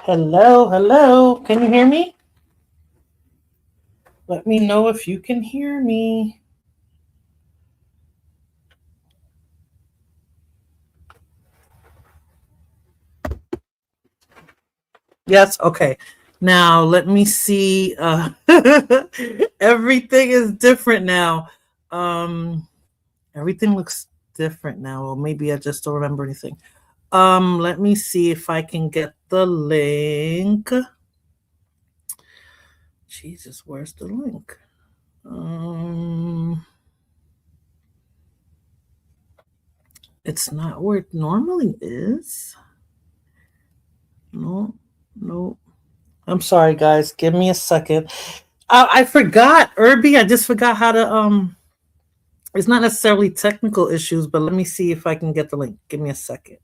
Hello, hello. Can you hear me? Let me know if you can hear me. Yes, okay. Now let me see. Everything is different now. Um, everything looks different now. Or maybe I just don't remember anything. Let me see if I can get the link. Jesus, where's the link? Um, it's not where it normally is. No, no. I'm sorry, guys. Give me a second. I forgot, Irby. I just forgot how to. It's not necessarily technical issues, but let me see if I can get the link. Give me a second.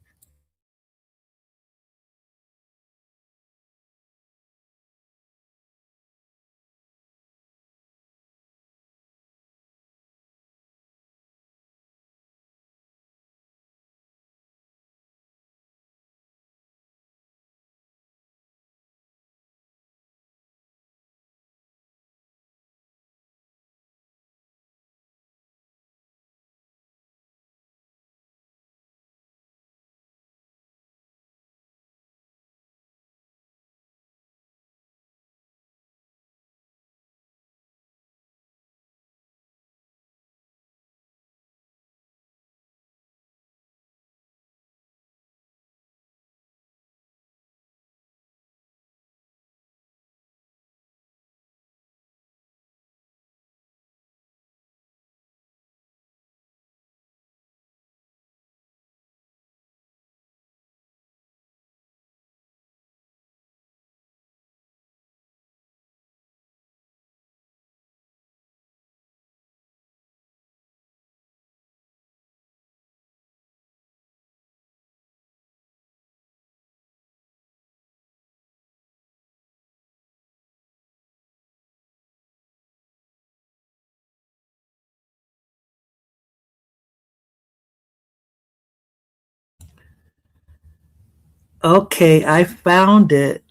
Okay, I found it.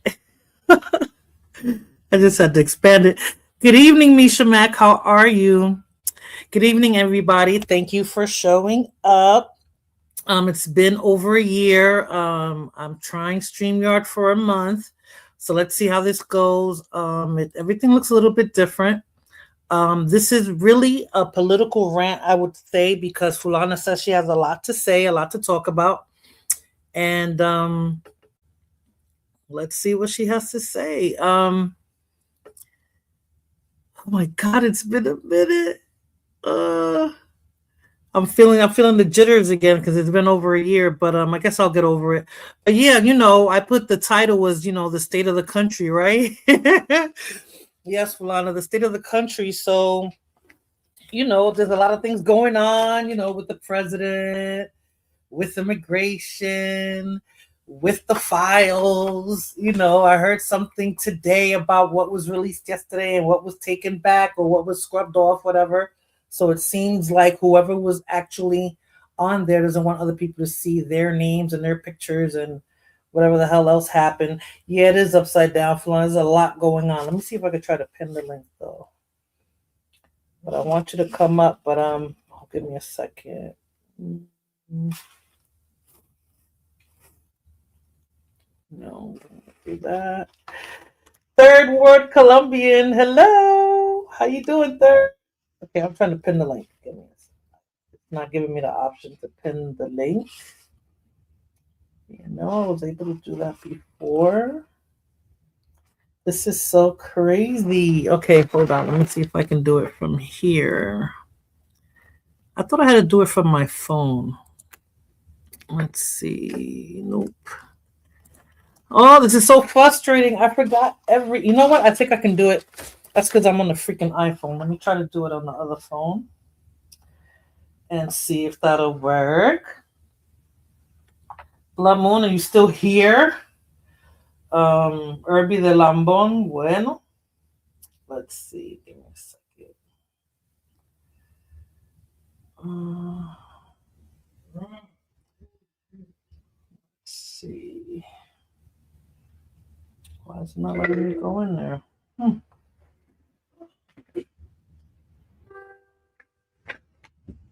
I just had to expand it. Good evening, Misha Mac. How are you? Good evening, everybody. Thank you for showing up. It's been over a year. I'm trying StreamYard for a month. So let's see how this goes. Everything looks a little bit different. This is really a political rant, I would say, because Fulana says she has a lot to say, a lot to talk about. And let's see what she has to say. Oh my God, it's been a minute. Uh, I'm feeling the jitters again because it's been over a year, but I guess I'll get over it. But yeah, I put the title was the state of the country, right? Yes, Fulana, the state of the country. So there's a lot of things going on, with the president, with immigration, with the files. I heard something today about what was released yesterday and what was taken back or what was scrubbed off, whatever. So it seems like whoever was actually on there doesn't want other people to see their names and their pictures and whatever the hell else happened. Yeah, it is upside down. There's a lot going on. Let me see if I can try to pin the link though. But I want you to come up. But give me a second. Mm, No, don't do that. Third Ward Colombian. Hello. How you doing, Third? Okay, I'm trying to pin the link. Give me a second. It's not giving me the option to pin the link. I was able to do that before. This is so crazy. Okay, hold on. Let me see if I can do it from here. I thought I had to do it from my phone. Let's see. Nope. Oh, this is so frustrating. I forgot every. You know what? I think I can do it. That's because I'm on the freaking iPhone. Let me try to do it on the other phone and see if that'll work. Lamon, are you still here? Irby de Lambon. Bueno. Let's see. Give me a second. Let's see. Why is it not letting me go in there?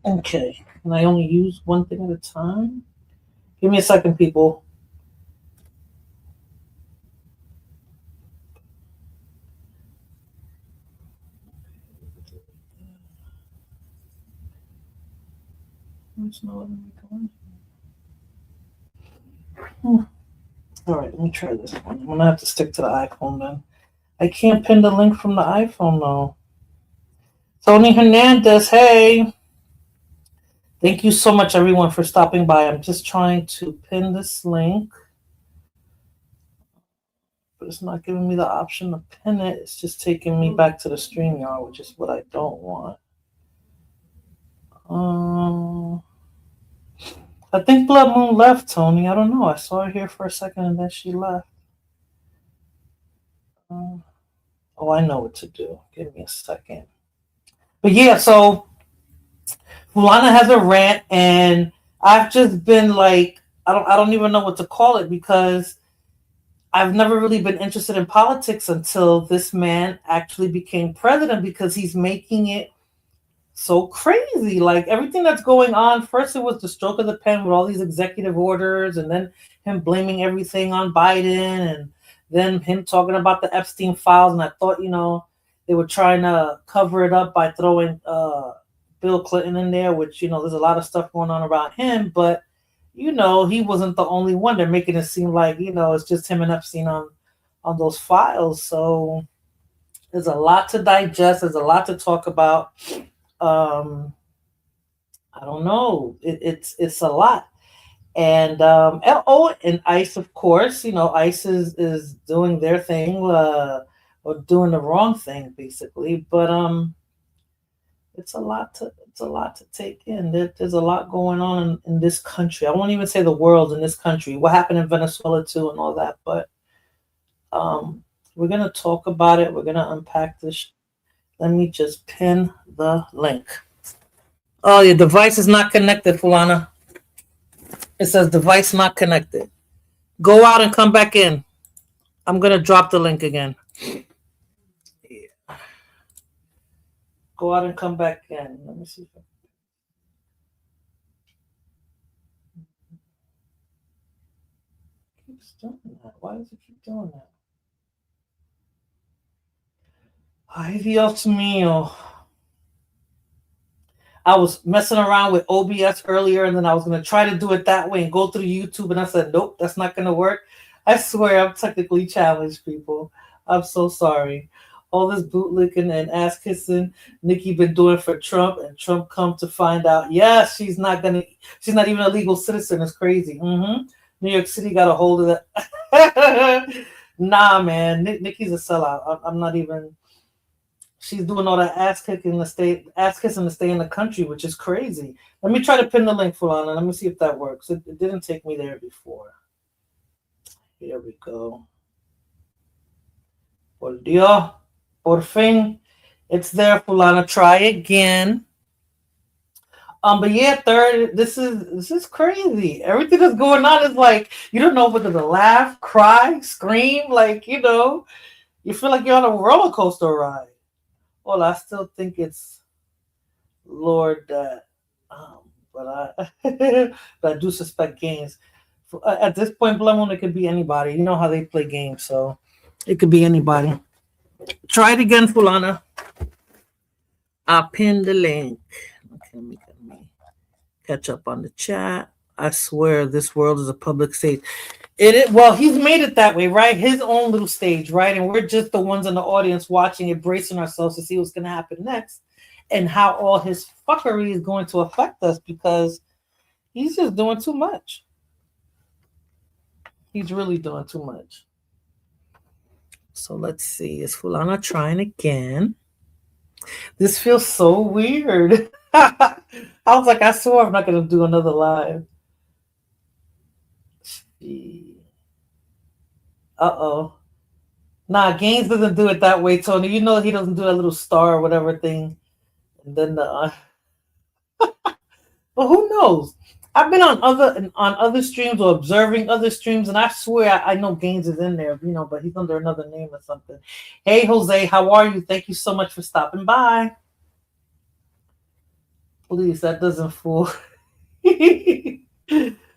Okay. Can I only use one thing at a time? Give me a second, people. It's not letting me go in. All right, let me try this one. I'm gonna have to stick to the iPhone then. I can't pin the link from the iPhone though. Tony Hernandez, hey. Thank you so much, everyone, for stopping by. I'm just trying to pin this link, but it's not giving me the option to pin it. It's just taking me back to the StreamYard, which is what I don't want. I think Blood Moon left, Tony. I don't know. I saw her here for a second and then she left. Oh, I know what to do. Give me a second. But yeah, so Fulana has a rant, and I've just been like, I don't even know what to call it, because I've never really been interested in politics until this man actually became president, because he's making it so crazy. Like everything that's going on, first it was the stroke of the pen with all these executive orders, and then him blaming everything on Biden, and then him talking about the Epstein files. And I thought, they were trying to cover it up by throwing Bill Clinton in there, which, there's a lot of stuff going on around him, but he wasn't the only one. They're making it seem like, it's just him and Epstein on those files. So there's a lot to digest. There's a lot to talk about. I don't know. It's a lot. And and ICE, of course, ICE is doing their thing, or doing the wrong thing, basically. But it's a lot to take in. There's a lot going on in this country. I won't even say the world, in this country. What happened in Venezuela too, and all that. But we're gonna talk about it. We're gonna unpack this. Let me just pin the link. Oh, your device is not connected, Fulana. It says device not connected. Go out and come back in. I'm gonna drop the link again. Yeah. Go out and come back in. Let me see. It keeps doing that. Why does it keep doing that? Ay, Dios mío. I was messing around with OBS earlier, and then I was going to try to do it that way and go through YouTube, and I said, nope, that's not going to work. I swear I'm technically challenged, people. I'm so sorry. All this bootlicking and ass kissing Nikki been doing for Trump, and Trump come to find out, yeah, she's not even a legal citizen. It's crazy. New York City got a hold of that. Nah, man, Nikki's a sellout. I'm not even. She's doing all that ass kissing to stay in the country, which is crazy. Let me try to pin the link, Fulana. Let me see if that works. It didn't take me there before. Here we go. Por Dios, por fin, it's there, Fulana. Try again. But yeah, third, this is crazy. Everything that's going on is like, you don't know whether to laugh, cry, scream, like, you feel like you're on a roller coaster ride. Well, I still think it's Lord that, but I do suspect games. At this point, Blood Moon, it could be anybody. You know how they play games, so it could be anybody. Try it again, Fulana. I'll pin the link. Okay, let me catch up on the chat. I swear this world is a public stage. Well, he's made it that way, right? His own little stage, right? And we're just the ones in the audience watching it, bracing ourselves to see what's going to happen next and how all his fuckery is going to affect us, because he's just doing too much. He's really doing too much. So let's see. Is Fulana trying again? This feels so weird. I was like, I swear I'm not going to do another live. Uh-oh. Nah, Gaines doesn't do it that way, Tony. You know he doesn't do that little star or whatever thing. And then but who knows? I've been on other streams or observing other streams, and I swear I know Gaines is in there, but he's under another name or something. Hey Jose, how are you? Thank you so much for stopping by. Please, that doesn't fool. That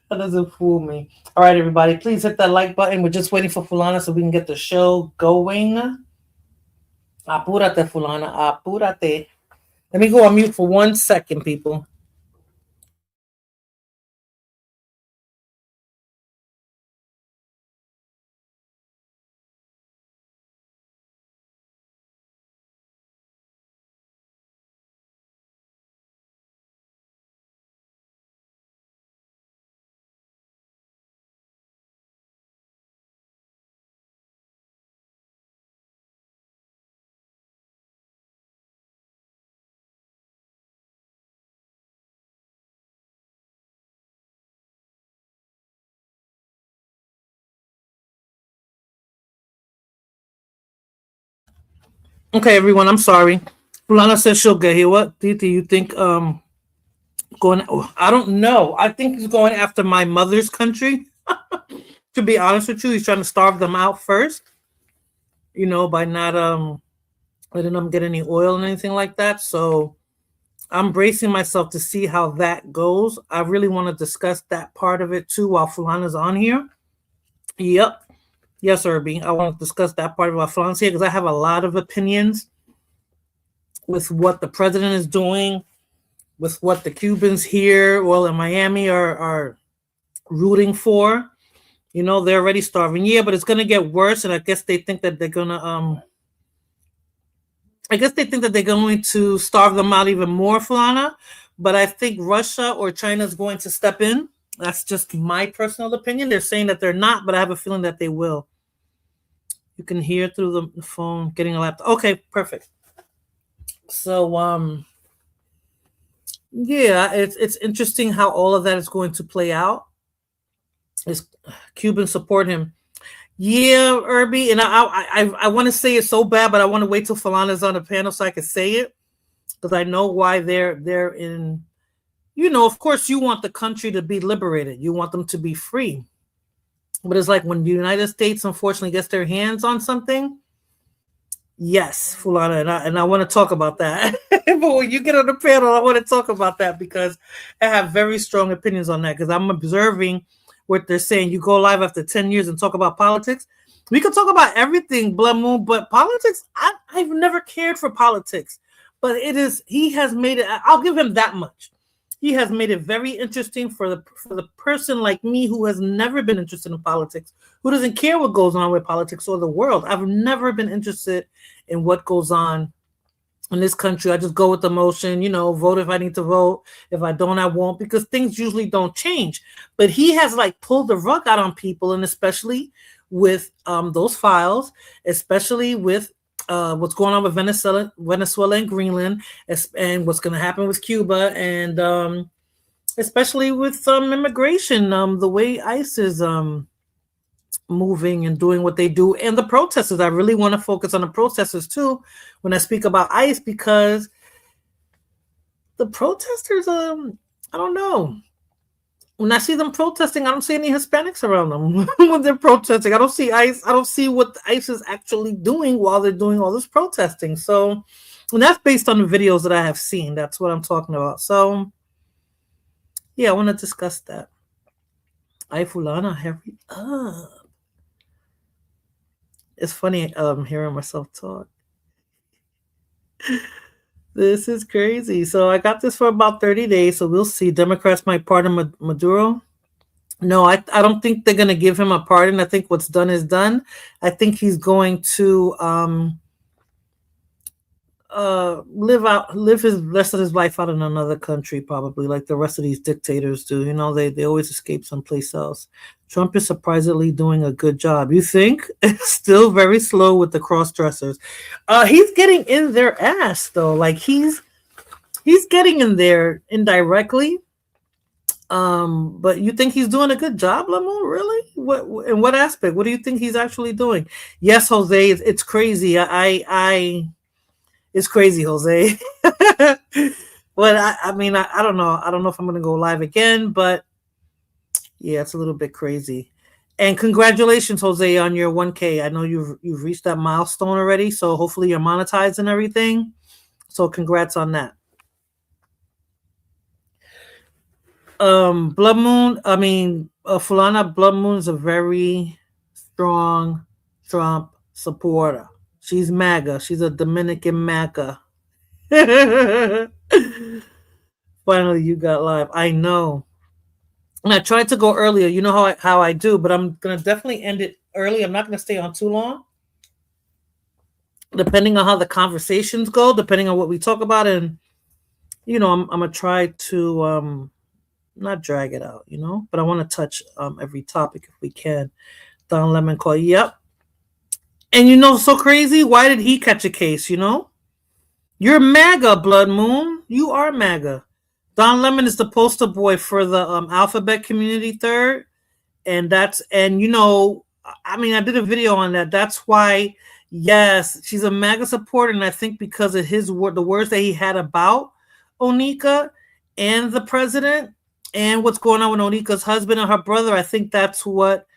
doesn't fool me. All right, everybody, please hit that like button. We're just waiting for Fulana so we can get the show going. Apúrate, Fulana, apúrate. Let me go on mute for 1 second, people. Okay, everyone, I'm sorry. Fulana says she'll get here. What do you think? Going? I don't know. I think he's going after my mother's country. To be honest with you, he's trying to starve them out first. By not letting them get any oil and anything like that. So I'm bracing myself to see how that goes. I really want to discuss that part of it too while Fulana's on here. Yep. Yes, Irby. I want to discuss that part while Fulana's here because I have a lot of opinions with what the president is doing, with what the Cubans here, well, in Miami are rooting for. They're already starving. Yeah, but it's going to get worse, and I guess they think that they're going to starve them out even more, Fulana. But I think Russia or China is going to step in. That's just my personal opinion. They're saying that they're not, but I have a feeling that they will. You can hear through the phone getting a laptop. Okay, perfect. So, yeah, it's interesting how all of that is going to play out. Is Cubans support him? Yeah, Irby, and I want to say it so bad, but I want to wait till Fulana's on the panel so I can say it because I know why they're in. Of course, you want the country to be liberated. You want them to be free. But it's like when the United States, unfortunately, gets their hands on something. Yes, Fulana, and I want to talk about that. But when you get on the panel, I want to talk about that because I have very strong opinions on that because I'm observing what they're saying. You go live after 10 years and talk about politics. We could talk about everything, Blood Moon, but politics, I've never cared for politics. But he has made it, I'll give him that much. He has made it very interesting for the person like me who has never been interested in politics, who doesn't care what goes on with politics or the world. I've never been interested in what goes on in this country. I just go with the motion, vote if I need to vote. If I don't, I won't, because things usually don't change. But he has pulled the rug out on people, and especially with those files, especially with what's going on with Venezuela and Greenland, and what's going to happen with Cuba, and especially with immigration, the way ICE is moving and doing what they do, and the protesters. I really want to focus on the protesters too when I speak about ICE, because the protesters, I don't know. When I see them protesting, I don't see any Hispanics around them when they're protesting. I don't see ICE. I don't see what ICE is actually doing while they're doing all this protesting. So, and that's based on the videos that I have seen. That's what I'm talking about. So, yeah, I want to discuss that. Ay, Fulana, hurry up. It's funny hearing myself talk. This is crazy. So I got this for about 30 days. So we'll see. Democrats might pardon Maduro. No, I don't think they're going to give him a pardon. I think what's done is done. I think he's going to live his rest of his life out in another country, probably like the rest of these dictators do. They always escape someplace else. Trump is surprisingly doing a good job. You think? It's still very slow with the cross dressers. He's getting in their ass though. Like he's getting in there indirectly. But you think he's doing a good job, Lamont? Really? What in what aspect? What do you think he's actually doing? Yes, Jose, it's crazy. It's crazy, Jose. But I mean, I don't know. I don't know if I'm gonna go live again, but Yeah, it's a little bit crazy. And congratulations, Jose, on your 1K. I know you've reached that milestone already, so hopefully you're monetized and everything. So congrats on that. Blood Moon, I mean, Fulana Blood Moon is a very strong Trump supporter. She's MAGA. She's a Dominican MAGA. Finally, you got live. I know. And I tried to go earlier. You know how I do, but I'm gonna definitely end it early. I'm not gonna stay on too long, depending on how the conversations go, depending on what we talk about, and I'm gonna try to not drag it out, but I want to touch every topic if we can. Don Lemon call, yep. And so crazy. Why did he catch a case? You're MAGA, Blood Moon. You are MAGA. Don Lemon is the poster boy for the alphabet community third. And I did a video on that. That's why, yes, she's a MAGA supporter. And I think because of the words that he had about Onika and the president and what's going on with Onika's husband and her brother, I think that's what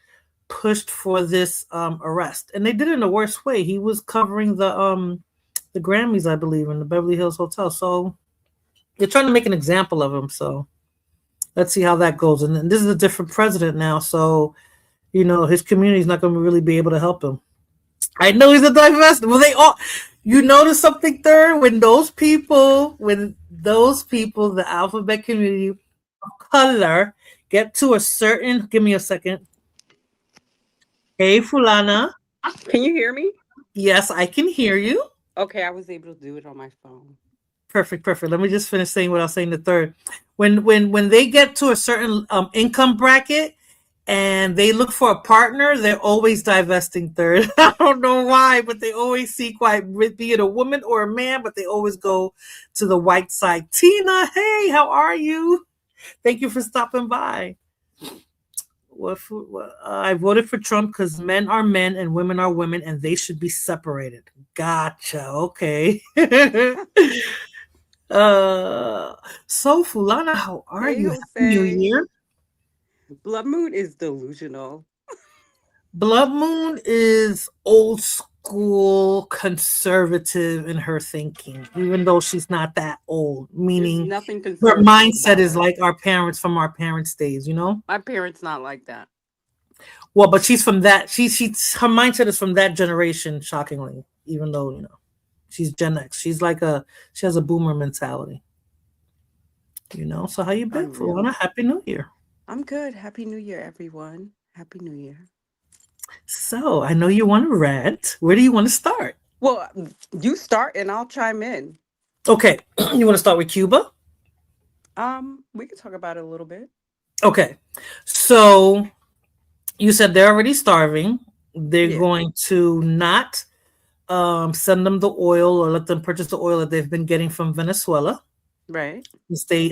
pushed for this arrest. And they did it in the worst way. He was covering the Grammys, I believe, in the Beverly Hills Hotel. So they're trying to make an example of him. So let's see how that goes. And this is a different president now. So, his community is not going to really be able to help him. I know he's a divest. Well, they all, notice something third when those people, the alphabet community of color get to a certain, give me a second. Hey, Fulana. Can you hear me? Yes, I can hear you. Okay, I was able to do it on my phone. Perfect. Let me just finish saying what I was saying the third. When they get to a certain income bracket and they look for a partner, they're always divesting third. I don't know why, but they always seek be it a woman or a man, but they always go to the white side. Tina, hey, how are you? Thank you for stopping by. I voted for Trump because men are men and women are women and they should be separated. Gotcha. Okay. So Fulana, how are you? Happy New Year. Blood Moon is delusional. Blood Moon is old school conservative in her thinking, even though she's not that old, meaning her mindset is like our parents from our parents' days, My parents not like that. Well, but she's from that. Her mindset is from that generation, shockingly, even though, she's Gen X. She has a boomer mentality. So how you been, Fulana? Happy New Year. I'm good. Happy New Year, everyone. Happy New Year. So I know you want to rant. Where do you want to start? Well, you start and I'll chime in. Okay. You want to start with Cuba? We can talk about it a little bit. Okay. So you said they're already starving. They're going to not send them the oil or let them purchase the oil that they've been getting from Venezuela. Right. They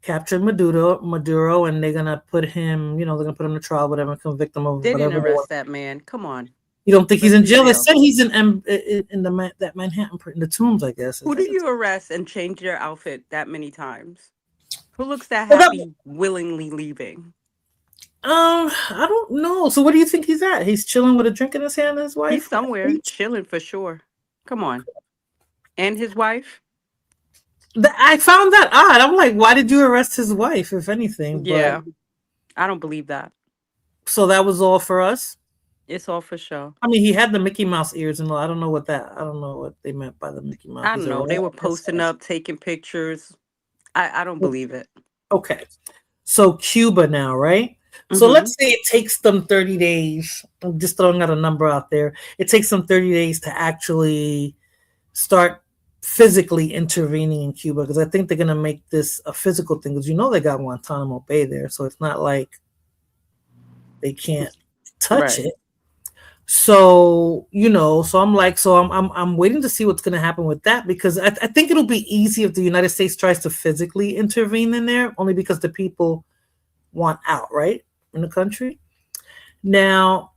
captured Maduro, and they're gonna put him. They're gonna put him to trial, whatever, convict him of whatever. They didn't arrest that man. Come on. You don't think he's in jail? They said he's in that Manhattan, in the Tombs, I guess. Who do you arrest and change their outfit that many times? Who looks that happy willingly leaving? I don't know. So where do you think he's at? He's chilling with a drink in his hand and his wife? He's somewhere chilling for sure. Come on. And his wife? I found that odd. I'm like, why did you arrest his wife, if anything? Yeah. I don't believe that. So that was all for us? It's all for show. I mean, he had the Mickey Mouse ears and all. I don't know what they meant by the Mickey Mouse. I don't know. They were posting up, taking pictures. I don't believe it. Okay. So Cuba now, right? Mm-hmm. So let's say it takes them 30 days. I'm just throwing out a number out there. It takes them 30 days to actually start physically intervening in Cuba, because I think they're going to make this a physical thing, because they got Guantanamo Bay there, so it's not like they can't touch it. So I'm waiting to see what's going to happen with that, because I think it'll be easy if the United States tries to physically intervene in there, only because the people want out, right, in the country. Now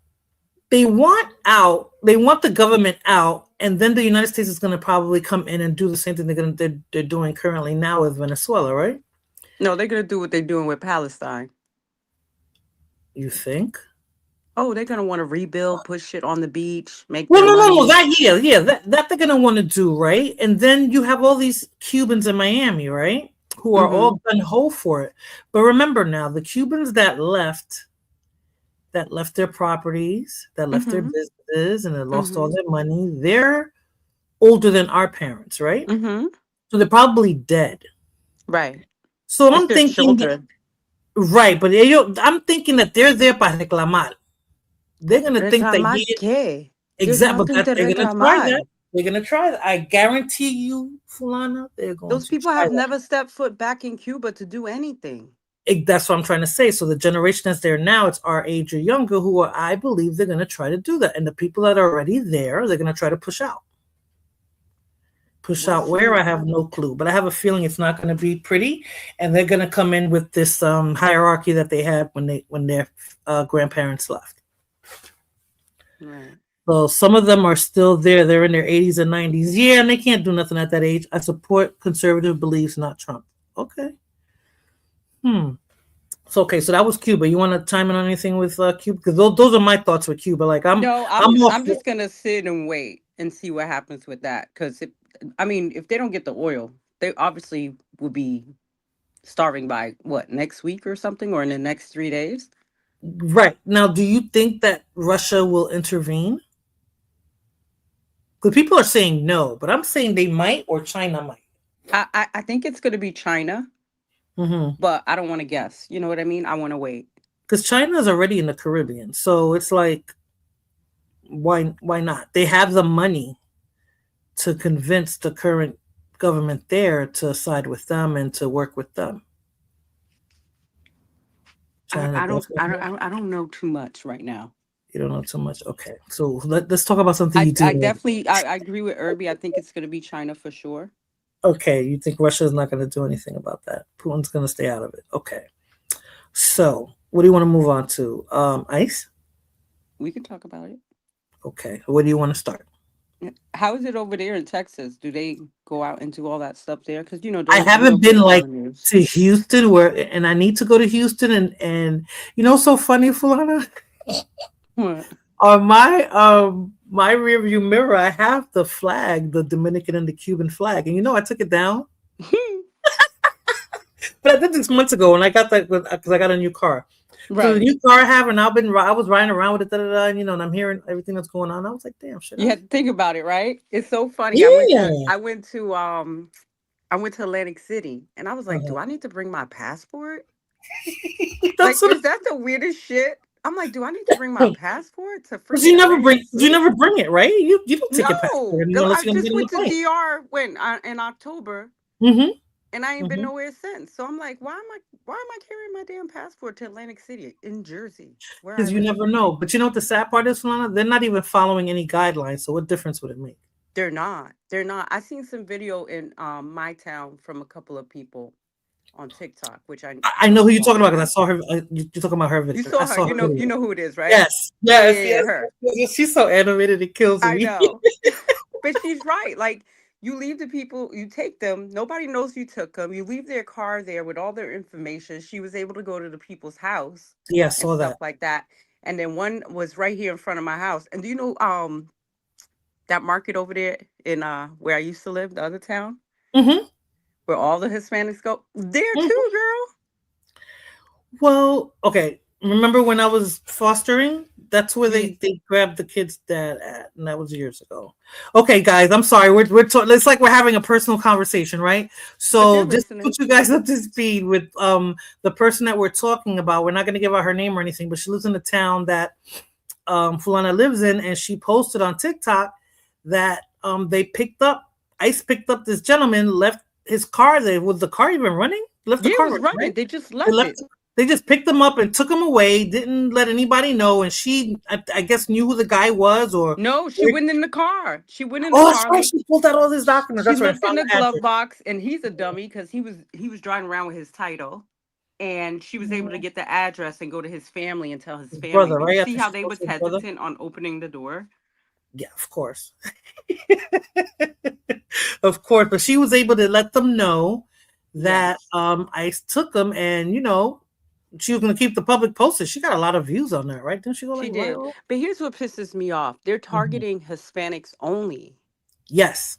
they want the government out, and then the United States is going to probably come in and do the same thing they're doing currently now with Venezuela, right? No, they're going to do what they're doing with Palestine. You think? Oh, they're gonna want to rebuild, put shit on the beach, make Well, their no. money. That they're gonna want to do, right? And then you have all these Cubans in Miami, right? Who are Mm-hmm. all gun ho for it. But remember now, the Cubans that left their properties, that left their Mm-hmm. businesses, and that lost all Mm-hmm. their money, they're older than our parents, right? Mm-hmm. So they're probably dead. Right. So It's I'm their thinking that, children. right, but I'm thinking that they're there para reclamar. They're gonna think that ¿Reclamar qué? There's exactly, nothing but to they're gonna try that. reclamar. They're gonna try that. I guarantee you, Fulana, they're going Those to people try have that. never stepped foot back in Cuba to do anything. That's what I'm trying to say. So the generation that's there now, it's our age or younger, who are, I believe, they're gonna try to do that. And the people that are already there, they're gonna try to push out. Push We'll out where, see. I have no clue, but I have a feeling it's not going to be pretty, and they're going to come in with this hierarchy that they had when their grandparents left. Right. So some of them are still there; they're in their 80s and 90s. Yeah, and they can't do nothing at that age. I support conservative beliefs, not Trump. Okay. So okay, so that was Cuba. You want to chime in on anything with Cuba? Because those are my thoughts with Cuba. Like No, I'm off. I'm just gonna sit and wait and see what happens with that. Because if they don't get the oil, they obviously will be starving by what, next week or something, or in the next 3 days. Right now, do you think that Russia will intervene? Because people are saying no, but I'm saying they might, or China might. I think it's gonna be China, Mm-hmm. but I don't want to guess. You know what I mean? I want to wait. Because China is already in the Caribbean, so it's like, why not? They have the money to convince the current government there to side with them and to work with them. China definitely. I don't know too much right now. You don't know too much. Okay, so let's talk about something you do I know. definitely I agree with Irby. I think it's gonna be China for sure. Okay, you think Russia is not going to do anything about that? Putin's going to stay out of it. Okay, so what do you want to move on to? Ice. We can talk about it. Okay, where do you want to start? How is it over there in Texas? Do they go out and do all that stuff there? Because I we haven't don't been get all like the news. to Houston and I need to go to Houston and so funny, Fulana. What? On my rear view mirror, I have the flag, the Dominican and the Cuban flag, and I took it down. But I did this months ago, and I got that because I got a new car. Right. So the new car I have, and I was riding around with it, and and I'm hearing everything that's going on. I was like, damn, shit. You had to think about it, right? It's so funny. Yeah. I went to Atlantic City, and I was like, do I need to bring my passport? That's Is that the weirdest shit? I'm like, do I need to bring my passport to Because freaking you never bring it, right? You don't take your passport unless I you're gonna just get on the went to plane. DR in October, Mm-hmm. and I ain't been nowhere since. So I'm like, why am I carrying my damn passport to Atlantic City in Jersey? Because you never know. But you know what the sad part is, Fulana? They're not even following any guidelines. So what difference would it make? They're not. They're not. I seen some video in my town from a couple of people on TikTok, which I know who you're talking about because I saw her. You're talking about her video. You saw I her. saw her video. You know who it is, right? Yes. Her. She's so animated, it kills me. I know. But she's right. Like, you leave the people, you take them, nobody knows you took them. You leave their car there with all their information. She was able to go to the people's house. Yeah, I and saw stuff that. like that. And then one was right here in front of my house. And do you know that market over there in where I used to live, the other town? Mm-hmm. Where all the Hispanics go? There too, girl. Well, okay. Remember when I was fostering? That's where they grabbed the kid's dad at, and that was years ago. Okay, guys, I'm sorry. It's like we're having a personal conversation, right? So just to put you guys up to speed with the person that we're talking about. We're not going to give out her name or anything, but she lives in the town that Fulana lives in, and she posted on TikTok that ICE picked up this gentleman, left his car there. Was the car even running? Left the car it was running. Right? They just left it. They just picked him up and took him away. Didn't let anybody know. And she, I guess, knew who the guy was. Or no, she went in the car. She went in the car. That's right. She pulled out all his documents. She looked in the glove box, and he's a dummy because he was driving around with his title, and she was able to get the address and go to his family and tell his family. Brother, right? See how they was hesitant on opening the door. Yeah, of course. Of course, but she was able to let them know that ICE took them, and she was going to keep the public posted. She got a lot of views on that, right? Didn't she go She like did. viral? But here's what pisses me off. They're Mhm. targeting Hispanics only. Yes.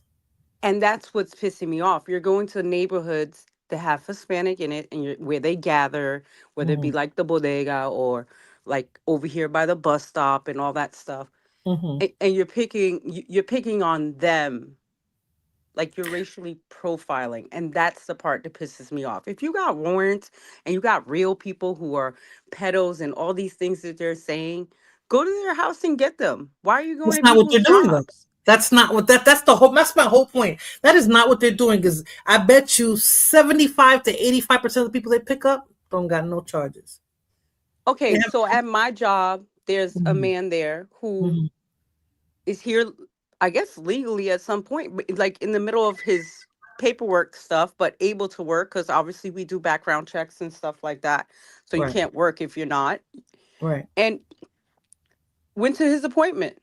And that's what's pissing me off. You're going to neighborhoods that have Hispanic in it and where they gather, whether it be Hmm. like the bodega or like over here by the bus stop and all that stuff. Hmm. And you're picking on them, like you're racially profiling, and that's the part that pisses me off. If you got warrants and you got real people who are pedos and all these things that they're saying, go to their house and get them. Why are you going That's to not what they're people's doing, though. jobs? That's not what that's the whole. That's my whole point. That is not what they're doing. Because I bet you 75 to 85% of the people they pick up don't got no charges. They Okay, have. so at my job there's a Mhm. man there who Mhm. is here, I guess legally at some point, but like in the middle of his paperwork stuff, but able to work because obviously we do background checks and stuff like that. So you Right. can't work if you're not. Right. And went to his appointment.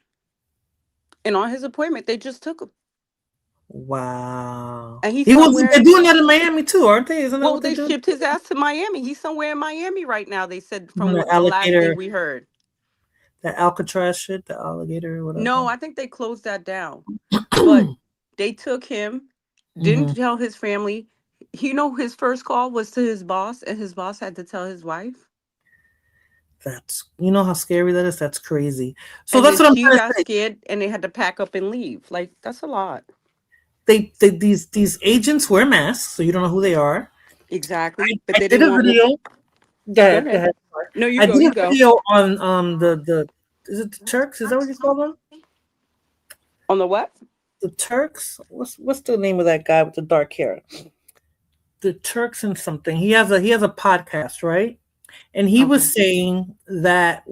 And on his appointment, they just took him. Wow. And he's He was. somewhere They're in, doing that in Miami too, aren't they? Isn't that well, what they're they doing? shipped his ass to Miami. He's somewhere in Miami right now, they said, from The what the last thing alligator, we heard. the Alcatraz shit, the alligator, No, whatever. I think they closed that down. But they took him, didn't Hmm. tell his family. You know, his first call was to his boss, and his boss had to tell his wife. That's how scary that is. That's crazy. So And that's then what I'm she trying to got say. scared and they had to pack up and leave. Like, that's a lot. These agents wear masks, so you don't know who they are. Exactly. I, But I they did didn't a want. video. Go Go ahead, go ahead. ahead. Sorry. No, you I go, did you a go. video on the is it the Turks? Is that what you call them? On the what? The Turks. What's the name of that guy with the dark hair? The Turks and something. He has a podcast, right? And he Okay. was saying that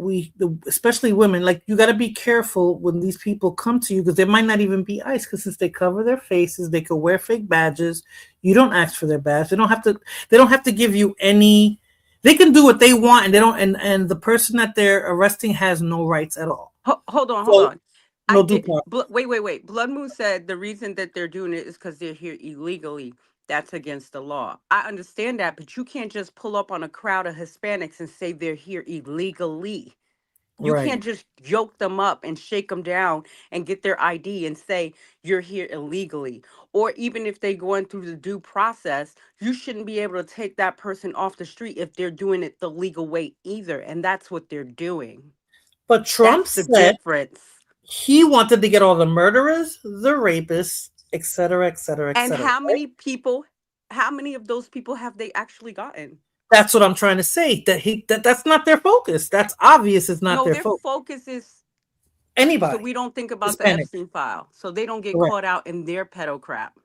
especially women, like you got to be careful when these people come to you because they might not even be ICE because since they cover their faces, they could wear fake badges. You don't ask for their badge. They don't have to. They don't have to give you any. They can do what they want, and they don't. And the person that they're arresting has no rights at all. Hold on, hold So on. I no due get. process. Wait. Blood Moon said the reason that they're doing it is because they're here illegally. That's against the law. I understand that, but you can't just pull up on a crowd of Hispanics and say they're here illegally. You Right. can't just yoke them up and shake them down and get their ID and say you're here illegally. Or even if they go in through the due process, you shouldn't be able to take that person off the street if they're doing it the legal way either. And that's what they're doing. But Trump That's the said difference. he wanted to get all the murderers, the rapists, et cetera, et cetera, et And cetera. how many of those people have they actually gotten? That's what I'm trying to say. That's not their focus. That's obvious. It's not No, their their focus. focus is so Anybody we don't think about the Hispanic. Epstein file. So they don't get Correct. caught out in their pedo crap.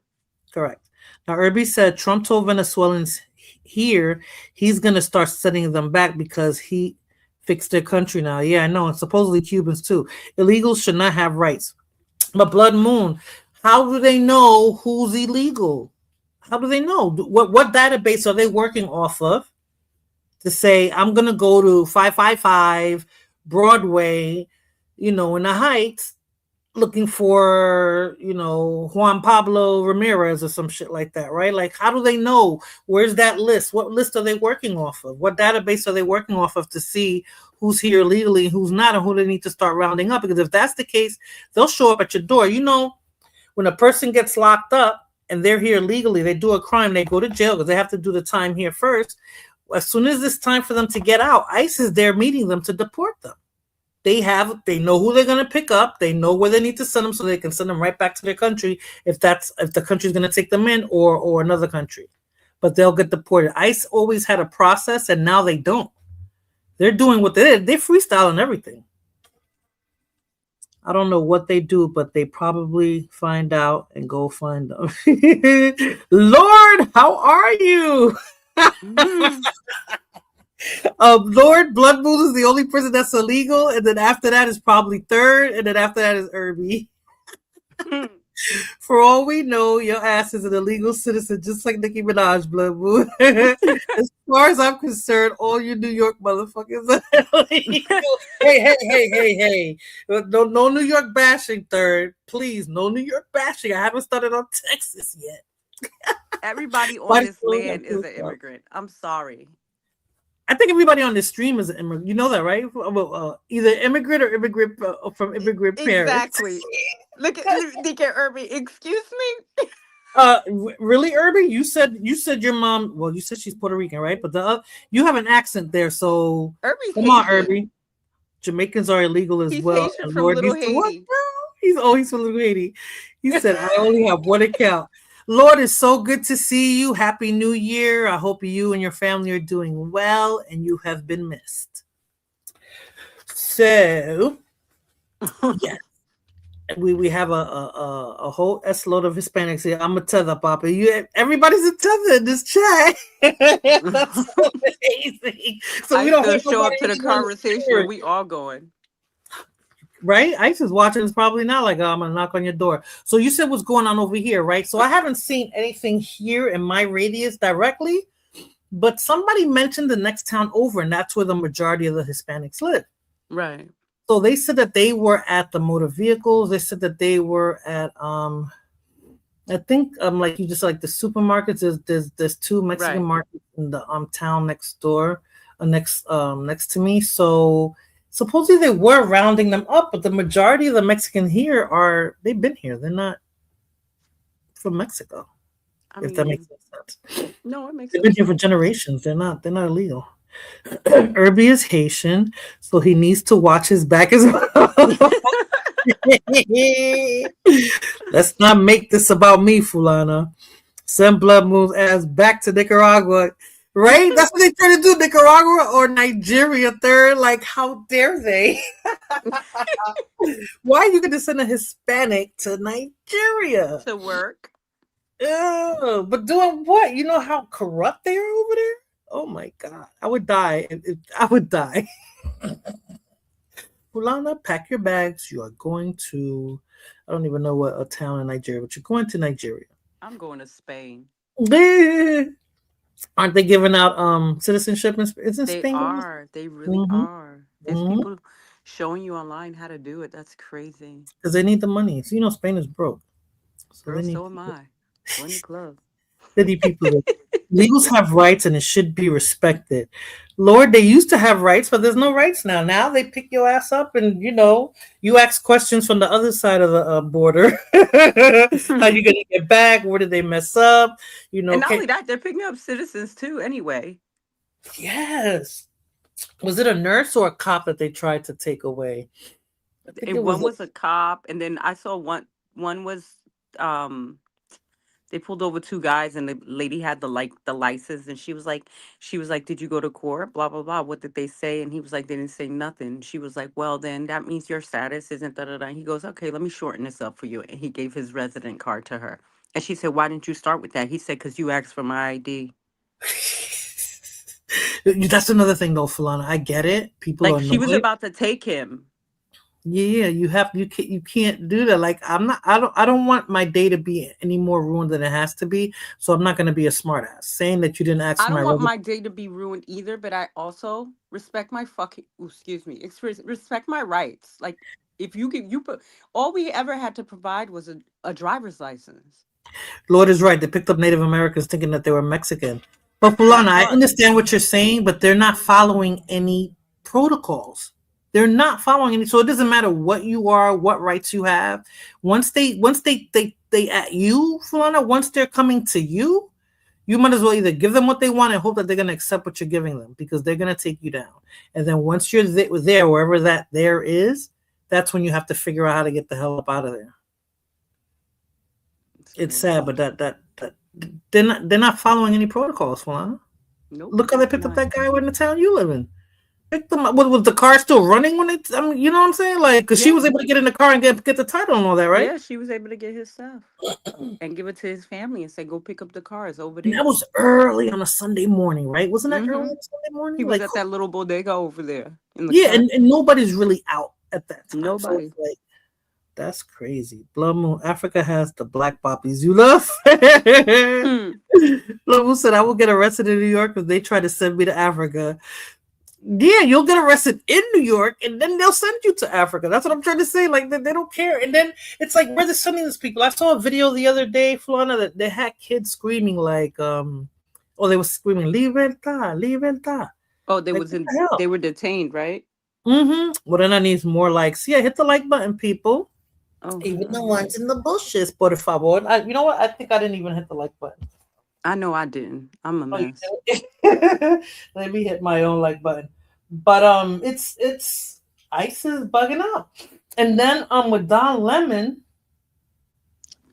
Correct. Now, Irby said Trump told Venezuelans here he's going to start sending them back because he fixed their country now. Yeah, I know. And supposedly Cubans too. Illegals should not have rights. But Blood Moon, how do they know who's illegal? How do they know? What database are they working off of to say I'm going to go to 555 Broadway, in the Heights, looking for, Juan Pablo Ramirez or some shit like that, right? Like, how do they know? Where's that list? What list are they working off of? What database are they working off of to see who's here legally and who's not and who they need to start rounding up? Because if that's the case, they'll show up at your door. When a person gets locked up and they're here legally, they do a crime, they go to jail because they have to do the time here first. As soon as it's time for them to get out, ICE is there meeting them to deport them. They know who they're going to pick up. They know where they need to send them so they can send them right back to their country if the country's going to take them in or another country. But they'll get deported. ICE always had a process and now they don't. They're doing what they did. They're freestyling everything. I don't know what they do, but they probably find out and go find them. Lord, how are you? Lord Blood Moon is the only person that's illegal, and then after that is probably third, and then after that is Irby. For all we know, your ass is an illegal citizen, just like Nicki Minaj, Blood Moon. As far as I'm concerned, all you New York motherfuckers are illegal. Hey. No New York bashing, third. Please, no New York bashing. I haven't started on Texas yet. Everybody on this land is an immigrant. I'm sorry. I think everybody on this stream is an immigrant. You know that, right? Either immigrant or immigrant from immigrant parents. Exactly. Look at Irby. Excuse me. Really, Irby? You said your mom. Well, you said she's Puerto Rican, right? But you have an accent there, so Irby's come on, Haitian. Irby. Jamaicans are illegal as He's well. Haitian And from Lord Little needs to what, Haiti. bro? He's always from Little Haiti. He said, "I only have one account." Lord, it's so good to see you. Happy New Year. I hope you and your family are doing well, and you have been missed. So, yes. We have a whole S load of Hispanics here. I'm a tether, Papa. Everybody's a tether in this chat. That's so amazing. So I we don't still have show up nobody to the even on conversation. spirit, We all going. right? Ice is watching this probably now. Like, I'm gonna knock on your door. So you said what's going on over here, right? So I haven't seen anything here in my radius directly, but somebody mentioned the next town over, and that's where the majority of the Hispanics live. Right. So they said that they were at the motor vehicles. They said that they were at I think like you just like the supermarkets. There's two Mexican markets in the town next door, next to me. So supposedly they were rounding them up, but the majority of the Mexican here they've been here. They're not from Mexico. If that makes sense. No, it makes sense. They've been here for generations. They're not illegal. Irby is Haitian, so he needs to watch his back as well. Let's not make this about me, Fulana. Send Blood Moon's ass back to Nicaragua. Right? That's what they try to do, Nicaragua or Nigeria third. Like, how dare they? Why are you going to send a Hispanic to Nigeria? To work. But doing what? You know how corrupt they are over there? Oh my God. I would die. I would die. Fulana, pack your bags. You are going to, I don't even know what a town in Nigeria, but you're going to Nigeria. I'm going to Spain. Aren't they giving out citizenship? Isn't They Spain? are. They really are. There's people showing you online how to do it. That's crazy. Because they need the money. So, Spain is broke. So am I. Join the club. They need people. Legals have rights and it should be respected. Lord, they used to have rights, but there's no rights now. Now they pick your ass up and, you ask questions from the other side of the border. How you going to get back? Where did they mess up? And not only that, they're picking up citizens too anyway. Yes. Was it a nurse or a cop that they tried to take away? One was a cop, and then I saw one was they pulled over two guys, and the lady had the license, and she was like, did you go to court? Blah blah blah. What did they say? And he was like, they didn't say nothing. She was like, well, then that means your status isn't da da da. He goes, okay, let me shorten this up for you, and he gave his resident card to her, and she said, why didn't you start with that? He said, because you asked for my ID. That's another thing though, Fulana. I get it. People like she was about to take him. Yeah, you can't do that. Like I don't want my day to be any more ruined than it has to be. So I'm not going to be a smartass saying that you didn't ask. I don't want my day to be ruined either, but I also respect my respect my rights. Like if you put all we ever had to provide was a driver's license. Lord is right. They picked up Native Americans thinking that they were Mexican. But Fulana, I understand what you're saying, but they're not following any protocols. They're not following any, so it doesn't matter what you are, what rights you have. Once they at you, Fulana, once they're coming to you, you might as well either give them what they want and hope that they're going to accept what you're giving them because they're going to take you down. And then once you're there, wherever that there is, that's when you have to figure out how to get the hell up out of there. It's sad, but that they're not following any protocols, Fulana. Nope, look how they picked up that guy in the town you live in. Was the car still running when it? I mean, you know what I'm saying? Like, because she was able to get in the car and get the title and all that, right? Yeah, she was able to get his stuff and give it to his family and say, "Go pick up the cars over there." And that was early on a Sunday morning, right? Wasn't that early on a Sunday morning? He was at that little bodega over there. And nobody's really out at that time. Nobody. So like, that's crazy. Blood Moon, Africa has the black poppies you love. Blood Moon said, "I will get arrested in New York if they try to send me to Africa." Yeah, you'll get arrested in New York and then they'll send you to Africa. That's what I'm trying to say. Like, they don't care. And then it's like, where they're sending these people. I saw a video the other day, Fulana, that they had kids screaming like, they were screaming, libertad, libertad. Oh, Like, what the hell? they were detained, right? Well, then I need more likes. Yeah, hit the like button, people. Oh, Even the okay. ones in the bushes, por favor. You know what? I think I didn't even hit the like button. I know I didn't. I'm a Oh, you mess. did? Let me hit my own like button. But it's ICE is bugging out. And then with Don Lemon,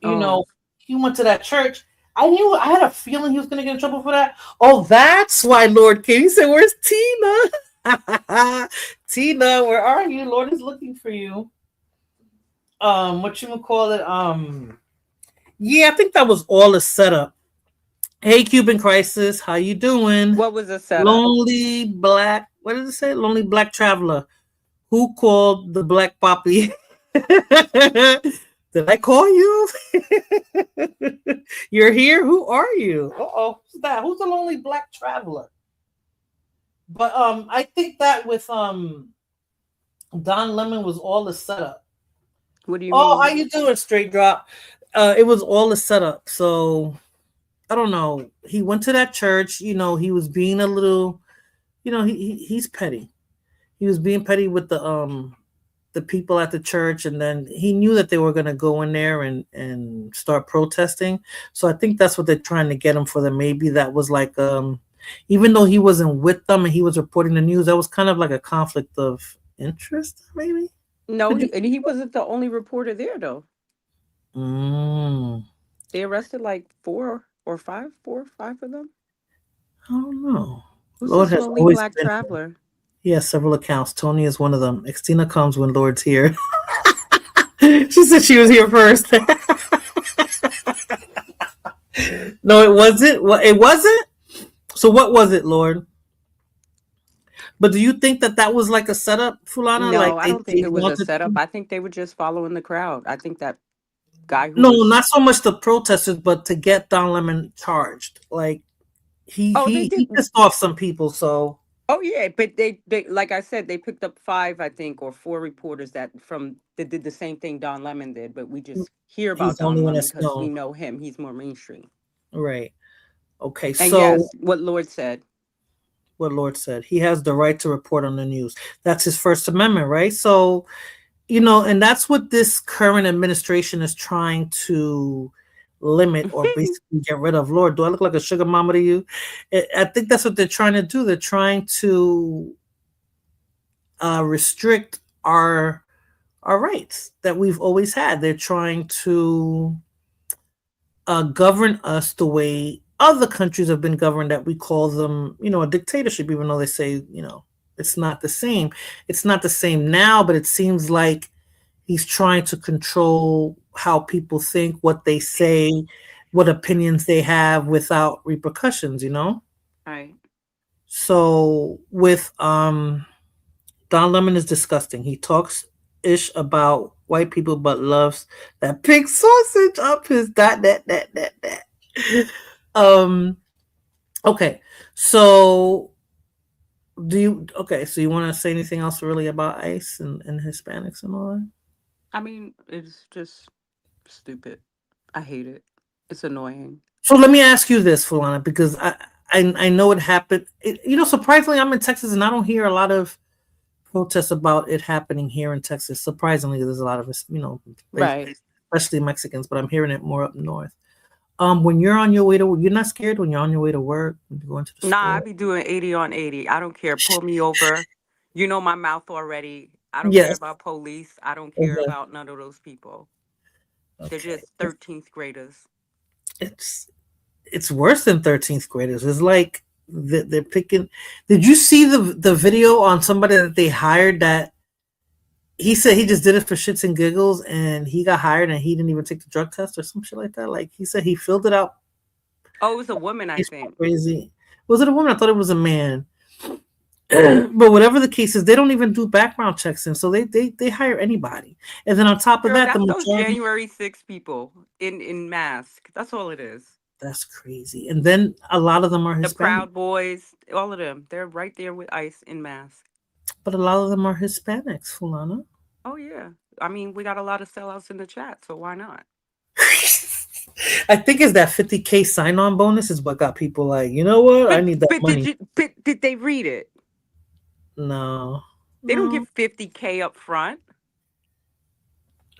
you Oh, know, he went to that church. I had a feeling he was gonna get in trouble for that. Oh, that's why Lord came. He said, "Where's Tina? Tina, where are you? Lord is looking for you." What you would call it? Yeah, I think that was all a setup. Hey, Cuban Crisis, how you doing? what was the setup? Lonely black. What did it say? Lonely black traveler. Who called the black poppy? Did I call you? You're here. Who are you? Oh, who's that? Who's the lonely black traveler? But I think that with Don Lemon was all the setup. What do you Oh, how mean? you doing, Straight Drop? It was all the setup. So I don't know. He went to that church. He was being a little. He's petty. He was being petty with the people at the church, and then he knew that they were going to go in there and start protesting. So I think that's what they're trying to get him for. That maybe that was like even though he wasn't with them and he was reporting the news, that was kind of like a conflict of interest, maybe. No, Could you? and he wasn't the only reporter there though. Mm, They arrested like four or five of them. I don't know. Who's Lord this has lonely always black been. traveler? He has several accounts. Tony is one of them. Xtina comes when Lord's here. She said she was here first. No, it wasn't. Well, it wasn't. So what was it, Lord? But do you think that that was like a setup, Fulana? No, Like I they, don't think they it was a wanted setup. to? I think they were just following the crowd. I think that guy who No, was not so much the protesters, but to get Don Lemon charged. Like he oh they he did he pissed off some people. So oh yeah, but they like I said, they picked up five, I think, or four reporters that did the same thing Don Lemon did, but we just hear he's about the only Don one Lemon that's because we known, know him. He's more mainstream. right? Okay, And so yes, what Lord said. what Lord said, he has the right to report on the news. That's his First Amendment, right? So and that's what this current administration is trying to limit or basically get rid of. Lord, do I look like a sugar mama to you? I think that's what they're trying to do. They're trying to restrict our rights that we've always had. They're trying to govern us the way other countries have been governed. That we call them, a dictatorship, even though they say, it's not the same. It's not the same now, but it seems like he's trying to control how people think, what they say, what opinions they have without repercussions. Right. So with Don Lemon is disgusting. He talks ish about white people but loves that pig sausage up his that. Um okay. So so you want to say anything else really about ICE and Hispanics and all that? I mean, it's just stupid. I hate it. It's annoying. So let me ask you this, Fulana, because I know it happened. Surprisingly, I'm in Texas and I don't hear a lot of protests about it happening here in Texas. Surprisingly, there's a lot of us, Right. especially Mexicans, but I'm hearing it more up north. When you're on your way to, you're not scared when you're on your way to work, when you're going to the Nah, I store. be doing 80 on 80. I don't care. Pull me over. You know my mouth already. I don't care Yes. about police. I don't care Okay. about none of those people. They're Okay. just 13th graders. It's it's worse than 13th graders. It's like they're picking. Did you see the video on somebody that they hired that he said he just did it for shits and giggles and he got hired and he didn't even take the drug test or some shit like that? Like he said he filled it out. Oh, it was a woman, I He's think. crazy. Was it a woman? I thought it was a man. But whatever the case is, they don't even do background checks, and so they hire anybody. And then on top of Girl, that, the that's those majority. January 6 people in mask. That's all it is. That's crazy. And then a lot of them are The Hispanic, Proud Boys, all of them. They're right there with ICE in mask. but a lot of them are Hispanics, Fulana. Oh, yeah. I mean, we got a lot of sellouts in the chat, so why not? I think it's that 50K sign-on bonus is what got people like, you know what? I But need that but money. did they read it? No, They don't no. give 50K up front.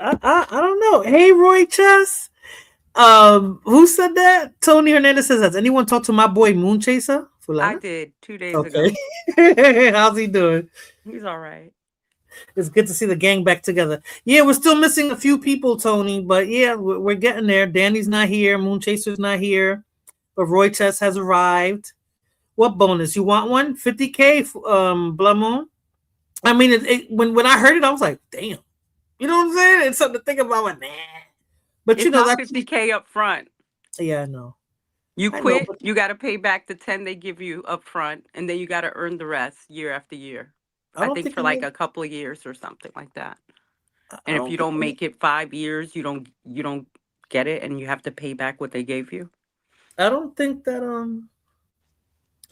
I don't know. Hey, Roy Chess. Who said that? Tony Hernandez says, has anyone talked to my boy Moon Chaser? I Fulana? did 2 days Okay. ago. How's he doing? He's all right. It's good to see the gang back together. Yeah, we're still missing a few people, Tony, but yeah, we're getting there. Danny's not here. Moon Chaser's not here, but Roy Chess has arrived. What bonus? You want one? 50K, Blood Moon? I mean, when I heard it, I was like, damn. You know what I'm saying? It's something to think about. Like, nah. But It's you know, not that's 50K up front. yeah, I know. You I know, quit, but you got to pay back the 10 they give you up front, and then you got to earn the rest year after year. I I don't think think for it like is. a couple of years or something like that. I And if don't you think don't it is. make it 5 years, you don't get it, and you have to pay back what they gave you. I don't think that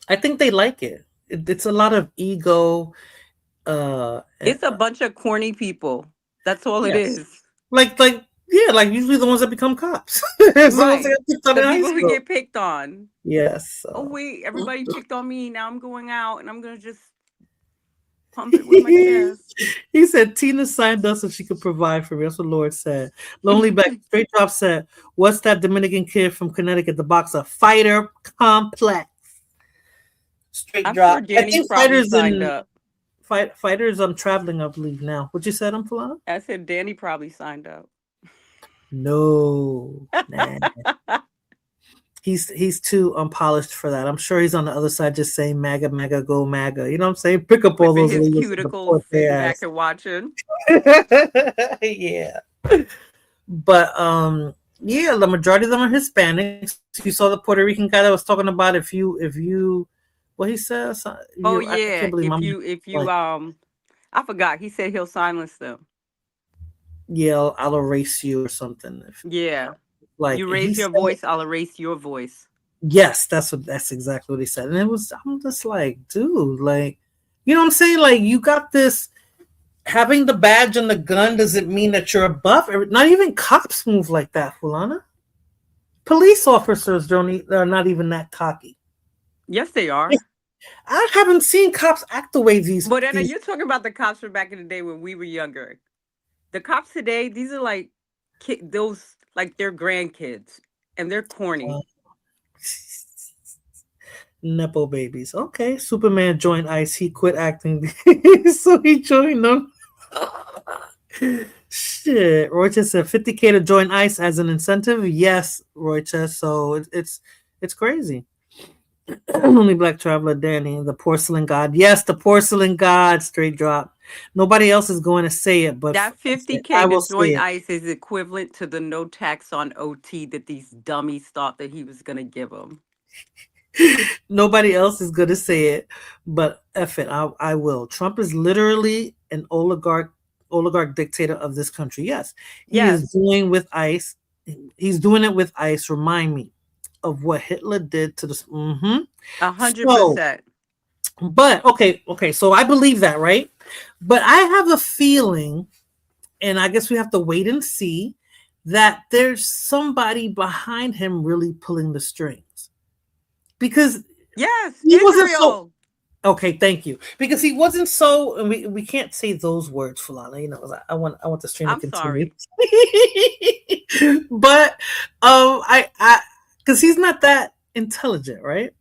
I think they like it. It's a lot of ego. It's a bunch of corny people. That's all it Yes, is. like yeah, like usually the ones that become cops. It's the ones that Right. get picked on The in high people who school. get picked on. Yes. Oh wait, everybody picked on me. Now I'm going out and I'm gonna just pump it with my chest. He said Tina signed us so she could provide for me. That's what Lord said. Lonely Back Straight Drop said, what's that Dominican kid from Connecticut, the boxer? Fighter Complex. Straight I'm sure Drop. I Danny think probably fighters signed and up. fighters traveling, I believe now. What you said, Fulana? I said Danny probably signed up. No. Nah. He's too unpolished for that. I'm sure he's on the other side just saying MAGA, MAGA, go MAGA. You know what I'm saying? Pick up all Flipping those his leaders and cuticles, deport their sitting back ass. and watching. Yeah. But yeah, the majority of them are Hispanics. You saw the Puerto Rican guy that was talking about if you what he says. Oh I yeah. can't believe my If you like I forgot. He said he'll silence them. yeah, I'll erase you or something. If, Yeah. like You he raise your said, voice, I'll erase your voice. yes, that's exactly what he said. And it was I'm just like, dude, like you know what I'm saying? Like you got this having the badge and the gun doesn't mean that you're above. Not even cops move like that, Fulana. Police officers are not even that cocky. Yes, they are. I haven't seen cops act the way But Anna, these. you're talking about the cops from back in the day when we were younger. The cops today, these are like those like their grandkids, and they're corny. uh, Nepo babies. Okay, Superman joined ICE. He quit acting, so he joined them. Shit, Roychester said 50K to join ICE as an incentive. Yes, Roychester. So it's crazy. Only Black Traveler Danny, the porcelain god. Yes, the porcelain god. Straight drop. Nobody else is going to say it, but That I 50K to will say join it. ICE is equivalent to the no tax on OT that these dummies thought that he was going to give them. Nobody else is going to say it, but F it, I will. Trump is literally an oligarch dictator of this country. Yes, he is Yes, doing with ICE. He's doing it with ICE. Remind me of what Hitler did to this. So, 100%. but okay. So I believe that, right? But I have a feeling, and I guess we have to wait and see that there's somebody behind him really pulling the strings because Yes, he wasn't so. Israel. Okay, thank you. Because he wasn't so, and we can't say those words, Fulana. You know, I want the stream to I'm continue. sorry. But I because he's not that intelligent, right?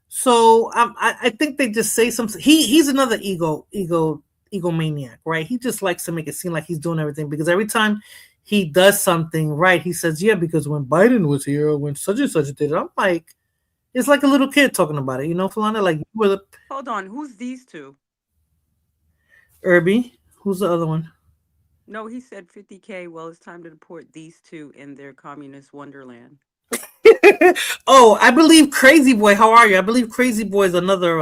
So I think they just say something. He's another egomaniac, right? He just likes to make it seem like he's doing everything because every time he does something right, he says, "Yeah, because when Biden was here, when such and such did it," I'm like. It's like a little kid talking about it, you know, Fulana. Like you were the Hold on. Who's these two? Irby. Who's the other one? No, he said 50K. Well, it's time to deport these two in their communist wonderland. Oh, I believe Crazy Boy. How are you? I believe Crazy Boy is another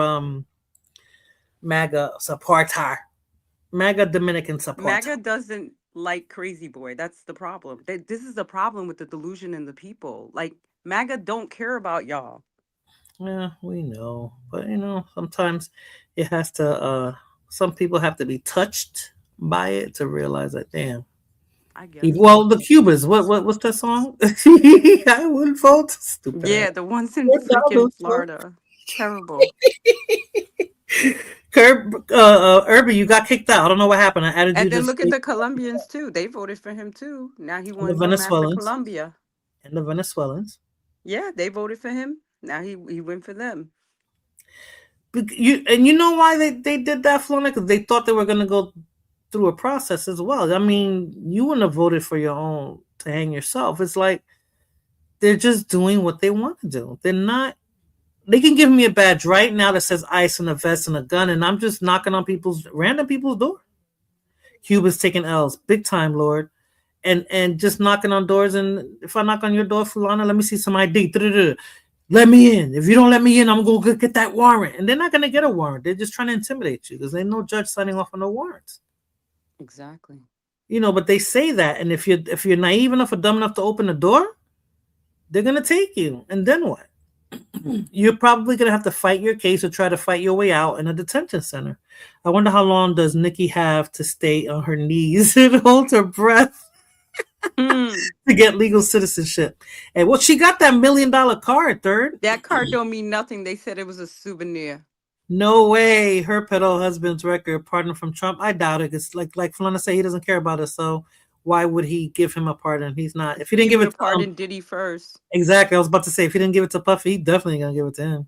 MAGA supporter. MAGA Dominican supporter. MAGA doesn't like Crazy Boy. That's the problem. This is the problem with the delusion in the people. Like, MAGA don't care about y'all. Yeah, we know. But you know, sometimes it has to some people have to be touched by it to realize that damn. I guess Well, so. the Cubans. What's that song? I wouldn't vote. Stupid ass. Yeah, the ones in freaking Florida. Terrible. Irby, you got kicked out. I don't know what happened. I added you And then just look at the Colombians too. They voted for him too. Now he and the want to come after Venezuelans Colombia. and the Venezuelans. Yeah, they voted for him. Now he went for them. You know why they did that, Florida? Because they thought they were going to go through a process as well. I mean, you wouldn't have voted for your own to hang yourself. It's like they're just doing what they want to do. They're not. They can give me a badge right now that says ICE and a vest and a gun, and I'm just knocking on random people's door. Cuba's taking L's big time, Lord, and just knocking on doors. And if I knock on your door, Fulana, let me see some ID. Let me in. If you don't let me in, I'm gonna get that warrant. And they're not gonna get a warrant. They're just trying to intimidate you because there's no judge signing off on no warrants. Exactly. You know, but they say that, and if you're naive enough or dumb enough to open the door, they're gonna take you. And then what? You're probably gonna have to fight your case or try to fight your way out in a detention center. I wonder how long does Nikki have to stay on her knees and hold her breath to get legal citizenship. And well, she got that $1 million card, third. That card don't mean nothing. They said it was a souvenir. No way. Her pedo husband's record, pardon from Trump. I doubt it. It's like Fulana said, he doesn't care about us. So why would he give him a pardon? He's not. If he didn't give it to pardon Diddy first. Exactly. I was about to say, if he didn't give it to Puffy, he definitely gonna give it to him.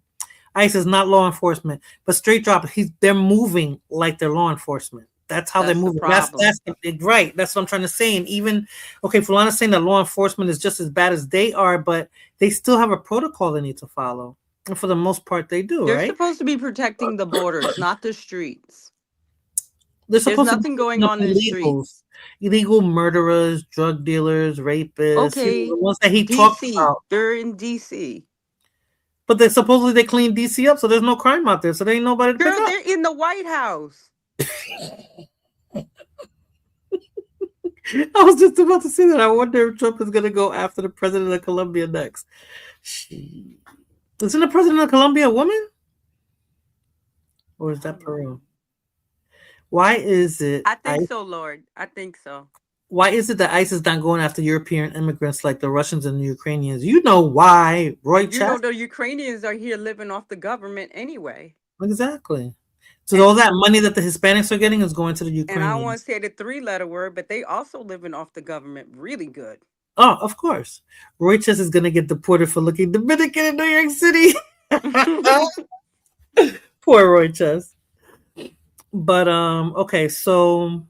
ICE is not law enforcement, but straight drop. They're moving like they're law enforcement. That's how they're moving. That's right. That's what I'm trying to say. And even Fulana's saying that law enforcement is just as bad as they are, but they still have a protocol they need to follow. And for the most part, they do. They're right? supposed to be protecting the borders, not the streets. There's nothing going on in the streets. Illegal murderers, drug dealers, rapists. Okay, the ones that he talked about. They're in DC. But they supposedly cleaned DC up, so there's no crime out there. So there ain't nobody to pick up. They're in the White House. I was just about to say that. I wonder if Trump is going to go after the president of Colombia next. Isn't the president of Colombia a woman? Or is that Peru? Why is it? I think so, Lord. I think so. Why is it that ICE is not going after European immigrants like the Russians and the Ukrainians? You know why, Roy Chastity. You know the Ukrainians are here living off the government anyway. Exactly. So all that money that the Hispanics are getting is going to the Ukrainians. And I don't want to say the 3-letter word, but they also living off the government really good. Oh, of course. Roy Chess is going to get deported for looking Dominican in New York City. Poor Roy Chess. But, okay, so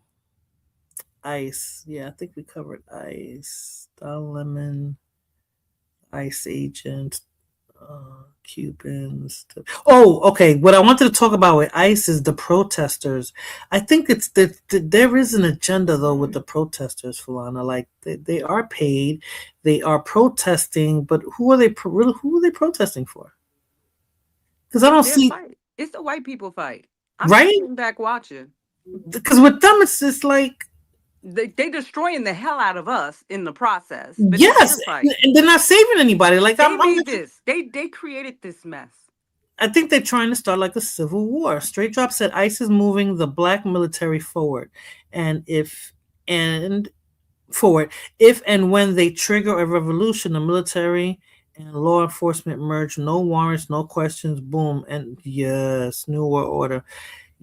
ICE. Yeah, I think we covered ICE. Don Lemon, ICE agent, Cubans. Oh, okay. What I wanted to talk about with ICE is the protesters. I think it's there is an agenda though with the protesters, Fulana. Like they are paid, they are protesting, but who are they protesting for? Because I don't see. Fight. It's the white people fight. I'm right? Back watching. Because with them, it's just like. They destroying the hell out of us in the process. Yes, and they're not saving anybody. Like they created this mess. I think they're trying to start like a civil war. Straight Drop said ICE is moving the black military forward, if and when they trigger a revolution, the military and law enforcement merge. No warrants, no questions. Boom, and yes, new world order.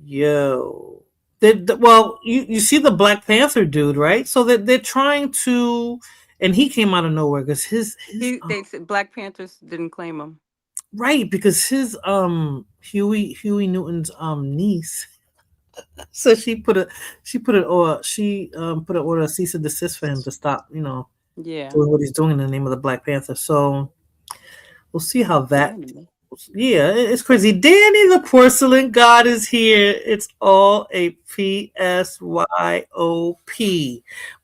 Yo. Well, you see the Black Panther dude, right? So they're trying to, and he came out of nowhere because they said Black Panthers didn't claim him, right? Because his Huey Newton's niece, so she put an order of cease and desist for him to stop, doing what he's doing in the name of the Black Panther. So we'll see how that. Yeah, it's crazy. Danny the Porcelain God is here. It's all a PSYOP.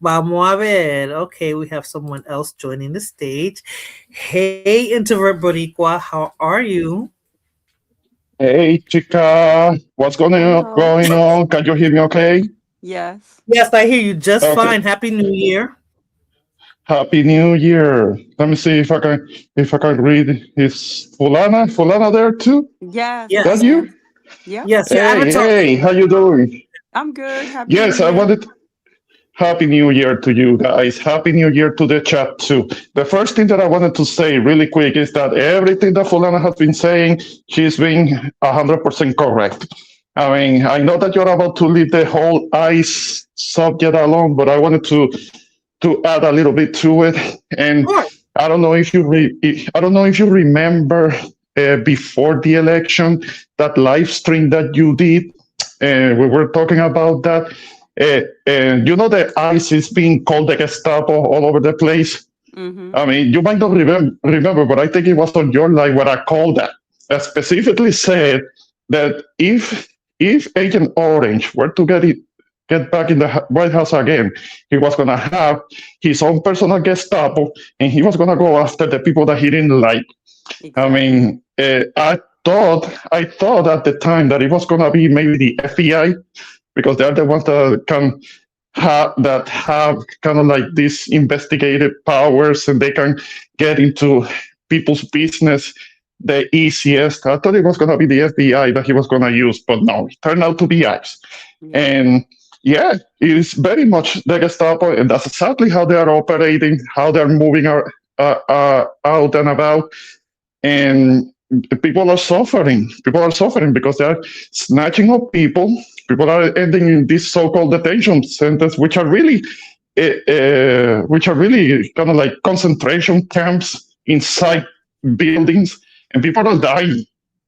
Vamos a ver. Okay, we have someone else joining the stage. Hey, Introvert Boricua, how are you? Hey, chica. What's going on? Can you hear me okay? Yes. Yes, I hear you just fine. Happy New Year. Happy New Year. Let me see if I can read. Is Fulana there too? Yes. That's you? Yeah. Yes. Hey, how you doing? I'm good. Happy New Year to you guys. Happy New Year to the chat too. The first thing that I wanted to say really quick is that everything that Fulana has been saying, she's being 100% correct. I mean, I know that you're about to leave the whole ICE subject alone, but I wanted to add a little bit to it. And Sure. I don't know if I don't know if you remember before the election that live stream that you did. We were talking about that. And you know, the ICE is being called the Gestapo all over the place. Mm-hmm. I mean, you might not remember, but I think it was on your live where I called that. I specifically said that if Agent Orange were to get back in the White House again, he was going to have his own personal Gestapo, and he was going to go after the people that he didn't like. Exactly. I mean, I thought at the time that it was going to be maybe the FBI, because they're the ones that can have kind of like these investigative powers, and they can get into people's business the easiest. I thought it was going to be the FBI that he was going to use, but no, it turned out to be ICE. Yeah. And yeah, it is very much the Gestapo, and that's exactly how they are operating, how they're moving out and about. And people are suffering. People are suffering because they are snatching up people. People are ending in these so-called detention centers, which are really kind of like concentration camps inside buildings, and people are dying.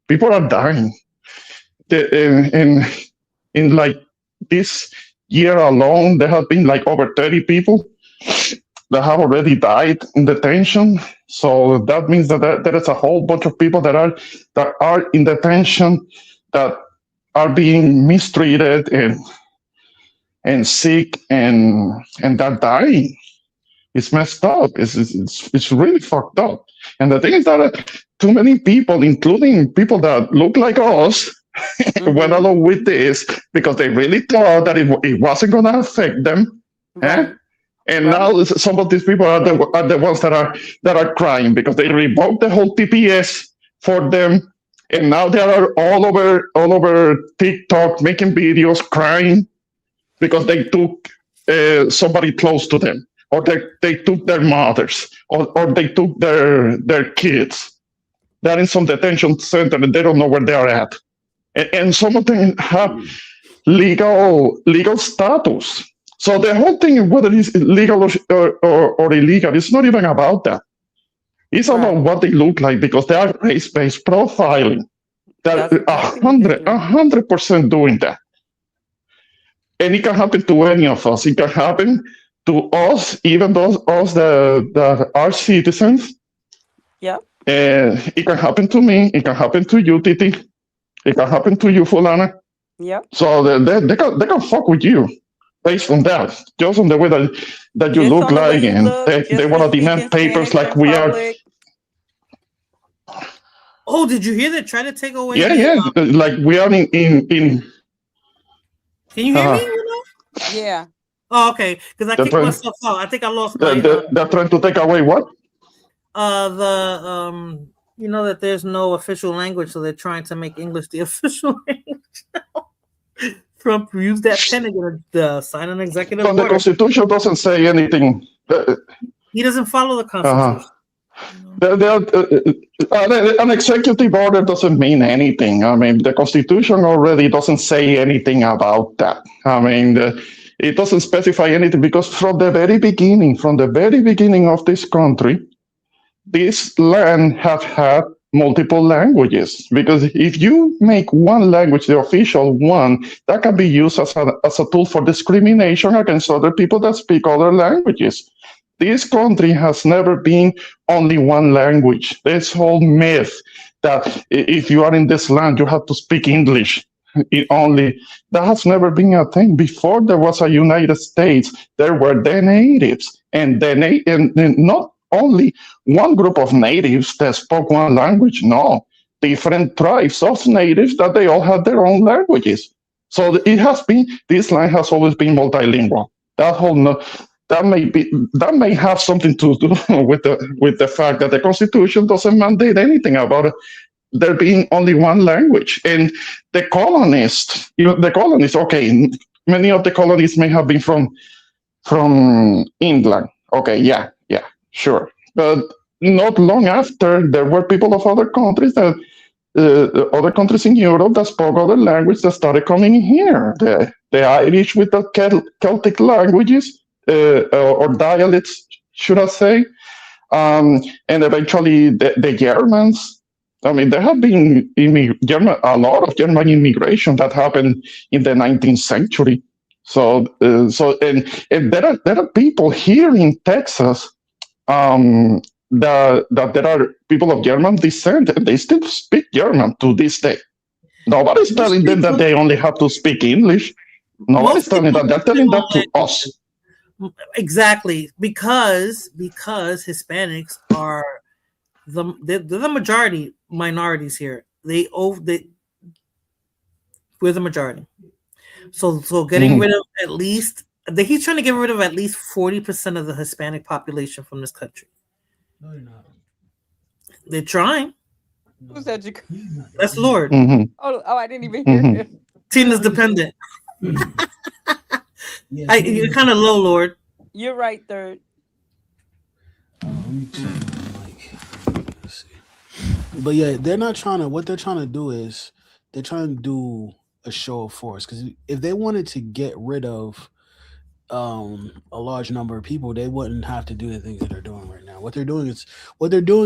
People are dying. In like this year alone, there have been like over 30 people that have already died in detention. So that means that there is a whole bunch of people that are in detention, that are being mistreated and sick, and they're dying. It's messed up. It's really fucked up. And the thing is that too many people, including people that look like us, went along with this because they really thought that it wasn't going to affect them. Right. And now some of these people are the ones that are crying because they revoked the whole TPS for them, and now they are all over TikTok making videos crying because they took somebody close to them, or they took their mothers, or they took their kids. They're in some detention center and they don't know where they are at, and some of them have legal status. So the whole thing, whether it's legal or illegal, it's not even about that. It's about what they look like, because they are race-based profiling. They're 100% doing that. And it can happen to any of us. It can happen to us, even those us that are citizens. Yeah. It can happen to me. It can happen to you, Titi. It can happen to you, Fulana. Yeah. So they can fuck with you based on that, just on the way that you Just look on the way like, you and look, they just want to for demand speaking papers Spanish like in we are. public. Oh, did you hear that? Try to take away. Yeah, like we are in. Can you hear me? Yeah. Oh, okay. Because I They're kicked trying- myself out. I think I lost my. They're trying to take away what? You know that there's no official language, so they're trying to make English the official language. Trump used that pen to sign an executive So the order. Constitution doesn't say anything. He doesn't follow the Constitution. An executive order doesn't mean anything. I mean, the Constitution already doesn't say anything about that. I mean, it doesn't specify anything, because from the very beginning of this country, this land have had multiple languages. Because if you make one language the official one, that can be used as a tool for discrimination against other people that speak other languages. This country has never been only one language. This whole myth that if you are in this land, you have to speak English only, that has never been a thing. Before there was a United States, there were the natives, and not only one group of natives that spoke one language, no, different tribes of natives that they all had their own languages. So this land has always been multilingual. That may have something to do with the fact that the Constitution doesn't mandate anything about there being only one language. And the colonists, okay, many of the colonies may have been from England. Okay, yeah, sure. But not long after, there were people of other countries that other countries in Europe that spoke other language that started coming in here. The Irish with the Celtic languages or dialects, should I say, and eventually the Germans. I mean, there have been a lot of German immigration that happened in the 19th century. So and there are people here in Texas that there are people of German descent, and they still speak German to this day. Nobody's telling them that they only have to speak English. Nobody's telling that. They're telling that to us. Exactly, because Hispanics are they're the majority minorities here. We're the majority. So getting rid of at least he's trying to get rid of at least 40% of the Hispanic population from this country. No, you're not. They're trying. No. Who's that? That's Lord. Mm-hmm. Oh, I didn't even hear him. Tina's dependent. Yeah, You're kind of low, Lord. You're right, Third. let me check my mic. Let's see. But yeah, they're not trying to. What they're trying to do is they're trying to do a show of force. Because if they wanted to get rid of a large number of people, they wouldn't have to do the things that they're doing right now. What they're doing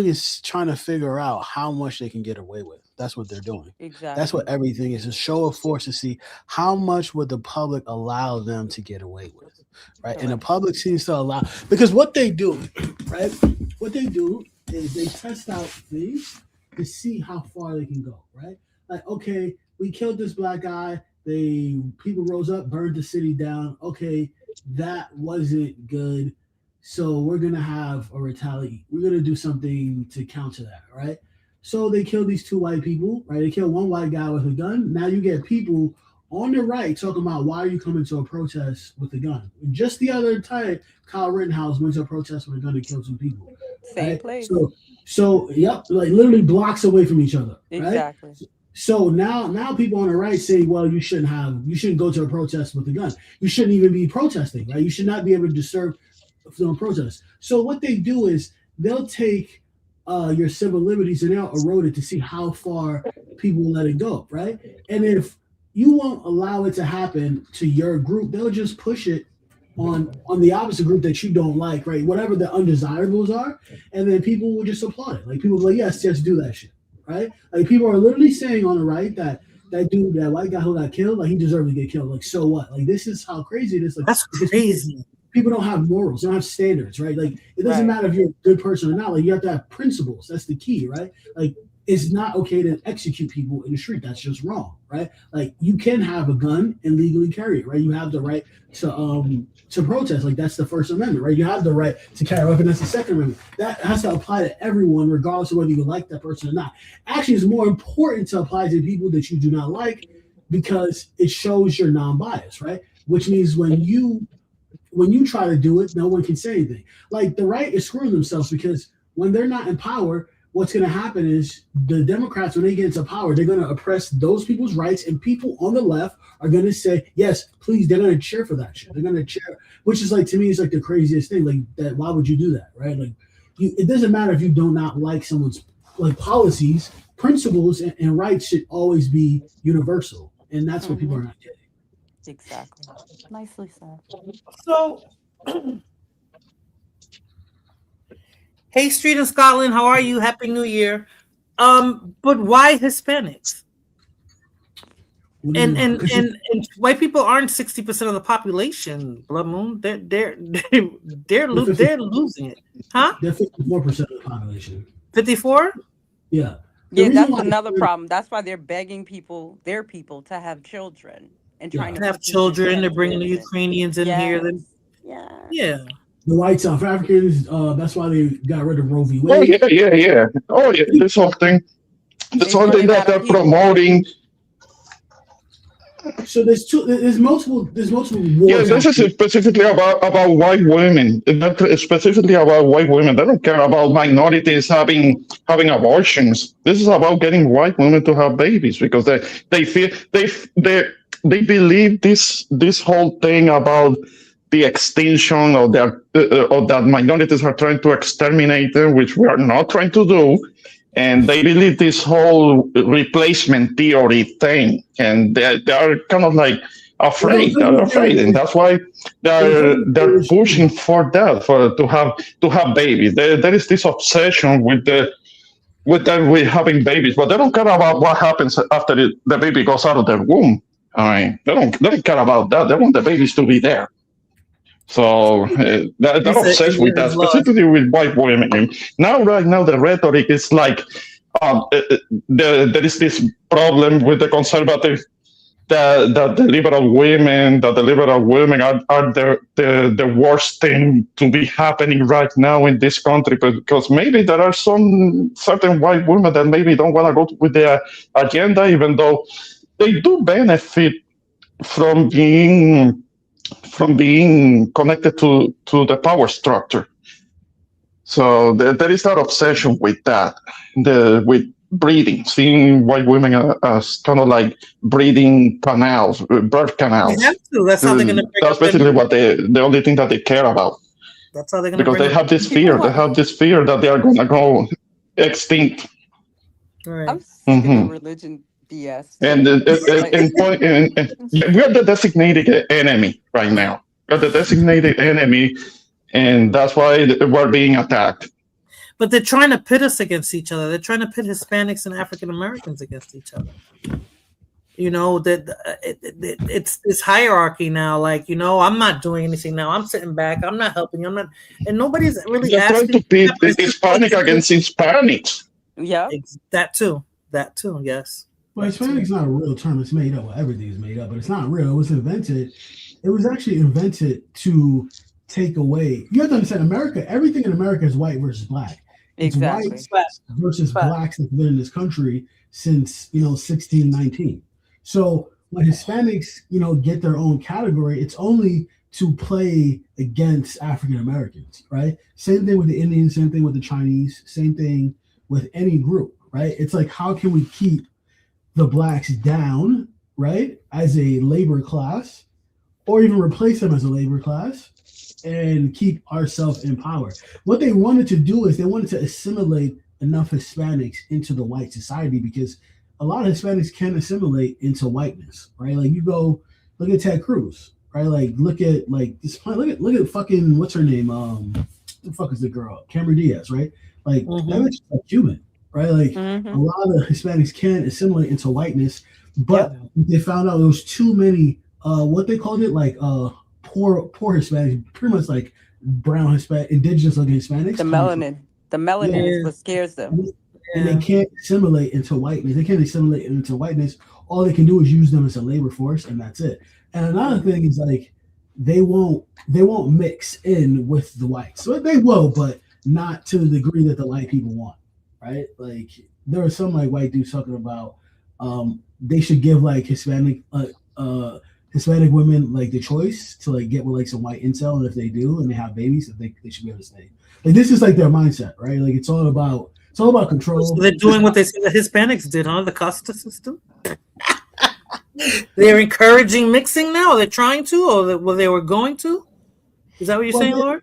is trying to figure out how much they can get away with. That's what they're doing. Exactly. That's what everything is, a show of force to see how much would the public allow them to get away with, right? And the public seems to allow, because what they do, right? What they do is they test out things to see how far they can go, right? Like, okay, we killed this black guy. People rose up, burned the city down. Okay, that wasn't good. So we're gonna have a retaliate. We're gonna do something to counter that, right? So they kill these two white people, right? They kill one white guy with a gun. Now you get people on the right talking about, why are you coming to a protest with a gun? Just the other time, Kyle Rittenhouse went to a protest with a gun to kill two people. Same Right? place. So yep, like literally blocks away from each other. Right? Exactly. So now people on the right say, well, you shouldn't go to a protest with a gun. You shouldn't even be protesting, right? You should not be able to disturb film protests. So what they do is they'll take your civil liberties and they'll erode it to see how far people will let it go, right? And if you won't allow it to happen to your group, they'll just push it on the opposite group that you don't like, right? Whatever the undesirables are, and then people will just applaud it. Like people will be like, yes, just do that shit, right? Like people are literally saying on the right that dude, that white guy who got killed, like he deserved to get killed. Like, so what? Like this is how crazy it is. Like That's crazy. People don't have morals, they don't have standards, right? Like it doesn't matter if you're a good person or not. Like you have to have principles. That's the key, right? Like it's not okay to execute people in the street. That's just wrong, right? Like you can have a gun and legally carry it, right? You have the right to protest. Like that's the First Amendment, right? You have the right to carry a weapon. That's the Second Amendment. That has to apply to everyone, regardless of whether you like that person or not. Actually, it's more important to apply to people that you do not like because it shows you're non-biased, right? Which means when you try to do it, no one can say anything. Like the right is screwing themselves because when they're not in power, what's going to happen is the Democrats, when they get into power, they're going to oppress those people's rights, and people on the left are going to say, yes, please. They're going to cheer for that shit. They're going to cheer, which is like, to me, it's like the craziest thing. Like that, why would you do that, right? Like, it doesn't matter if you do not like someone's like policies, principles, and rights should always be universal, and that's what people are not getting. Exactly. Nicely said. So, hey, Street in Scotland, how are you? Happy New Year. But why Hispanics? And white people aren't 60% of the population. Blood Moon, they're losing it, huh? They're 54% of the population. 54? Yeah. Yeah, that's another problem. That's why they're begging their people, to have children and trying to have children. They're bringing the Ukrainians in here. Then, yeah. The white South Africans. That's why they got rid of Roe v. Wade. Oh yeah. Oh yeah. This whole thing that they're promoting. So there's multiple wars. Yeah, this is specifically about white women. Not specifically about white women. They don't care about minorities having abortions. This is about getting white women to have babies because they feel they believe this whole thing about the extinction of that minorities are trying to exterminate them, which we are not trying to do. and they believe this whole replacement theory thing, and they are kind of like afraid. They're afraid, and that's why they're pushing for that, to have babies. There is this obsession with having babies, but they don't care about what happens after the baby goes out of their womb. I mean, they don't care about that. They want the babies to be there. So they're obsessed with that, specifically with white women. And right now, the rhetoric is like there is this problem with the conservative, that the liberal women are the worst thing to be happening right now in this country, because maybe there are some certain white women that maybe don't want to go with their agenda, even though they do benefit from being connected to the power structure. So there is that obsession with that, with breeding, seeing white women as kind of like breeding canals, birth canals. They have to. That's how they're going to. That's basically what the only thing that they care about. That's how they're going to. Because they have this fear. They have this fear that they are going to go extinct. Right. I'm sick of religion BS. And we are the designated enemy right now. We're the designated enemy, and that's why we're being attacked. But they're trying to pit us against each other. They're trying to pit Hispanics and African Americans against each other. You know, that it's this hierarchy now. Like, you know, I'm not doing anything now. I'm sitting back. I'm not helping. I'm not, and nobody's really They're trying to pit Hispanic against Hispanics. Yeah, that too. Yes. Well, Hispanic's not a real term. It's made up. Well, everything is made up, but it's not real. It was invented. It was actually invented to take away. You have to understand, America. Everything in America is white versus black. It's exactly. whites versus blacks that's been in this country since 1619. So when Hispanics get their own category, it's only to play against African Americans, right? Same thing with the Indians, same thing with the Chinese, same thing with any group, right? It's like, how can we keep the blacks down, right, as a labor class, or even replace them as a labor class, and keep ourselves in power? What they wanted to do is they wanted to assimilate enough Hispanics into the white society, because a lot of Hispanics can assimilate into whiteness, right? Like, you go look at Ted Cruz, right? Like, look at look at fucking, what's her name? The fuck is the girl? Cameron Diaz, right? Like, that bitch is like Cuban, right? Like, a lot of Hispanics can assimilate into whiteness, but they found out there was too many, what they called it, like poor Hispanics, pretty much like brown Hispanic, indigenous looking Hispanics. The melanin is what scares them. And they can't assimilate into whiteness. They can't assimilate into whiteness. All they can do is use them as a labor force, and that's it. And another thing is, like, they won't mix in with the whites. So they will, but not to the degree that the white people want, right? Like, there are some like white dudes talking about they should give like Hispanic women like the choice to like get with like some white incel, and if they do and they have babies, that they should be able to stay. Like, this is like their mindset, right? Like, it's all about control. So they're doing what they say the Hispanics did, huh? The Costa system. They're encouraging mixing now. They're trying to, or they were going to. Is that what you're saying, Lord?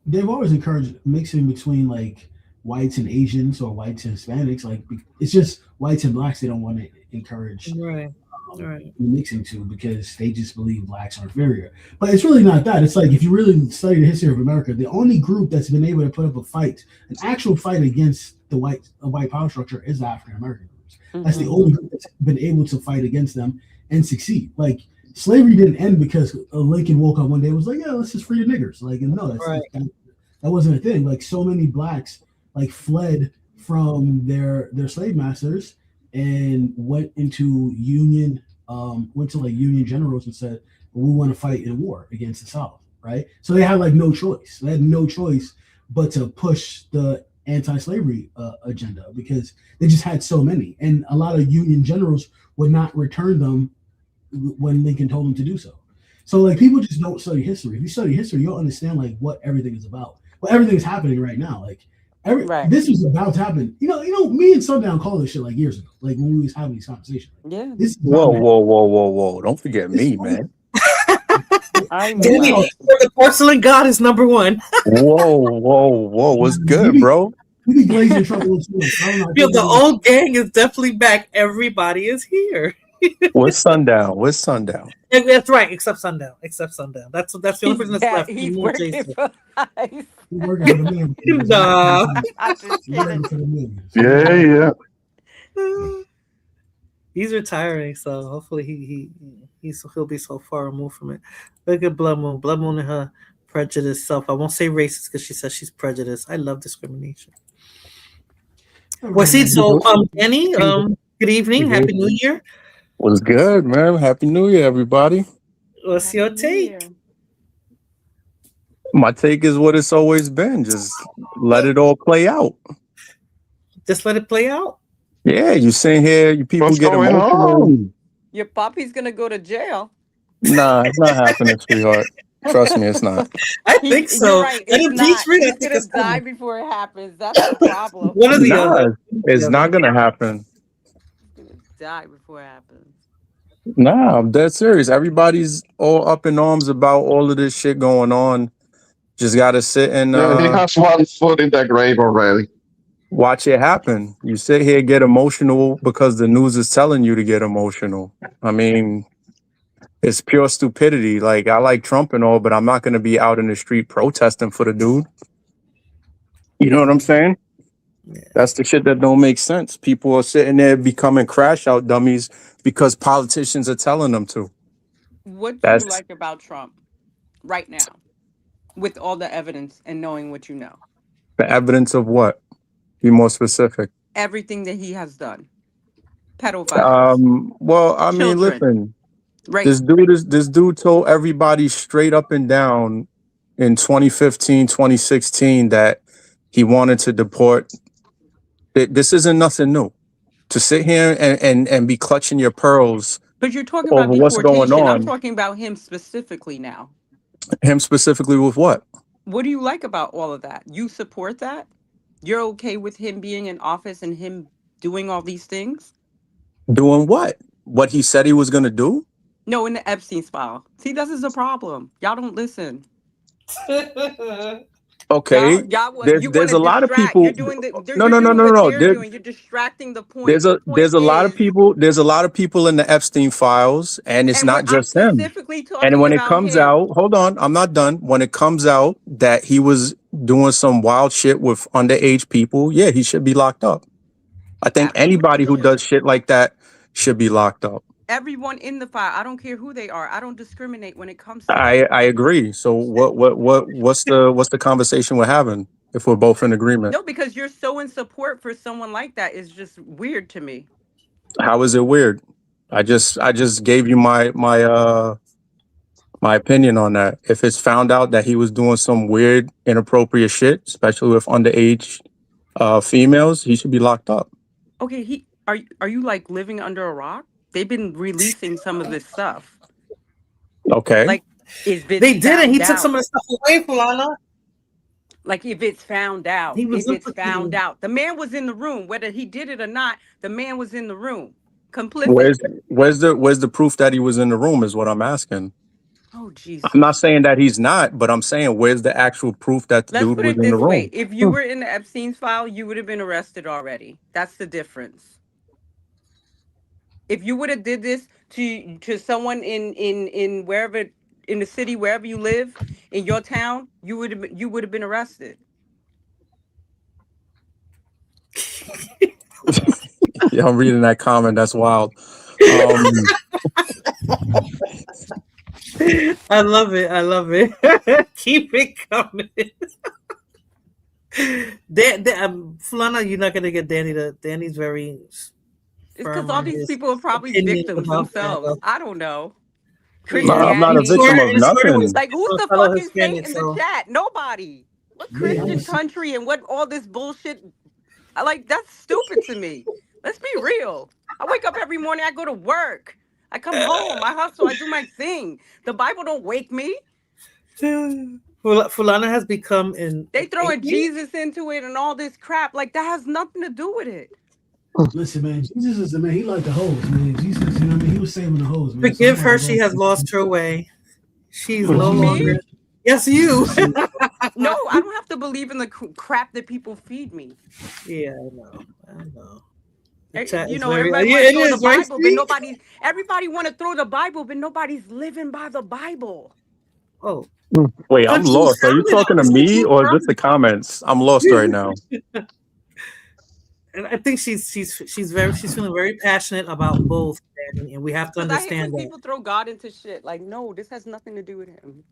They've always encouraged mixing between like whites and Asians or whites and Hispanics. Like, it's just whites and blacks they don't want to encourage mixing to, because they just believe blacks are inferior. But it's really not that. It's like, if you really study the history of America, the only group that's been able to put up a fight, an actual fight against the white power structure, is the African American groups. That's the only group that's been able to fight against them and succeed. Like, slavery didn't end because Lincoln woke up one day and was like, yeah, let's just free the niggers. Like, no, that wasn't a thing. Like, so many blacks like fled from their slave masters and went into Union generals and said, well, we want to fight in war against the South, right? So they had like no choice. They had no choice but to push the anti-slavery agenda, because they just had so many, and a lot of Union generals would not return them when Lincoln told them to do so. So like, people just don't study history. If you study history, you'll understand like what everything is about. Well, everything is happening right now. Like, this was about to happen. You know, me and Sundown called this shit like years ago, like when we was having these conversations. Yeah. Whoa! Don't forget me, man. I know. The porcelain god is number one. Whoa! What's good, bro? You be blazing trouble with you. I don't know. Yo, the old gang is definitely back. Everybody is here. Where's sundown? Where's sundown? And that's right, except sundown. Except sundown. That's the only person that's left. He's More working Jason. for ICE. You working for the man. Nah. I'm just You working kidding. for the man. Yeah. He's retiring, so hopefully he'll be so far removed from it. Look at Blood Moon. Blood Moon and her prejudiced self. I won't say racist because she says she's prejudiced. I love discrimination. Well, see, so Danny, good evening, Happy New Year. What's good, man? Happy New Year, everybody. What's your Happy New take? Year. My take is what it's always been. Just let it all play out. Just let it play out. Yeah, you sitting here, you people What's get going emotional. on? Your puppy's gonna go to jail. Nah, it's not happening, sweetheart. Trust me, it's not. I think so. You're right. And It's not. impeachment, I He's think gonna it's die coming. before it happens. That's the problem. One or the Nah, other. it's not gonna happen. He's gonna die before it happens. Nah, I'm dead serious. Everybody's all up in arms about all of this shit going on. Just gotta sit and Yeah, he has one foot in the grave already. watch it happen. You sit here, get emotional because the news is telling you to get emotional. I mean, it's pure stupidity. Like, I like Trump and all, but I'm not gonna be out in the street protesting for the dude. You know what I'm saying? Yeah. That's the shit that don't make sense. People are sitting there becoming crash out dummies because politicians are telling them to. What do you That's- like about Trump right now, with all the evidence and knowing what you know? The evidence of what? Be more specific. Everything that he has done. Pedophiles. Well, I mean, Children. listen, Right. this dude told everybody straight up and down in 2015, 2016 that he wanted to deport. This isn't nothing new. To sit here and be clutching your pearls, But you're talking about over what's going deportation. I'm on. talking about him specifically now. him specifically with what? What do you like about all of that? You support that? You're okay with him being in office and him doing all these things? Doing what? What he said he was going to do? No, in the Epstein file. See, this is a problem. Y'all don't listen. Okay. There's a lot of people. You're doing the, No. You're distracting the point. There's a lot of people. There's a lot of people in the Epstein files, and it's not just him. And when it comes out, hold on, I'm not done. When it comes out that he was doing some wild shit with underage people, yeah, he should be locked up. I think anybody who does shit like that should be locked up. Everyone in the file, I don't care who they are. I don't discriminate when it comes to I agree. So what's the conversation we're having if we're both in agreement? No, because you're so in support for someone like that is just weird to me. How is it weird? I just gave you my opinion on that. If it's found out that he was doing some weird, inappropriate shit, especially with underage females, he should be locked up. Okay, are you like living under a rock? They've been releasing some of this stuff. Okay. Like, it's been They didn't. He found took out. some of the stuff away from Lana. Like, if it's found out, He was if it's implicated. found out, the man was in the room. Whether he did it or not, the man was in the room, complicit. Where's the proof that he was in the room is what I'm asking. Oh, Jesus. I'm not saying that he's not, but I'm saying where's the actual proof that the Let's dude put was it in this the room? way: if you were in the Epstein's file, you would have been arrested already. That's the difference. If you would have did this to someone in wherever in the city, wherever you live in your town, you would have been arrested. Yeah, I'm reading that comment. That's wild. I love it. I love it. Keep it coming. Fulana, you're not gonna get Danny. Danny's very. It's firm because all on these his people are probably opinion victims about that. themselves. I don't know. I'm not a victim of nothing. Like, who's the Fellow fucking saint Hispanic, in so- the chat? Nobody. What Christian country and what all this bullshit? Like, that's stupid to me. Let's be real. I wake up every morning. I go to work. I come home. I hustle. I do my thing. The Bible don't wake me. Fulana has become in. They throwing Jesus into it and all this crap. Like, that has nothing to do with it. Listen, man, Jesus is the man. He liked the hoes, man. Jesus, you know what I mean? He was saving the hoes, man. Forgive her. She has lost her way. She's no Me? longer. Yes, you. No, I don't have to believe in the crap that people feed me. Yeah, I know. Everybody it throw is, the Bible, right, but everybody want to throw the Bible, but nobody's living by the Bible. Oh, wait, I'm lost. Are you talking to me or is this the comments? I'm lost right now. And I think she's feeling very passionate about both, and we have to understand I hate when that. people throw God into shit. Like, no, this has nothing to do with him.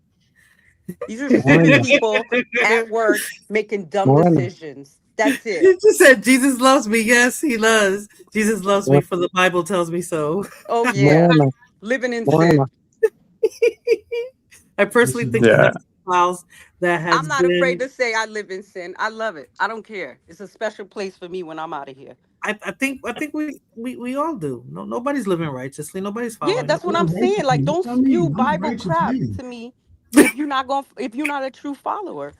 These are stupid people at work making dumb decisions. That's it. She said, "Jesus loves me." Yes, he does. Jesus loves me, for the Bible tells me so. Oh yeah, living in sin. I personally think that has. I'm not afraid to say I live in sin. I love it. I don't care. It's a special place for me when I'm out of here. I think we all do. No, nobody's living righteously. Nobody's following. Yeah, that's what I'm saying. Like, don't spew Bible crap to me if you're not a true follower.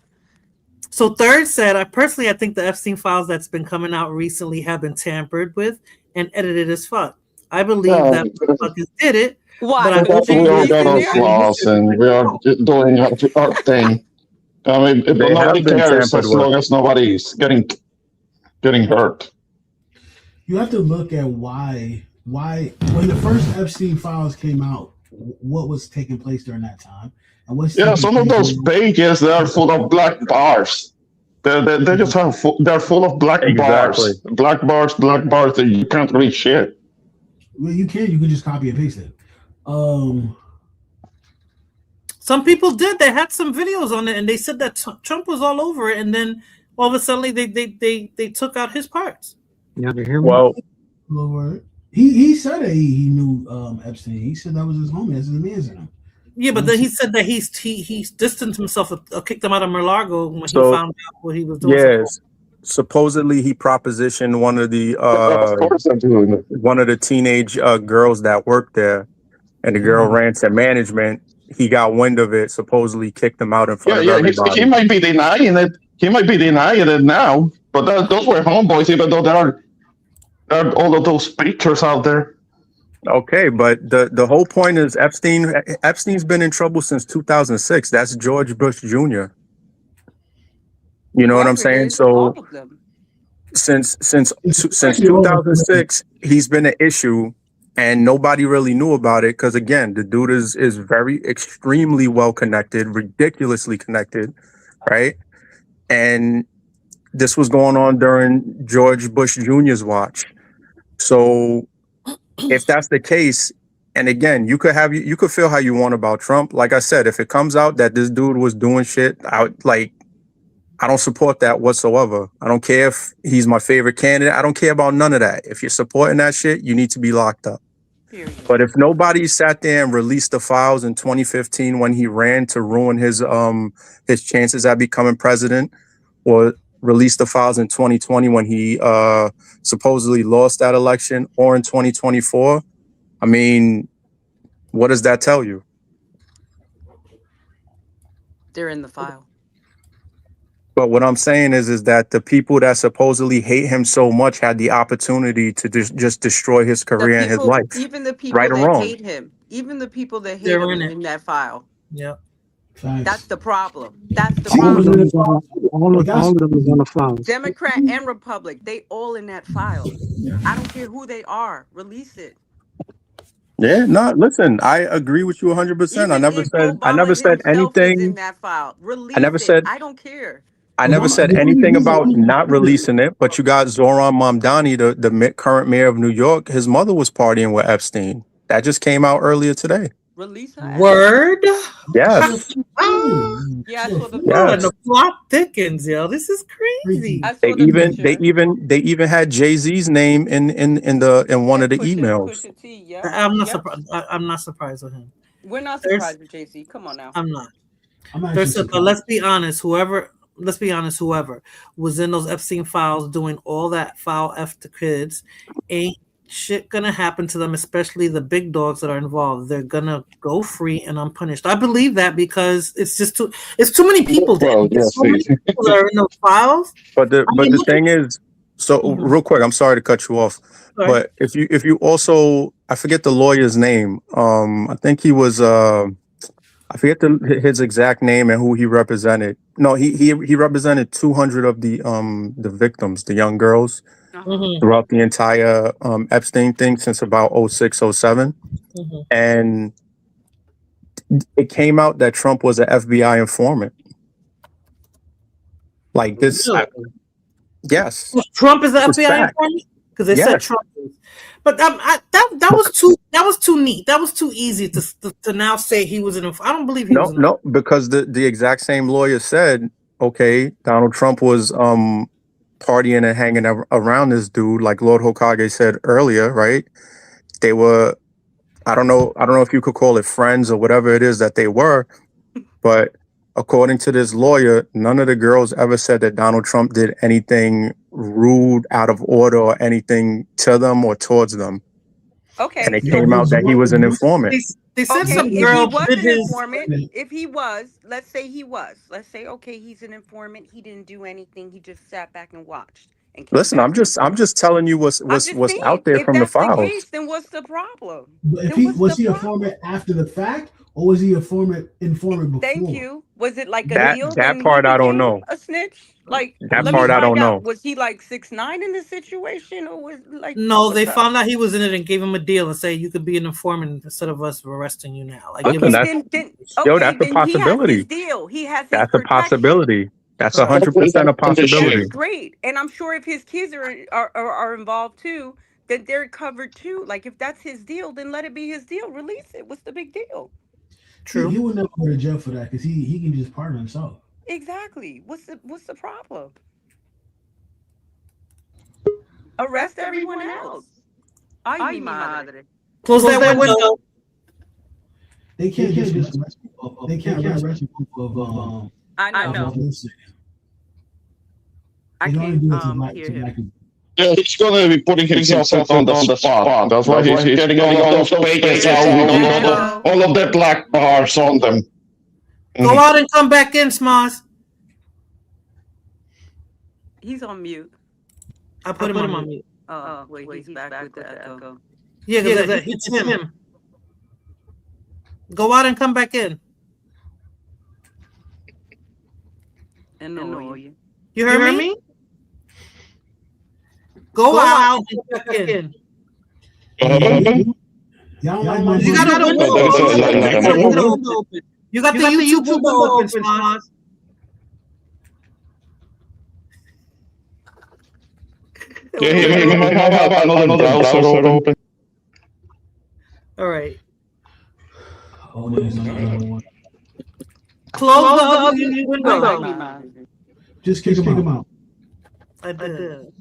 So Third said, I think the Epstein files that's been coming out recently have been tampered with and edited as fuck. I believe that motherfuckers did it. Why? We all got our flaws and we are doing our thing. I mean, nobody cares as long as nobody's getting hurt. You have to look at why when the first Epstein files came out, what was taking place during that time. Some of those pages, they are full of black bars. They just have they're full of black bars. Black bars that you can't read shit. Well, you can just copy and paste it. Some people did. They had some videos on it, and they said that Trump was all over it, and then all of a sudden they took out his parts. Yeah, you hear me? Well, he said that he knew Epstein. He said that was his homie. That's his man's in him. Yeah, but then he said that he distanced himself, kicked him out of Mar-a-Lago when he found out what he was doing. Yes, supposedly he propositioned one of the teenage girls that worked there, and the girl ran to management. He got wind of it, supposedly kicked him out in front of everybody. He might be denying it. He might be denying it now, but those were homeboys, even though there are all of those pictures out there. Okay, but the whole point is Epstein's been in trouble since 2006. That's George Bush Jr. You know what I'm saying? So since 2006, he's been an issue, and nobody really knew about it because, again, the dude is very extremely well connected, ridiculously connected, right? And this was going on during George Bush Jr.'s watch. So if that's the case, and again, you could feel how you want about Trump. Like I said, if it comes out that this dude was doing shit, I don't support that whatsoever. I don't care if he's my favorite candidate. I don't care about none of that. If you're supporting that shit, you need to be locked up. Period. But if nobody sat there and released the files in 2015 when he ran to ruin his chances at becoming president, or released the files in 2020 when he supposedly lost that election, or in 2024, I mean, what does that tell you? They're in the file. But what I'm saying is that the people that supposedly hate him so much had the opportunity to just destroy his career and his life. Even the people right that hate him, even the people that hate him are in that file. Yeah. That's the problem. That's the problem. All of them is on the file. Democrat and Republic, they all in that file. I don't care who they are. Release it. Yeah, no, listen, I agree with you 100%. I never said anything in that file. Release I don't care. I never said anything about not releasing it, but you got Zohran Mamdani, the current mayor of New York. His mother was partying with Epstein. That just came out earlier today. Release her. Word? Yes. The plot thickens, yo. This is crazy. They even had Jay-Z's name in one of the emails. I'm not surprised. I'm not surprised with him. We're not surprised with Jay-Z. Come on now. I'm not. But let's be honest. Whoever was in those Epstein files doing all that foul F to kids, ain't shit gonna happen to them, especially the big dogs that are involved. They're gonna go free and unpunished. I believe that because it's too many people there. So many people that are in those files. But the thing is, so real quick, I'm sorry to cut you off. Sorry. But if you also, I forget the lawyer's name. I think he was I forget his exact name and who he represented. No, he represented 200 of the victims, the young girls, Mhm, throughout the entire Epstein thing since about 06, 07. mhm. And it came out that Trump was an FBI informant. Like this, Really? yes. Trump is the It's FBI fact. informant because they said Yes. Trump is. But that was too neat. That was too easy to now say he was an. I don't believe he was. No, because the exact same lawyer said, okay, Donald Trump was partying and hanging around this dude, like Lord Hokage said earlier, right? They were, I don't know if you could call it friends or whatever it is that they were, but according to this lawyer, none of the girls ever said that Donald Trump did anything rude, out of order, or anything to them or towards them. Okay. And it came out that he was an informant. They said Okay, some if he girl was did an his. informant, if he was, let's say, okay, he's an informant. He didn't do anything. He just sat back and watched. And came Listen, back I'm just telling you what's saying, out there if from the that's files. case, then what's the problem? But if was he a informant after the fact, or was he a informant before? Thank you. Was it like a That- deal? that and part he I don't became know. A snitch? Like That let part me I find don't out. know. Was he like 6ix9ine in this situation, or was like? No, what's they up? found out he was in it and gave him a deal and say you could be an informant instead of us arresting you now. Like, give Listen, us- Then Yo, that's a then he has possibility. his deal. He has his That's a protection. possibility. That's Right. 100% a possibility. That's great. And I'm sure if his kids are involved too, then they're covered too. Like if that's his deal, then let it be his deal. Release it. What's the big deal? True. He would never go to jail for that because he can just pardon himself. Exactly. What's the problem? Arrest everyone else. Ay, mi madre. Close that window. They can't just arrest people. They can't arrest people of I know. publicity. I They can only can't do it to black hear to him. black people. Yeah, he's gonna be putting himself on the spot. That's why he's getting all of those papers out with all of the black bars on them. Go out and come back in, Smosh. He's on mute. I put him on mute. Oh, wait, he's back with the echo. Yeah, because it's him. Go out and come back in. Annoy you. You heard me? Go out and come back in. Y'all like my You got a window open. You got the YouTube window open, Smosh. Yeah, he might have another browser open. All right. Oh, there's another one. Close the other window. Just kick him out. I did.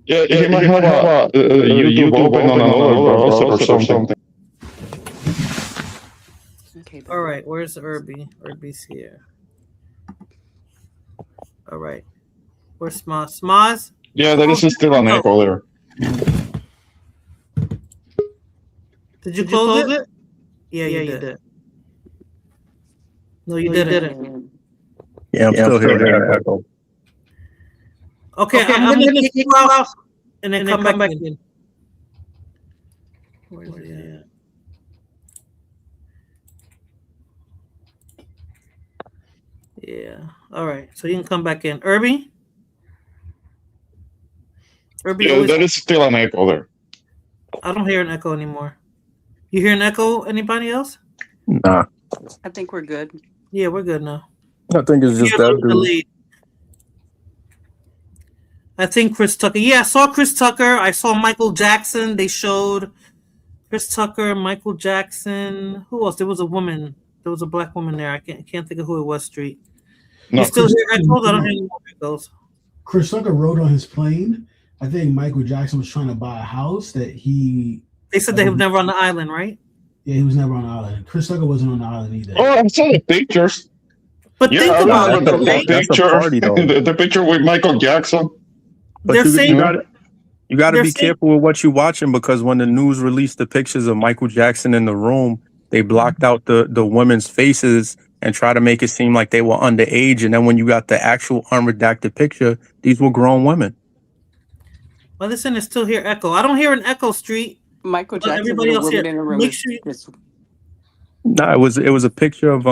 Yeah, he might have a YouTube open on another browser or something. Okay. All right. Where's Irby? Irby's here. All right. Where's Smosh? Smosh? Yeah, there is still an echo there. Did you close it? Yeah, you did. No, you didn't. Yeah, I'm still hearing that echo. Okay, I'm gonna kick you out and then come back in. Where's it at? Yeah. All right. So you can come back in. Irby? Irby, Yeah, there is still an echo there. I don't hear an echo anymore. You hear an echo? Anybody else? Nah, I think we're good. Yeah, we're good now. I think it's just Yeah, that a little dude. delayed. I think Chris Tucker. Yeah, I saw Chris Tucker. I saw Michael Jackson. They showed Chris Tucker, Michael Jackson. Who else? There was a woman. There was a black woman there. I can't think of who it was. Street. No, You still hear echoes? I don't hear any more echoes. Chris Tucker rode on his plane. I think Michael Jackson was trying to buy a house that he. They said they were never on the island, right? Yeah, he was never on the island. Chris Tucker wasn't on the island either. Oh, I saw the pictures. But Yeah, think I about remember it. the Right? That's a picture. party, though. The picture with Michael Jackson. But They're you saying gotta they're be saying- careful with what you're watching, because when the news released the pictures of Michael Jackson in the room, they blocked out the women's faces and try to make it seem like they were underage. And then when you got the actual unredacted picture, these were grown women. Well, listen, I still hear echo. I don't hear an echo, Street. Michael But Jackson everybody with a else woman here, in a room make is sure you- just No, it was a picture of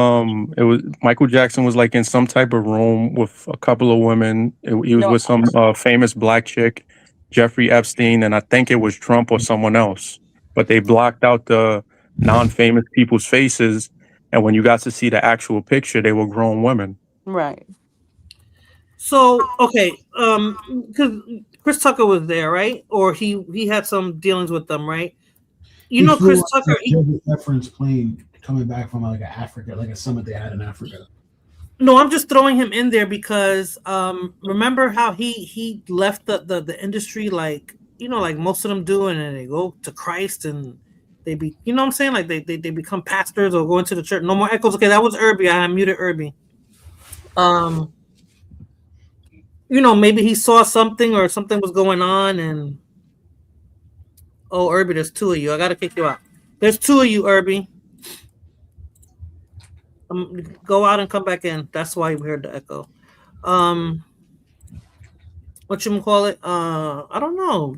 it was Michael Jackson was like in some type of room with a couple of women. He was No, with some famous black chick, Jeffrey Epstein, and I think it was Trump or someone else. But they blocked out the non-famous people's faces, and when you got to see the actual picture, they were grown women. right. So okay, because Chris Tucker was there, right? Or he had some dealings with them, right? You know, Chris Tucker. Reference plane coming back from like Africa, like a summit they had in Africa. No, I'm just throwing him in there because remember how he left the industry, like, you know, like most of them do, and then they go to Christ and they be, you know what I'm saying, like they become pastors or go into the church. No more echoes. Okay, that was Irby. I muted Irby. You know, maybe he saw something or something was going on, and oh, Irby, there's two of you. I gotta kick you out. There's two of you, Irby. Go out and come back in. That's why you heard the echo. What you call it? I don't know.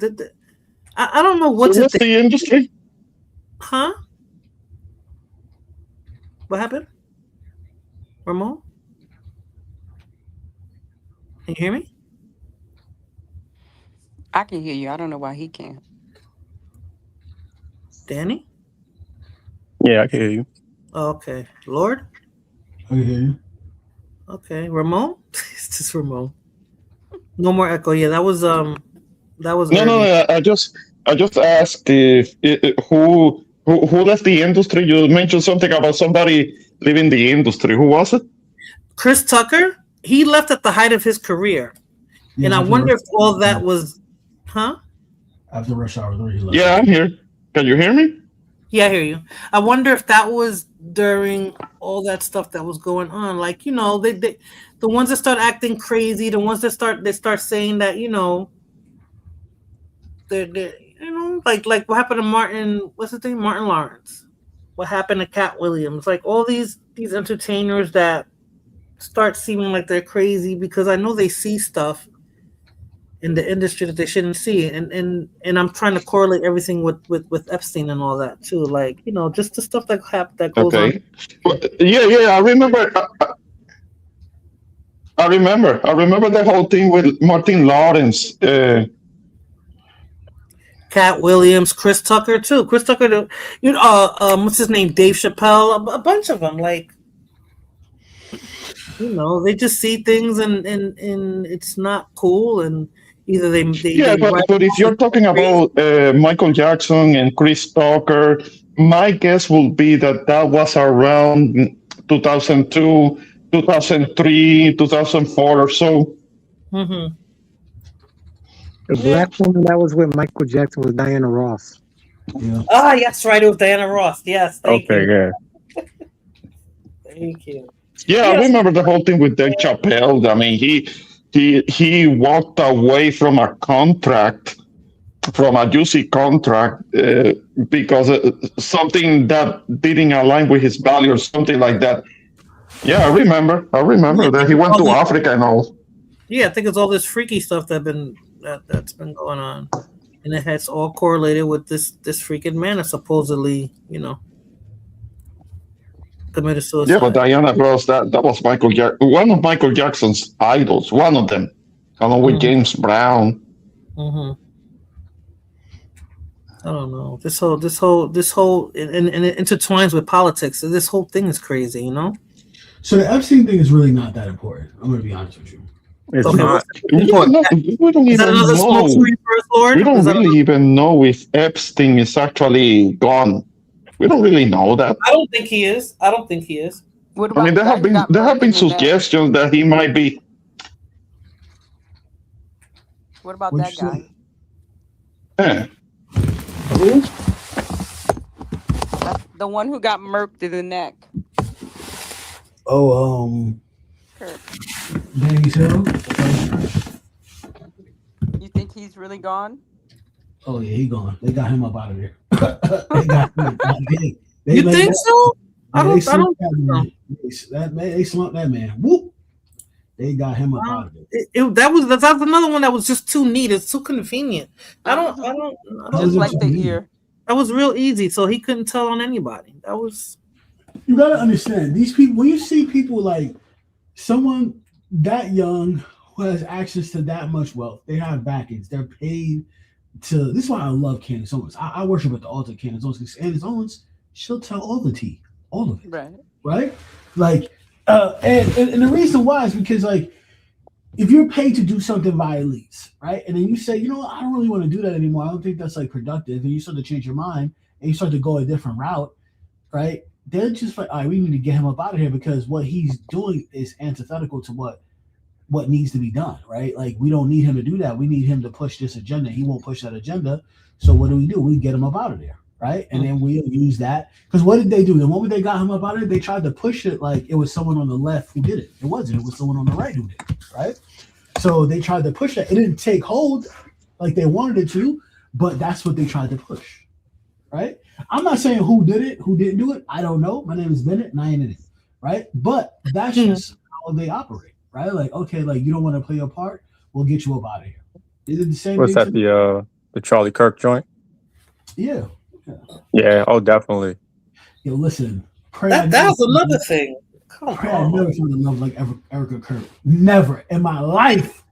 I don't know what So to what's think. the industry? Huh? What happened? Ramon? Can you hear me? I can hear you. I don't know why he can't. Danny? Yeah, I can hear you. Okay. Lord? I can hear you. Okay. Ramon? It's just Ramon. No more echo. Yeah, that was No. Irby. I just asked if who left the industry. You mentioned something about somebody leaving the industry. Who was it? Chris Tucker. He left at the height of his career, and I wonder if all that was, huh? After Rush Hour 3, he left. Yeah, I'm here. Can you hear me? Yeah, I hear you. I wonder if that was during all that stuff that was going on. Like, you know, they the ones that start acting crazy, the ones that start saying that, you know, they're you know, like what happened to Martin, what's his name? Martin Lawrence. What happened to Cat Williams? Like all these entertainers that start seeming like they're crazy because I know they see stuff in the industry that they shouldn't see, and I'm trying to correlate everything with Epstein and all that too, like, you know, just the stuff that goes Okay. on. Well, yeah. I remember. I remember the whole thing with Martin Lawrence. Cat Williams, Chris Tucker too. Chris Tucker, you know, what's his name? Dave Chappelle, a bunch of them. Like, you know, they just see things and it's not cool, and either they Yeah, but if you're talking about Michael Jackson and Chris Tucker, my guess will be that was around 2002, 2003, 2004 or so. Mm-hmm. The black woman that was with Michael Jackson was Diana Ross. Yeah. Ah, yes, right. It was Diana Ross. Yes, thank you. Yeah. Thank you. Yeah, I remember the whole thing with Dave Chappelle. I mean, he walked away from a contract, from a juicy contract, because something that didn't align with his value or something like that. Yeah, I remember that he went to Africa and all. Yeah, I think it's all this freaky stuff that's been going on, and it has all correlated with this freaking man that supposedly, you know, committed suicide. Yeah, but Diana Ross, that was one of Michael Jackson's idols, one of them, along with James Brown. Mm-hmm. I don't know. This whole, and it intertwines with politics. So this whole thing is crazy, you know. So the Epstein thing is really not that important. I'm going to be honest with you. It's Okay, not. We don't Is that even another smoke know. screen for us, Lord? We don't Is that really even know if Epstein is actually gone. We don't really know that. I don't think he is. What I about mean, the there guy have who been got there have murked been in the neck? suggestions that he might be. What about What'd that you guy? say? Who? That's the one who got murked in the neck. Oh, Kurt, Danny Hill. you think he's really gone? Oh yeah, he gone. They got him up out of there. They got him. You think so? I don't They slumped think that man. They slumped that man. Whoop. They got him up out of there. That's another one that was just too neat. It's too convenient. I don't. Just like the what you mean. ear. That was real easy, so he couldn't tell on anybody. That was. You gotta understand these people. When you see people like someone that young who has access to that much wealth, they have backings. They're paid to. This is why I love Candace Owens. I worship at the altar of Candace Owens because Candace Owens, she'll tell all the tea, all of it. Right? Like, and the reason why is because like, if you're paid to do something via leads, right, and then you say, you know what, I don't really want to do that anymore. I don't think that's like productive, and you start to change your mind and you start to go a different route, right? They're just like, all right, we need to get him up out of here because what he's doing is antithetical to what needs to be done, right? Like, we don't need him to do that. We need him to push this agenda. He won't push that agenda. So what do? We get him up out of there, right? And then we'll use that. Because what did they do? The moment they got him up out of it, they tried to push it like it was someone on the left who did it. It wasn't. It was someone on the right who did it, right? So they tried to push that. It didn't take hold like they wanted it to, but that's what they tried to push, right? I'm not saying who did it, who didn't do it. I don't know. My name is Bennett, and I ain't in it, right? But that's just how they operate, right? Like, okay, like you don't want to play your part, we'll get you up out of here. Is it the same? What's that? The Charlie Kirk joint? Yeah. Yeah. Oh, definitely. Yo, listen. That's another thing. Come on. I never found a love like Erica Kirk. Never in my life.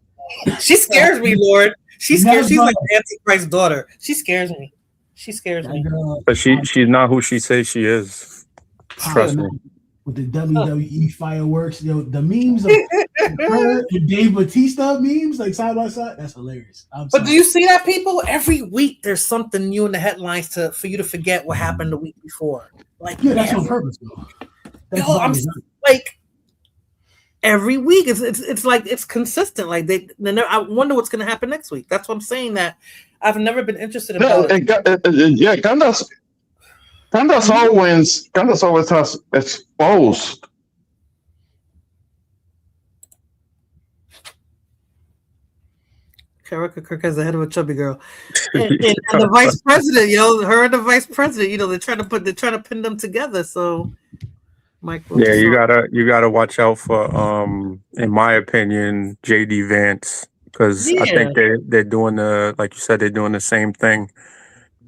She scares me, Lord. She scares. She's like Antichrist's daughter. She scares me. She scares me. But she's not who she says she is. Trust me. With the WWE fireworks, the memes of her and Dave Bautista memes, like side by side, that's hilarious. But do you see that, people? Every week there's something new in the headlines for you to forget what happened the week before. Like, yeah, that's on purpose, though. I'm like every week it's like it's consistent. Like I wonder what's going to happen next week. That's what I'm saying. That I've never been interested in. Yeah, Candace always has exposed. Erica Kirk as the head of a chubby girl, and the vice president. Her and the vice president. They're trying to pin them together. So. Yeah, you gotta watch out for in my opinion, JD Vance, because I think they're doing like you said, they're doing the same thing.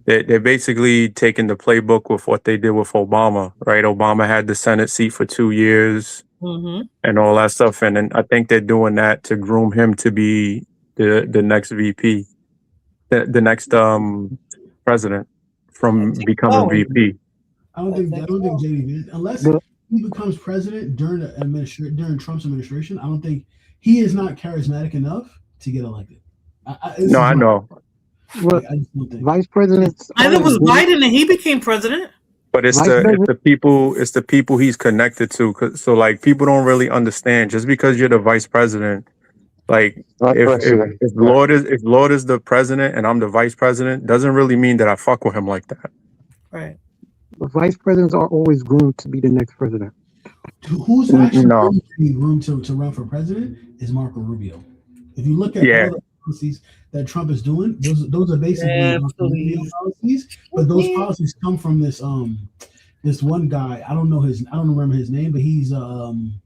They're basically taking the playbook with what they did with Obama, right? Obama had the Senate seat for 2 years and all that stuff, and then I think they're doing that to groom him to be the next VP, the next president from becoming VP. I don't think JD Vance, unless he becomes president during Trump's administration, I don't think he is not charismatic enough to get elected. I know. Well, vice president. Neither was Biden, and he became president. But it's the people he's connected to. So like people don't really understand. Just because you're the vice president, like if Lord is the president and I'm the vice president, doesn't really mean that I fuck with him like that. Right. Vice presidents are always groomed to be the next president. Who's actually groomed to run for president is Marco Rubio. If you look at all the policies that Trump is doing, those are basically Marco Rubio policies. But those policies come from this one guy. I don't remember his name, but he's one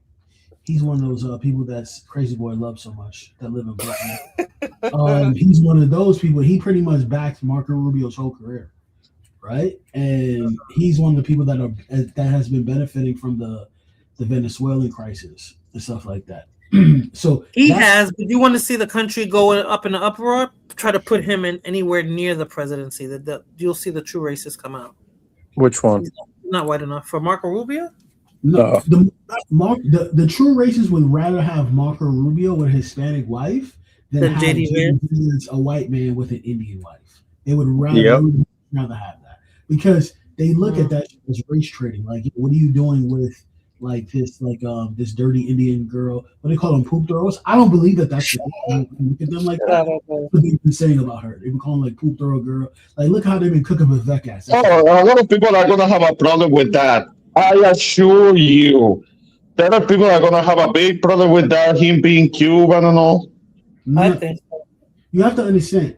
of those people that's Crazy Boy loves so much that live in Brooklyn. He's one of those people. He pretty much backed Marco Rubio's whole career. Right, and he's one of the people that has been benefiting from the Venezuelan crisis and stuff like that. So he has. But you want to see the country go up in an uproar? Try to put him in anywhere near the presidency. You'll see the true racists come out. Which one? He's not white enough for Marco Rubio. No, the true racists would rather have Marco Rubio with a Hispanic wife than have JD Vance, a white man with an Indian wife. They would rather have that. Because they look at that as race trading. Like, what are you doing with this dirty Indian girl? What do they call them, poop girls? I don't believe that that's look at them like that. What they've been saying about her. They've been calling like poop girl. Like, look how they've been cooking with Vivek ass. A lot of people are gonna have a problem with that. I assure you. There are people that are gonna have a big problem with that, him being Cuban and all. I think so. You have to understand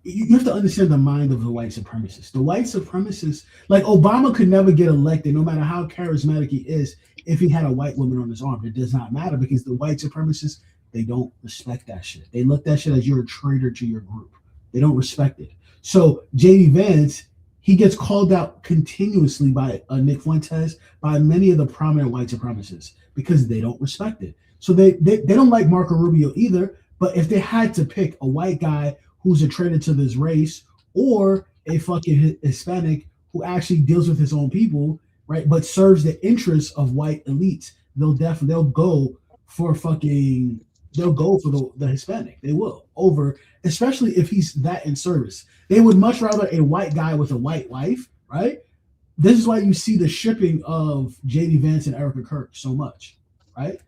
you have to understand the mind of the white supremacists. The white supremacists, like Obama could never get elected, no matter how charismatic he is, if he had a white woman on his arm. It does not matter because the white supremacists, they don't respect that shit. They look at that shit as you're a traitor to your group. They don't respect it. So JD Vance he gets called out continuously by Nick Fuentes, by many of the prominent white supremacists because they don't respect it. So they don't like Marco Rubio either. But if they had to pick a white guy who's a traitor to this race or a fucking Hispanic who actually deals with his own people, right, but serves the interests of white elites, they'll go for the Hispanic. They will over, especially if he's that in service. They would much rather a white guy with a white wife, right? This is why you see the shipping of JD Vance and Erica Kirk so much, right?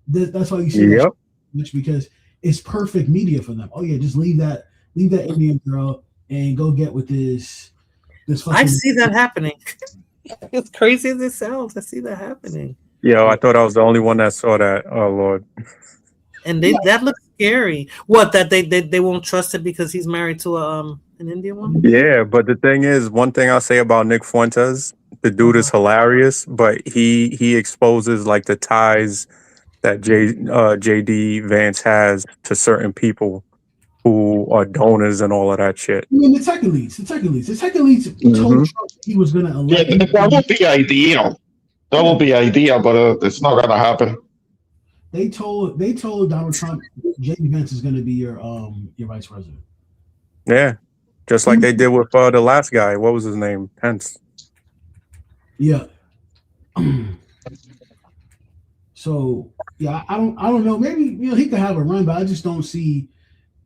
That's why you see that much, because it's perfect media for them. Oh yeah, just leave that Indian girl and go get with this. I see that happening. As crazy as it sounds, I see that happening. Yo, I thought I was the only one that saw that. Oh Lord. And that looks scary. What, that they won't trust it because he's married to an Indian woman? Yeah, but the thing is, one thing I'll say about Nick Fuentes, the dude is hilarious, but he exposes like the ties that JD Vance has to certain people who are donors and all of that shit. I mean, the tech elites told Trump he was going to elect. Yeah, that would be ideal. That would be ideal, but it's not gonna happen. They told Donald Trump JD Vance is going to be your vice president. Yeah, just like they did with the last guy. What was his name? Pence. Yeah. So yeah, I don't know. Maybe he could have a run, but I just don't see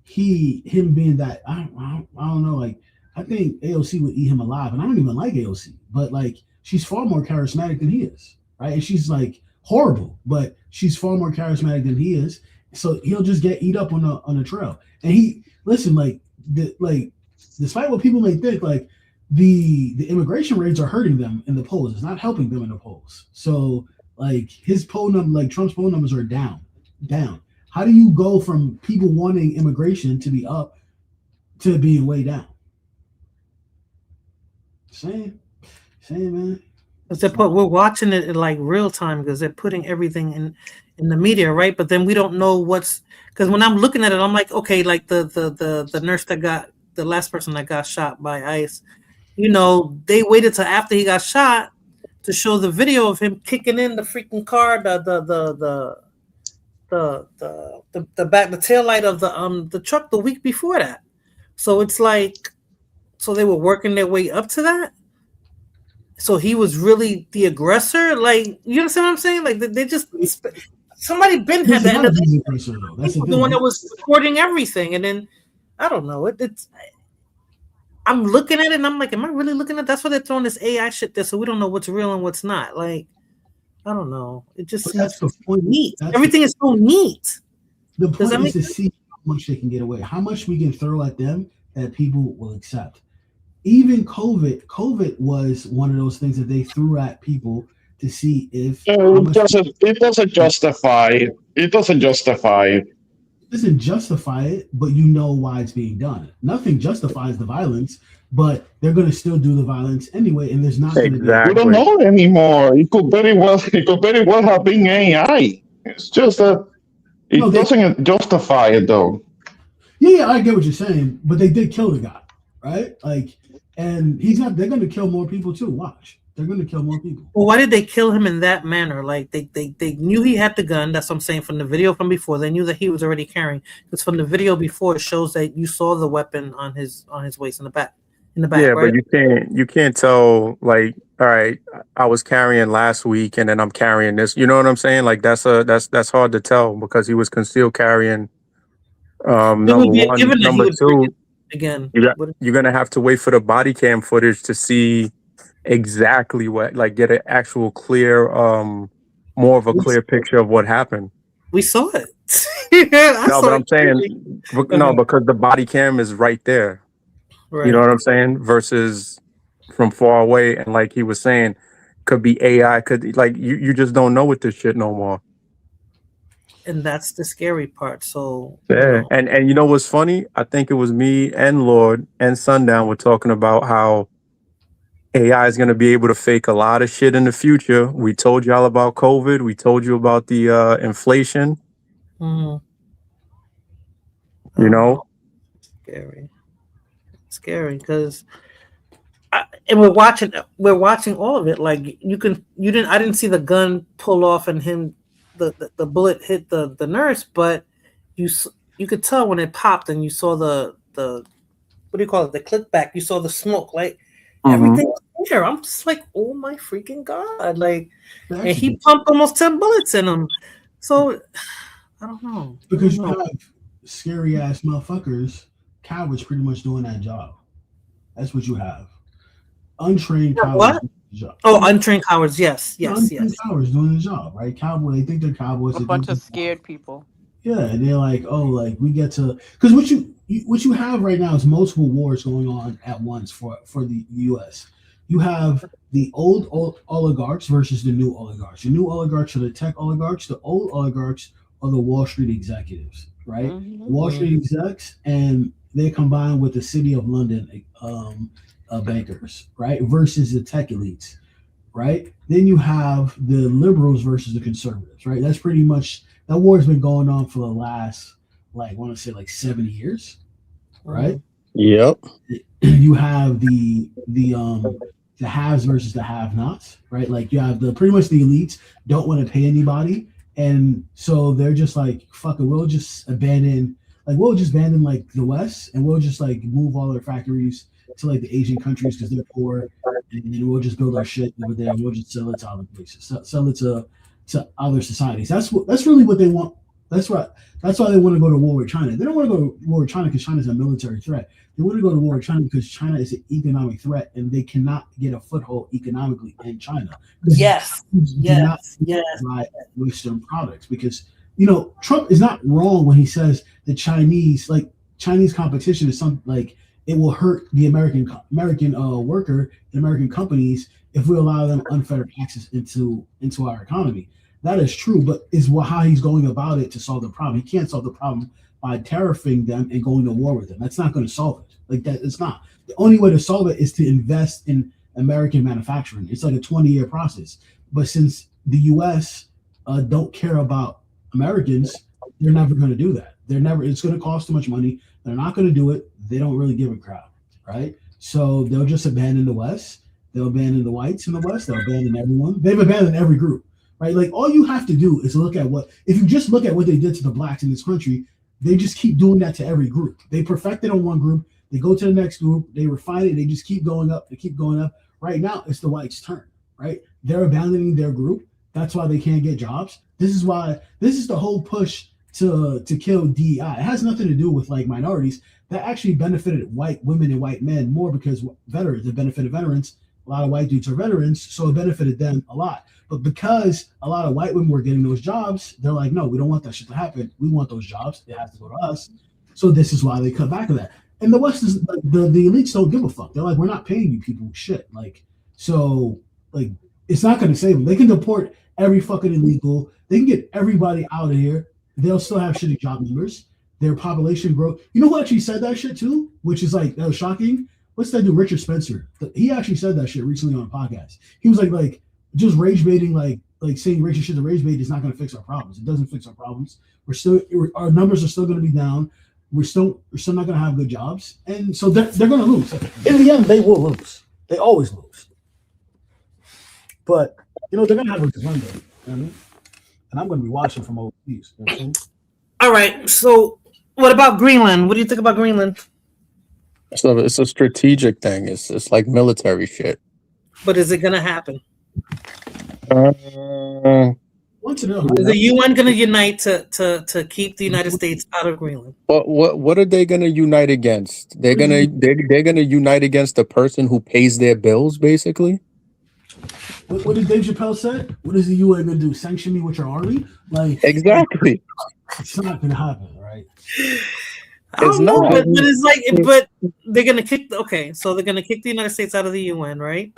him being that. I don't know. Like, I think AOC would eat him alive, and I don't even like AOC, but like, she's far more charismatic than he is, right? And she's like horrible, but she's far more charismatic than he is. So he'll just get eat up on the trail. And he listen, despite what people may think, like the immigration raids are hurting them in the polls. It's not helping them in the polls. So like his poll number, like Trump's poll numbers are down. How do you go from people wanting immigration to be up to being way down? Same, man. We're watching it in like real time because they're putting everything in the media, right? But then we don't know because when I'm looking at it, I'm like, okay, like the nurse the last person that got shot by ICE, they waited till after he got shot to show the video of him kicking in the freaking car, the tail light of the truck the week before that. So it's like, so they were working their way up to that. So he was really the aggressor. Like, you understand what I'm saying? Like they just somebody been had that. The one that was recording everything, and then I don't know. It's I'm looking at it and I'm like, am I really looking at? That's why they're throwing this AI shit there, so we don't know what's real and what's not. Like, I don't know. It just seems neat. Everything is so neat. The point is to see how much they can get away, how much we can throw at them that people will accept. Even COVID was one of those things that they threw at people to see if it doesn't justify it. It doesn't justify it. It doesn't justify it, but you know why it's being done. Nothing justifies the violence, but they're going to still do the violence anyway, and there's not going to be. We don't know anymore. It could very well have been AI. It's just that it doesn't justify it, though. Yeah, I get what you're saying, but they did kill the guy, right? Like, and they're going to kill more people too. Watch. They're going to kill more people. Well, why did they kill him in that manner? Like they knew he had the gun. That's what I'm saying. From the video from before, they knew that he was already carrying. Because from the video before, it shows that you saw the weapon on his waist in the back. Yeah, right? But you can't tell. Like, all right, I was carrying last week, and then I'm carrying this. You know what I'm saying? Like that's hard to tell because he was concealed carrying. Number one, number two. Again, you're gonna have to wait for the body cam footage to see exactly what, like, get an actual clear, more of a clear picture of what happened. We saw it. I'm saying because the body cam is right there. Right. You know what I'm saying? Versus from far away, and like he was saying, could be AI. Could like you just don't know with this shit no more. And that's the scary part. So yeah, and you know what's funny? I think it was me and Lord and Sundown were talking about how AI is going to be able to fake a lot of shit in the future. We told y'all about COVID. We told you about the inflation. Mm-hmm. You know, scary because and we're watching all of it. Like I didn't see the gun pull off and the bullet hit the nurse, but you could tell when it popped and you saw the what do you call it, the click back, you saw the smoke, like everything was there. I'm just like, oh my freaking God. Like, and he pumped almost 10 bullets in him. So I don't know. Because you have scary ass motherfuckers, cowards pretty much doing that job. That's what you have. Untrained cowards. What? Oh, untrained cowards. Yes. Untrained cowards doing the job, right? Cowboy, they think they're cowboys. A bunch of scared people. Yeah, and they're like, oh, like we get to, because what you have right now is multiple wars going on at once for the U.S. You have the old oligarchs versus the new oligarchs. The new oligarchs are the tech oligarchs. The old oligarchs are the Wall Street executives, right? Wall Street execs, and they combine with the City of London bankers, right? Versus the tech elites, right? Then you have the liberals versus the conservatives, right? That's pretty much, that war has been going on for the last, like, I want to say like 70 years, right? Yep. You have the haves versus the have-nots, right? Like you have pretty much the elites don't want to pay anybody, and so they're just like, fuck it, we'll just abandon like the West, and we'll just like move all our factories to like the Asian countries because they're poor, and then we'll just build our shit over there and we'll just sell it to other places, sell it to other societies. That's really what they want. That's why they want to go to war with China. They don't want to go to war with China because China is a military threat. They want to go to war with China because China is an economic threat, and they cannot get a foothold economically in China. Yes. Buy Western products, because Trump is not wrong when he says the Chinese competition is something like it will hurt the American worker and American companies if we allow them unfettered access into our economy. That is true, but is how he's going about it to solve the problem. He can't solve the problem by tariffing them and going to war with them. That's not going to solve it. Like that, it's not. The only way to solve it is to invest in American manufacturing. It's like a 20-year process. But since the U.S. Don't care about Americans, they're never going to do that. It's going to cost too much money. They're not going to do it. They don't really give a crap, right? So they'll just abandon the West. They'll abandon the whites in the West. They'll abandon everyone. They've abandoned every group, right? Like all you have to do is if you just look at what they did to the blacks in this country, they just keep doing that to every group. They perfect it on one group. They go to the next group. They refine it. They just keep going up. They keep going up. Right now, it's the whites' turn, right? They're abandoning their group. That's why they can't get jobs. This is the whole push to kill DEI. It has nothing to do with like minorities. That actually benefited white women and white men more because veterans, it benefited veterans. A lot of white dudes are veterans, so it benefited them a lot. But because a lot of white women were getting those jobs, they're like, no, we don't want that shit to happen. We want those jobs. It has to go to us. So this is why they cut back on that. And the West is like, the elites don't give a fuck. They're like, we're not paying you people shit. Like, so like it's not going to save them. They can deport every fucking illegal. They can get everybody out of here. They'll still have shitty job numbers. Their population growth. You know who actually said that shit too? Which is like, that was shocking. What's that dude, Richard Spencer? He actually said that shit recently on a podcast. He was like just rage baiting, like saying racist shit to rage bait is not going to fix our problems. It doesn't fix our problems. Our numbers are still going to be down. We're still not going to have good jobs, and so they're going to lose. In the end, they will lose. They always lose. But they're going to have a good one day. You know what I mean? And I'm going to be watching from overseas. You know what I mean? All right. So, what about Greenland? What do you think about Greenland? So it's a strategic thing. It's like military shit. But is it going to happen? Is the UN going to unite to keep the United States out of Greenland? What are they going to unite against? They're gonna unite against the person who pays their bills, basically. What did Dave Chappelle say? What is the UN going to do? Sanction me with your army? Like exactly. It's not going to happen, right? I don't know, but it's like, but they're going to kick. Okay, so they're going to kick the United States out of the UN, right?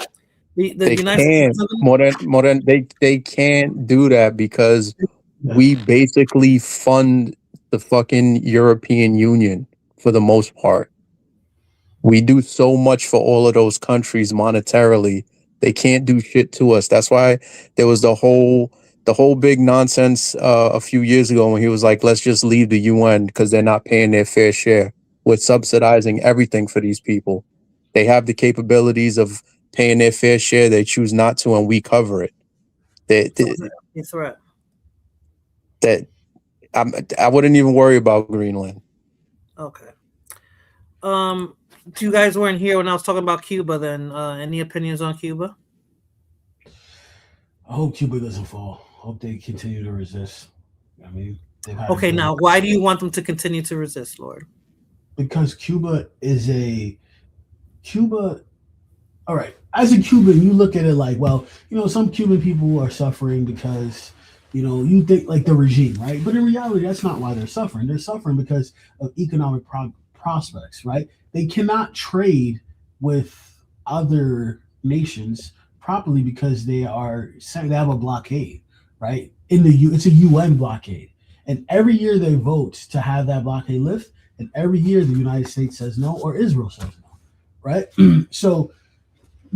They can't more than they can't do that because we basically fund the fucking European Union for the most part. We do so much for all of those countries monetarily. They can't do shit to us. That's why there was the whole big nonsense a few years ago when he was like, let's just leave the UN because they're not paying their fair share. We're subsidizing everything for these people. They have the capabilities of paying their fair share. They choose not to, and we cover it. That's right. I wouldn't even worry about Greenland. Okay. You guys weren't here when I was talking about Cuba. Then, any opinions on Cuba? I hope Cuba doesn't fall. I hope they continue to resist. I mean, okay. Now, why do you want them to continue to resist, Lord? Because Cuba. All right. As a Cuban, you look at it like, well, some Cuban people are suffering because, you think like the regime, right? But in reality, that's not why they're suffering. They're suffering because of economic prospects, right? They cannot trade with other nations properly because they have a blockade, right? It's a UN blockade, and every year they vote to have that blockade lift, and every year the United States says no or Israel says no, right? So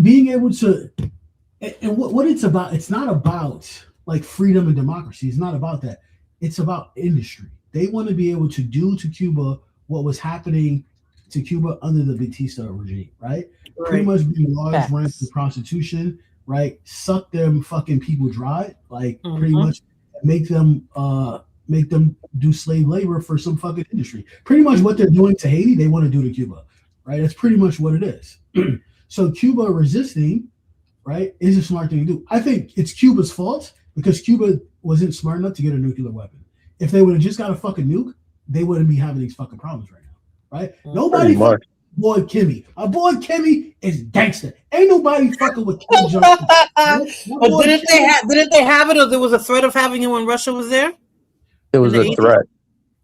being able to, and what it's about, it's not about like freedom and democracy. It's not about that. It's about industry. They want to be able to do to Cuba what was happening to Cuba under the Batista regime, right? Pretty much be large ranks of prostitution, right? Suck them fucking people dry, like pretty much make them do slave labor for some fucking industry. Pretty much what they're doing to Haiti, they want to do to Cuba, right? That's pretty much what it is. So Cuba resisting, right, is a smart thing to do. I think it's Cuba's fault because Cuba wasn't smart enough to get a nuclear weapon. If they would have just got a fucking nuke, they wouldn't be having these fucking problems right now, right? Nobody fucking boy Kimmy. Our boy Kimmy is gangster. Ain't nobody fucking with Kim Jong-un. But didn't they have it, or there was a threat of having it when Russia was there? It was a threat.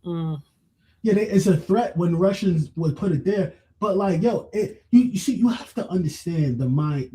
Yeah, it's a threat when Russians would put it there. But like, yo, you see, you have to understand the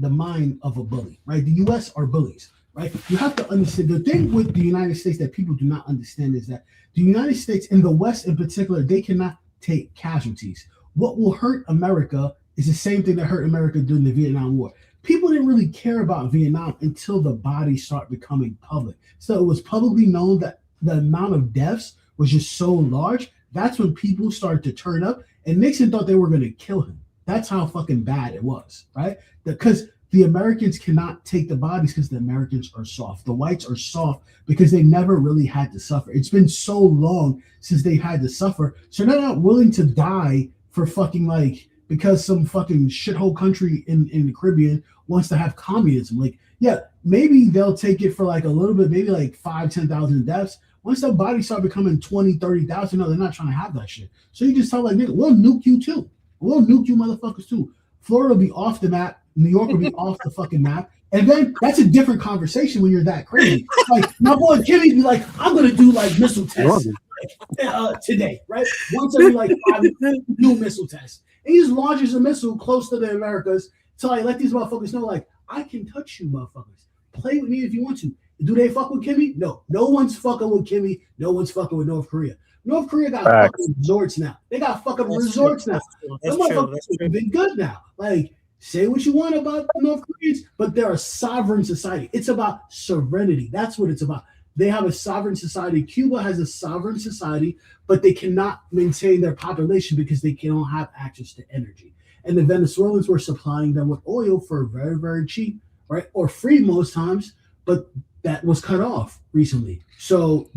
mind of a bully, right? The U.S. are bullies, right? You have to understand the thing with the United States that people do not understand is that the United States and the West in particular, they cannot take casualties. What will hurt America is the same thing that hurt America during the Vietnam War. People didn't really care about Vietnam until the bodies start becoming public. So it was publicly known that the amount of deaths was just so large. That's when people started to turn up, and Nixon thought they were going to kill him. That's how fucking bad it was, right? Because the Americans cannot take the bodies because the Americans are soft. The whites are soft because they never really had to suffer. It's been so long since they've had to suffer. So they're not willing to die for fucking like, because some fucking shithole country in the Caribbean wants to have communism. Like, yeah, maybe they'll take it for like a little bit, maybe like 5,000-10,000 deaths. Once their bodies start becoming 20,000-30,000, no, they're not trying to have that shit. So you just tell like, nigga, we'll nuke you too. We'll nuke you motherfuckers too. Florida will be off the map. New York will be off the fucking map. And then that's a different conversation when you're that crazy. Like my boy Kimmy be like, I'm gonna do like missile tests today, right? Once every like 5 new missile tests. And he just launches a missile close to the Americas to like let these motherfuckers know, like, I can touch you motherfuckers. Play with me if you want to. Do they fuck with Kimmy? No. No one's fucking with Kimmy. No one's fucking with North Korea. North Korea got fucking resorts now. They got fucking resorts now. Some motherfuckers have been good now. Like, say what you want about the North Koreans, but they're a sovereign society. It's about sovereignty. That's what it's about. They have a sovereign society. Cuba has a sovereign society, but they cannot maintain their population because they cannot have access to energy. And the Venezuelans were supplying them with oil for very, very cheap, right? Or free most times, but that was cut off recently. So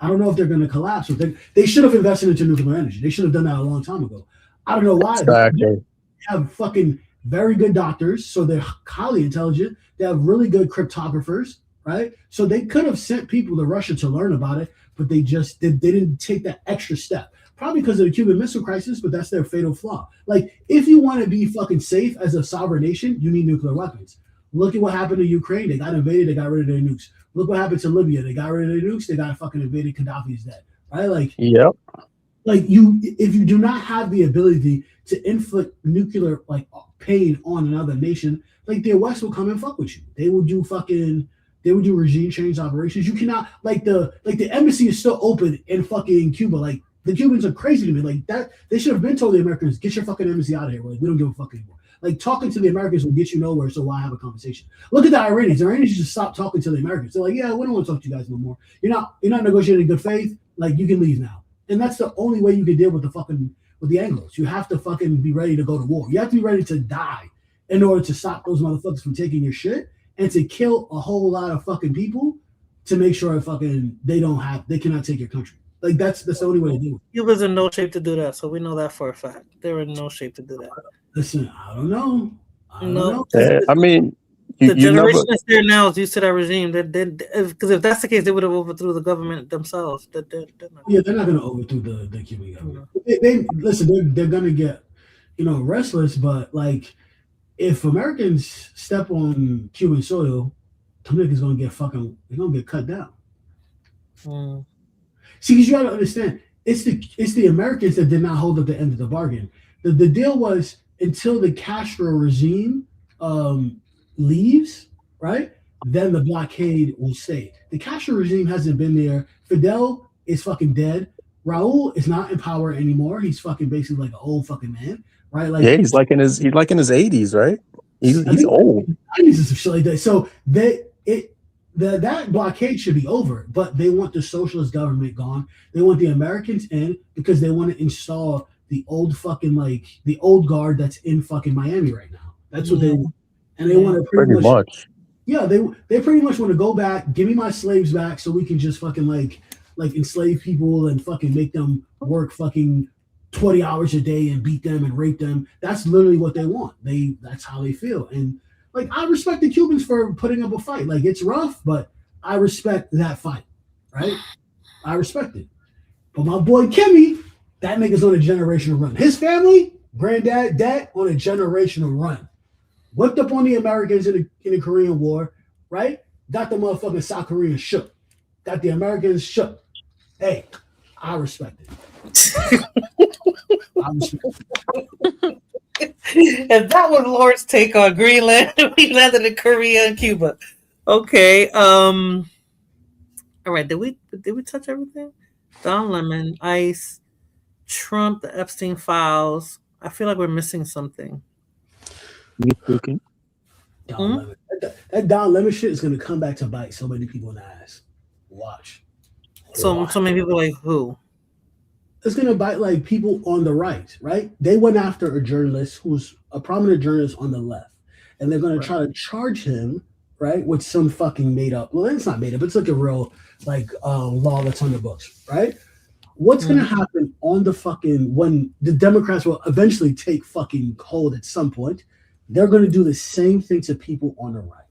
I don't know if they're going to collapse. Or they should have invested into nuclear energy. They should have done that a long time ago. I don't know why. Exactly. They have fucking very good doctors, so they're highly intelligent. They have really good cryptographers, right? So they could have sent people to Russia to learn about it, but they didn't take that extra step. Probably because of the Cuban Missile Crisis, but that's their fatal flaw. Like, if you want to be fucking safe as a sovereign nation, you need nuclear weapons. Look at what happened to Ukraine. They got invaded. They got rid of their nukes. Look what happened to Libya. They got rid of their nukes. They got fucking invaded. Gaddafi's dead, right? Like, yep. Like if you do not have the ability to inflict nuclear like pain on another nation, like the West will come and fuck with you. They will do regime change operations. You cannot the embassy is still open in fucking Cuba. Like the Cubans are crazy to me. Like that they should have been told the Americans, get your fucking embassy out of here. Like we don't give a fuck anymore. Like talking to the Americans will get you nowhere. So why have a conversation? Look at the Iranians. The Iranians just stop talking to the Americans. They're like, yeah, we don't want to talk to you guys no more. You're not negotiating in good faith. Like you can leave now. And that's the only way you can deal with the Anglos. You have to fucking be ready to go to war. You have to be ready to die in order to stop those motherfuckers from taking your shit and to kill a whole lot of fucking people to make sure they cannot take your country. Like that's the only way to do it. Cuba's in no shape to do that, so we know that for a fact. They're in no shape to do that. Listen, I don't know. I mean, the generation that's there now is used to that regime. Because if that's the case, they would have overthrew the government themselves. They're not going to overthrow the Cuban government. Listen, they're going to get, restless. But like, if Americans step on Cuban soil, them niggas going to get they're going to get cut down. See, because you got to understand, it's the Americans that did not hold up the end of the bargain. The deal was until the Castro regime leaves, right? Then the blockade will stay. The Castro regime hasn't been there. Fidel is fucking dead. Raul is not in power anymore. He's fucking basically like an old fucking man, right? Like he's like in his 80s, right? He's old. 90s and some shit like that. So that blockade should be over, but they want the socialist government gone. They want the Americans in because they want to install the old fucking the old guard that's in fucking Miami right now. That's what they want. And they want to pretty much. Yeah, they pretty much want to go back, give me my slaves back so we can just fucking like enslave people and fucking make them work fucking 20 hours a day and beat them and rape them. That's literally what they want. That's how they feel. And like, I respect the Cubans for putting up a fight. Like, it's rough, but I respect that fight, right? I respect it. But my boy Kimmy, that nigga's on a generational run. His family, granddad, dad, on a generational run. Whipped up on the Americans in the Korean War, right? Got the motherfucking South Koreans shook. Got the Americans shook. Hey, I respect it. I respect it. And that was Lord's take on Greenland. We landed in Korea and Cuba. Okay. All right. Did we touch everything? Don Lemon, ICE, Trump, the Epstein files. I feel like we're missing something. That Don Lemon shit is gonna come back to bite so many people in the ass. Watch. So many people like who? It's gonna bite like people on the right, right? They went after a journalist who's a prominent journalist on the left, and they're gonna try to charge him, right, with some fucking made up. Well, it's not made up. It's like a real law that's on the books, right? What's gonna happen on the fucking when the Democrats will eventually take fucking hold at some point? They're gonna do the same thing to people on the right,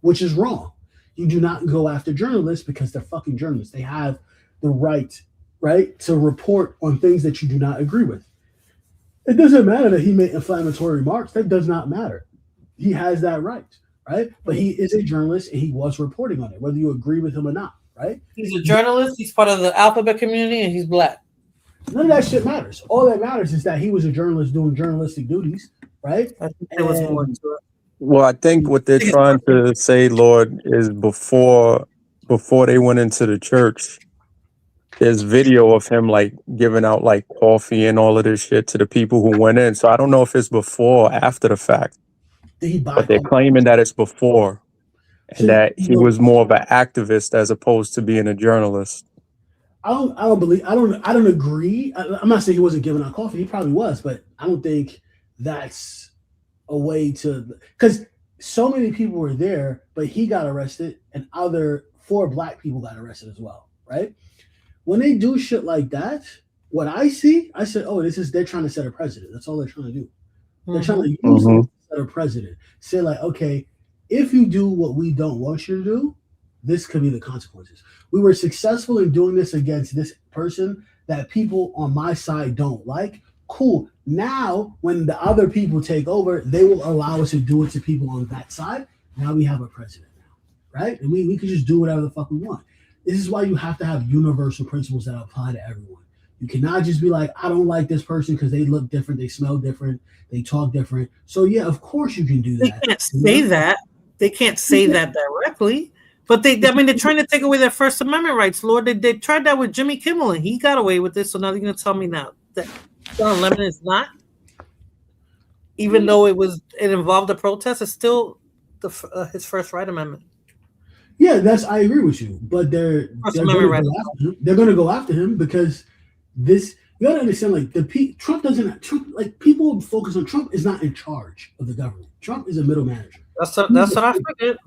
which is wrong. You do not go after journalists because they're fucking journalists. They have the right to report on things that you do not agree with. It doesn't matter that he made inflammatory remarks. That does not matter. He has that right? But he is a journalist and he was reporting on it, whether you agree with him or not, right? He's a journalist. He's part of the alphabet community and he's black. None of that shit matters. All that matters is that he was a journalist doing journalistic duties, right? I think there was more to it. Well, I think what they're trying to say, Lord, is before they went into the church, there's video of him like giving out like coffee and all of this shit to the people who went in. So I don't know if it's before or after the fact, but they're claiming that it's before and that he was more of an activist as opposed to being a journalist. I don't agree. I'm not saying he wasn't giving out coffee. He probably was, but I don't think that's a way to, because so many people were there, but he got arrested and other 4 black people got arrested as well, right? When they do shit like that, what I see, I said, oh, they're trying to set a precedent. That's all they're trying to do. They're trying to use it to set a precedent. Say like, okay, if you do what we don't want you to do, this could be the consequences. We were successful in doing this against this person that people on my side don't like. Cool. Now, when the other people take over, they will allow us to do it to people on that side. Now we have a president now, right? And we can just do whatever the fuck we want. This is why you have to have universal principles that apply to everyone. You cannot just be like, I don't like this person because they look different, they smell different, they talk different. So yeah, of course you can do that. They can't say that. They can't say that directly. But they're trying to take away their First Amendment rights, Lord. They tried that with Jimmy Kimmel and he got away with this. So now they're going to tell me now that Don Lemon is not, even though it involved a protest, it's still his First Right Amendment. Yeah, I agree with you, but they're going to go after him because You gotta understand, like Trump like people focus on Trump is not in charge of the government. Trump is a middle manager. That's what I figured.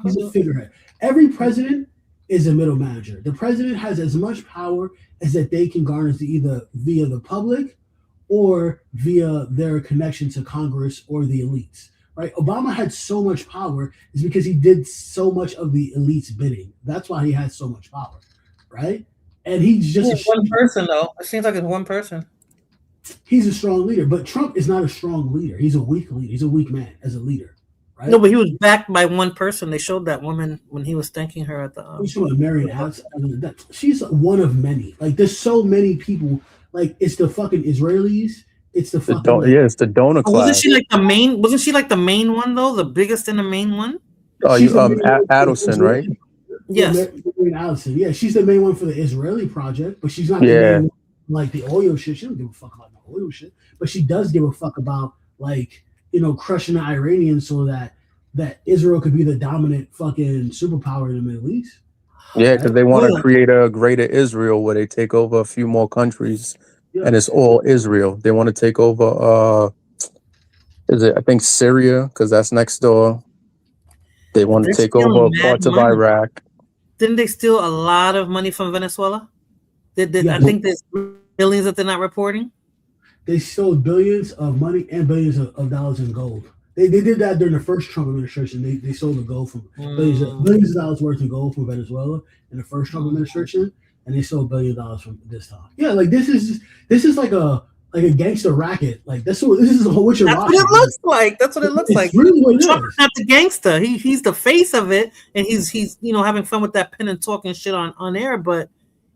He's a figurehead. Every president is a middle manager. The president has as much power as that they can garner either via the public or via their connection to Congress or the elites. Right? Obama had so much power is because he did so much of the elites bidding. That's why he has so much power, right? And he's just one person though. It seems like it's one person. He's a strong leader, but Trump is not a strong leader. He's a weak leader. He's a weak man as a leader, right? No, but he was backed by one person. They showed that woman when he was thanking her at the. Marion Alex. She's one of many. Like there's so many people. Like it's the fucking Israelis. It's the fucking it's the donor class. Wasn't she like the main? Wasn't she like the main one though? The biggest and the main one. Oh, you Adelson, right? Yes, Adelson. Yeah, she's the main one for the Israeli project, but she's not the main one, like the oil shit. She don't give a fuck about the oil shit, but she does give a fuck about like crushing the Iranians so that Israel could be the dominant fucking superpower in the Middle East. Yeah, because they want to create a greater Israel where they take over a few more countries. Yeah. And it's all Israel. They want to take over, I think Syria, because that's next door. They want to take over parts of Iraq. Didn't they steal a lot of money from Venezuela? I think there's billions that they're not reporting. They stole billions of money and billions of dollars in gold. They did that during the first Trump administration. They stole the gold from billions of dollars worth of gold from Venezuela in the first Trump administration. And they sold $1 billion from this time. Yeah, like this is like a gangster racket. Like this is what you're watching. That's what it looks like. That's what it looks like. Really what Trump is not the gangster. He's the face of it, and he's having fun with that pen and talking shit on air, but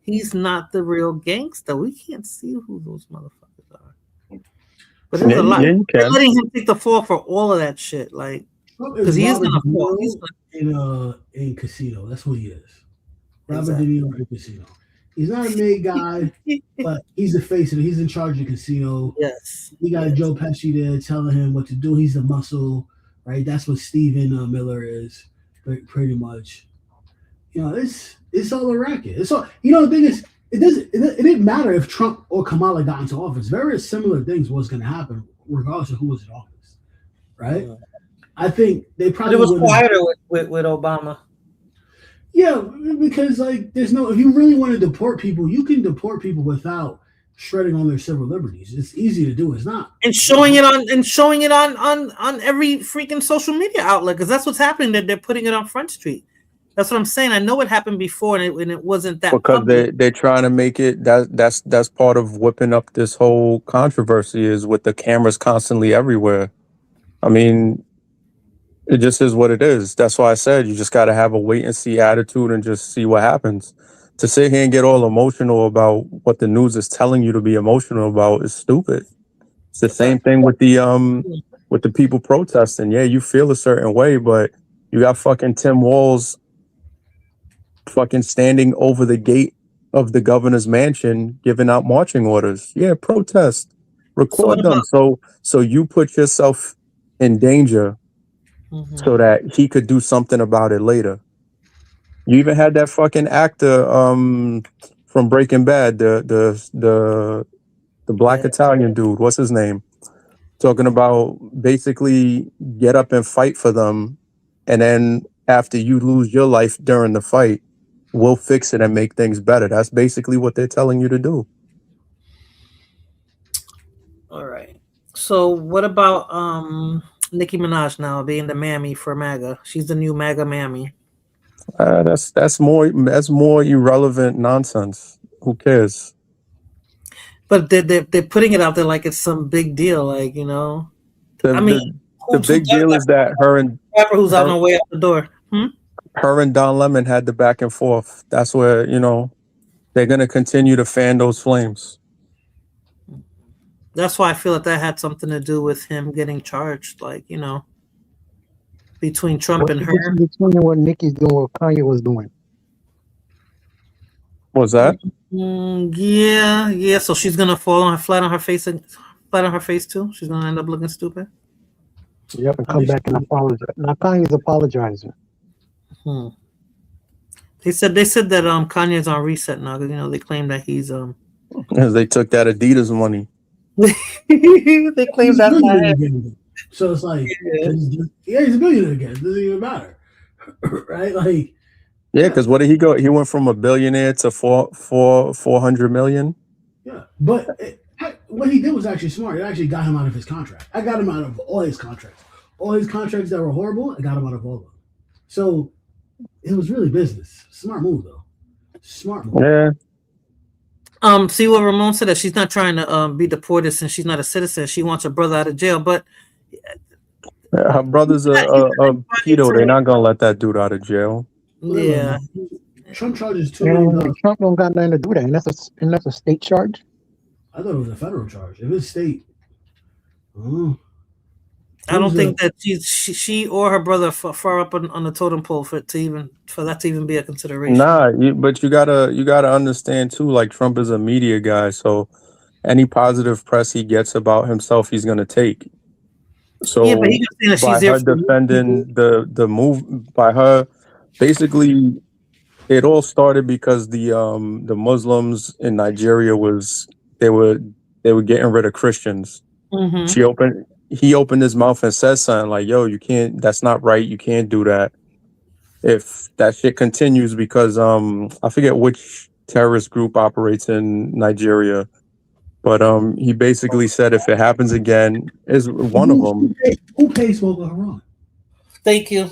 he's not the real gangster. We can't see who those motherfuckers are. But there's a lot. They're letting him take the fall for all of that shit, like because he is gonna fall. In Casino. That's who he is. Robert De Niro in Casino. He's not a made guy, but he's the face of it. He's in charge of Casino. Yes. He got Joe Pesci there telling him what to do. He's the muscle, right? That's what Stephen Miller is, pretty much. It's all a racket. It's all. The thing is, it didn't matter if Trump or Kamala got into office. Very similar things was going to happen, regardless of who was in office, right? Yeah. I think they probably. But it was quieter with Obama. Yeah, because there's if you really want to deport people, you can deport people without shredding on their civil liberties. It's easy to do. It's not. And showing it on every freaking social media outlet, because that's what's happening. That they're putting it on Front Street. That's what I'm saying. I know it happened before, and it wasn't that because they're trying to make it that's part of whipping up this whole controversy is with the cameras constantly everywhere. I mean. It just is what it is. That's why I said you just got to have a wait and see attitude and just see what happens. To sit here and get all emotional about what the news is telling you to be emotional about is stupid. It's the same thing with the people protesting. Yeah, you feel a certain way, but you got fucking Tim Walz fucking standing over the gate of the governor's mansion giving out marching orders. Yeah, protest. Record them. So you put yourself in danger. Mm-hmm. So that he could do something about it later. You even had that fucking actor from Breaking Bad, the black Italian dude. What's his name? Talking about basically get up and fight for them, and then after you lose your life during the fight, we'll fix it and make things better. That's basically what they're telling you to do. All right. So what about Nicki Minaj now being the mammy for MAGA? She's the new MAGA mammy. That's more irrelevant nonsense. Who cares? But they're putting it out there like it's some big deal, like The big deal is that her and rapper who's on her way out the door. Her and Don Lemon had the back and forth. That's where they're gonna continue to fan those flames. That's why I feel that had something to do with him getting charged, between Trump and her. Between what Nicki's doing, what Kanye was doing. What's that? Yeah. So she's gonna fall flat on her face too. She's gonna end up looking stupid. Yep, and come back and apologize. Now Kanye's apologizing. They said that Kanye's on reset now because they claim that he's Because they took that Adidas money. They claim He's a that's not billionaire it. again. So it's like, Yeah. he's a billionaire again. It doesn't even matter, right? Like, Yeah, because what did he go? He went from a billionaire to 400 million. yeah. But what he did was actually smart. It actually got him out of his contract. I got him out of all his contracts. All his contracts that were horrible, I got him out of all of them. So it was really business. Smart move, though. Smart move. Yeah. See what Ramon said, that she's not trying to be deported since she's not a citizen. She wants her brother out of jail, but Her brother's a pedo. They're not gonna let that dude out of jail. yeah. Trump charges $2 million. Trump don't got nothing to do with that, and that's a state charge. I thought it was a federal charge. If it's state, I don't think that she or her brother far up on the totem pole for that to even be a consideration. Nah, but you gotta understand too. Like Trump is a media guy, so any positive press he gets about himself, he's gonna take. So yeah, but he can say that by she's there her for defending the move, by her basically, it all started because the Muslims in Nigeria they were getting rid of Christians. Mm-hmm. He opened his mouth and said something like, yo, you can't, that's not right. You can't do that. If that shit continues, because I forget which terrorist group operates in Nigeria, but he basically said if it happens again, is one of them. Who pays Boko Haram? Thank you.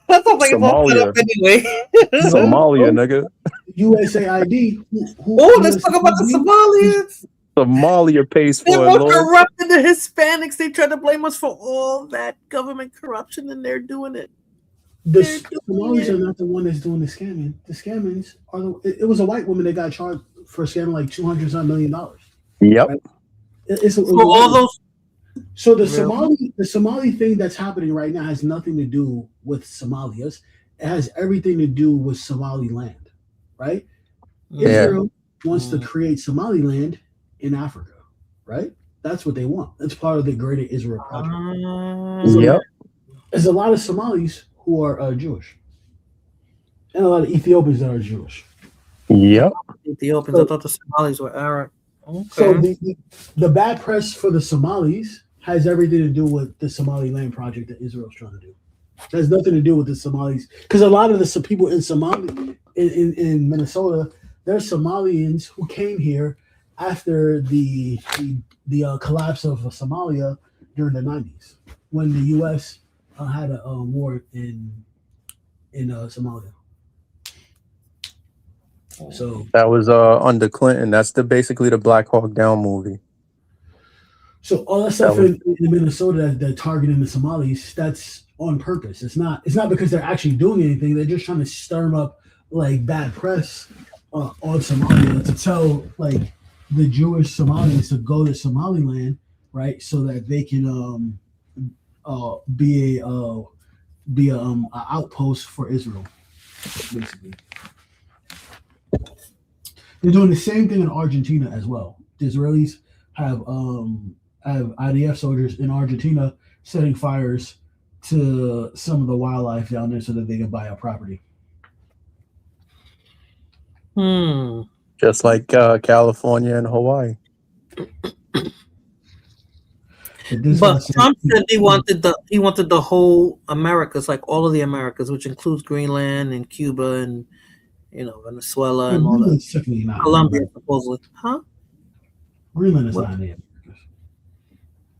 That sounds like it's all set up anyway. Somalia, nigga. USAID. Let's talk about the Somalians. Somalia pays for they it. were corrupting the Hispanics. They try to blame us for all that government corruption, and they're doing it. The Somalis are not the one that's doing the scamming. The scammings are it was a white woman that got charged for scamming like $200 million. Yep. Right? All those. So the Somali thing that's happening right now has nothing to do with Somalians. It has everything to do with Somaliland, right? Yeah. Israel wants to create Somaliland in Africa, right? That's what they want. That's part of the Greater Israel Project. Yep. There's a lot of Somalis who are Jewish, and a lot of Ethiopians that are Jewish. Yep. Ethiopians. I thought the Somalis were Arab. Okay. So the bad press for the Somalis has everything to do with the Somaliland project that Israel's trying to do. It has nothing to do with the Somalis, because a lot of the people in Somalia, in Minnesota, they're Somalians who came here after the collapse of Somalia during the 90s, when the U.S. had a war in Somalia. So that was under Clinton. That's basically the Black Hawk Down movie. So all that stuff in Minnesota that they're targeting the Somalis, that's on purpose. It's not because they're actually doing anything. They're just trying to stir up like bad press on Somalia to tell like the Jewish Somalians to go to Somaliland, right? So that they can be a outpost for Israel, basically. They're doing the same thing in Argentina as well. The Israelis have IDF soldiers in Argentina setting fires to some of the wildlife down there so that they can buy a property. Just like California and Hawaii. But Trump said he wanted the whole Americas, like all of the Americas, which includes Greenland and Cuba and Venezuela and all that. Colombia, supposedly, huh? Greenland is not in the Americas.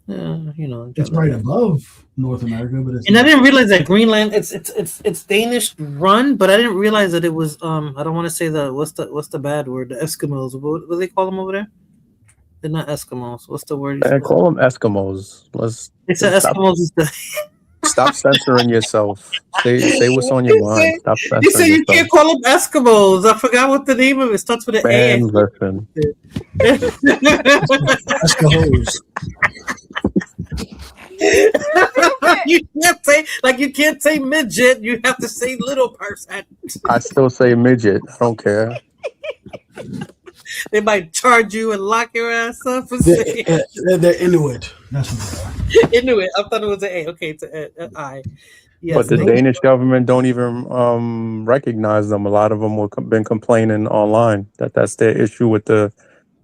Yeah, it's right above North America, but it's I didn't realize that Greenland it's Danish run, but I didn't realize that it was I don't want to say what's the bad word, the Eskimos. What do they call them over there? They're not Eskimos. What's the word? I call them Eskimos. It's Eskimos. Stop censoring yourself. Say what's on your mind. Stop censoring You say you yourself. can't call them Eskimos. I forgot what the name of it starts with an A. Listen. Eskimos. You can't say midget. You have to say little person. I still say midget. I don't care. They might charge you and lock your ass up. They're Inuit. That's what they are. Inuit. I thought it was an A. Okay, it's an I. Yes, but the Danish government don't even recognize them. A lot of them have been complaining online that that's their issue with the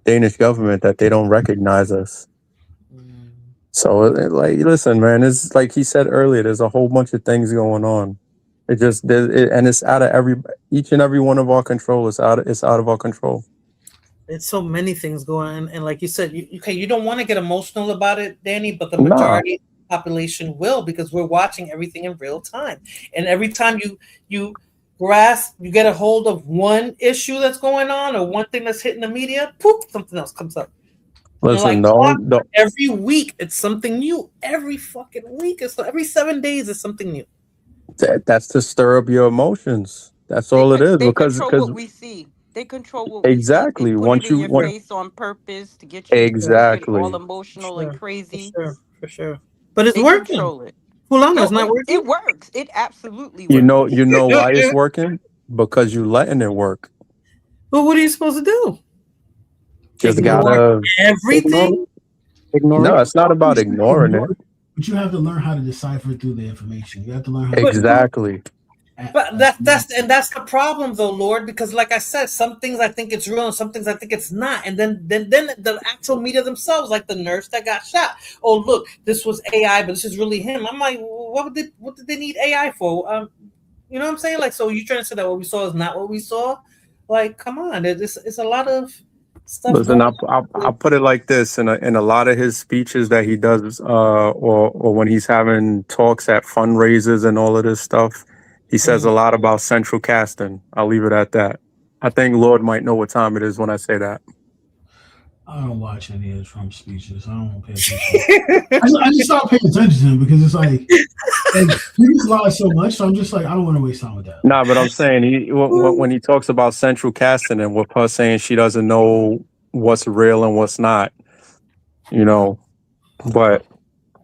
Danish government that they don't recognize us. Mm. So, like, listen, man, it's like he said earlier. There's a whole bunch of things going on. And it's out of each and every one of our control. It's out of our control. It's so many things going on, and like you said, you don't want to get emotional about it, Danny, but the majority of the population will, because we're watching everything in real time, and every time you get a hold of one issue that's going on or one thing that's hitting the media, poof, something else comes up. Listen, every week it's something new. Every fucking week, every 7 days is something new. That's to stir up your emotions. That's all it is. They control what we see. They control what exactly. We see. They put it in your face on purpose to get you exactly all emotional and crazy. For sure. But it's working. Control it. It's not working. It works. It absolutely works. You know why it's working? Because you're letting it work. Well, what are you supposed to do? Just gotta everything. Ignore no, it. it's not about ignoring it. But you have to learn how to decipher through the information. You have to learn how exactly. But that's the problem, though, Lord, because like I said, some things I think it's real and some things I think it's not. And then the actual media themselves, like the nurse that got shot. Oh, look, this was AI, but this is really him. I'm like, what did they need AI for? You know what I'm saying? Like, so you trying to say that what we saw is not what we saw? Like, come on, it's a lot of stuff. Listen, I'll put it like this: in a lot of his speeches that he does, or when he's having talks at fundraisers and all of this stuff. He says a lot about central casting. I'll leave it at that. I think Lord might know what time it is when I say that. I don't watch any of the Trump speeches. I don't pay attention. I just stopped paying attention to him because it's like he just lies so much. So I'm just like, I don't want to waste time with that. Nah, but I'm saying when he talks about central casting and with her saying she doesn't know what's real and what's not, but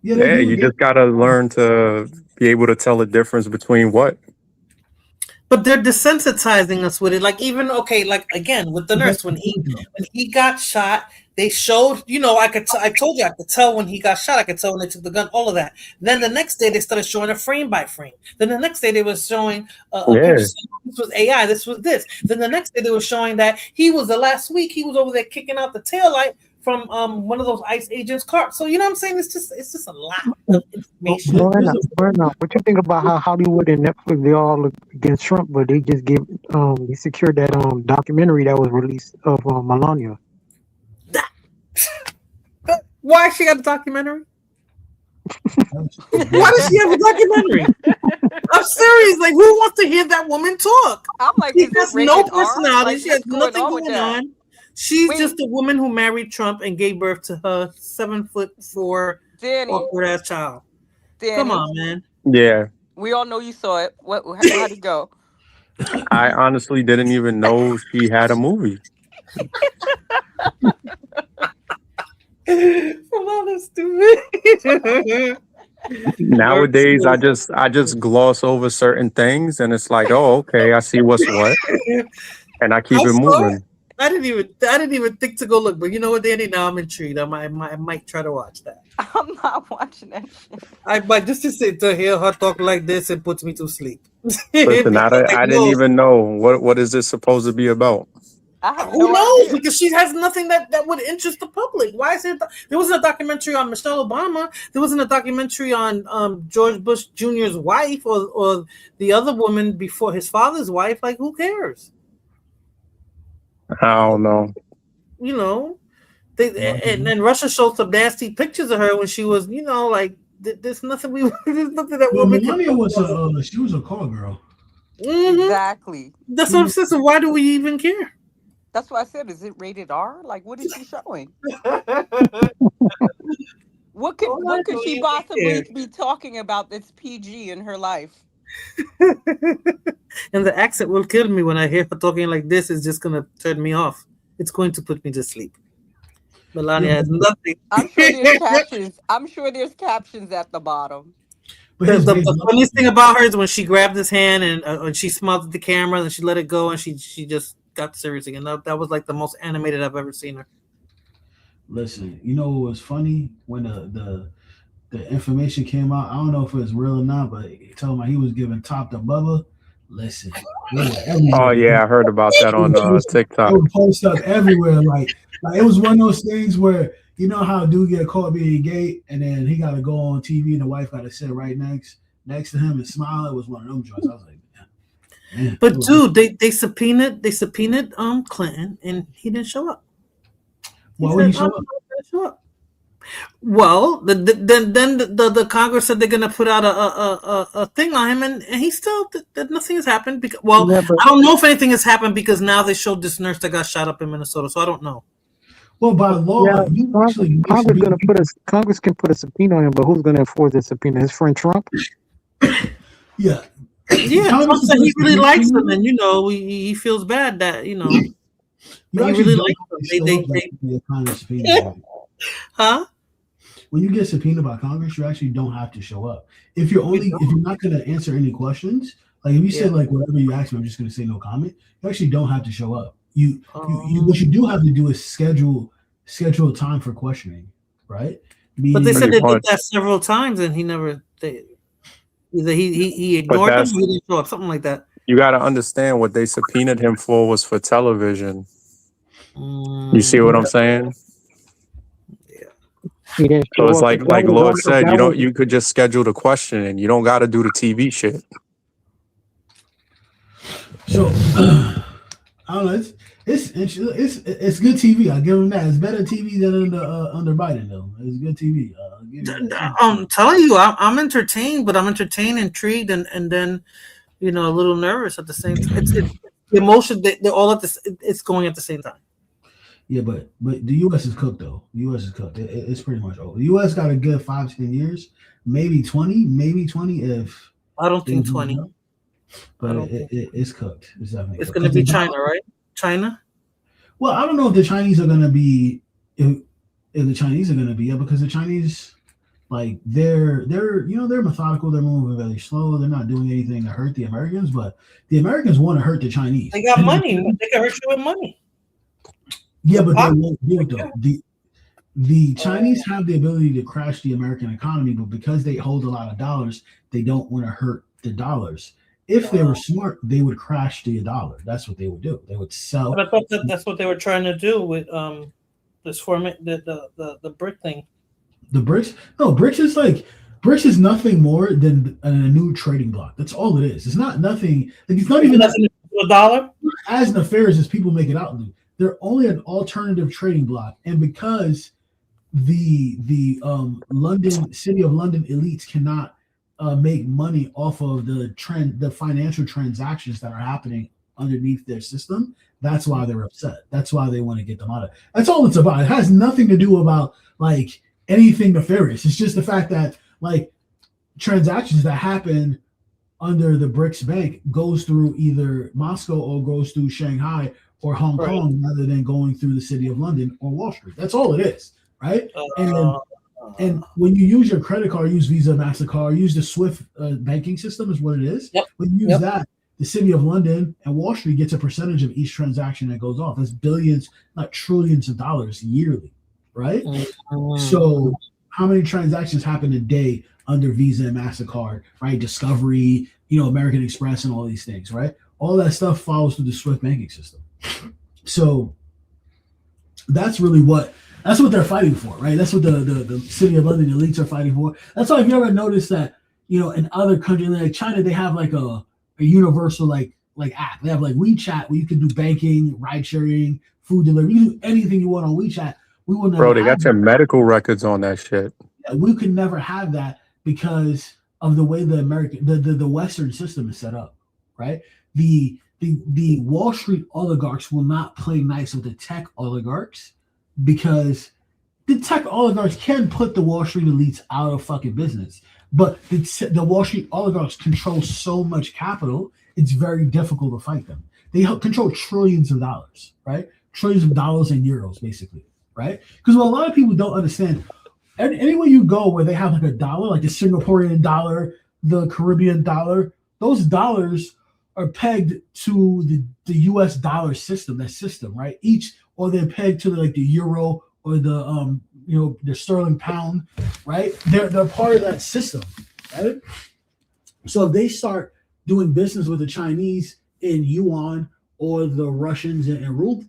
you just gotta learn to be able to tell the difference between what. But they're desensitizing us with it. Like even like again with the nurse when he got shot, they showed. I told you I could tell when he got shot. I could tell when they took the gun. All of that. Then the next day they started showing it frame by frame. Then the next day they were showing this was AI. This was this. Then the next day they were showing that he was the last week he was over there kicking out the taillight from one of those ICE agents' cars. So you know what I'm saying? It's just a lot of information. What you think about how Hollywood and Netflix they all look against Trump, but they just they secured that documentary that was released of Melania. Why she got a documentary? Why does she have a documentary? I'm serious. Like, who wants to hear that woman talk? I'm like, she has no personality. Like, she has nothing going on. She's just a woman who married Trump and gave birth to her 7'4" awkward ass child. Danny, come on, man. Yeah. We all know you saw it. How'd it go? I honestly didn't even know she had a movie. Nowadays, I just gloss over certain things, and it's like, oh, okay, I see what's what, and I keep it moving. I didn't even think to go look, but you know what, Danny? Now I'm intrigued. I might try to watch that. I'm not watching that shit. I might just to hear her talk like this, it puts me to sleep. Listen, I didn't even know what is this supposed to be about. Who knows? Because she has nothing that would interest the public. Why is it? There wasn't a documentary on Michelle Obama. There wasn't a documentary on George Bush Jr.'s wife or the other woman before his father's wife. Like, who cares? I don't know. And then Russia showed some nasty pictures of her when she was, like there's nothing that woman. Melania she was a call girl. Mm-hmm. Exactly. That's what I'm saying. So why do we even care? That's why I said, is it rated R? Like, what is she showing? What could she possibly be talking about that's PG in her life? And the accent will kill me when I hear her talking like this. It's just gonna turn me off. It's going to put me to sleep. Melania has nothing. I'm sure there's captions at the bottom. But the funniest thing about her is when she grabbed his hand and she smiled at the camera and she let it go and she just got serious again. That was like the most animated I've ever seen her. Listen, what was funny when the information came out? I don't know if it was real or not, but he told me he was giving top to Bubba. Listen, oh yeah, I heard about that on TikTok. They would post up everywhere like Like, it was one of those things where you know how a dude get caught being gay, and then he got to go on TV, and the wife got to sit right next to him and smile. It was one of them joints. I was like, man. But dude, they subpoenaed Clinton, and he didn't show up. Why would he show up? Well, then the Congress said they're gonna put out a thing on him, and he still that nothing has happened. Because, well, yeah, I don't know if anything has happened because now they showed this nurse that got shot up in Minnesota, so I don't know. Well, by law, Congress can put a subpoena on him, but who's going to enforce the subpoena? His friend Trump? Yeah. Trump said he really likes them, and he feels bad that he really likes them. Huh? When you get subpoenaed by Congress, you actually don't have to show up. If you're not going to answer any questions, like if you said like whatever you ask me, I'm just going to say no comment. You actually don't have to show up. What you do have to do is schedule a time for questioning, right? But they said they did that several times, and he never. Either he ignored them, or he didn't show up, something like that. You got to understand what they subpoenaed him for was for television. You see what I'm saying? Yeah. So it's like Lord said, you could just schedule the questioning. You don't got to do the TV shit. So I don't know. It's good TV. I'll give him that. It's better TV than under Biden, though. It's good TV. I'm telling you, I'm entertained, but I'm entertained, intrigued, and then a little nervous at the same time. It's the emotion. They're all at this. It's going at the same time. Yeah, but the U.S. is cooked, though. The U.S. is cooked. It's pretty much over. The U.S. got a good 5-10 years, maybe 20, if I don't think 20. But it's cooked. It's definitely. It's going to be China, right? China. Well, I don't know if the Chinese are going to be. If the Chinese are going to be, because the Chinese, like they're methodical. They're moving very slow. They're not doing anything to hurt the Americans, but the Americans want to hurt the Chinese. They got money. They can hurt you with money. Yeah, but they won't do it though. The Chinese have the ability to crash the American economy, but because they hold a lot of dollars, they don't want to hurt the dollars. If they were smart, they would crash the dollar. That's what they would do. They would sell. But I thought that's what they were trying to do with this format, the brick thing. The BRICS? No, BRICS is nothing more than a new trading block. That's all it is. It's not nothing. Like it's not even a dollar. As nefarious as people make it out. They're only an alternative trading block, and because the city of London elites cannot make money off of the financial transactions that are happening underneath their system, that's why they're upset. That's why they want to get them out of it. That's all it's about. It has nothing to do about like anything nefarious. It's just the fact that like transactions that happen under the BRICS Bank goes through either Moscow or goes through Shanghai or Hong Kong rather than going through the city of London or Wall Street. That's all it is, right? And when you use your credit card, use Visa, MasterCard, use the SWIFT banking system is what it is. Yep. When you use that, the city of London and Wall Street gets a percentage of each transaction that goes off. That's billions, not trillions of dollars yearly, right? So how many transactions happen a day under Visa and MasterCard, right? Discovery, American Express and all these things, right? All that stuff follows through the SWIFT banking system. So that's really what they're fighting for, right? That's what the city of London elites are fighting for. That's why if you ever notice that, in other countries like China, they have like a universal like app. They have like WeChat where you can do banking, ride sharing, food delivery. You can do anything you want on WeChat. Bro, they got your medical records on that shit. Yeah, we could never have that because of the way the Western system is set up, right? The Wall Street oligarchs will not play nice with the tech oligarchs because the tech oligarchs can put the Wall Street elites out of fucking business. But the Wall Street oligarchs control so much capital, it's very difficult to fight them. They control trillions of dollars, right? Trillions of dollars and euros, basically, right? Because what a lot of people don't understand, anywhere you go where they have like a dollar, like the Singaporean dollar, the Caribbean dollar, those dollars are pegged to the U.S. dollar system, right? Or they're pegged to the euro or the the sterling pound, right? They're part of that system, right? So if they start doing business with the Chinese in yuan or the Russians in rubles,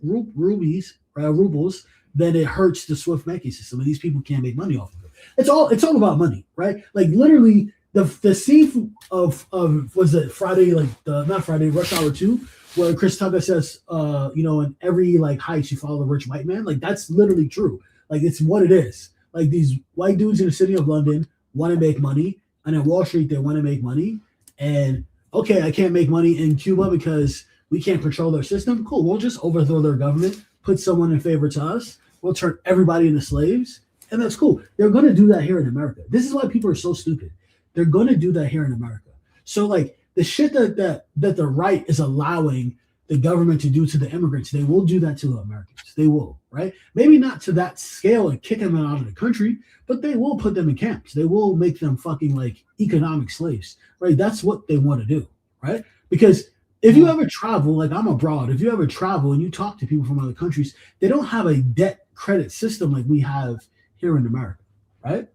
then it hurts the SWIFT banking system, and these people can't make money off of it. It's all about money, right? Like literally, the scene of was it Friday, like not Friday, Rush Hour 2, where Chris Tucker says, in every like height you follow the rich white man. Like that's literally true. Like it's what it is. Like these white dudes in the city of London want to make money, and in Wall Street they want to make money. And okay, I can't make money in Cuba because we can't control their system. Cool, we'll just overthrow their government, put someone in favor to us. We'll turn everybody into slaves, and that's cool. They're going to do that here in America. This is why people are so stupid. They're going to do that here in America. So like the shit that the right is allowing the government to do to the immigrants, they will do that to the Americans. They will, right? Maybe not to that scale and kicking them out of the country, but they will put them in camps. They will make them fucking like economic slaves, right? That's what they want to do, right? Because if you ever travel, like I'm abroad, if you ever travel and you talk to people from other countries, they don't have a debt credit system like we have here in America, right?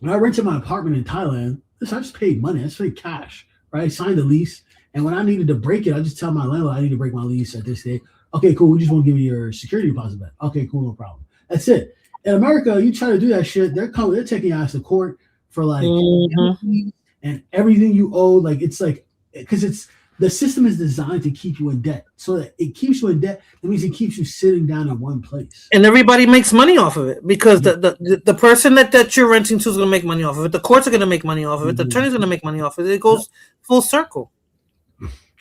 When I rented my apartment in Thailand, I just paid money. I just paid cash, right? I signed a lease. And when I needed to break it, I just tell my landlord I need to break my lease at this day. Okay, cool. We just want to give you your security deposit back. Okay, cool, no problem. That's it. In America, you try to do that shit, they're taking your ass to court for like and everything you owe. Like it's like because the system is designed to keep you in debt. So that it keeps you in debt, that means it keeps you sitting down in one place. And everybody makes money off of it because the person that you're renting to is going to make money off of it. The courts are going to make money off of it. The attorney's going to make money off of it. It goes full circle.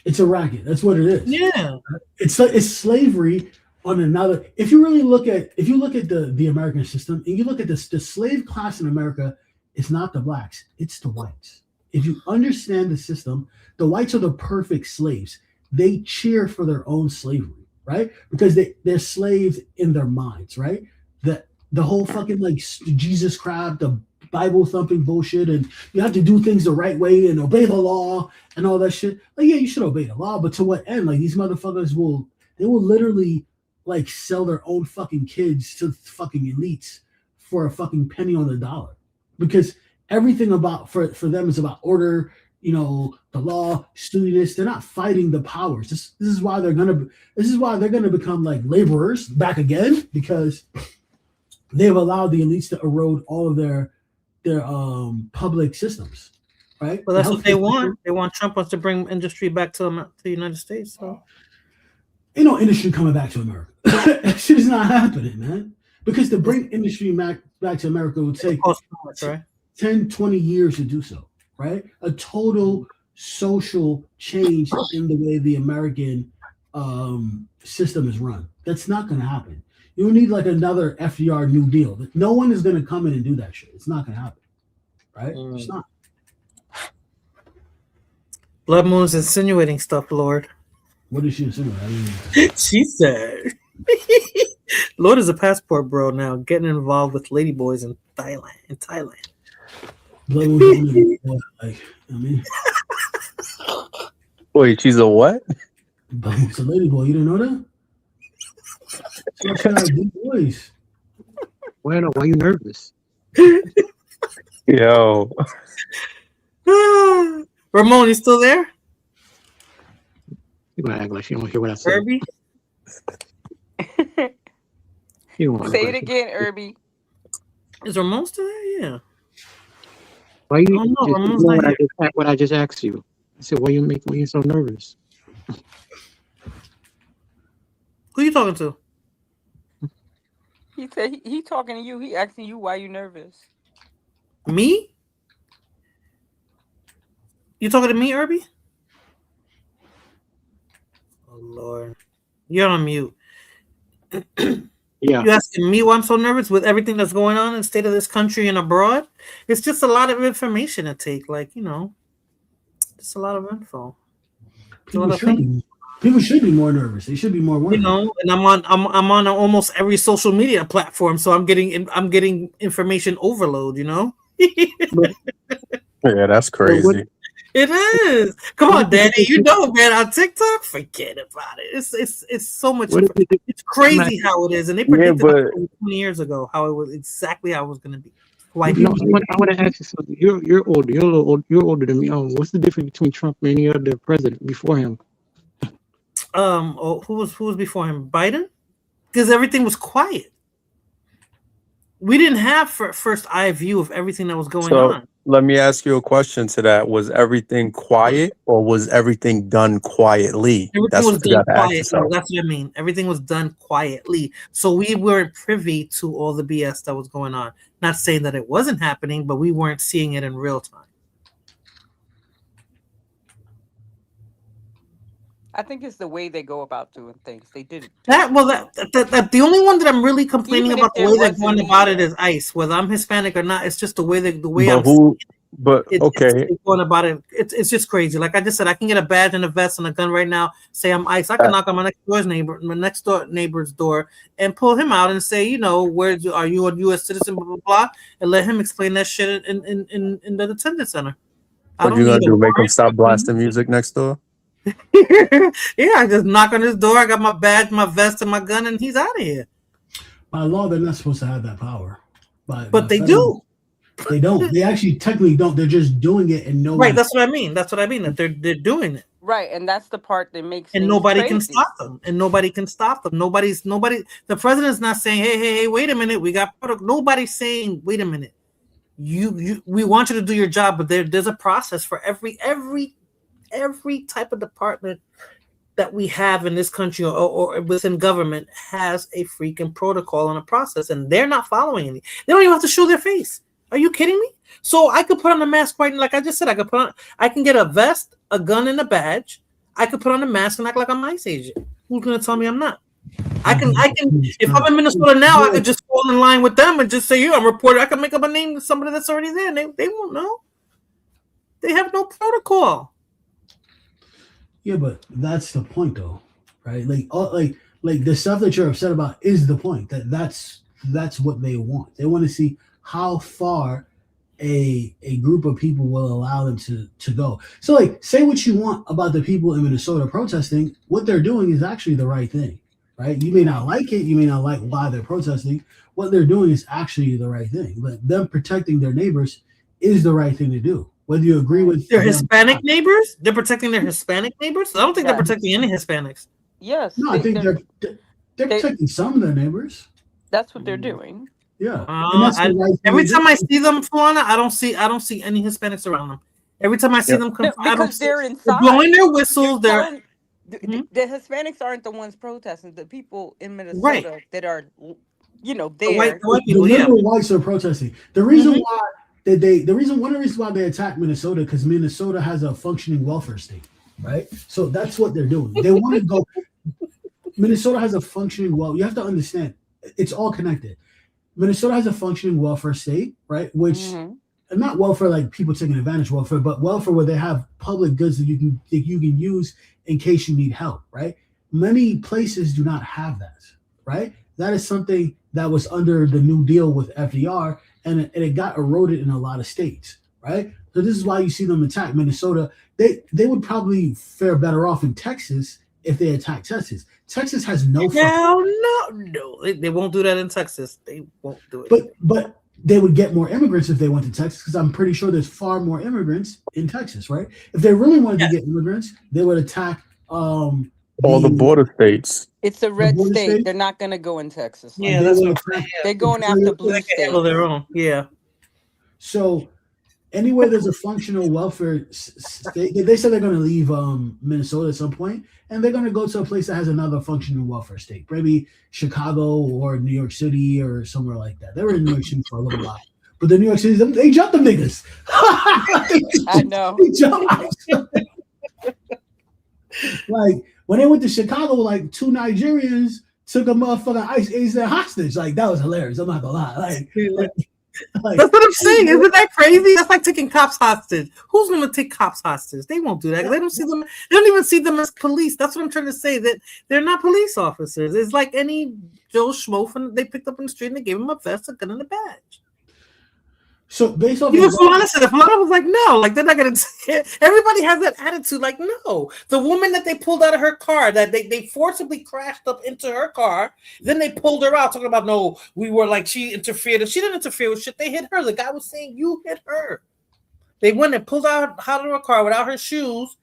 It's a racket. That's what it is. Yeah. It's slavery on another. If you look at the American system and you look at the slave class in America, it's not the blacks, it's the whites. If you understand the system, the whites are the perfect slaves. They cheer for their own slavery, right? Because they're slaves in their minds, right? The whole fucking like Jesus crap, the Bible thumping bullshit, and you have to do things the right way and obey the law and all that shit. Like, yeah, you should obey the law, but to what end? Like these motherfuckers will literally like sell their own fucking kids to fucking elites for a fucking penny on the dollar, because everything about for them is about order, the law, steadiness. They're not fighting the powers. This is why they're gonna become like laborers back again, because they've allowed the elites to erode all of their public systems, right? Well, that's what they want. They want Trump wants to bring industry back to the United States. So, ain't no industry coming back to America. That shit is not happening, man. Because to bring industry back to America would take 10, 20 years to do so, right? A total social change in the way the American system is run. That's not going to happen. You need like another FDR New Deal. No one is going to come in and do that shit. It's not going to happen, right? It's not. Blood Moon's insinuating stuff, Lord. What did she insinuate? She said, Lord is a passport bro now, getting involved with ladyboys in Thailand. Blood Moon, like, Wait, she's a what? It's a ladyboy. You didn't know that? Big boys. Why are you nervous? Yo. Ramon, you still there? You gonna act like you don't hear what I said. Herbie? Say it again, Herbie. Is Ramon still there? Yeah. Why you Ramon's not here. what I just asked you? I said, why you so nervous? Who you talking to? He said he talking to you. He asking you why you nervous. Me? You talking to me, Herbie? Oh Lord, you're on mute. Yeah. You asking me why I'm so nervous with everything that's going on in the state of this country and abroad? It's just a lot of information to take, like, just a lot of info. People should be more nervous. They should be more worried. And I'm on almost every social media platform, so I'm getting information overload. Yeah, that's crazy. It is. Come on, Daddy. Man, on TikTok, forget about it. It's so much. It's crazy how it is, and they predicted 20 years ago how it was exactly how it was going to be. I want to ask you something. You're older. You're older than me. What's the difference between Trump and any other president before him? Who was before him? Biden? Because everything was quiet. We didn't have first eye view of everything that was going So on. let me ask you a question to that. Was everything quiet or was everything done quietly? Everything That's was what you done got to ask quietly. yourself. That's what I mean. Everything was done quietly. So we weren't privy to all the BS that was going on. Not saying that it wasn't happening, but we weren't seeing it in real time. I think it's the way they go about doing things. They did That the only one that I'm really complaining Even about if the way there they're going wasn't about it media. is ICE. Whether I'm Hispanic or not, it's just the way But who? But okay, it's going about it. It's just crazy. Like I just said, I can get a badge and a vest and a gun right now. Say I'm ICE. I can knock on my next door neighbor's door, and pull him out and say, you know, are you a U.S. citizen? Blah blah blah, and let him explain that shit in the detention center. what you gonna do? Make him stop blasting music next door? Yeah, I just knock on his door. I got my badge, my vest, and my gun, and he's out of here. By law, they're not supposed to have that power. But they do. They don't. They actually technically don't. They're just doing it, and no. Right. That's what I mean. That's what I mean. That they're doing it. Right, and that's the part that makes and nobody can stop them. And nobody can stop them. Nobody. The president's not saying, "Hey, wait a minute. We got." Nobody's saying, "Wait a minute. We want you to do your job," but there's a process for every type of department that we have in this country or within government has a freaking protocol and a process, and they're not following any. They don't even have to show their face. Are you kidding me? So I could put on a mask right now, like I just said. I can get a vest, a gun, and a badge. I could put on a mask and act like I'm an ICE agent. Who's gonna tell me I'm not? I can. If I'm in Minnesota now, I could just fall in line with them and just say, "I'm a reporter." I can make up a name to somebody that's already there. And they won't know. They have no protocol. Yeah, but that's the point, though, right? Like the stuff that you're upset about is the point. That's what they want. They want to see how far a group of people will allow them to go. So, like, say what you want about the people in Minnesota protesting. What they're doing is actually the right thing, right? You may not like it. You may not like why they're protesting. What they're doing is actually the right thing. But them protecting their neighbors is the right thing to do. Whether you agree with their Hispanic neighbors, they're protecting their Hispanic neighbors. I don't think they're protecting any Hispanics. Yes. No, I think they're protecting some of their neighbors. That's what they're doing. Yeah. Every time I see them, Fulana, I don't see any Hispanics around them. Every time I see them come, because they're inside. They're blowing their whistles. The Hispanics aren't the ones protesting. The people in Minnesota that are, there. The white people, the whites are protesting. The reason why one of the reasons why they attacked Minnesota because Minnesota has a functioning welfare state, right? So that's what they're doing. They want to go. Minnesota has a functioning you have to understand, it's all connected. Minnesota has a functioning welfare state, right? Which not welfare like people taking advantage of welfare, but welfare where they have public goods that you can use in case you need help, right? Many places do not have that, right? That is something that was under the New Deal with FDR, and it got eroded in a lot of states, right? So this is why you see them attack Minnesota. They would probably fare better off in Texas if they attack Texas. Texas has no. Hell no. They won't do that in Texas. They won't do it. But they would get more immigrants if they went to Texas because I'm pretty sure there's far more immigrants in Texas, right? If they really wanted to get immigrants, they would attack all the border states. It's a red state. They're not going to go in Texas. Yeah, that's what they're going after blue states. Handle their own. Yeah. So anywhere there's a functional welfare state, they said they're going to leave Minnesota at some point, and they're going to go to a place that has another functional welfare state, maybe Chicago or New York City or somewhere like that. They were in New York City for a little while, but the New York City, they jumped them niggas. I know. They jumped. Like when they went to Chicago, like 2 Nigerians took a motherfucking ICE agent hostage. Like that was hilarious. I'm not gonna lie. Like, that's what I'm saying. Isn't that crazy? That's like taking cops hostage. Who's going to take cops hostage? They won't do that. They don't see them. They don't even see them as police. That's what I'm trying to say. That they're not police officers. It's like any Joe Schmo from they picked up in the street and they gave him a vest, a gun, and a badge. So based off, even Fulana said, Fulana was like, no, like they're not going to. Everybody has that attitude. Like, no, the woman that they pulled out of her car, that they forcibly crashed up into her car, then they pulled her out, talking about no, we were like she interfered. She didn't interfere with shit. They hit her. The guy was saying you hit her. They went and pulled out of her car without her shoes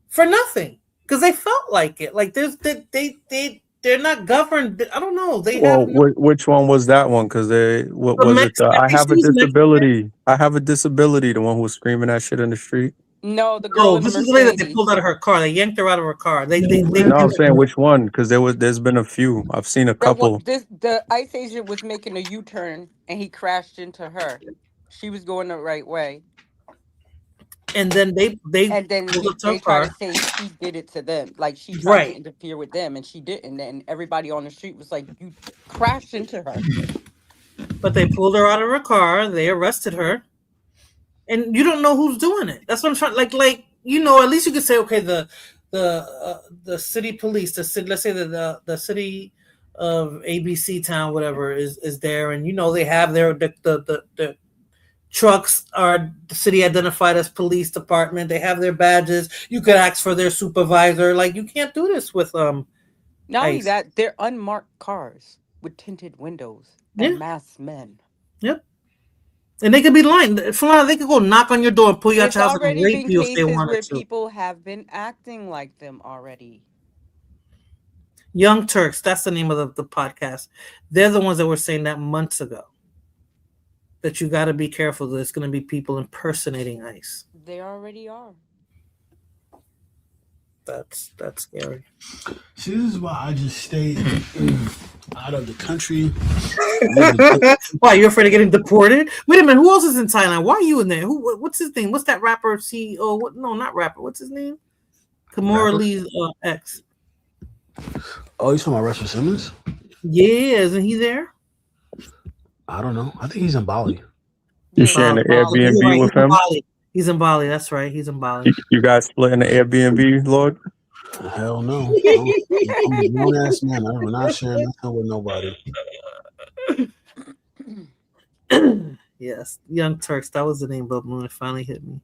for nothing because they felt like it. Like they they're not governed. I don't know. They Well, have no, which one was that one? Because what the was it? I have a NBC's disability. I have a disability. The one who was screaming that shit in the street. No, the girl Oh, in the this is the lady that they Mercedes. pulled out of her car. They yanked her out of her car. They No, I'm saying which one? Because there's been a few. I've seen a couple. The ICE agent was making a U-turn and he crashed into her. She was going the right way. and then they And then pulled up to they her try car. to say she did it to them. Like she tried Right. to interfere with them and she didn't. And everybody on the street was like, you crashed into her. But they pulled her out of her car. They arrested her, and you don't know who's doing it. That's what I'm trying. Like you know, at least you could say, okay, the city police, the city, let's say the city of ABC town, whatever, is there, and you know they have their the trucks are the city identified as police department. They have their badges. You could ask for their supervisor. Like you can't do this with Not only ICE. that, they're unmarked cars with tinted windows and masked men. Yep. And they could be lying. Florida, they could go knock on your door and pull you out There's your house and already rape been you if they cases wanted where to. people have been acting like them already. Young Turks, that's the name of the podcast. They're the ones that were saying that months ago. That you got to be careful. There's going to be people impersonating ICE. They already are. That's scary. See, this is why I just stay out of the country. Why, you're afraid of getting deported? Wait a minute, who else is in Thailand? Why are you in there? What's his name? What's that rapper CEO? No, not rapper. What's his name? Kimura Lee's ex. Oh, you talking about Russell Simmons? Yeah, isn't he there? I don't know. I think he's in Bali. You sharing the Bali. Airbnb Right, with him? Bali. He's in Bali. That's right. He's in Bali. You guys splitting the Airbnb, Lord? Hell no. I'm a grown ass man. I'm not sharing nothing with nobody. Yes, Young Turks. That was the name, but when it finally hit me.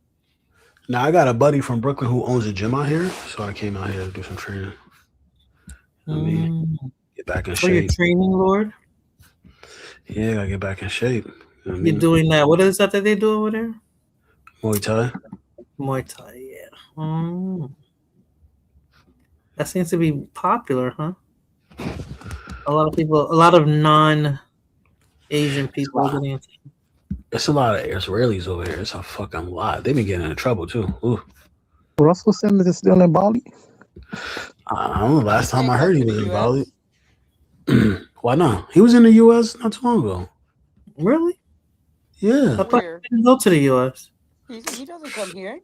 Now I got a buddy from Brooklyn who owns a gym out here, so I came out here to do some training. I mean, get back in For your shape. training, Lord. Yeah, I gotta get back in shape. You know what I You're mean? doing that. What is that they do over there? Muay Thai. Muay Thai. Yeah. That seems to be popular, huh? A lot of non-Asian people are getting into it. It's a lot of Israelis over here. It's a fucking lot. They've been getting in trouble too. Ooh. Russell Simmons is still in Bali. I don't know. Last time I heard he was in Bali. Why not? He was in the U.S. not too long ago. Really? Yeah. I thought he didn't go to the U.S. He doesn't come here.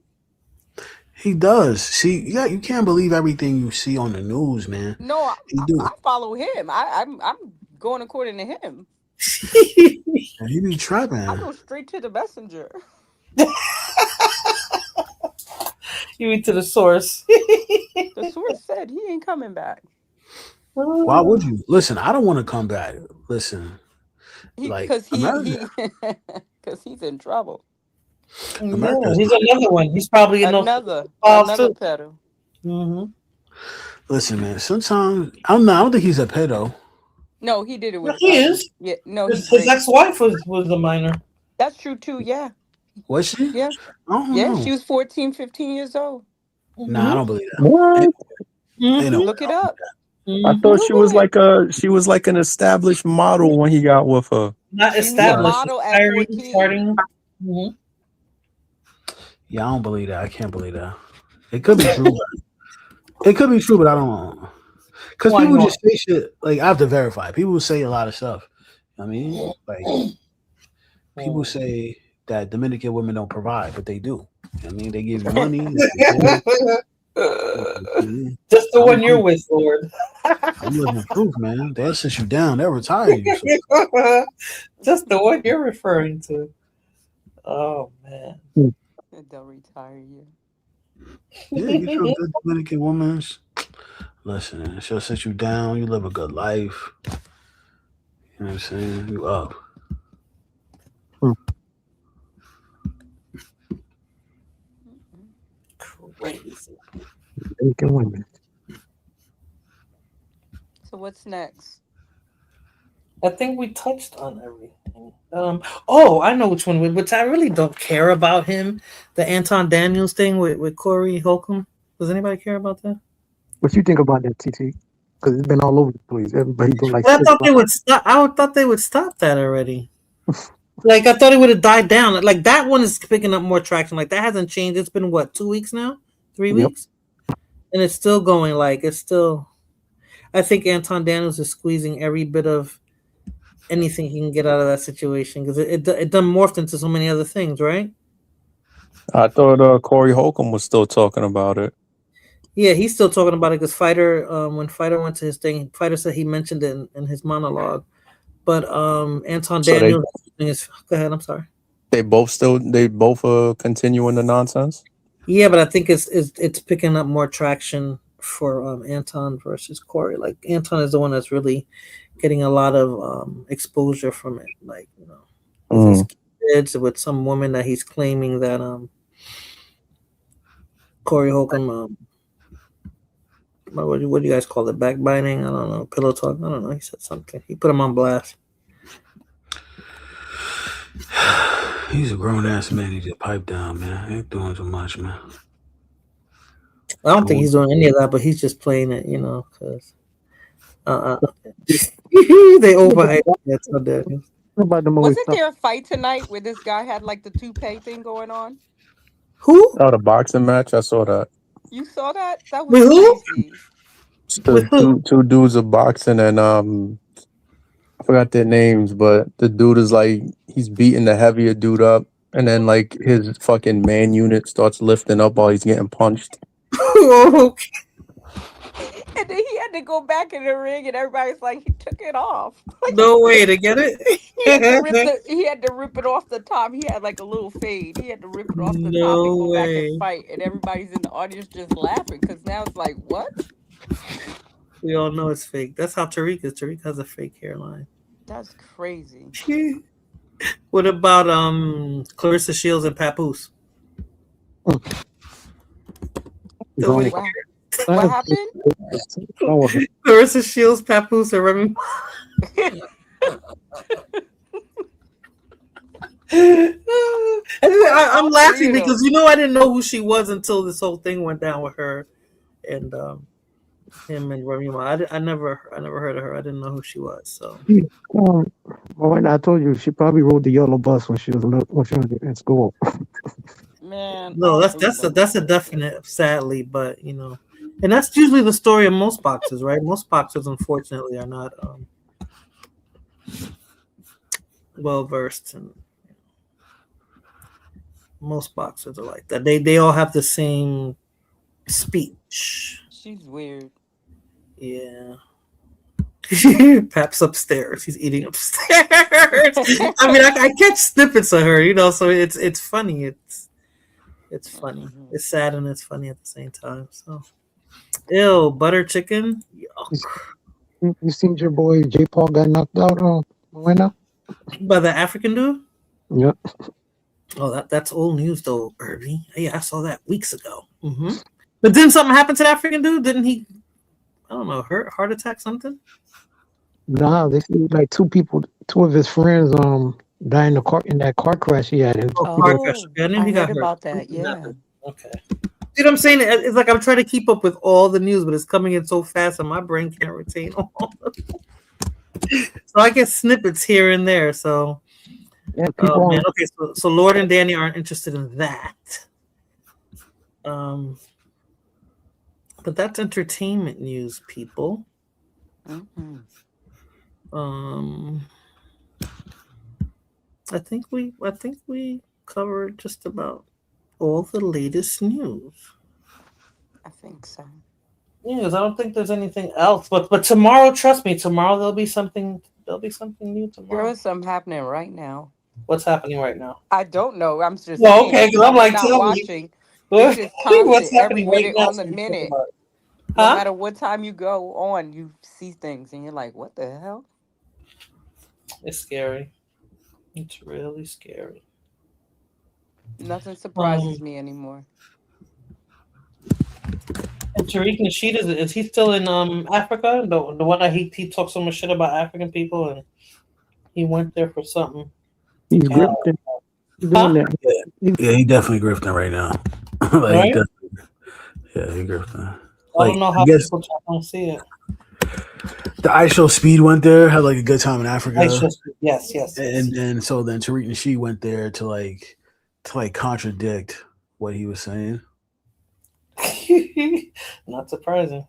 He does. See, yeah, you can't believe everything you see on the news, man. No, I follow him. I'm going according to him. He be trapping. I go straight to the messenger. You mean to the source? The source said he ain't coming back. Why would you? Listen, I don't want to come back. Listen, because he's in trouble. Yeah, he's another one. He's probably another pedo. Mm-hmm. Listen, man. Sometimes I don't think he's a pedo. No, he did it with. He is. Yeah, no, his ex-wife was a minor. That's true too. Yeah. Was she? Yeah. Yeah, she was 14, 15 years old. Nah, I don't believe that. What? Look it up. I thought she was like an established model when he got with her. Not established. Model at 14. Yeah, I don't believe that. I can't believe that. It could be true. It could be true, but I don't know. Because people just say shit. Like, I have to verify. People say a lot of stuff. I mean, like, people say that Dominican women don't provide, but they do. I mean, they give you money. Just the one you're with, Lord. I'm living proof, man. They'll sit you down. They'll retire you. Just the one you're referring to. Oh, man. They'll retire you. Yeah, get you a good Dominican woman. Listen, she'll sit you down. You live a good life. You know what I'm saying? You up. Crazy. Dominican women. So what's next? I think we touched on everything. I know which one. Which I really don't care about him. The Anton Daniels thing with Corey Holcomb. Does anybody care about that? What you think about that, TT? because it's been all over the place. Everybody do like. I thought they would stop. I thought they would stop that already. Like I thought it would have died down. Like that one is picking up more traction. Like that hasn't changed. It's been what, 2 weeks now, 3 weeks, and it's still going. Like it's still. I think Anton Daniels is squeezing every bit of anything he can get out of that situation because it done morphed into so many other things, right? I thought Corey Holcomb was still talking about it. Yeah, he's still talking about it because Fighter, when Fighter went to his thing, Fighter said he mentioned it in his monologue. But Anton Daniels, go ahead. I'm sorry. They both continuing the nonsense. Yeah, but I think it's picking up more traction for Anton versus Corey. Like Anton is the one that's really getting a lot of exposure from it. Like with his kids, with some woman that he's claiming that Corey Holcomb. What do you guys call it? Backbiting? I don't know. Pillow talk? I don't know. He said something. He put him on blast. He's a grown ass man. He just pipe down, man. He ain't doing too much, man. I don't think he's doing any of that, but he's just playing it, because they overhyped Anton Daniels. Wasn't there a fight tonight where this guy had like the toupee thing going on? Who? Oh, the boxing match. I saw that. You saw that? That was crazy. The two dudes are boxing, and I forgot their names, but the dude is like he's beating the heavier dude up, and then like his fucking man unit starts lifting up while he's getting punched. Okay. And then he had to go back in the ring, and everybody's like, he took it off. No way to get it. he had to rip it off the top. He had like a little fade. He had to rip it off the top and No go back way. and fight. And everybody's in the audience just laughing because now it's like, what? We all know it's fake. That's how Tariq is. Tariq has a fake hairline. That's crazy. What about Clarissa Shields and Papoose? What happened? Clarissa Shields, Papoose, and Remy. I'm laughing because I didn't know who she was until this whole thing went down with her and him and Remy Ma. I never heard of her. I didn't know who she was. So well, I told you she probably rode the yellow bus when she was in school. Man, no, that's a definite. Sadly, but and that's usually the story of most boxers, right? Most boxers, unfortunately, are not well versed, and most boxers are like that. They all have the same speech. She's weird. Yeah. Pap's upstairs. He's eating upstairs. I mean, I catch snippets of her, so it's funny. It's funny. It's sad and it's funny at the same time. So, ew, butter chicken. You seen your boy J. Paul got knocked out winner? By the African dude? Yep. Oh, that's old news though, Irby. Yeah, I saw that weeks ago. Mm-hmm. But didn't something happen to the African dude? Didn't he? I don't know, heart attack, something? Nah, they see like two of his friends died in that car crash he had. Car crash. Yeah, I heard about that. Yeah. Okay. See what I'm saying? It's like I'm trying to keep up with all the news, but it's coming in so fast, and my brain can't retain all of it. So I get snippets here and there. So, man. Okay, so Lord and Danny aren't interested in that. But that's entertainment news, people. Mm-hmm. I think we covered just about all the latest news. I think so. Yeah, because I don't think there's anything else. But tomorrow, trust me, tomorrow there'll be something new tomorrow. There is something happening right now. What's happening right now? I don't know. I'm just well, okay, because I'm like, not tell watching. me. What's happening right now? On the minute. No matter what time you go on, you see things and you're like, what the hell? It's scary. It's really scary. Nothing surprises me anymore. And Tariq Nasheed, is he still in Africa? The one that he talks so much shit about African people, and he went there for something. He's grifting. Yeah, he definitely grifting right now. Right? He grifting. I don't know how people don't see it. The Ice Show Speed went there, had like a good time in Africa. Yes. And so then Tariq Nasheed went there to contradict what he was saying. Not surprising.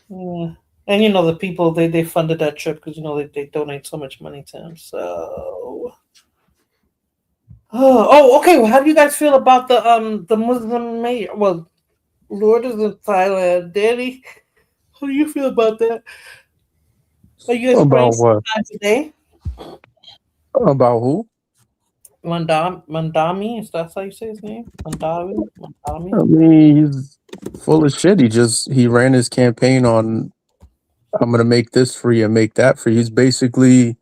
Yeah. And the people they funded that trip because they donate so much money to him. So, okay. Well, how do you guys feel about the Muslim mayor? Well, Lord is in Thailand. Danny, how do you feel about that? Are you guys About what? today? About who? Mandami, is that how you say his name? Mandami. I mean, he's full of shit. He ran his campaign on, I'm gonna make this free and make that free. He's basically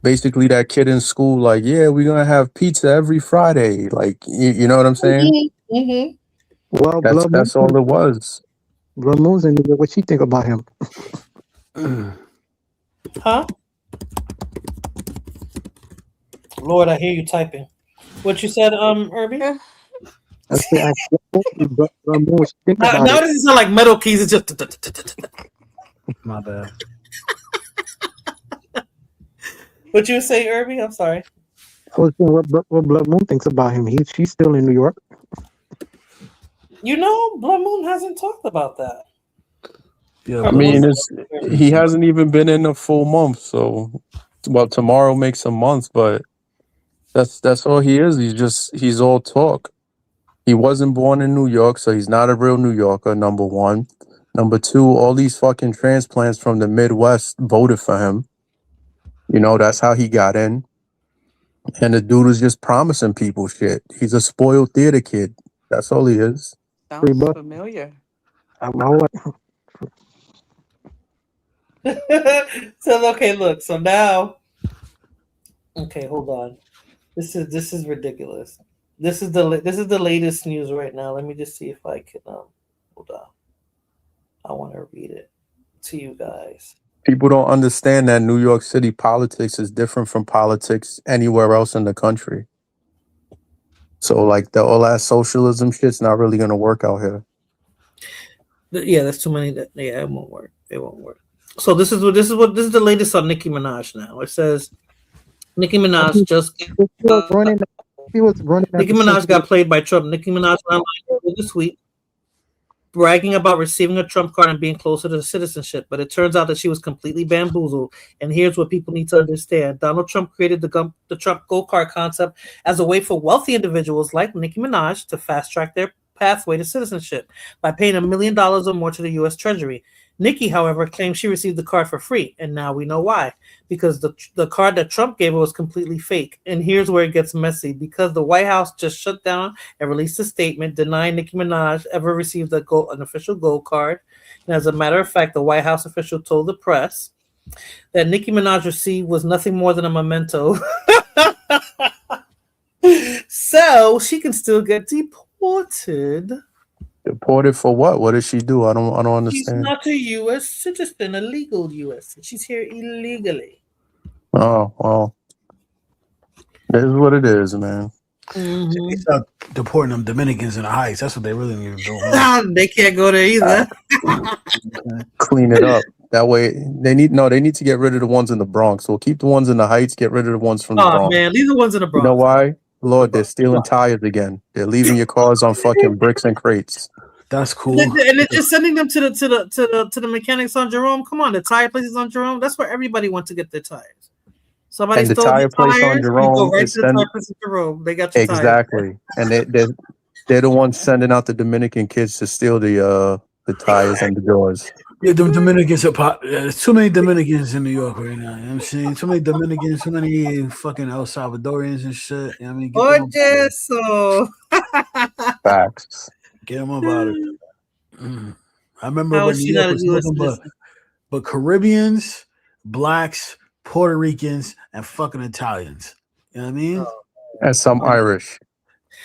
that kid in school, like, yeah, we're gonna have pizza every Friday. Like, you know what I'm saying? Mm-hmm. Well, That's all it was. Blood Moon's in there. What you think about him? Huh? Lord, I hear you typing. What you said, Irby? I said, Blood Moon, what you think about Now it? this is not like metal keys. It's just. My bad. What you say, Irby? I'm sorry. I was saying what Blood Moon thinks about him. She's still in New York. Blood Moon hasn't talked about that. Yeah, I mean, he hasn't even been in a full month. So, well, tomorrow makes a month, but that's all he is. He's all talk. He wasn't born in New York, so he's not a real New Yorker, number one. Number two, all these fucking transplants from the Midwest voted for him. That's how he got in. And the dude is just promising people shit. He's a spoiled theater kid. That's all he is. Sounds familiar. I know it. So okay, look. So now, okay, hold on. This is ridiculous. This is the latest news right now. Let me just see if I can hold on. I want to read it to you guys. People don't understand that New York City politics is different from politics anywhere else in the country. So like all that socialism shit's not really gonna work out here. Yeah, that's too many. It won't work. It won't work. So this is the latest on Nicki Minaj now. It says Nicki Minaj Nicki Minaj got played by Trump. Nicki Minaj went online this week bragging about receiving a Trump card and being closer to citizenship, but it turns out that she was completely bamboozled. And here's what people need to understand. Donald Trump created the Trump Gold Card concept as a way for wealthy individuals like Nicki Minaj to fast-track their pathway to citizenship by paying $1 million or more to the U.S. Treasury. Nicki, however, claims she received the card for free, and now we know why. Because the card that Trump gave her was completely fake. And here's where it gets messy. Because the White House just shut down and released a statement denying Nicki Minaj ever received an official gold card. And as a matter of fact, the White House official told the press that Nicki Minaj received was nothing more than a memento. So she can still get deported. Deported for what? What did she do? I don't understand. She's not a U.S. citizen, a legal U.S. She's here illegally. Oh, well. This is what it is, man. They start deporting them Dominicans in the Heights. That's what they really need to do. They can't go there either. Clean it up. That way, they need to get rid of the ones in the Bronx. We'll keep the ones in the Heights, get rid of the ones from the Bronx. Oh, man, leave the ones in the Bronx. You know why? Lord, they're stealing tires again. They're leaving your cars on fucking bricks and crates. That's cool. And they're just sending them to the mechanics on Jerome. Come on, the tire places on Jerome. That's where everybody wants to get their tires. Somebody And the stole tire place on tires, Jerome you go right is to the tire place on Jerome. They got your exactly. And they're the ones sending out the Dominican kids to steal the tires and the doors. Yeah, the Dominicans are there's too many Dominicans in New York right now. You know what I'm saying? Too many Dominicans, too many fucking El Salvadorians and shit. You know what I mean? Facts. Get them about it. I remember when New York was nothing but Caribbeans, blacks, Puerto Ricans, and fucking Italians. You know what I mean? And some Irish.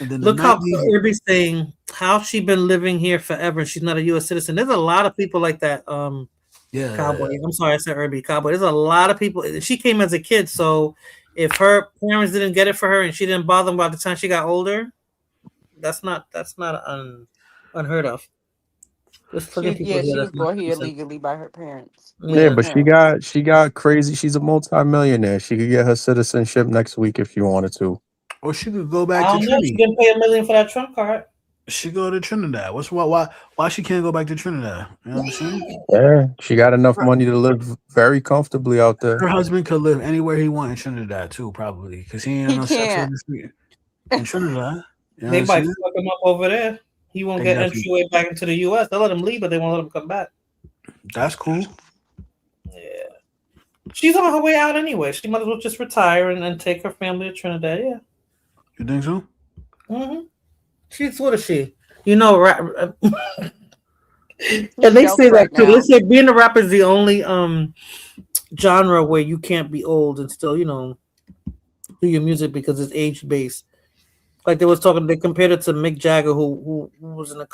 And then Look how everybody's saying how she been living here forever and she's not a U.S. citizen. There's a lot of people like that. Cowboy. I'm sorry, I said Irby Cowboy. There's a lot of people. She came as a kid, so if her parents didn't get it for her and she didn't bother them by the time she got older, that's not unheard of. There's plenty of people She here was that's not brought here decent. legally by her parents. Yeah, Yeah. but she got crazy. She's a multi-millionaire. She could get her citizenship next week if she wanted to. Or she could go back I to don't know. She Trinity. didn't pay $1 million for that Trump card. She go to Trinidad. Why she can't go back to Trinidad? You know what I'm saying? Yeah, she got enough money to live very comfortably out there. Her husband could live anywhere he want in Trinidad too, probably, because he ain't He no sex can't. on the street in Trinidad. You know They what might I'm saying? fuck him up over there. He won't They get definitely- entryway back into the U.S. They'll let him leave, but they won't let him come back. That's cool. Yeah. She's on her way out anyway. She might as well just retire and take her family to Trinidad. Yeah. You think so? Mm-hmm. She's what is she? You know, and they say that too. They say being a rapper is the only genre where you can't be old and still, you know, do your music because it's age based. Like they compared it to Mick Jagger, who was in I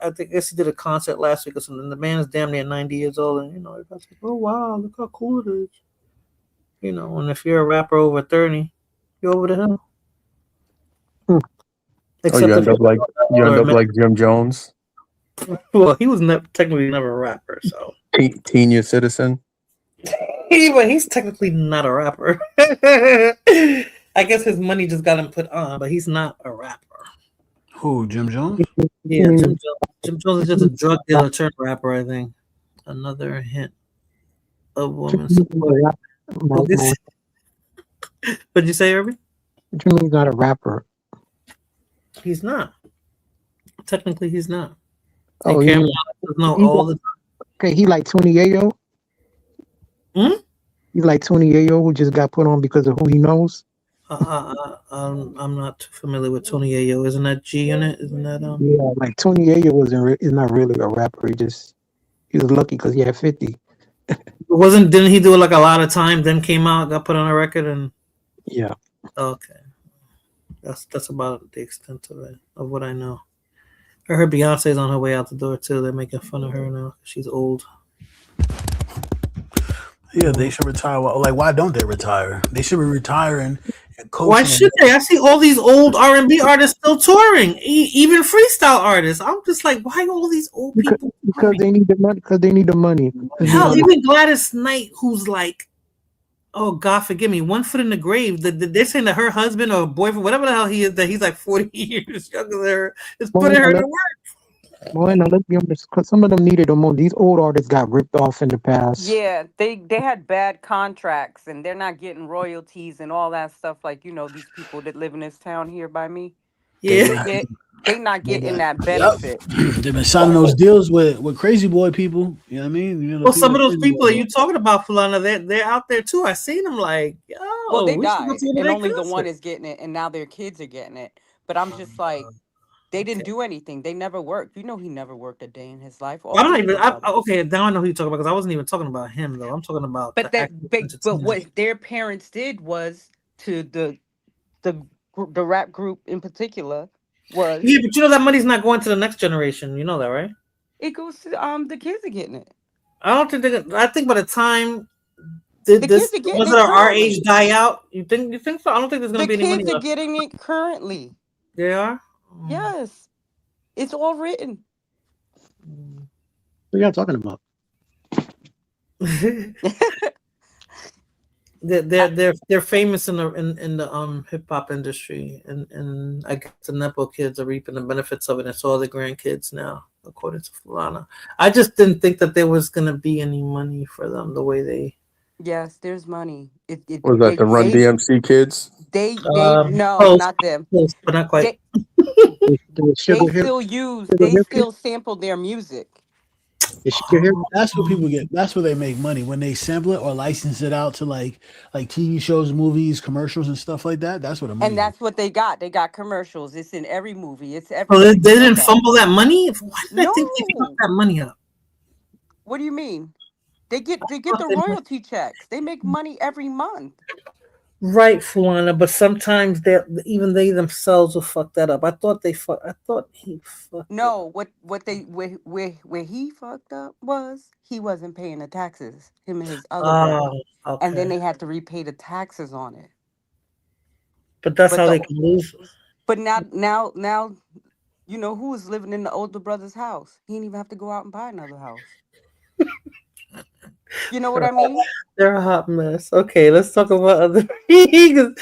guess he did a concert last week or something. The man is damn near 90 years old, and you know, everybody's like, oh wow, look how cool it is. You know, and if you're a rapper over 30, you're over the hill. Except you end up like Jim Jones. Well, he was technically never a rapper, so Senior citizen. But he's technically not a rapper. I guess his money just got him put on, but he's not a rapper. Who, Jim Jones? Yeah, Jim Jones. Jim Jones is just a drug dealer turned rapper, I think. Another hint of women's support. What'd you say, Irby? Jimmy's not a rapper. He's not. Technically, he's not. Oh, okay, he like Tony Yayo. He's like Tony Yayo, who just got put on because of who he knows. I'm not too familiar with Tony Yayo. Isn't that G in it? Isn't that Yeah, like Tony Yayo is not really a rapper. He was lucky because he had 50. Didn't he do like a lot of time? Then came out, got put on a record, and yeah. Okay, that's about the extent of it, of what I know. I heard Beyonce's on her way out the door too. They're making fun of her now. She's old. Yeah, they should retire. Like, why don't they retire? They should be retiring. And coaching. Why should they? I see all these old R&B artists still touring, even freestyle artists. I'm just like, why all these old people? Because they need the money. Because they need the money. Hell, even Gladys Knight, who's like, oh God, forgive me, one foot in the grave. They're saying that her husband or boyfriend, whatever the hell he is, that he's like 40 years younger than her, is putting her to work. Boy, now let's be honest, because some of them needed them more. These old artists got ripped off in the past. Yeah, they had bad contracts and they're not getting royalties and all that stuff. Like, you know, these people that live in this town here by me. Yeah. They not getting that benefit. They've been signing those deals with crazy boy people. You know what I mean? You know, well, some of those people that you're talking about, Fulana, they're out there too. I seen them like, well, they died, and only the one is getting it, and now their kids are getting it. But I'm just like, they didn't do anything. They never worked. You know, he never worked a day in his life. I don't even. Okay, now I know who you're talking about because I wasn't even talking about him though. I'm talking about. But what their parents did was to the rap group in particular was. Yeah, but you know that money's not going to the next generation. You know that, right? It goes to the kids are getting it. I don't think I think by the time the ones that are our age die out, you think so? I don't think there's going to be any money. The kids are getting it currently. They are. Yes, it's all written. What are y'all talking about? They're famous in the hip hop industry, and I guess the Nepo kids are reaping the benefits of it. It's all the grandkids now, according to Fulana. I just didn't think that there was going to be any money for them the way they. Yes, there's money. Was that the Run DMC kids? They no, not them. Close, but not quite. They still sample their music. That's what people get. That's where they make money when they sample it or license it out to like TV shows, movies, commercials, and stuff like that. That's what the money. And that's what they got. They got commercials. It's in every movie. It's every. Oh, they didn't fumble that money. Why did I think they got that money up? What do you mean? They get the royalty checks. They make money every month. Right, Fulana, but sometimes they themselves will fuck that up. I thought he fucked. No, where he fucked up was he wasn't paying the taxes. Him and his other brother, okay. And then they had to repay the taxes on it. But that's how they can lose. But now You know who was living in the older brother's house? He didn't even have to go out and buy another house. You know what I mean? They're a hot mess. Okay, let's talk about other. 'Cause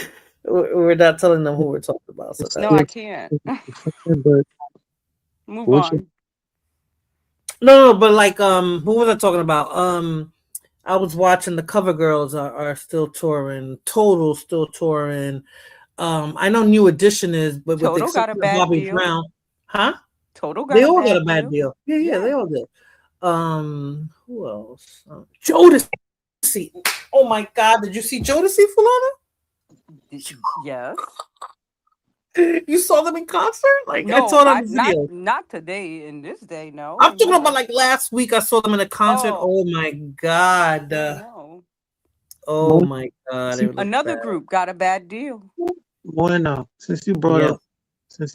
we're not telling them who we're talking about. So No, I can't. But Move what's your on. no, but like who was I talking about? I was watching the Cover Girls are still touring. Total still touring. I know New Edition is, but with the Total got a exception of bad Bobby deal. Brown, huh? Total They got a all got a bad bad deal. deal. Yeah, they Yeah. all did. Who else? Jodeci. Oh my God, did you see Jodeci, Fulana? Yes. You saw them in concert? Like I No, saw it on the video. not today in this day. No, I'm talking never. about like last week. I saw them in a concert. Oh, Oh my God. no. Oh my God. See, It looked Another bad. group got a bad deal. Moana, since you brought Yeah. up, some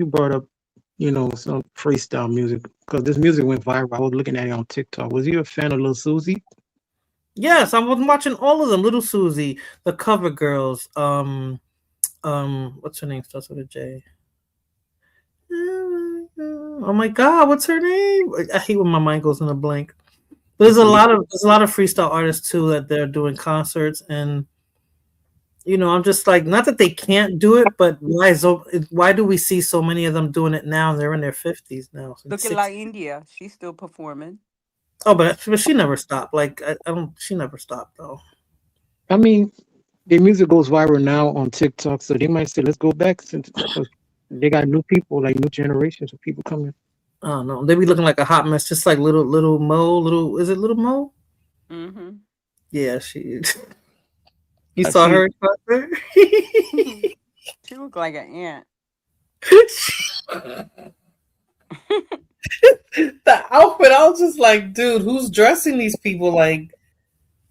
freestyle music, because this music went viral. I was looking at it on TikTok. Was you a fan of Lil Susie? Yes, I was watching all of them. Little Susie, the Cover Girls. What's her name? Starts with a J. Oh my God, what's her name? I hate when my mind goes in a blank. But there's a lot of freestyle artists too that they're doing concerts, and I'm just like, not that they can't do it, but why do we see so many of them doing it now? They're in their 50s now. Look at La India. She's still performing. Oh, but she never stopped. Like I don't. She never stopped though. I mean, their music goes viral now on TikTok, so they might say, "Let's go back," since they got new people, like new generations of people coming. I don't know. They be looking like a hot mess, just like little Mo. Is it Little Mo? Mm-hmm. Yeah, she. You saw her in concert? She looked like an ant. The outfit, I was just like, dude, who's dressing these people? Like,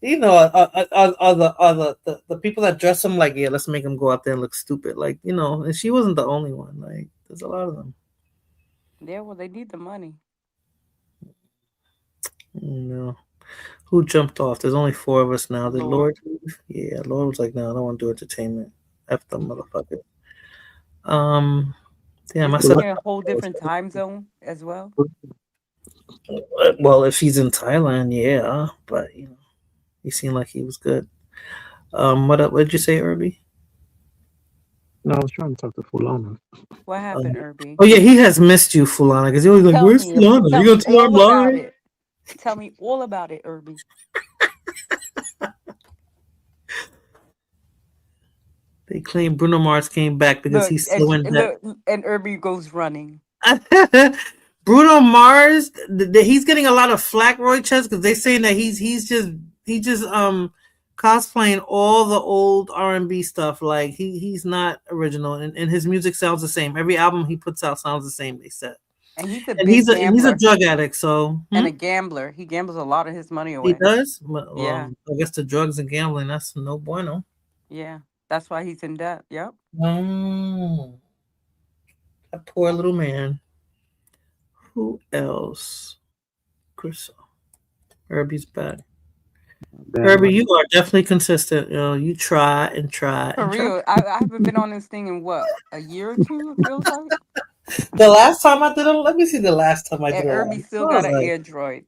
are the people that dress them like, yeah, let's make them go out there and look stupid. Like, and she wasn't the only one. Like, there's a lot of them. Yeah, well, they need the money. No. Who jumped off? There's only 4 of us now. Did Lord? Yeah, Lord was like, no, I don't want to do entertainment. F them motherfucker. Damn, I said a whole different time zone as well. Well, if she's in Thailand, yeah, but he seemed like he was good. What did you say, Irby? No, I was trying to talk to Fulana. What happened, Irby? Oh yeah, he has missed you, Fulana, because he always like, "Where's Fulana? You gonna tell her I'm lying?" Tell me all about it, Irby. They claim Bruno Mars came back because he's still in debt. And Irby goes running. Bruno Mars, he's getting a lot of flack, Roy Chess, because they're saying that he's just cosplaying all the old R&B stuff. Like he's not original, and his music sounds the same. Every album he puts out sounds the same. They said. And he's a drug addict, so and a gambler. He gambles a lot of his money away. He does. Well, yeah, I guess the drugs and gambling, that's no bueno. Yeah, that's why he's in debt. Yep. Oh, that poor little man. Who else? Chris, Herbie's back. Herbie, you are definitely consistent. You try and try. For real, I haven't been on this thing in what, a year or two? It feels like. The last time I did it, let me see the last time I did it. Herbie still got an Android.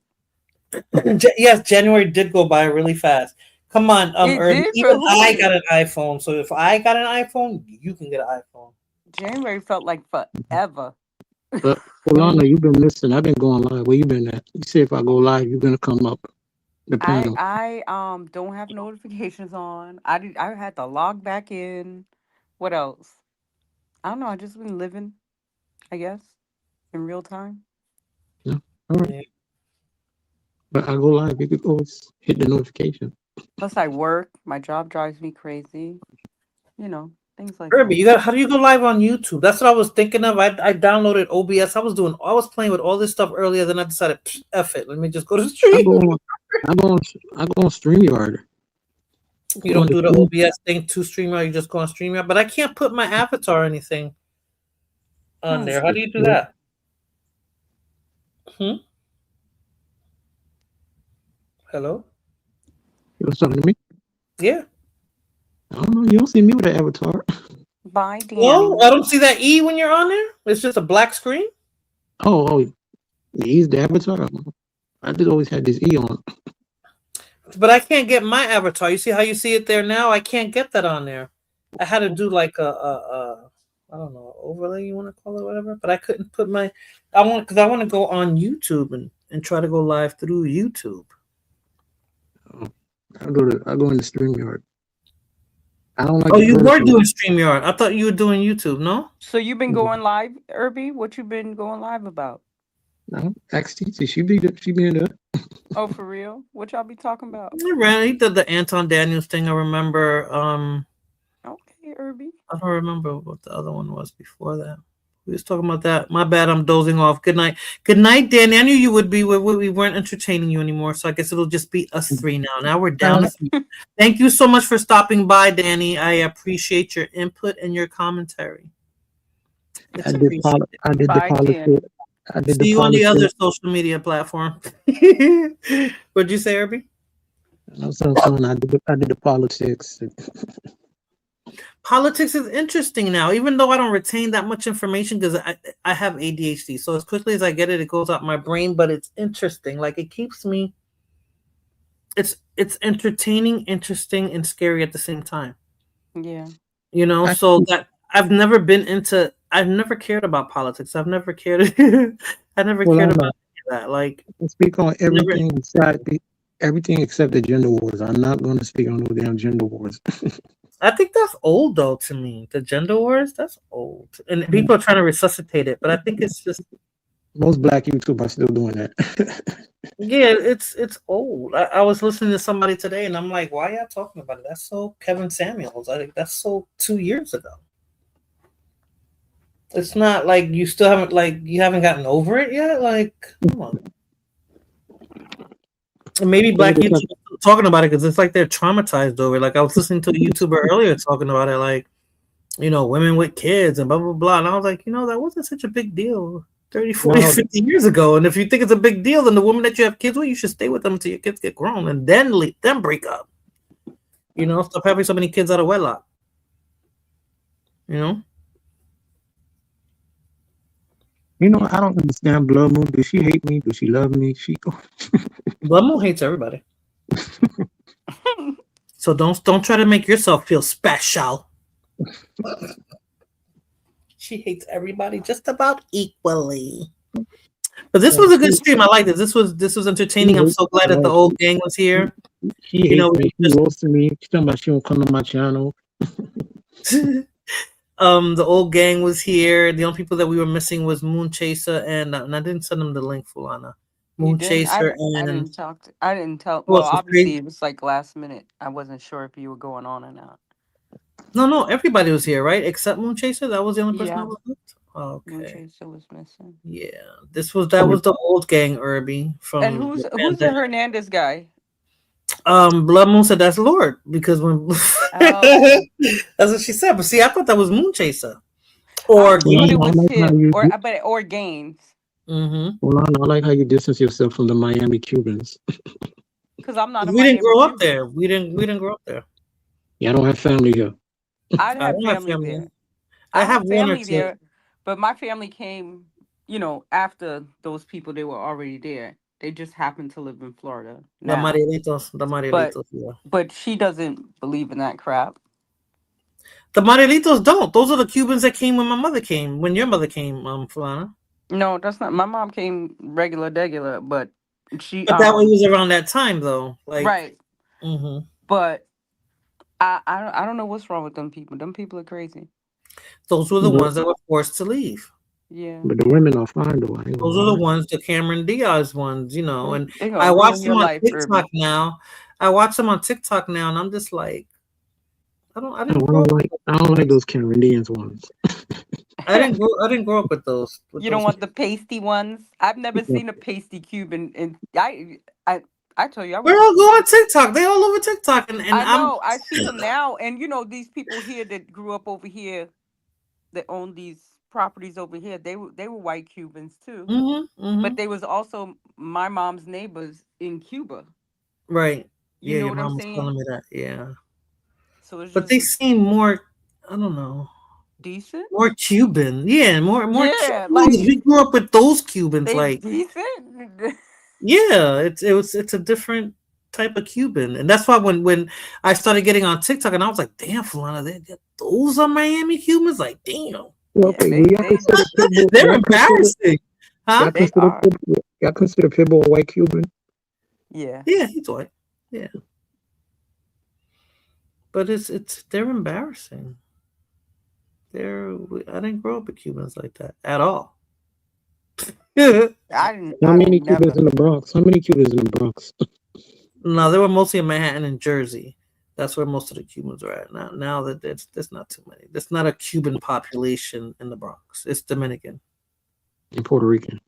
Yes, January did go by really fast. Come on, Herbie. Even I got an iPhone, so if I got an iPhone, you can get an iPhone. January felt like forever. But Fulana, you've been missing. I've been going live. Where you been at? You say if I go live, you're gonna come up. The panel. I don't have notifications on. I had to log back in. What else? I don't know. I just been living, I guess, in real time. Yeah. All right. Yeah. But I go live. You could always hit the notification. Plus, I work. My job drives me crazy. Things like Herbie, how do you go live on YouTube? That's what I was thinking of. I downloaded OBS. I was playing with all this stuff earlier. Then I decided, F it. Let me just go to stream. I go on StreamYard. You don't do the OBS thing to StreamYard. You just go on StreamYard. But I can't put my avatar or anything on there. How do you do that? Hello? You was talking to me? Yeah. I don't know. You don't see me with an avatar. Bye, Dan. Well, I don't see that E when you're on there. It's just a black screen. Oh, he's the avatar. I just always had this E on. But I can't get my avatar. You see how you see it there now? I can't get that on there. I had to do like a I don't know, overlay you want to call it, whatever. But I couldn't put my I want to go on YouTube and try to go live through YouTube. I go in the StreamYard. I don't like. Oh, you were doing StreamYard. I thought you were doing YouTube. No. So you've been going live, Irby? What you been going live about? No, XTC. She be in there. Oh, for real? What y'all be talking about? He did the Anton Daniels thing. I remember. Okay, Irby. I don't remember what the other one was before that. We was talking about that. My bad. I'm dozing off. Good night. Good night, Danny. I knew you would be. We weren't entertaining you anymore, so I guess it'll just be us three now. Now we're down to three. Thank you so much for stopping by, Danny. I appreciate your input and your commentary. I did the politics. See you on the other social media platform. What'd you say, Irby? I did the politics. Politics is interesting now, even though I don't retain that much information because I have ADHD. So as quickly as I get it, it goes out my brain. But it's interesting. Like it keeps me. It's entertaining, interesting, and scary at the same time. Yeah. You know, so that I've never cared about politics. I've never cared. I never cared about that. Like I speak on everything everything except the gender wars. I'm not going to speak on no damn gender wars. I think that's old though to me. The gender wars, that's old. And people are trying to resuscitate it, but I think it's just most black YouTubers are still doing that. Yeah, it's old. I was listening to somebody today and I'm like, why are y'all talking about it? That's so Kevin Samuels. I think that's so 2 years ago. It's not like you haven't gotten over it yet. Like, come on. And maybe black YouTubers are talking about it because it's like they're traumatized over it. Like I was listening to a YouTuber earlier talking about it, like, you know, women with kids and blah, blah, blah. And I was like, you know, that wasn't such a big deal 30, 40, 50 years ago. And if you think it's a big deal, then the woman that you have kids with, you should stay with them until your kids get grown and then break up. You know, stop having so many kids out of wedlock. You know? You know, I don't understand Blood Moon. Does she hate me? Does she love me? Blood Moon hates everybody. So don't try to make yourself feel special. She hates everybody just about equally. But this was a good stream. I like this. This was entertaining. I'm so glad that the old gang was here. She hates me. She roasted me. She's talking about she won't come to my channel. The old gang was here. The only people that we were missing was Moon Chaser and I didn't send them the link, Fulana. Moon Chaser I didn't tell. Well, obviously it was like last minute. I wasn't sure if you were going on or not. No, everybody was here, right? Except Moon Chaser. That was the only person that was left. Okay. Moon Chaser was missing. Yeah, that was the old gang, Irby. And who's the Hernandez guy? Blood Moon said that's Lord because when that's what she said. But see, I thought that was Moon Chaser or Gaines. Or Gaines. Mm-hmm. Well, I like how you distance yourself from the Miami Cubans. Because I'm not. We didn't grow up there. We didn't grow up there. Yeah, I don't have family here. I have family there. I have family there, but my family came, you know, after those people. They were already there. They just happen to live in Florida now. The Marielitos, yeah. But she doesn't believe in that crap. The Marielitos don't. Those are the Cubans that came when my mother came, when your mother came, Fulana. No, that's not. My mom came regular, but she. But that was around that time, though. Like, right. Mm-hmm. But I don't know what's wrong with them people. Them people are crazy. Those were the ones that were forced to leave. Yeah. But the women are fine, though. Those are the ones, the Cameron Diaz ones, you know. And I watch them on TikTok now. I watch them on TikTok now, and I'm just like, I don't like those Cameron Diaz ones. I didn't grow up with those. You don't want the pasty ones? I've never seen a pasty Cuban, and I tell you, we're all going on TikTok. They all over TikTok, and I know I see them now. And you know, these people here that grew up over here, that own these properties over here, they were white Cubans too. Mm-hmm, mm-hmm. But they was also my mom's neighbors in Cuba. Right. You know your what I'm mom was saying? telling me that. Yeah. So it's but they seem more, I don't know, decent. More Cuban, yeah, more Yeah, Cuban. like We grew up with those Cubans, they like decent. yeah, it's a different type of Cuban, and that's why when I started getting on TikTok, and I was like, damn, Fulana, those are Miami Cubans, like damn, Okay, do y'all consider Pitbull? they're Y'all consider, embarrassing, huh? y'all They consider are. Pitbull, y'all consider Pitbull a white Cuban? Yeah. Yeah, he's white, yeah, but they're embarrassing. I didn't grow up with Cubans like that at all. I How many didn't Cubans never. in the Bronx? How many Cubans in the Bronx? No, they were mostly in Manhattan and Jersey. That's where most of the Cubans are at now. Now that there's not too many. There's not a Cuban population in the Bronx. It's Dominican. And Puerto Rican.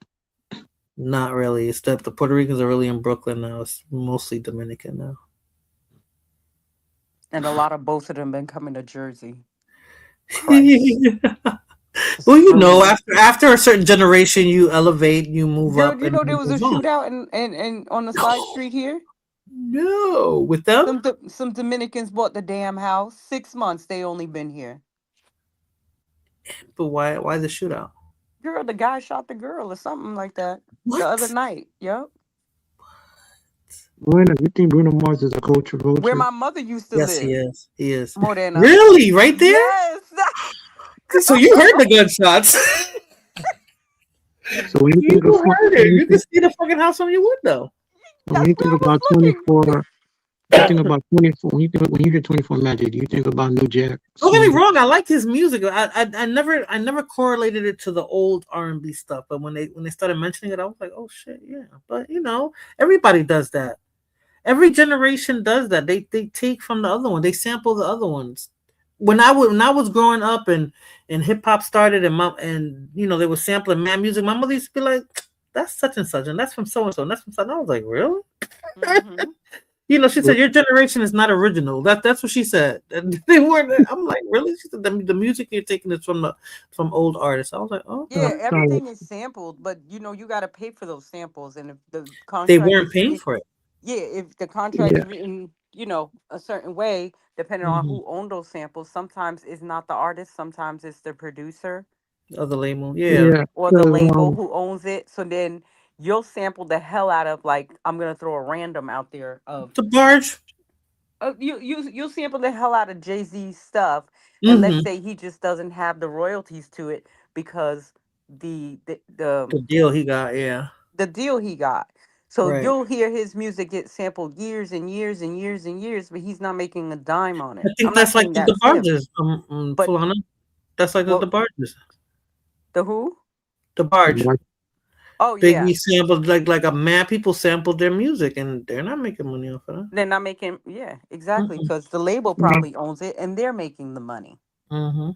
Not really. It's that the Puerto Ricans are really in Brooklyn now. It's mostly Dominican now. And a lot of both of them been coming to Jersey. Christ. Well, after a certain generation, you elevate, you move up. Dude, you know there was a shootout in on the side street here. No, with them. Some Dominicans bought the damn house. 6 months they only been here. But why the shootout? Girl, the guy shot the girl or something like that. What? The other night. Yep. You think Bruno Mars is a culture vulture? Where my mother used to Yes, live. he is. He is. More than Really? Right there? Yes. So you heard the gunshots. So when you think You of heard it. You can see the fucking house from your window. when you think about 24, you think about 24. When you hear 24 Magic, do you think about New Jack? Don't get me wrong. I like his music. I never correlated it to the old R&B stuff. But when they started mentioning it, I was like, oh shit, yeah. But everybody does that. Every generation does that. They take from the other one. They sample the other ones. When I was growing up and hip hop started and they were sampling mad music, my mother used to be like, that's such and such, and that's from so and so, and that's from such. And I was like, really? Mm-hmm. She said your generation is not original. That's what she said. And they weren't. I'm like, really? She said the music you're taking is from old artists. I was like, oh, Yeah, everything is sampled, but you got to pay for those samples, and if the contract they weren't paying for it. Yeah, if the contract is written, a certain way, depending on who owned those samples, sometimes it's not the artist, sometimes it's the producer Of the label, or the label who owns it. So then you'll sample the hell out of, like, I'm gonna throw a random out there of the Barge. You'll sample the hell out of Jay-Z's stuff, and let's say he just doesn't have the royalties to it because the deal he got, the deal he got. So Right. you'll hear his music get sampled years and years and years and years, but he's not making a dime on it. I think that's like the Barges. But- Fulana. That's like the Barges. The who? The Barge. Oh yeah, Biggie sampled like a mad people sampled their music, and they're not making money off of that. they're not making. Yeah, exactly, because the label probably owns it, and they're making the money. Mm-hmm.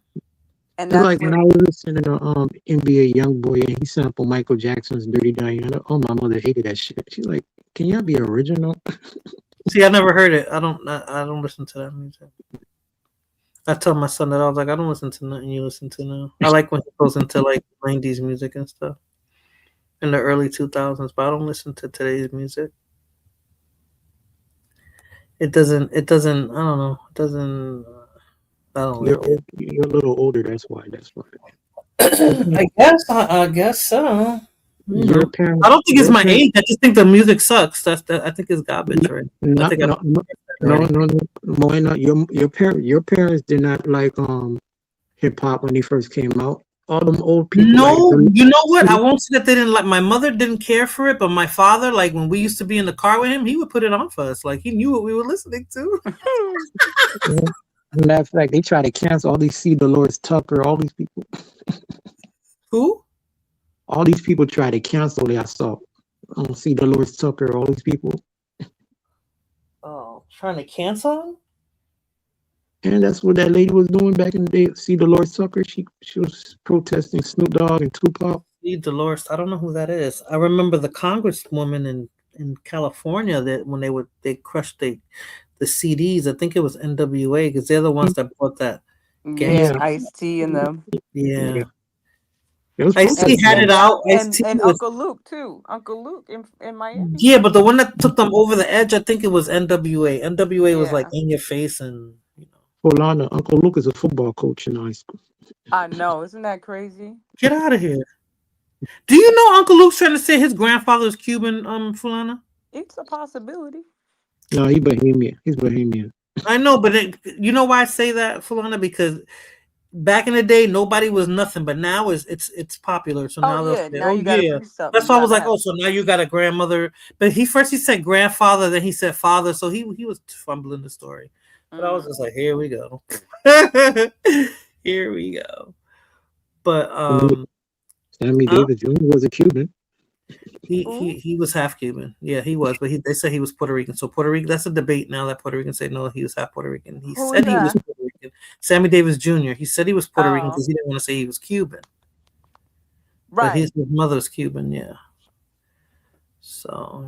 And It's that's like when I was listening to NBA YoungBoy and he sampled Michael Jackson's "Dirty Diana." Oh, my mother hated that shit. She's like, "Can y'all be original?" See, I never heard it. I don't listen to that music. I told my son that I was like, I don't listen to nothing you listen to now. I like when he goes into like 90s music and stuff in the early 2000s, but I don't listen to today's music. It doesn't. I don't know. It doesn't. I don't know. You're a little older. That's why. I guess so. Your parents, I don't think it's my age. I just think the music sucks. I think it's garbage, right? No. Your parents did not like hip hop when they first came out. All them old people. No, you know what? I won't say that they didn't like. My mother didn't care for it, but my father, like when we used to be in the car with him, he would put it on for us. Like he knew what we were listening to. Matter of fact, they try to cancel all these C. Dolores Tucker, all these people. Who? All these people try to cancel their assault. C. Dolores Tucker, all these people. Oh, trying to cancel? And that's what that lady was doing back in the day. C. Dolores Tucker, she was protesting Snoop Dogg and Tupac. C. Dolores, I don't know who that is. I remember the congresswoman in California that when they crushed the CDs. I think it was NWA because they're the ones that brought that. Yeah, Ice-T and them. Yeah. Ice-T had it out. And Uncle Luke too. Uncle Luke in Miami. Yeah, but the one that took them over the edge, I think it was NWA. NWA was like in your face and Fulana, Uncle Luke is a football coach in high school. I know, isn't that crazy? Get out of here. Do you know Uncle Luke's trying to say his grandfather is Cuban, Fulana? It's a possibility. No, he's Bahamian. He's Bahamian. I know, but you know why I say that, Fulana? Because back in the day, nobody was nothing, but now it's popular. So now now you gotta do something. That's why I was like, so now you got a grandmother. But he said grandfather, then he said father. So he was fumbling the story. But I was just like, here we go. Here we go. But Sammy Davis Jr. was a Cuban. He was half Cuban. Yeah, he was. But they said he was Puerto Rican. So Puerto Rican, that's a debate now that Puerto Rican say no, he was half Puerto Rican. He said he was Puerto Rican. Sammy Davis Jr. He said he was Puerto Rican because he didn't want to say he was Cuban. Right. But his mother's Cuban, yeah. So,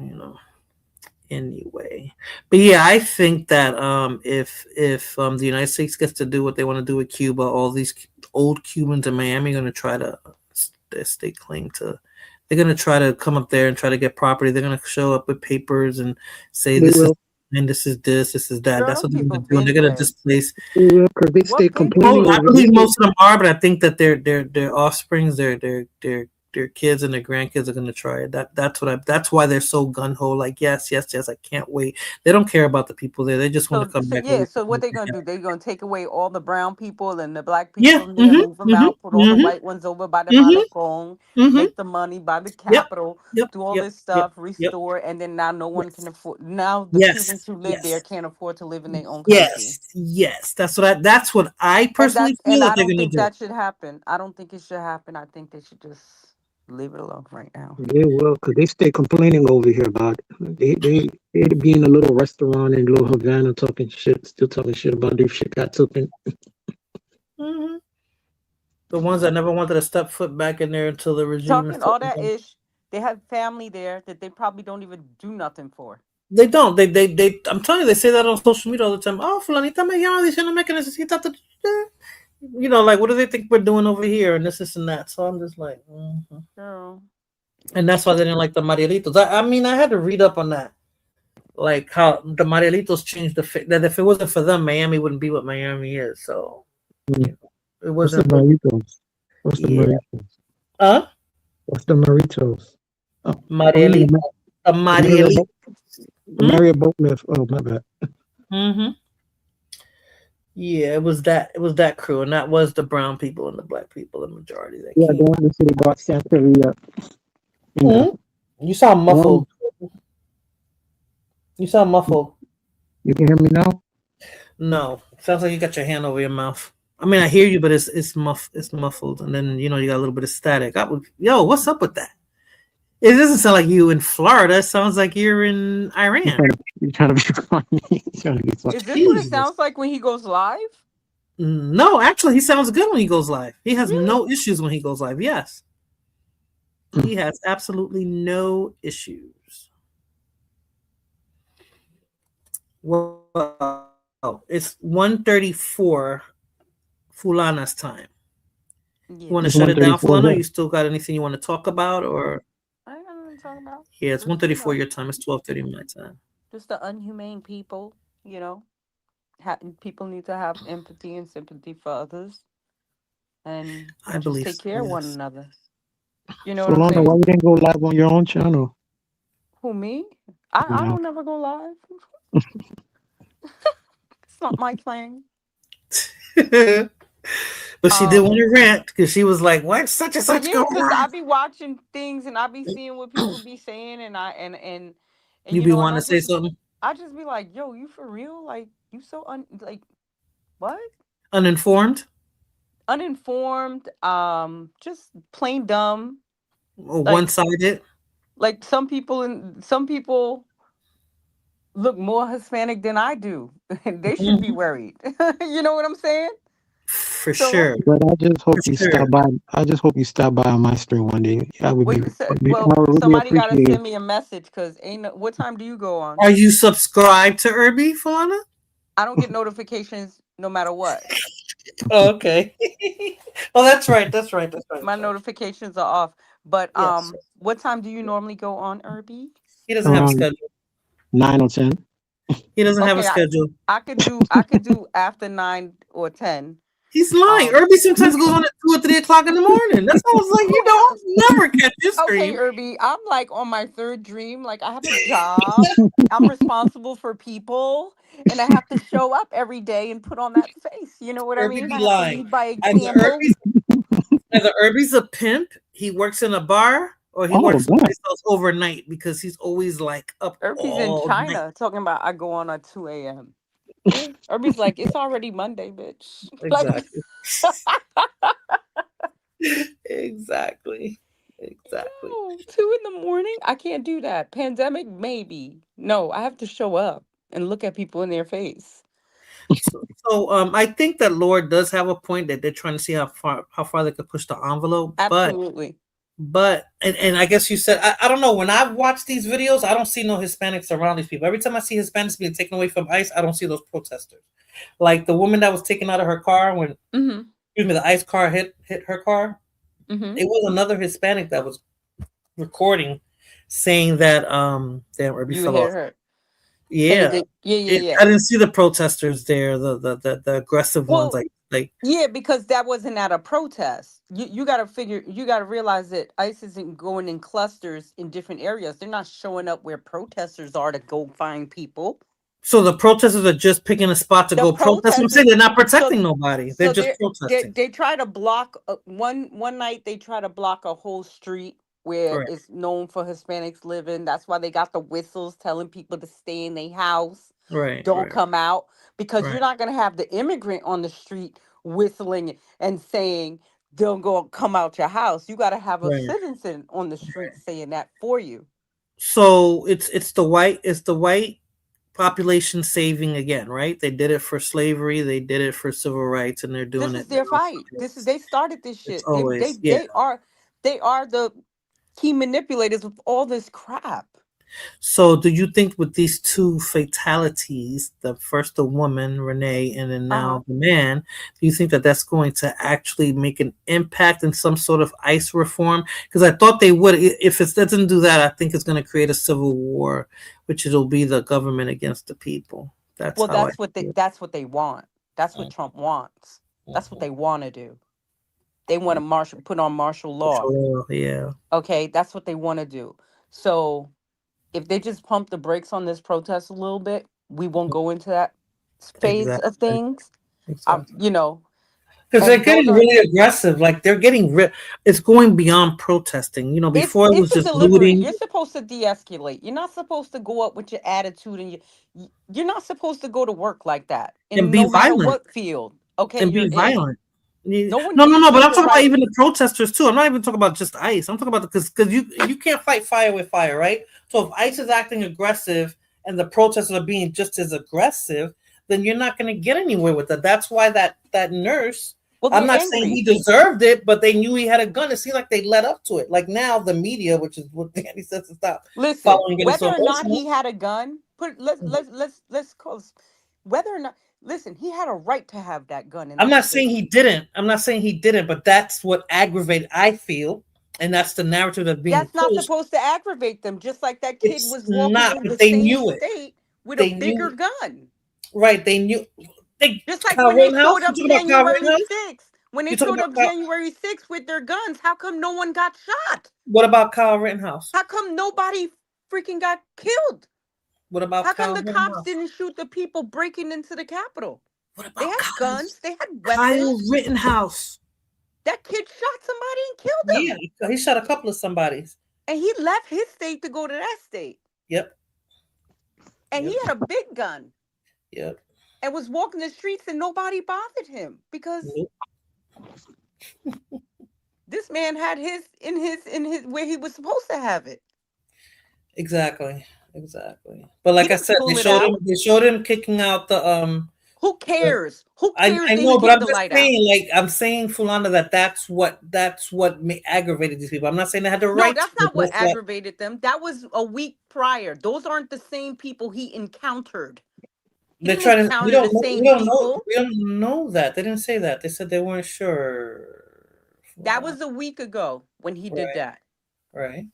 anyway. But yeah, I think that if the United States gets to do what they want to do with Cuba, all these old Cubans in Miami are going to try to stake claim to. They're going to try to come up there and try to get property. They're going to show up with papers and say this is that. Girl, that's what they're going to do. They're going to displace. Because they stay complaining. I believe most of them are, but I think that their offsprings, their kids and their grandkids are going to try it. That's why they're so gun ho. Like yes, I can't wait. They don't care about the people there. They just want to come back. Yeah. So what they're going to do? They're going to take away all the brown people and the black people, move them out, put all the white ones over by the balcony, make the money by the Capitol, do all this stuff, restore, and then now no one can afford. Now the Cubans who live there can't afford to live in their own country. Yes. That's what I personally feel that they're going to do. That should happen. I don't think it should happen. I think they should just leave it alone right now. Yeah, well, because they stay complaining over here about it. They be in a little restaurant in Little Havana talking shit about their shit got taken. The ones that never wanted to step foot back in there until the regime. Talking all that ish. They have family there that they probably don't even do nothing for. They don't. They. I'm telling you, they say that on social media all the time. Oh, fulanita me llama diciéndome que necesita. Like, what do they think we're doing over here and this and that? So I'm just like, And that's why they didn't like the Marielitos. I mean, I had to read up on that, like how the Marielitos changed that if it wasn't for them, Miami wouldn't be what Miami is. So it wasn't. What's the Marielitos? Huh? What's the Marielitos? Oh, Marielitos. The Marielitos. Mario Boatlift. Oh, my bad. Yeah, it was that crew, and that was the brown people and the black people, the majority. The one that they brought Santeria. You sound muffled. You sound muffled. You can hear me now? No, sounds like you got your hand over your mouth. I mean, I hear you, but it's muffled, and then you got a little bit of static. What's up with that? It doesn't sound like you in Florida. It sounds like you're in Iran. You're trying to be funny. Is this what it sounds like when he goes live? No, actually, he sounds good when he goes live. He has no issues when he goes live. Yes. He has absolutely no issues. Well, it's 1:34 Fulana's time. You want to shut it down, Fulana? You still got anything you want to talk about, or? I don't know what to talk about. Yeah, it's 1:34 your time. It's 12:30 my time. Just the unhumane people, people need to have empathy and sympathy for others, and I believe take care of one another. You know what I'm saying? Why you didn't go live on your own channel? Who, me? I don't never go live. It's not my thing. But she did want to rant because she was like, "What such and such going on?" I be watching things and I be seeing what people be saying, and you be wanting to say something. I just be like, "Yo, you for real? Like, you so what? Uninformed, just plain dumb, or one-sided. Like some people look more Hispanic than I do. They should be worried. You know what I'm saying? For sure. But I just hope you stop by. I just hope you stop by on my stream one day. I would somebody gotta send me a message because what time do you go on? Are you subscribed to Irby, Fulana? I don't get notifications no matter what. Oh, okay. Oh, that's right. My notifications are off. But yes. What time do you normally go on, Irby? He doesn't have a schedule. 9 or 10. He doesn't have a schedule. I could do after 9 or 10. He's lying. Irby sometimes goes on at 2 or 3 o'clock in the morning. That's why I was like, you don't never catch this Okay, dream. Irby, I'm like on my third dream. Like I have a job. I'm responsible for people, and I have to show up every day and put on that face. You know what I Irby mean? be I have to lying. lead by Either example. Irby's a pimp, he works in a bar, or he works someplace else overnight because he's always like up Irby's in all China night. talking about I go on at 2 a.m. Irby's like, it's already Monday, bitch. Exactly. Exactly. No, 2 in the morning? I can't do that. Pandemic, maybe. No, I have to show up and look at people in their face. So I think that Lord does have a point that they're trying to see how far they could push the envelope. Absolutely. But I guess you said I don't know, when I've watched these videos, I don't see no Hispanics around these people. Every time I see Hispanics being taken away from ICE, I don't see those protesters. Like the woman that was taken out of her car when the ICE car hit her car. It was another Hispanic that was recording saying that damn, Irby fell off. Her. Yeah. Yeah. I didn't see the protesters there, the aggressive ones like yeah, because that wasn't at a protest. You got to realize that ICE isn't going in clusters in different areas. They're not showing up where protesters are to go find people. So the protesters are just picking a spot to go protest. I'm saying they're not protecting nobody. They're just protesting. They try to block one night. They try to block a whole street where it's known for Hispanics living. That's why they got the whistles telling people to stay in their house. Don't come out, because you're not going to have the immigrant on the street whistling and saying don't come out your house. You got to have a citizen on the street saying that for you. So it's the white population saving again, right? They did it for slavery, they did it for civil rights, and they're doing This is their fight. They started this shit. Always, they are the key manipulators of all this crap. So do you think with these two fatalities, first the woman, Renee, and then now the man, do you think that that's going to actually make an impact in some sort of ICE reform? Because I thought they would. If it doesn't do that, I think it's going to create a civil war, which it'll be the government against the people. That's what they want. That's what Trump wants. That's what they want to do. They want to put on martial law. Yeah. Okay, that's what they want to do. So if they just pump the brakes on this protest a little bit, we won't go into that phase of things. Exactly. Because they're getting really aggressive. Like they're getting it's going beyond protesting. Before it was just looting. You're supposed to de-escalate. You're not supposed to go up with your attitude, and you're not supposed to go to work like that. And be violent. What field? Okay, and be violent. No, but I'm talking about even the protesters too. I'm not even talking about just ICE. I'm talking about because you can't fight fire with fire, right? So if ICE is acting aggressive and the protesters are being just as aggressive, then you're not going to get anywhere with that. That's why that nurse. Well, I'm not saying he deserved it, but they knew he had a gun. It seemed like they led up to it. Like now, the media, which is what Danny says to stop. Listen, whether or not he had a gun, let's call whether or not. Listen, he had a right to have that gun. I'm not saying he didn't. But that's what aggravated, I feel. And that's the narrative that's being That's not supposed to aggravate them. Just like that kid was walking through the same state with a bigger gun. Right. They knew. Just like when they showed up January 6th. When they showed up January 6th with their guns, how come no one got shot? What about Kyle Rittenhouse? How come nobody freaking got killed? What about how come the cops didn't shoot the people breaking into the Capitol? What about they had guns? They had weapons. Kyle Rittenhouse. That kid shot somebody and killed him. Yeah, he shot a couple of somebodies. And he left his state to go to that state. Yep. And he had a big gun. Yep. And was walking the streets and nobody bothered him because this man had his in his where he was supposed to have it. Exactly. But like I said, they showed him kicking out the Who cares? Who cares? I know, but I'm just saying, I'm saying, Philanda, that's what aggravated these people. I'm not saying they had the right. No, that's not what aggravated them. That was a week prior. Those aren't the same people he encountered. They're trying to. We don't know that. They didn't say that. They said they weren't sure. That was a week ago when he did that. Right.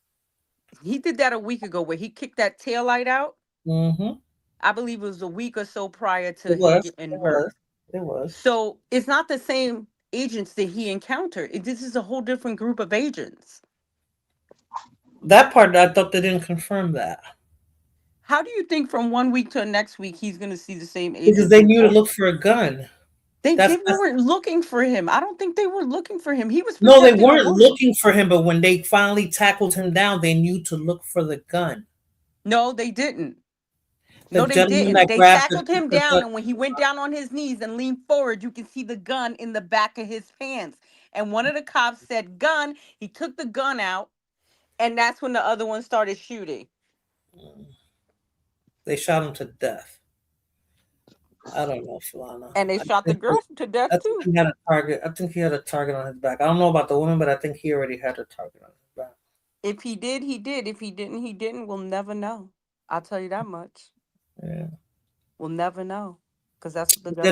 He did that a week ago where he kicked that taillight out. Mm-hmm. I believe it was a week or so prior to him getting hurt. It was. So it's not the same agents that he encountered. This is a whole different group of agents. That part, I thought they didn't confirm that. How do you think from 1 week to the next week he's going to see the same agents? Because they knew to look for a gun. They weren't looking for him. I don't think they were looking for him. He was no, they weren't looking for him. But when they finally tackled him down, they knew to look for the gun. No, they didn't. The no, they didn't. They tackled him down, and when he went down on his knees and leaned forward, you can see the gun in the back of his pants. And one of the cops said, "Gun." He took the gun out, and that's when the other one started shooting. They shot him to death. I don't know, Fulana. And they shot the girl to death too. He had a target. I think he had a target on his back. I don't know about the woman, but I think he already had a target on his back. If he did, he did. If he didn't, he didn't. We'll never know. I'll tell you that much. Yeah. We'll never know. Because that's what the they're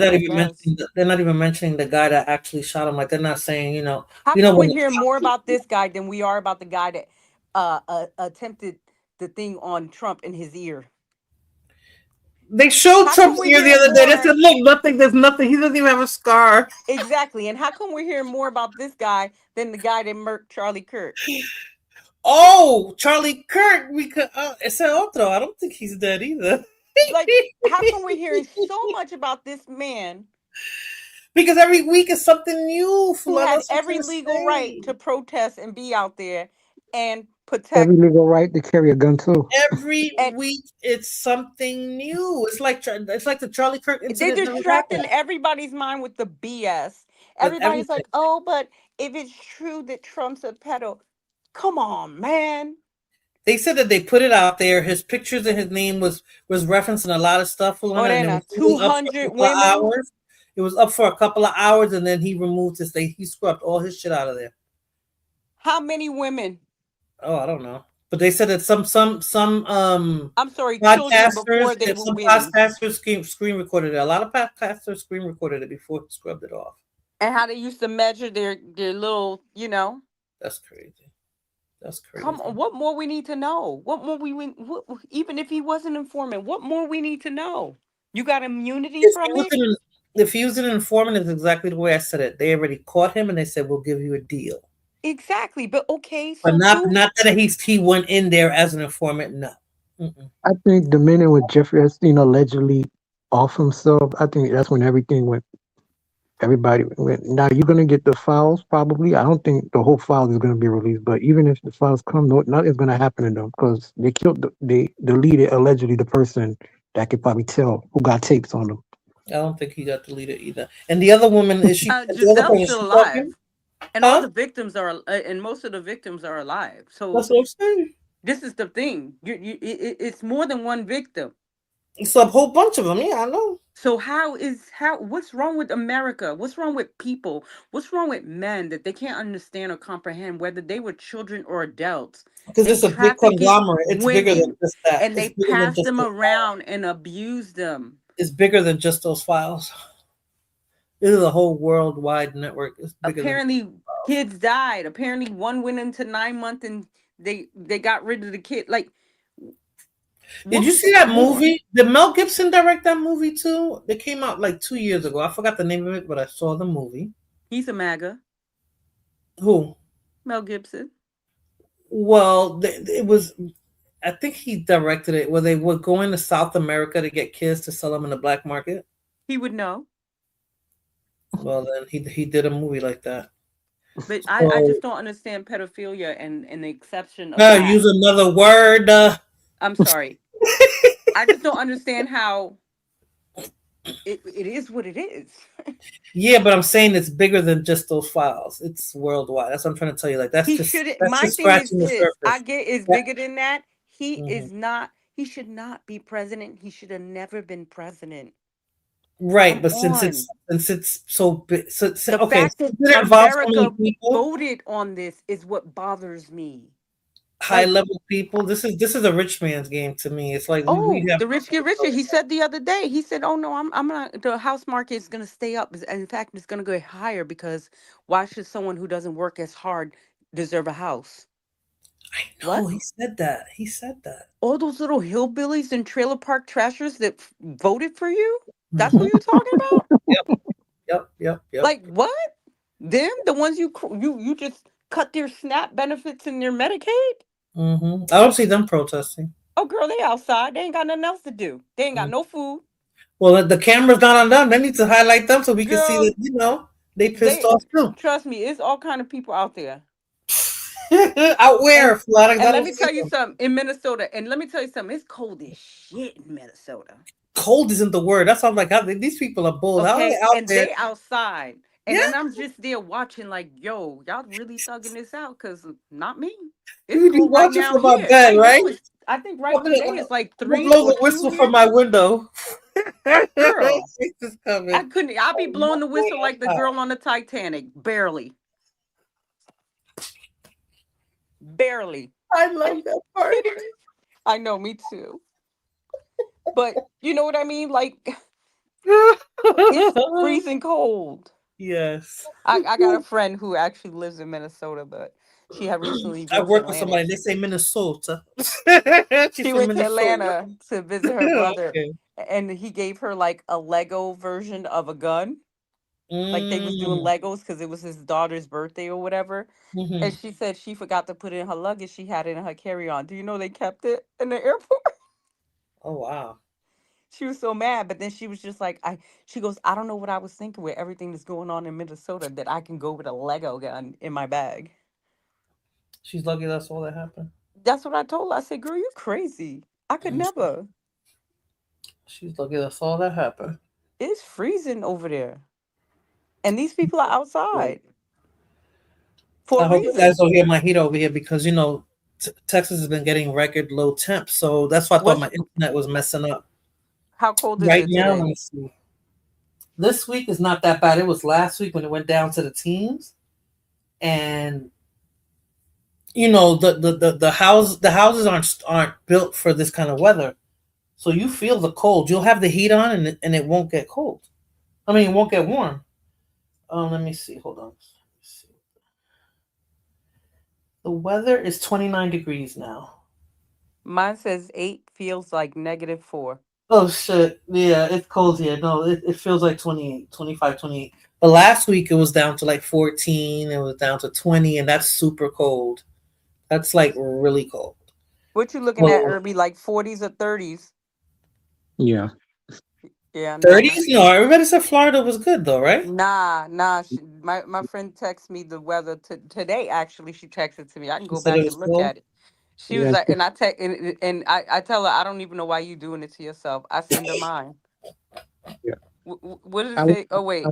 not even mentioning the guy that actually shot him. Like they're not saying, How come we hear more about this guy than we are about the guy that attempted the thing on Trump in his ear? They showed Trump's ear the other day. They said, "Look, nothing. There's nothing. He doesn't even have a scar." Exactly. And how come we're hearing more about this guy than the guy that murked Charlie Kirk? Oh, Charlie Kirk. We could. Ese otro. I don't think he's dead either. Like, how come we're hearing so much about this man? Because every week is something new. Who had every legal right to protest and be out there and protect. Every legal right to carry a gun too. Every week it's something new. It's like the Charlie Kirk incident. They're distracting everybody's mind with the BS. Everybody's like, "Oh, but if it's true that Trump's a pedo," come on, man. They said that they put it out there. His pictures and his name was referenced in a lot of stuff. 200 women. Hours. It was up for a couple of hours, and then he removed his thing. He scrubbed all his shit out of there. How many women? Oh, I don't know. But they said that some I'm sorry, podcasters, some podcasters screen recorded it. A lot of podcasters screen recorded it before he scrubbed it off. And how they used to measure their little, That's crazy. That's crazy. Come on, what more we need to know? What more even if he wasn't informant, what more we need to know? You got immunity from it? If he was an informant, it's exactly the way I said it. They already caught him and they said, "We'll give you a deal." Exactly, but okay. So but not that he went in there as an informant. No. I think the minute when Jeffrey Epstein allegedly off himself, I think that's when everything went. Everybody went. Now you're gonna get the files probably. I don't think the whole file is gonna be released, but even if the files come, nothing's gonna happen to them because they they deleted allegedly the person that could probably tell who got tapes on them. I don't think he got deleted either. And the other woman is she? Giselle's still alive, and all the victims are, and most of the victims are alive. So that's what I'm saying. This is the thing. It's more than one victim. It's a whole bunch of them. Yeah, I know. So what's wrong with America? What's wrong with people? What's wrong with men that they can't understand or comprehend whether they were children or adults? Because it's a big conglomerate. It's bigger than just that. And they pass them around and abuse them. It's bigger than just those files. This is a whole worldwide network. Apparently, kids died. Apparently, one went into 9 months and they got rid of the kid. Like, did you see that movie? Did Mel Gibson direct that movie too? It came out like 2 years ago. I forgot the name of it, but I saw the movie. He's a MAGA. Who? Mel Gibson. Well, it was. I think he directed it where they were going to South America to get kids to sell them in the black market. He would know. Well, then he did a movie like that. But I just don't understand pedophilia and the exception of use another word. I'm sorry. I just don't understand how it is what it is. Yeah, but I'm saying it's bigger than just those files. It's worldwide. That's what I'm trying to tell you. Like my thing is this. I get it's bigger than that. He is not. He should not be president. He should have never been president. Right, but since it's so big, the fact that America voted on this is what bothers me. High level people. This is a rich man's game to me. It's like the rich get richer. He said the other day. He said, "Oh no, I'm not. The house market is going to stay up. In fact, it's going to go higher because why should someone who doesn't work as hard deserve a house?" I know. What? He said that. All those little hillbillies and trailer park trashers that voted for you. That's what you're talking about? Yep. Yep. Like what? Them, the ones you just cut their SNAP benefits and their Medicaid? I don't see them protesting. Oh, girl, they outside. They ain't got nothing else to do. They ain't got no food. Well, the camera's not on them. They need to highlight them so we can see Girl, that, they pissed off too. Trust me, it's all kind of people out there. Out where, Florida? And let me tell you something. In Minnesota, and let me tell you something. It's cold as shit in Minnesota. Cold isn't the word. That's why I'm like, these people are bold. Okay, How are they out and there? they outside. And then I'm just there watching, like, yo, y'all really thugging this out? Because not me. You be watching from my bed, right? I think right today it's like 3 blow or the whistle 2 from my window. Girl, coming. I couldn't. I'll be blowing the whistle like the girl on the Titanic. Barely. I love that part. I know, me too. But you know what I mean? Like, it's freezing cold. Yes. I got a friend who actually lives in Minnesota, but she had recently I work with somebody. They say Minnesota. She went to Atlanta to visit her brother, Okay. and he gave her like a Lego version of a gun. Like they was doing Legos because it was his daughter's birthday or whatever. And she said she forgot to put it in her luggage. She had it in her carry-on. Do you know they kept it in the airport? Oh wow. She was so mad, but then she was just like, she goes, I don't know what I was thinking with everything that's going on in Minnesota that I can go with a Lego gun in my bag. She's lucky that's all that happened. That's what I told her. I said, girl, you crazy. I could never. She's lucky that's all that happened. It's freezing over there. And these people are outside. I hope you guys don't hear my heat over here because, Texas has been getting record low temps. So that's why I thought my internet was messing up. How cold is right it now? today? Let me see. This week is not that bad. It was last week when it went down to the teens. And the houses aren't built for this kind of weather. So you feel the cold. You'll have the heat on and it won't get cold. I mean, it won't get warm. Let me see. Hold on. The weather is 29 degrees now. Mine says 8 feels like -4. Oh, shit. Yeah, it's cold here. No, it feels like 28, 25, 28. But last week it was down to like 14. It was down to 20, and that's super cold. That's like really cold. What you looking at, Irby? Like 40s or 30s? Yeah. Yeah. 30s? No, everybody said Florida was good though, right? Nah. My friend texted me the weather today. Actually, she texted to me. I can go back and look at it. She was like, and I tell her, I don't even know why you doing it to yourself. I send her mine. Yeah. What did it say? Oh wait.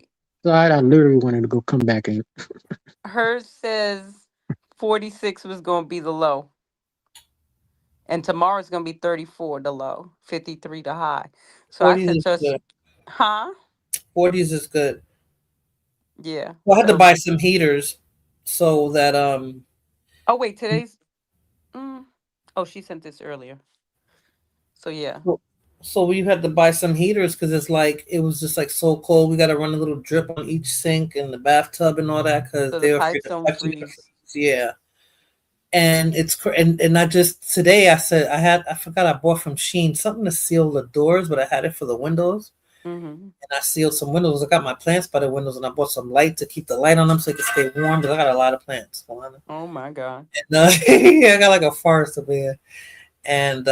I literally wanted to come back in. Hers says 46 was going to be the low. And tomorrow's going to be 34 the low, 53 the high. So I sent her, huh? 40s is good. Yeah. Well, I had to buy some heaters so that Oh wait, today's. Oh, she sent this earlier. So yeah. So we had to buy some heaters because it was just like so cold. We got to run a little drip on each sink and the bathtub and all that because they were pipes don't freeze. Yeah. And and not just today. I forgot I bought from Shein something to seal the doors, but I had it for the windows. And I sealed some windows. I got my plants by the windows, and I bought some light to keep the light on them so it can stay warm. Because I got a lot of plants. Oh my god! And, yeah, I got like a forest over here, and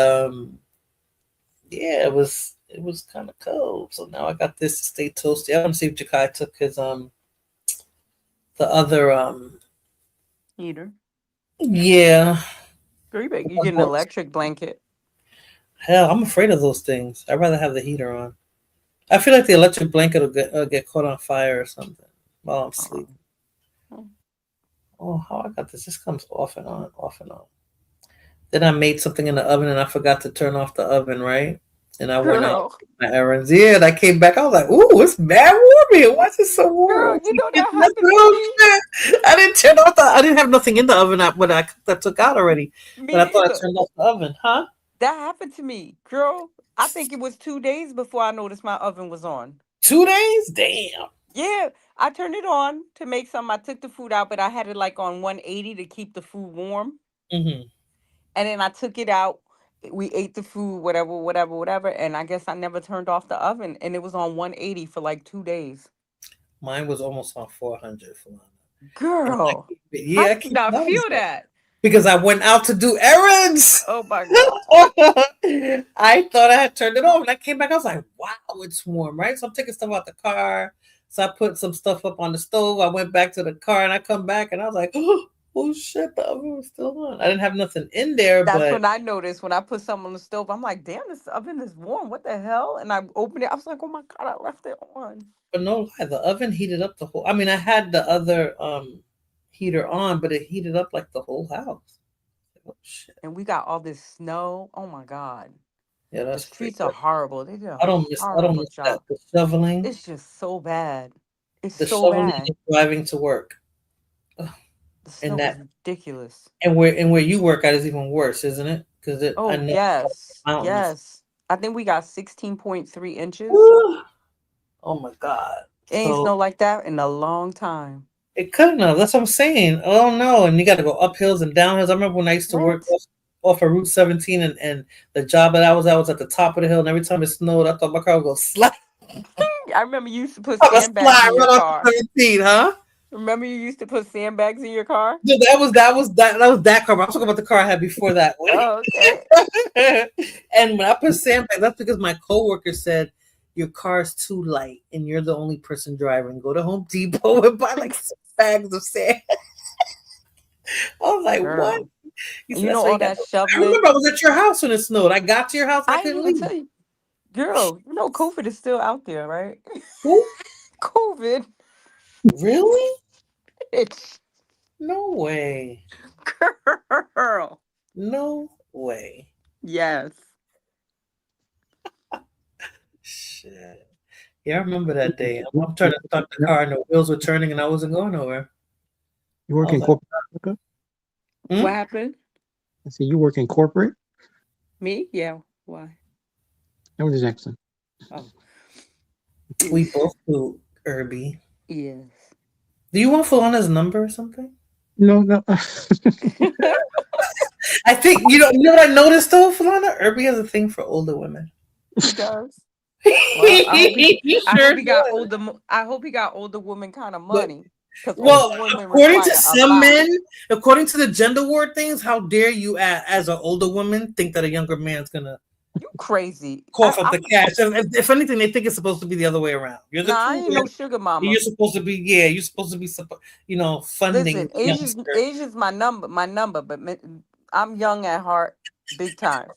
yeah, it was kind of cold. So now I got this to stay toasty. I want to see if Jakai took his the other heater. Yeah. You get an electric blanket. Hell, I'm afraid of those things. I'd rather have the heater on. I feel like the electric blanket will get caught on fire or something while I'm sleeping. Oh, how I got this? This comes off and on, off and on. Then I made something in the oven and I forgot to turn off the oven, right? And I went out my errands. Yeah, and I came back. I was like, "Ooh, it's mad warm here. Why is it so warm?" Girl, you know that happened to me. I didn't turn off I didn't have nothing in the oven when I took out already. But I thought I turned off the oven, huh? That happened to me, girl. I think it was 2 days before I noticed my oven was on. 2 days? Damn. Yeah, I turned it on to make something. I took the food out, but I had it like on 180 to keep the food warm. Mm-hmm. And then I took it out. We ate the food, whatever. And I guess I never turned off the oven. And it was on 180 for like 2 days. Mine was almost on 400. Girl, Yeah, I did not feel that. Because I went out to do errands. Oh my God. I thought I had turned it off. And I came back. I was like, wow, it's warm, right? So I'm taking stuff out the car. So I put some stuff up on the stove. I went back to the car and I come back and I was like, oh shit, the oven was still on. I didn't have nothing in there. That's when I noticed when I put something on the stove. I'm like, damn, this oven is warm. What the hell? And I opened it. I was like, oh my God, I left it on. But no lie, the oven heated up the whole. I mean, I had the other heater on, but it heated up like the whole house. Oh shit! And we got all this snow. Oh my God! Yeah, the streets are horrible. They did I don't miss that. The shoveling. It's just so bad. It's the so shoveling bad. and driving to work. The snow is ridiculous. And where you work at is even worse, isn't it? Because yes. I think we got 16.3 inches. Oh my God! It ain't snow like that in a long time. It couldn't have. That's what I'm saying. Oh no! And you got to go up hills and down hills. I remember when I used to work off of Route 17, and the job that I was at at the top of the hill. And every time it snowed, I thought my car would go slide. I remember you used to put sandbags in your car. 17, huh? Remember you used to put sandbags in your car? No, that was that car. I'm talking about the car I had before that one. Oh, okay. And when I put sandbags, that's because my coworker said your car's too light and you're the only person driving. Go to Home Depot and buy like 6 bags of sand. I was like, Girl. what? You know all that shoveling. I remember I was at your house when it snowed. I got to your house. I couldn't leave. Tell you. Girl, you know COVID is still out there, right? Who? COVID. Really? No way. Girl. No way. Yes. Shit. Yeah, I remember that day. I'm trying to start the car and the wheels were turning and I wasn't going nowhere. You work in corporate Africa? What happened? I said you work in corporate? Me? Yeah. Why? That was Jackson. Oh. We both do, Irby. Yes. Do you want Philana's number or something? No. I think you know what I noticed though, Philana? Irby has a thing for older women. He does. Well, I hope he got older women kind of money. Well, according to some men, according to the gender war things, how dare you, as an older woman, think that a younger man's gonna? You crazy? Cough up the cash. If anything, they think it's supposed to be the other way around. You're the I ain't no sugar mama. You're supposed to be. Yeah, you're supposed to be. Funding. Listen, age is my number. But I'm young at heart, big time.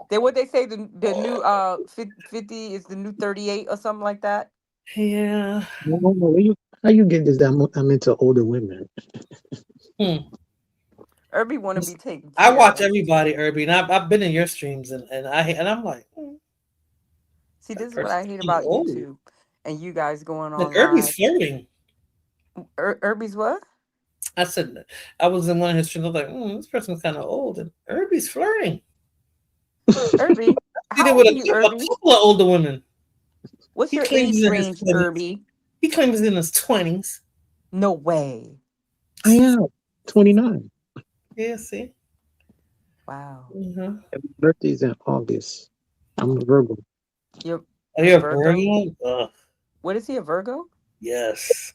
What they say the new 50 is the new 38 or something like that. Yeah. How you get this? That I'm into older women. Irby want to be taken. I watch everybody, Irby, and I've been in your streams, and I'm like, see, this is what I hate about YouTube and you guys going on. Irby's flirting. Irby's what? I said I was in one of his streams. I was like, this person's kind of old, and Irby's flirting. Irby, how old are you, Irby? A couple of older women. What's your age range, Irby? He claims he's in his 20s. No way. I am 29. Yeah, see. Wow. My birthday's in August. I'm a Virgo. Are you a Virgo? What is he, a Virgo? Yes.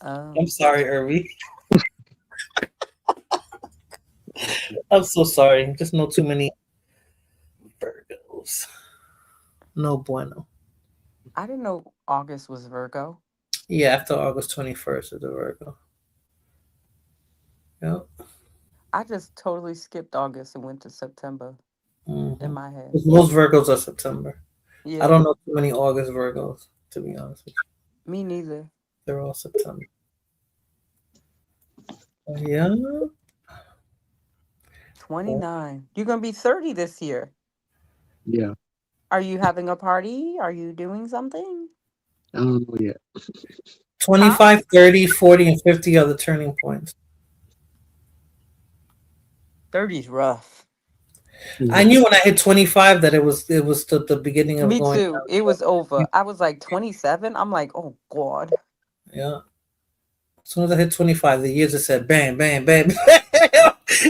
I'm sorry, Irby. I'm so sorry. Just know too many Virgos. No bueno. I didn't know August was Virgo. Yeah, after August 21st is a Virgo. Yep. I just totally skipped August and went to September in my head. Most Virgos are September. Yeah. I don't know too many August Virgos, to be honest with you. Me neither. They're all September. Yeah. 29. You're going to be 30 this year. Yeah. Are you having a party? Are you doing something? I don't know yet. 25, 30, 40, and 50 are the turning points. 30's rough. I knew when I hit 25 that it was the beginning of Me going too. down. It was over. I was like 27. I'm like, oh God. Yeah. As soon as I hit 25, the years just said bam, bam, bam.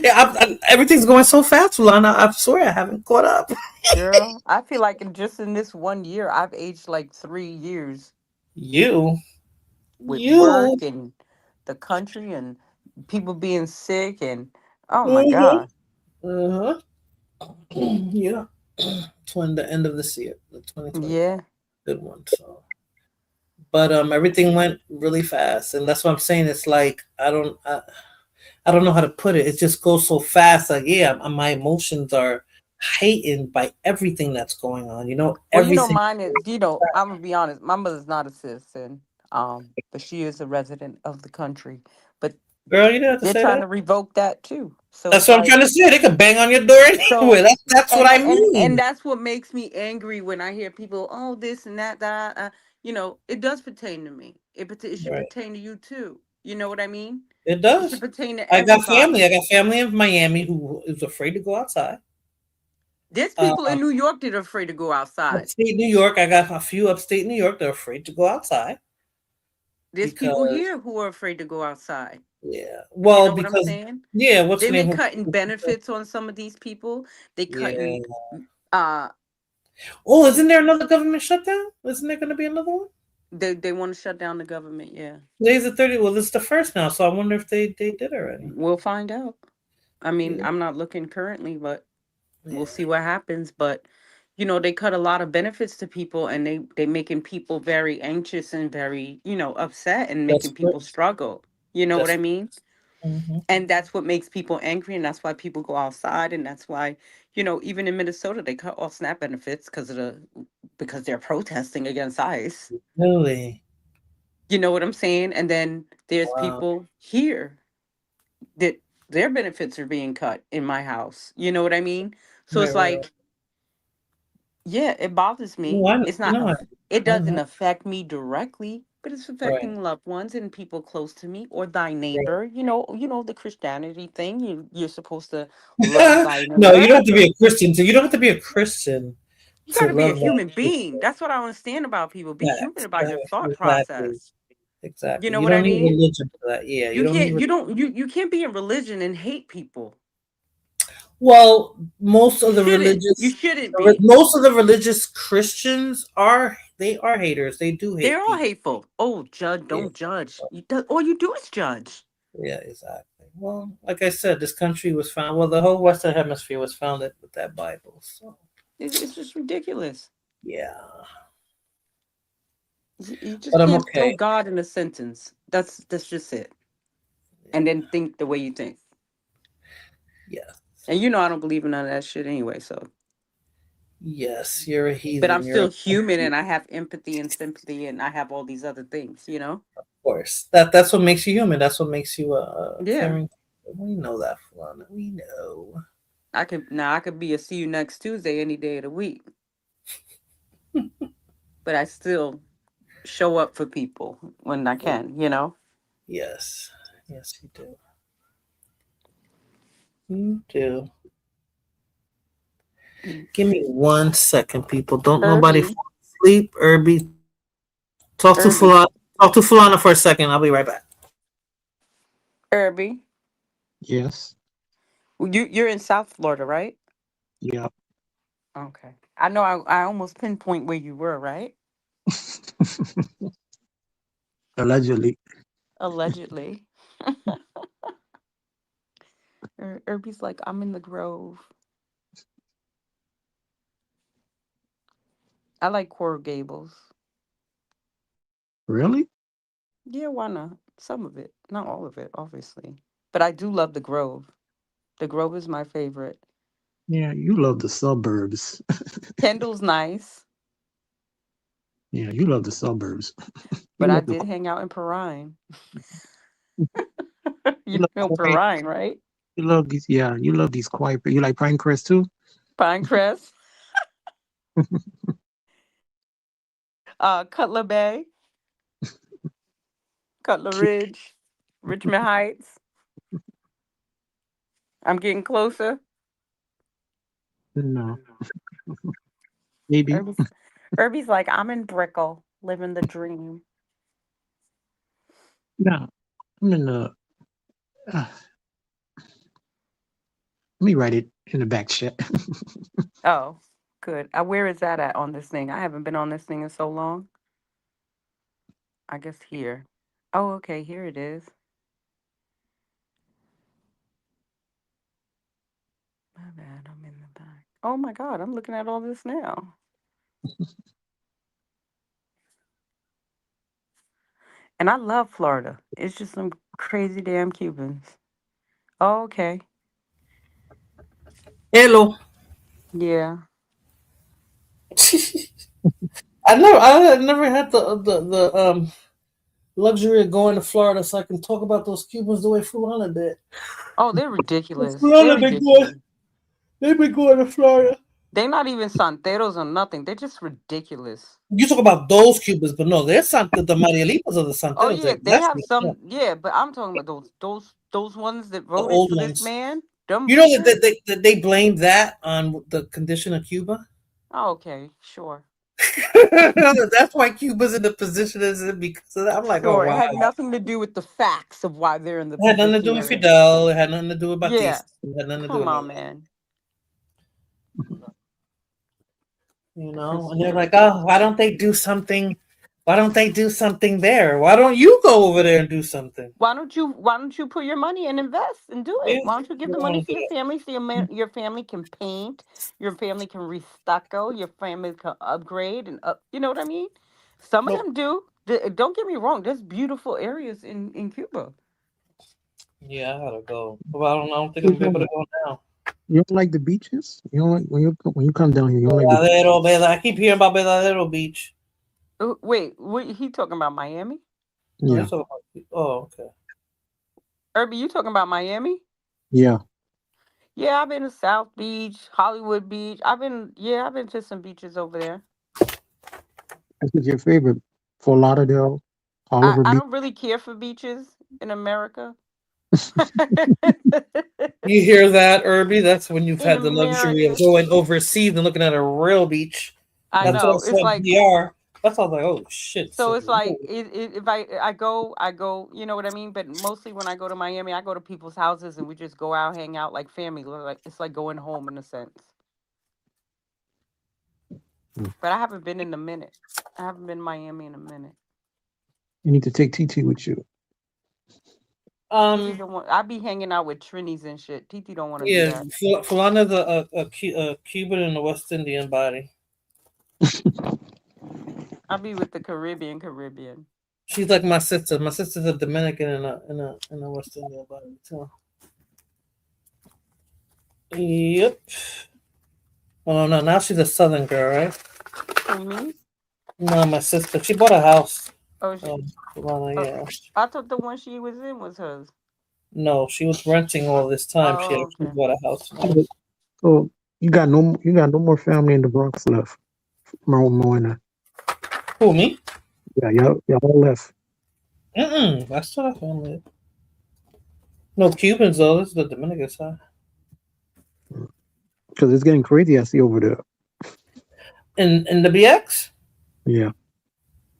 Yeah, everything's going so fast, Lana. I swear I haven't caught up. Girl, I feel like just in this 1 year, I've aged like 3 years. You. with You. work and the country and people being sick and oh my Uh-huh. God. Uh-huh. Yeah. Toward the end of this year, the 2020. Yeah. Good one. So, but everything went really fast, and that's what I'm saying. It's like I don't know how to put it. It just goes so fast. Like, yeah, my emotions are heightened by everything that's going on. You know, Well, everything. mine is, I'm gonna be honest, my mother's not a citizen. But she is a resident of the country. But Girl, you didn't have to they're say trying that. to revoke that too. So That's it's what I'm trying like to say. They could bang on your door anyway. so That's what I and mean. that's what makes me angry when I hear people, oh, this and that. It does pertain to me. It should Right. pertain to you too. You know what I mean? It It should does. pertain to I got family. everybody. I got family in Miami who is afraid to go outside. There's Uh, people in New York that are afraid to go outside. Upstate New York, I got a few upstate New York that are afraid to go outside There's people because, here who are afraid to go outside. yeah, You well, know what I'm because, saying? yeah, what's the Then they name? cutting benefits on some of these people. They Yeah. cutting uh Oh, isn't there another government shutdown? Isn't there going to be another one? they want to shut down the government, yeah. Today's the 30th. Well, it's the first now, so I wonder if they did already. We'll find out. I mean, Yeah. I'm not looking currently, but we'll Yeah. see what happens. But they cut a lot of benefits to people, and they making people very anxious and very upset and making Desperate. people struggle. You know what I Desperate. mean? Mm-hmm. And that's what makes people angry, and that's why people go outside, and that's why even in Minnesota they cut off SNAP benefits because they're protesting against ICE. Really? You know what I'm saying? And then there's Wow. people here that their benefits are being cut in my house. You know what I mean? So Right, it's right, right. like, yeah, it bothers me. No, I It's not, no, it I doesn't know. affect me directly, but it's Right. affecting loved ones and people close to me or thy Right. neighbor. The Christianity thing. You're supposed to love thy No, you neighbor. don't have to be a Christian. You don't have to be a Christian You got to to be a love that human being. That's what I understand about people. Be human fact. about your thought Exactly. process. You Exactly. know You what I don't need mean? religion for that. Yeah, you You don't need. can't. You don't. You can't be in religion and hate people. Well, most You of the shouldn't. You religious, shouldn't be. most of the religious Christians are haters. They do They're hate all people. hateful. Oh, judge, Yeah. don't judge. All you do is judge. Yeah, exactly. Well, like I said, this country was found. Well, the whole Western Hemisphere was founded with that Bible. So It's just ridiculous. yeah, You just but I'm can't throw okay. God in a sentence. That's just it. And then think the way you think. Yeah. And I don't believe in none of that shit anyway. So, Yes, you're a but I'm heathen. You're still a human, and I have empathy and sympathy, and I have all these other things. of course. That's what makes you human. That's what makes you a Yeah. caring. We know that, Fulana. We know. I could be a see you next Tuesday any day of the week, but I still show up for people when I can. Yes. Yes, you do. You do. Give me 1 second, people. Don't nobody Irby, fall asleep. Irby, talk to Irby, Fulana. Talk to Fulana for a second. I'll be right back. Irby. Yes. You're in South Florida, right? Yeah. Okay. I know I almost pinpoint where you were, right? Allegedly. Allegedly. Irby's like, I'm in the Grove. I like Coral Gables. Really? Yeah, why not? Some of it. Not all of it, obviously. But I do love the Grove. The Grove is my favorite. Yeah, you love the suburbs. Kendall's nice. Yeah, you love the suburbs. But I love the did hang out in Perrine. you You love know quiet. Perrine, right? You love these. Yeah, you love these quiet. You like Pinecrest too. Pinecrest. Cutler Bay. Cutler Ridge. Richmond Heights. I'm getting closer. No, maybe. Irby's like, I'm in Brickell, living the dream. No, I'm in the. Let me write it in the back chat. Oh, good. Where is that at on this thing? I haven't been on this thing in so long. I guess here. Oh, okay, here it is. My bad, I'm in the back. Oh my God, I'm looking at all this now. And I love Florida. It's just some crazy damn Cubans. Oh, okay. Hello. Yeah. I never had the luxury of going to Florida, so I can talk about those Cubans the way Fulana did. Oh, they're ridiculous. Fulana they've been going to Florida. They're not even santeros or nothing. They're just ridiculous. You talk about those Cubans, but no, they're the Marielitas of the santeros. Oh yeah, they have some. Yeah, but I'm talking about those ones that voted for this man. You know that they blame that on the condition of Cuba. Oh, okay, sure. That's why Cuba's in the position it's in because of that. I'm like, sure, oh wow. It had nothing to do with the facts of why they're in the. It had nothing to do with Fidel. It had nothing to do with Batista. Yeah. It had nothing to do Come with on, man. You know, and they're like, oh, why don't they do something? Why don't they do something there? Why don't you go over there and do something? Why don't you put your money and invest and do it? Why don't you give the money to your family so your family can paint, your family can restucco, your family can upgrade and you know what I mean? Some of them do. Don't get me wrong. There's beautiful areas in Cuba. Yeah, I gotta go. Well, I don't think I'm gonna be able to go now. You don't like the beaches? You don't like when you come down here. You don't like Vedadero, I keep hearing about Vedadero Beach. Wait, he talking about Miami? Yeah. Oh, okay. Irby, you talking about Miami? Yeah. Yeah, I've been to South Beach, Hollywood Beach. I've been to some beaches over there. What's your favorite? Fort Lauderdale, Oliver I Beach? don't really care for beaches in America. You hear that, Irby? That's when you've had the luxury of going overseas and looking at a real beach. I know. It's like DR. That's all like, oh shit. So it's like if I go, you know what I mean? But mostly when I go to Miami, I go to people's houses and we just go out, hang out like family. Like it's like going home in a sense. But I haven't been in a minute. I haven't been in Miami in a minute. You need to take TT with you. I be hanging out with Trinis and shit. TT don't want to do that. Fulana's a Cuban in the West Indian body. I'll be with the Caribbean. She's like my sister. My sister's a Dominican in a West Indian body too. Yep. Well, no, now she's a Southern girl, right? For me? No, my sister. She bought a house. Oh, yeah. I thought the one she was in was hers. No, she was renting all this time. She actually bought a house. So you got no more family in the Bronx left. Moana. Who, me? Yeah, y'all all left. I still have family. No Cubans though. This is the Dominican side. Because it's getting crazy. I see over there. In the BX? Yeah.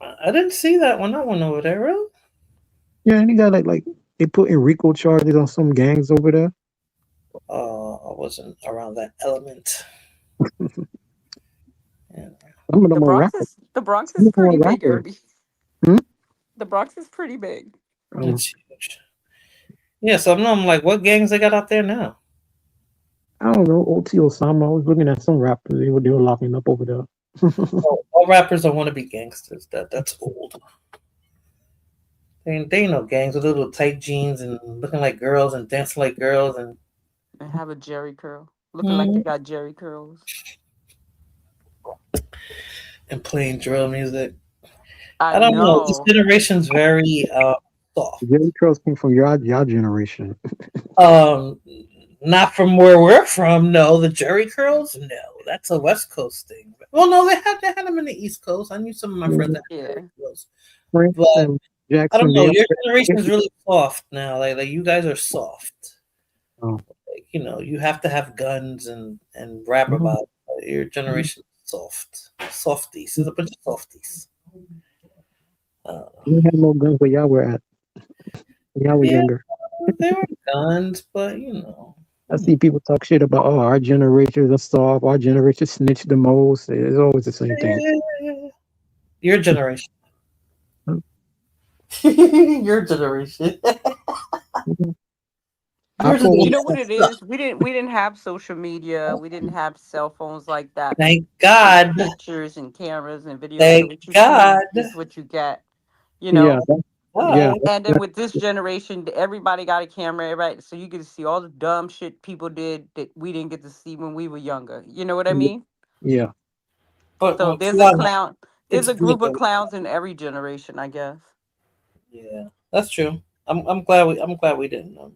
I didn't see that one. I went over there, really. Yeah, and he got like they put RICO charges on some gangs over there. I wasn't around that element. Yeah. The Bronx is pretty big, Irby. The Bronx is pretty big. It's huge. Yeah, so I'm like, what gangs they got out there now? I don't know. OT Osama. I was looking at some rappers. They were locking up over there. All rappers don't want to be gangsters. That's old. They ain't no gangs with little tight jeans and looking like girls and dancing like girls and have a Jerry curl, looking like they got Jerry curls, and playing drill music. I don't know. This generation's very soft. Jerry curls came from your generation. Not from where we're from. No, the Jerry curls. No, that's a West Coast thing. Well, no, they had them in the East Coast. I knew some of my friends that had Jerry curls. But I don't know. Your generation is really soft now. Like you guys are soft. Oh. Like, you know, you have to have guns and rap about it. Your generation is soft. Softies. There's a bunch of softies. You had no guns where y'all were at. Y'all were younger. There were guns, but you know. I see people talk shit about, our generation is soft, our generation snitch the most. It's always the same thing. Your generation. Your generation. You know what it is? We didn't have social media. We didn't have cell phones like that. Thank God. Pictures and cameras and videos. Thank what you God. see is what you get. You know. Yeah. And then with this generation, everybody got a camera, right? So you get to see all the dumb shit people did that we didn't get to see when we were younger. You know what I mean? Yeah. But So there's a clown. There's a group of clowns in every generation, I guess. Yeah, that's true. I'm glad we didn't know.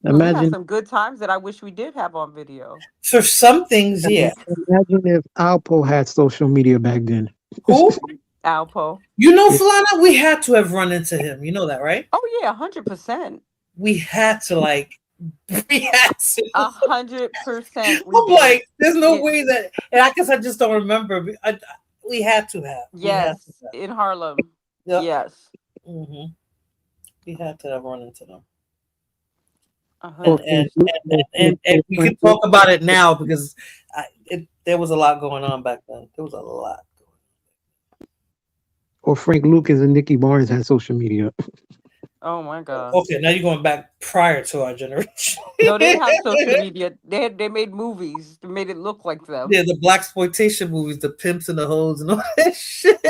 We have some good times that I wish we did have on video. For some things, yeah. Imagine if Alpo had social media back then. Who? Alpo. You know, Falana, we had to have run into him. You know that, right? Oh yeah, 100%. We had to we had to 100%. I'm like, there's no way that, and I guess I just don't remember. We had to have. Yes, in Harlem. Yep. Yes. Mm-hmm. We had to have run into them. And we can talk about it now because there was a lot going on back then. There was a lot going on. Or Frank Lucas and Nicky Barnes had social media. Oh my God. Okay, now you're going back prior to our generation. No, they didn't have social media. They made movies. They made it look like them. Yeah, the blaxploitation movies, the pimps and the hoes and all that shit.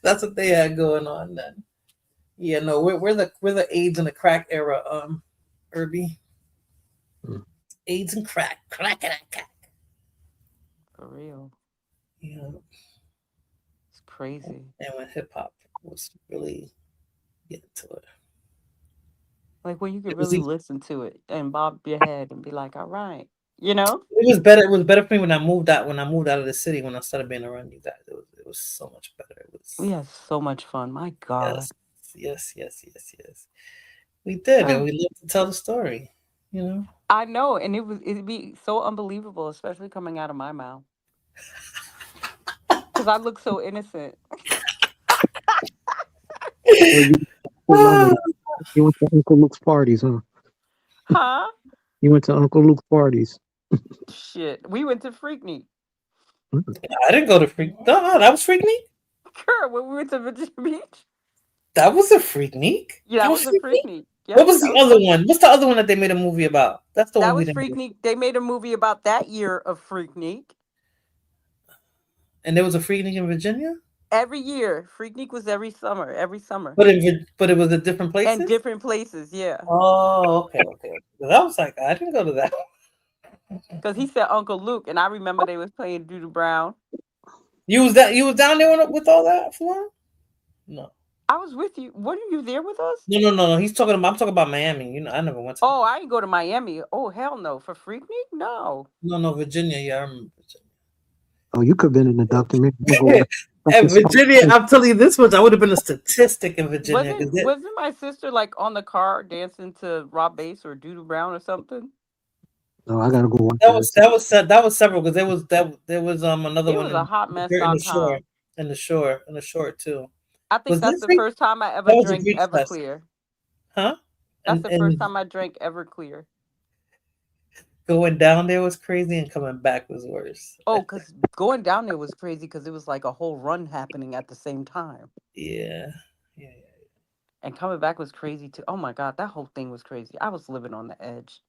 That's what they had going on then. Yeah, no, we're the AIDS and the crack era, Irby. AIDS and crack. Crack. For real. Yeah. It's crazy. And when hip hop was really getting to it. Like when you could really listen to it and bob your head and be like, all right. You know? It was better for me when I moved out of the city, when I started being around you guys. It was so much better. We had so much fun. My God. Yes. We did, and we lived to tell the story, you know. I know, and it'd be so unbelievable, especially coming out of my mouth. Because I look so innocent. You went to Uncle Luke's parties, huh? Huh? You went to Uncle Luke's parties. Shit. We went to Freaknik. I didn't go to Freaknik. No, that was Freaknik? Sure, when we went to Virginia Beach. That was a Freaknik? Yeah, that was a Freaknik. Yep, what was the other one? What's the other one that they made a movie about? That's the one. That was Freaknik. They made a movie about that year of Freaknik. And there was a Freaknik in Virginia? Every year. Freaknik was every summer. But it was at different places? And different places, yeah. Oh, okay. Because I was like, I didn't go to that. Because he said Uncle Luke, and I remember they was playing Doodoo Brown. You was down there with all that for? No. I was with you. Weren't you there with us? No. I'm talking about Miami. You know, I never went to. Oh, I didn't go to Miami. Oh, hell no. For Freaknik? No. No, Virginia. Yeah, I remember Virginia. Oh, you could have been in the documentary. And Virginia, I'm telling you this much, I would have been a statistic in Virginia. Wasn't my sister like on the car dancing to Rob Bass or Doodoo Brown or something? No, I gotta go watch that was several, because there was another one. It was a hot mess. In the shore too. I think that's the first time I ever drank Everclear. Huh? That's the first time I drank Everclear. Going down there was crazy, and coming back was worse. Oh, because going down there was crazy because it was like a whole run happening at the same time. Yeah. And coming back was crazy too. Oh my God, that whole thing was crazy. I was living on the edge.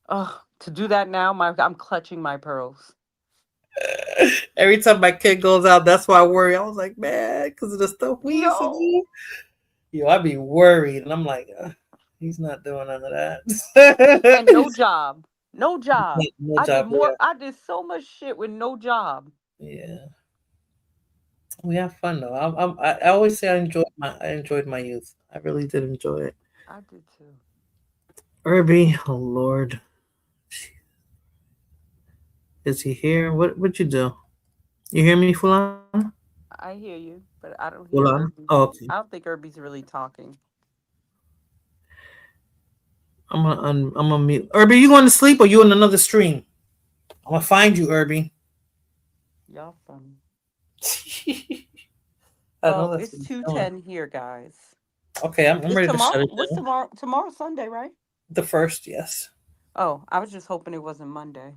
Oh, to do that now, I'm clutching my pearls. Every time my kid goes out, that's why I worry. I was like, man, because of the stuff we used to do. Yo, I'd be worried, and I'm like, he's not doing none of that. And no job. No job. I did so much shit with no job. Yeah. We have fun though. I always say I enjoyed my youth. I really did enjoy it. I did too. Irby, oh Lord. Is he here? What'd you do? You hear me, Fulana? I hear you, but I don't hear Irby. Oh, okay. I don't think Irby's really talking. I'm gonna mute. Irby, you going to sleep or you in another stream? I'm gonna find you, Irby. Y'all funny. It's 2:10 here, guys. Okay, I'm ready to shut it down. What's tomorrow? Tomorrow's Sunday, right? The 1st, yes. Oh, I was just hoping it wasn't Monday.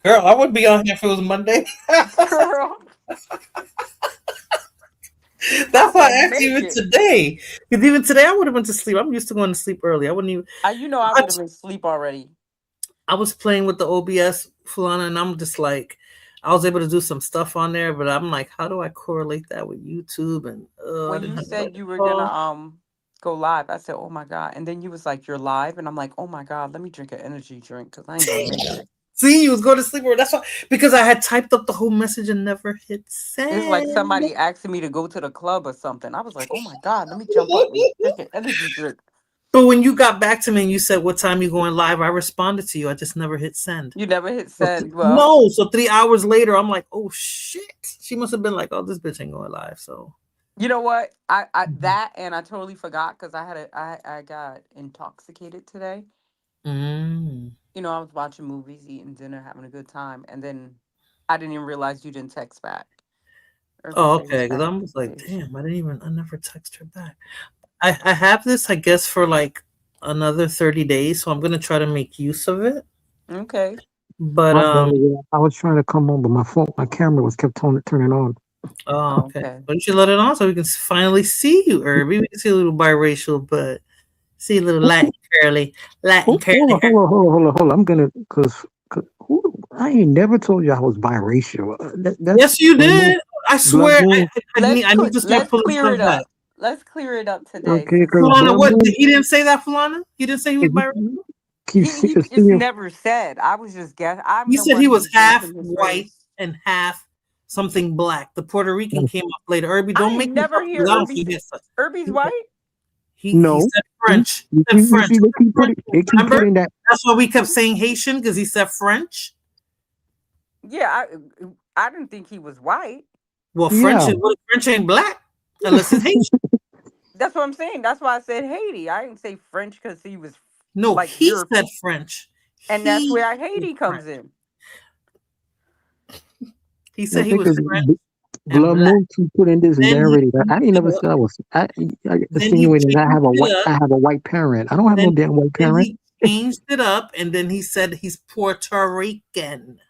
Girl, I would be on here if it was Monday. Girl. That's why I asked you even today. Because even today I would have went to sleep. I'm used to going to sleep early. I wouldn't even. I would have been asleep already. I was playing with the OBS, Fulana, and I'm just like, I was able to do some stuff on there, but I'm like, how do I correlate that with YouTube? And when you said you were gonna go live, I said, oh my God. And then you was like, you're live, and I'm like, oh my God, let me drink an energy drink because I ain't gonna make it. See, you was going to sleep. That's why, because I had typed up the whole message and never hit send. It's like somebody asking me to go to the club or something. I was like, oh my God, let me jump up and drink an energy drink. But when you got back to me and you said, what time you going live? I responded to you. I just never hit send. You never hit send? Well, no. So 3 hours later, I'm like, oh shit. She must have been like, oh, this bitch ain't going live. So you know what? I that, and I totally forgot because I got intoxicated today. You know, I was watching movies, eating dinner, having a good time, and then I didn't even realize you didn't text back. Oh, okay. Because I was like, damn, I never text her back. I have this, I guess, for like another 30 days, so I'm gonna try to make use of it. Okay. But I was trying to come on, but my camera was kept turning on. Oh, okay. But you should let it on so we can finally see you, Irby. We can see a little biracial, but see a little Latin curly. Hold on. I'm gonna because I ain't never told you I was biracial. Yes, you did. I swear. I need to start pulling stuff back. Let's clear it up today. Okay, Fulana, what? He didn't say that, Fulana? He didn't say he was biracial? He just never said. I was just guessing. He said he was half white and half something black. The Puerto Rican came up later. Irby, don't make never hear Irby's white? He said French. He said French. Remember? That's why we kept saying Haitian, because he said French. Yeah, I didn't think he was white. Well, French ain't black. Unless it's Haitian. That's what I'm saying. That's why I said Haiti. I didn't say French because he was he European. Said French. And that's where Haiti comes in. He said he was French. Blood Moon to put in this narrative. I didn't ever say I was insinuating I have a white parent. I don't have no damn white parent. He changed it up and then he said he's Puerto Rican.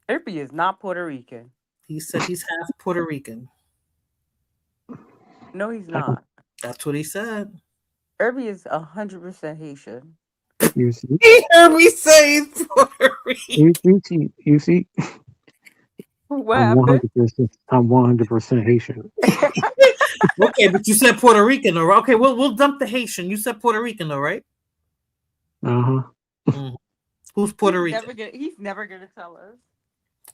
Irby is not Puerto Rican. He said he's half Puerto Rican. No, he's not. That's what he said. Irby is 100% Haitian. You see? He heard me say he's Puerto Rican. You see? What I'm 100% Haitian. Okay, but you said Puerto Rican, though. Okay, we'll dump the Haitian. You said Puerto Rican, though, right? Who's Puerto Rican? He's never gonna tell us.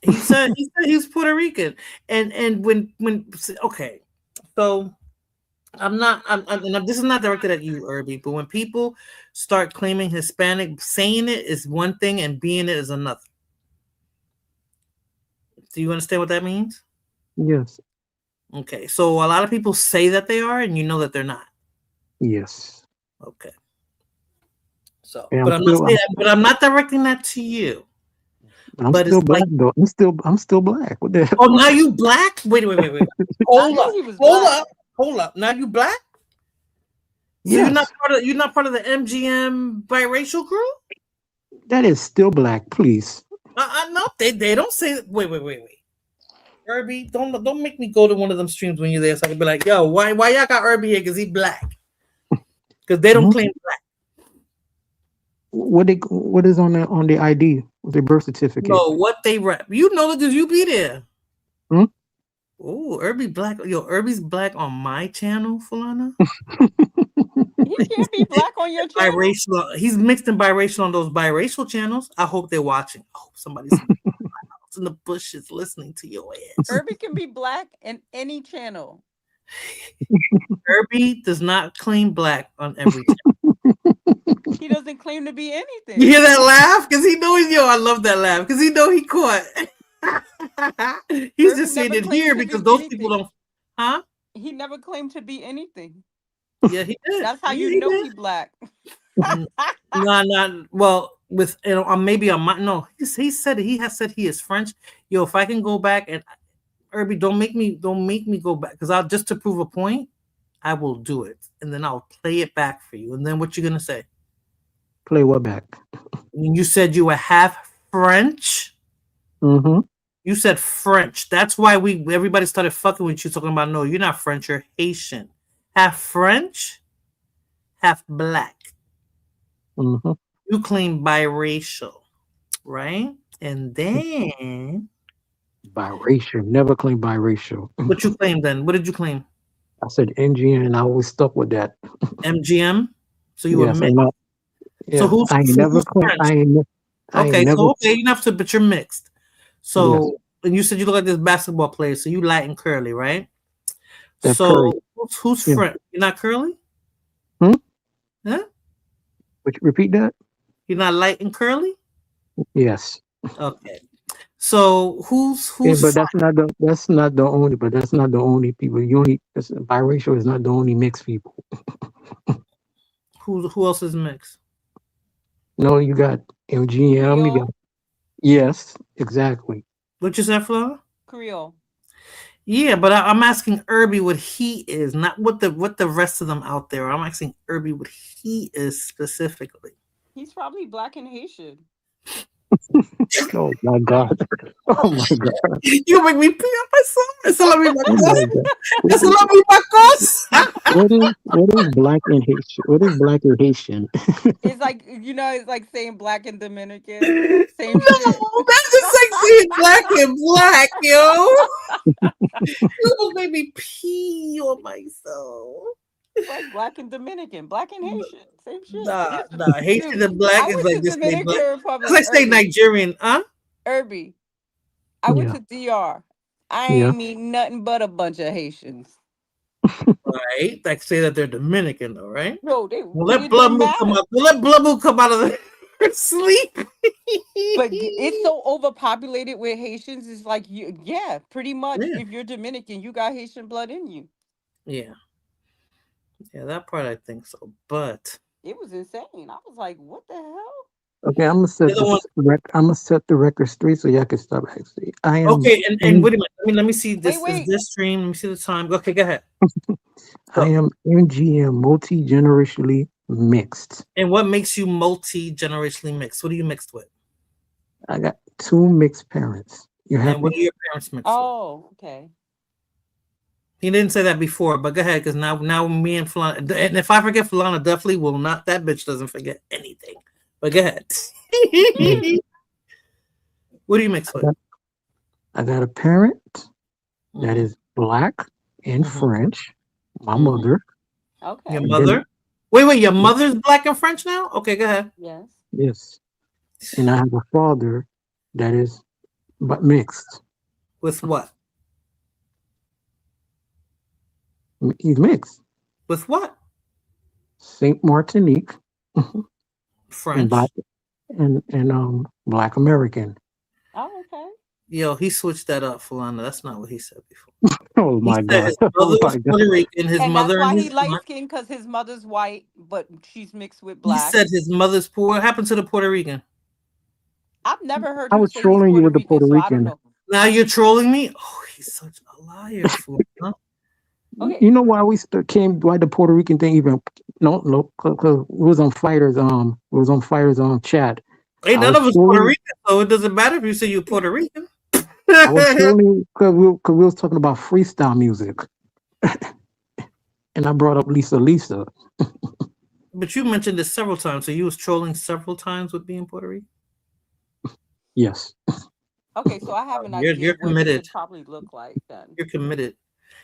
He said he's Puerto Rican, and when okay, so and this is not directed at you, Irby, but when people start claiming Hispanic, saying it is one thing and being it is another. Do you understand what that means? Yes. Okay, so a lot of people say that they are, and you know that they're not. Yes. Okay. So, but I'm not directing that to you. I'm still black, though. I'm still black. What the hell? Oh, now you black? Wait. Hold up. Now you black? So Yes. You're not part of the MGM biracial crew? That is still black, please. No, they don't say. Wait. Irby, don't make me go to one of them streams when you're there, so I can be like, yo, why y'all got Irby here? Because he black. Because they don't claim black. What is on the ID? Their birth certificate? No, what they rep. You know because you be there. Oh, Irby black. Yo, Irby's black on my channel, Fulana. He can't be black on your channel. Biracial. He's mixed in biracial on those biracial channels. I hope they're watching. I hope somebody's in the bushes listening to your ass. Irby can be black in any channel. Irby does not claim black on every channel. He doesn't claim to be anything. You hear that laugh? Because he knows, I love that laugh. Because he know he caught. He's just saying it here because those people don't. Huh? He never claimed to be anything. Yeah, he did. That's how you know he's black. Well, with maybe on my no. He said he has said he is French. Yo, if I can go back and Irby, don't make me go back because I'll just to prove a point, I will do it and then I'll play it back for you. And then what you gonna say? Play what back? You said you were half French. Mm-hmm. You said French. That's why everybody started fucking with you, talking about no, you're not French, you're Haitian. Half French, half black. Mm-hmm. You claim biracial, right? And then Biracial. Never claim biracial. what you claim then? What did you claim? I said NGN, and I always stuck with that. MGM. So you were Yes, mixed. So who's I never who's claim. French? Okay, never. so okay, enough to, but you're mixed. So and you said you look like this basketball player, so you light and curly, right? That's so curly. who's Yeah. French? You're not curly? Hmm? Huh? Would you repeat that? You're not light and curly? Yes. Okay. So who's Yeah, but that's not the only. But that's not the only people. Biracial is not the only mixed people. who else is mixed? No, you got MGM. You got yes, exactly. What you said, Flo? Creole. Yeah, but I'm asking Irby what he is, not what the rest of them out there. I'm asking Irby what he is specifically. He's probably black and Haitian. Oh my God! Oh my God! You make me pee on myself. It's all me It's all me What is black and Haitian? What is black and Haitian? It's like it's like saying black and Dominican. Same No, that's just like saying black and black, yo. You almost made me pee on myself. It's like black and Dominican, black and Haitian, same shit. Nah, Haitian and black is like this. It's like say Nigerian, huh? Irby. I went to DR. I ain't meet nothing but a bunch of Haitians. Right, like say that they're Dominican, though, right? No, they let Blood Moon come out. Let Blood Moon come out of the sleep. But it's so overpopulated with Haitians. It's like pretty much. Yeah. If you're Dominican, you got Haitian blood in you. Yeah, that part I think so. But it was insane. I was like, "What the hell?" Okay, I'm gonna set the record straight so y'all can stop actually. I am okay, and wait a minute. Let me see this. Wait. This stream. Let me see the time. Okay, go ahead. I am MGM, multi-generationally mixed. And what makes you multi-generationally mixed? What are you mixed with? I got 2 mixed parents. And what are your parents mixed with? Oh, okay. He didn't say that before, but go ahead, because now me and Falana, and if I forget, Falana definitely will not. That bitch doesn't forget anything. But go ahead. What do you mix with? I got a parent that is black and French. My mother. Okay. Your mother? Wait, your mother's black and French now? Okay, go ahead. Yes. Yes. And I have a father that is mixed. With what? He's mixed. With what? Saint Martinique. French. And Black American. Oh, okay. Yo, he switched that up, Falana. That's not what he said before. Oh my God. His mother's Puerto Rican, his mother. That's why he light skinned, because his mother's white, but she's mixed with black. He said his mother's poor. What happened to the Puerto Rican? I've never heard. I was trolling you with the Puerto Rican. Now you're trolling me? Oh, he's such a liar. Huh? Okay. You know why why the Puerto Rican thing even because it was on Fighters chat. Ain't none of us Puerto Rican, so it doesn't matter if you say you're Puerto Rican. I was trolling because we was talking about freestyle music, and I brought up Lisa. But you mentioned this several times, so you was trolling several times with being Puerto Rican. Yes. Okay, so I have an idea. You're committed. What it probably look like then. You're committed.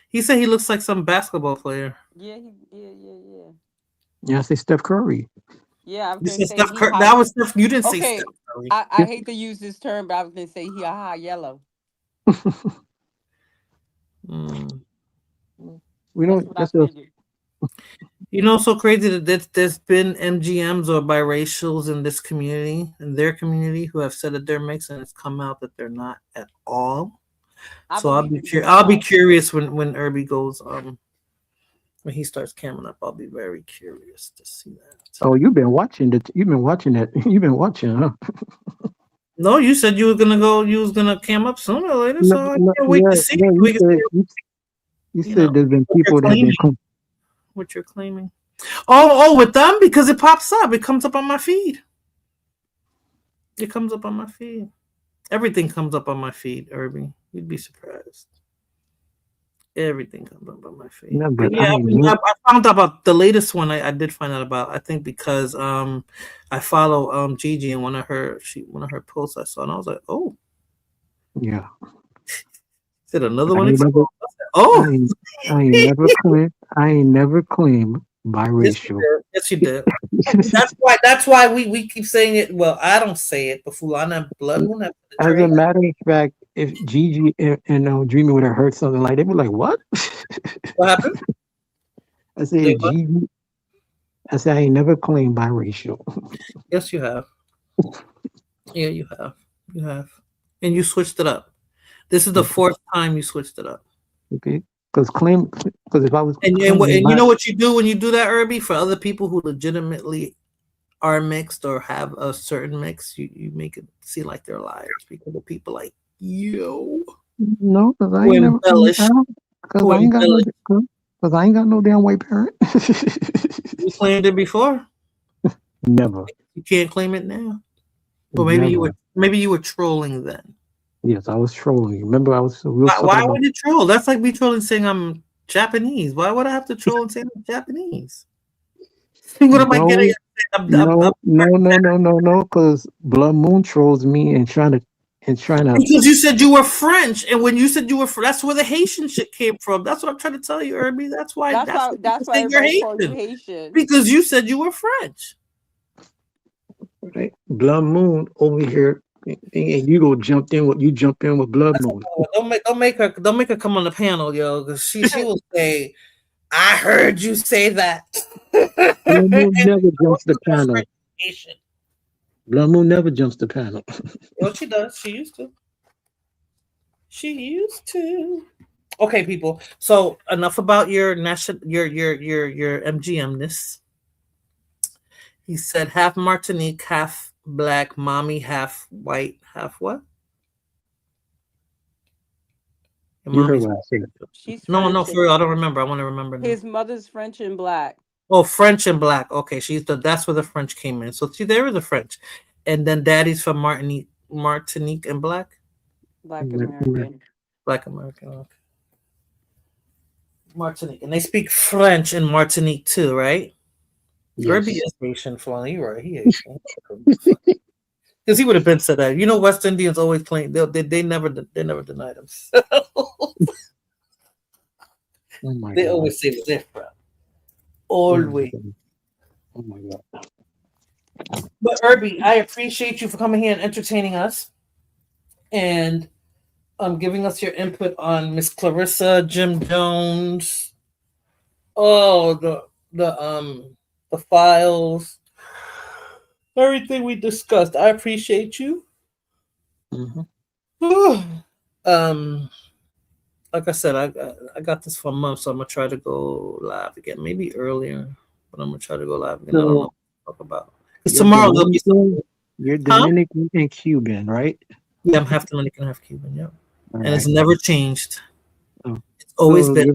He said he looks like some basketball player. Yeah. Yeah, I say Steph Curry. Yeah, you said Steph Curry. That was Steph. You didn't say Steph Curry. I hate to use this term, but I was gonna say he high yellow. We don't. That's you know, so crazy that there's been MGMs or biracials in this community, in their community, who have said that they're mixed, and it's come out that they're not at all. So I'll be curious when Irby goes when he starts camming up. I'll be very curious to see that. Oh, you've been watching that. You've been watching, huh? No, you said you were gonna cam up sooner or later. So I can't wait to see. You said there's been people that have been. What you're claiming? Oh, with them, because it pops up. It comes up on my feed. Everything comes up on my feed, Irby. You'd be surprised. Everything comes up on my feed. No, but Yeah, I found out about the latest one. I did find out about. I think because I follow Gigi and one of her posts I saw, and I was like, oh, yeah. Is it another I one? ain't never, Oh, I ain't never claimed biracial. Yes, you did. That's why we keep saying it. Well, I don't say it, but Fulana Blood Moon. As a matter of fact, if Gigi and Dreamy would have heard something like, they'd be like, "What? What happened?" I said, Gigi. I said, I ain't never claimed biracial. Yes, you have. Yeah, you have. You have, and you switched it up. This is the fourth time you switched it up. Okay, because if I was and you know what you do when you do that, Irby, for other people who legitimately are mixed or have a certain mix, you make it seem like they're liars because the people like yo. No, because I ain't never. Because I ain't got no damn white parent. You claimed it before. Never. You can't claim it now. But maybe you were trolling then. Yes, I was trolling. Remember, I was. Why would you troll? That's like me trolling saying I'm Japanese. Why would I have to troll and say I'm Japanese? What am I getting? No. Because Blood Moon trolls me and trying to. Because you said you were French, and when you said you were, that's where the Haitian shit came from. That's what I'm trying to tell you, Irby. That's why you're Haitian. Because you said you were French. Right, Blood Moon over here. And you jump in with Blood Moon. Don't make her come on the panel, yo, because she will say, "I heard you say that." Blood Moon never jumps the panel. Blood Moon never jumps the panel. Well, she does. She used to. Okay, people. So enough about your MGM-ness. He said half Martinique, half Black, mommy half white, half what? You heard what I said. No, for real. I don't remember. I want to remember now. His mother's French and Black. Oh, French and Black. Okay, that's where the French came in. So see, there is the French, and then daddy's from Martinique and Black. Black American. Black American. Okay. Martinique, and they speak French in Martinique too, right? Yes. Irby is Haitian, Flan. You're right. He Haitian. Because he would have been said that. You know, West Indians always claim they never deny themselves. They always say they're from. Always. Oh my God. But Irby, I appreciate you for coming here and entertaining us, and giving us your input on Miss Clarissa, Jim Jones. Oh, the files. Everything we discussed. I appreciate you. Like I said, I got this for a month, so I'm gonna try to go live again. Maybe earlier, but I'm gonna try to go live again. I don't know what to talk about. Because tomorrow there'll be something. You're Dominican and Cuban, right? Yeah, I'm half Dominican, half Cuban. Yeah, and it's never changed. It's always been.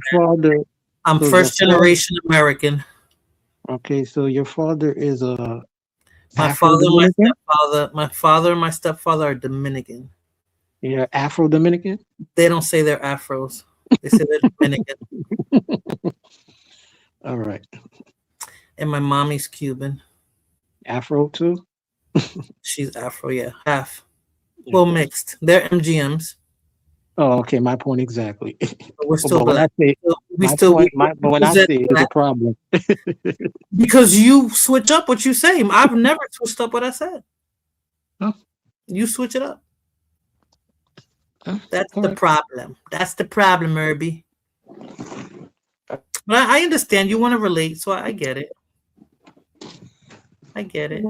I'm first generation American. Okay, so your father is a. My father and my stepfather are Dominican. Yeah, Afro-Dominican? They don't say they're Afros. They say they're Dominican. All right. And my mommy's Cuban. Afro too? She's Afro, yeah. Half. Well, mixed. They're MGMs. Oh, okay. My point exactly. But we're still black. But when I say it's a problem. Because you switch up what you say. I've never switched up what I said. Huh? You switch it up. That's the problem. That's the problem, Irby. But I understand you want to relate, so I get it. I get it.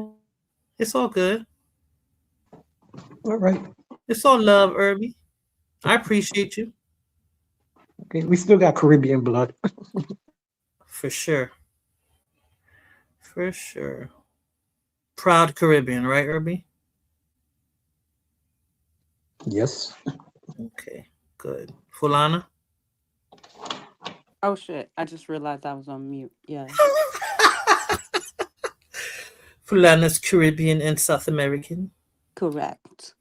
It's all good. All right. It's all love, Irby. I appreciate you. Okay, we still got Caribbean blood. For sure. For sure. Proud Caribbean, right, Irby? Yes. Okay, good. Fulana? Oh, shit. I just realized I was on mute. Yeah. Fulana's Caribbean and South American. Correct.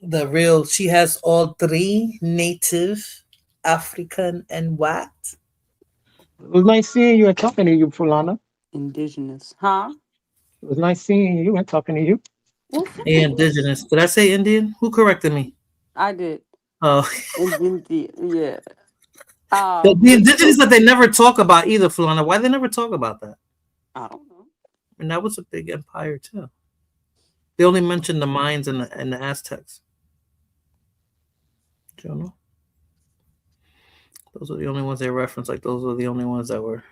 The real, she has all three: native, African, and what? It was nice seeing you and talking to you, Fulana. Indigenous, huh? It was nice seeing you and talking to you. Well, Yeah, indigenous. Did I say Indian? Who corrected me? I did. Oh, Yeah. the indigenous that they never talk about either, Fulana. Why they never talk about that? I don't know. And that was a big empire too. They only mentioned the Mayans and the Aztecs. Do you know? Those are the only ones they reference. Like those were the only ones that were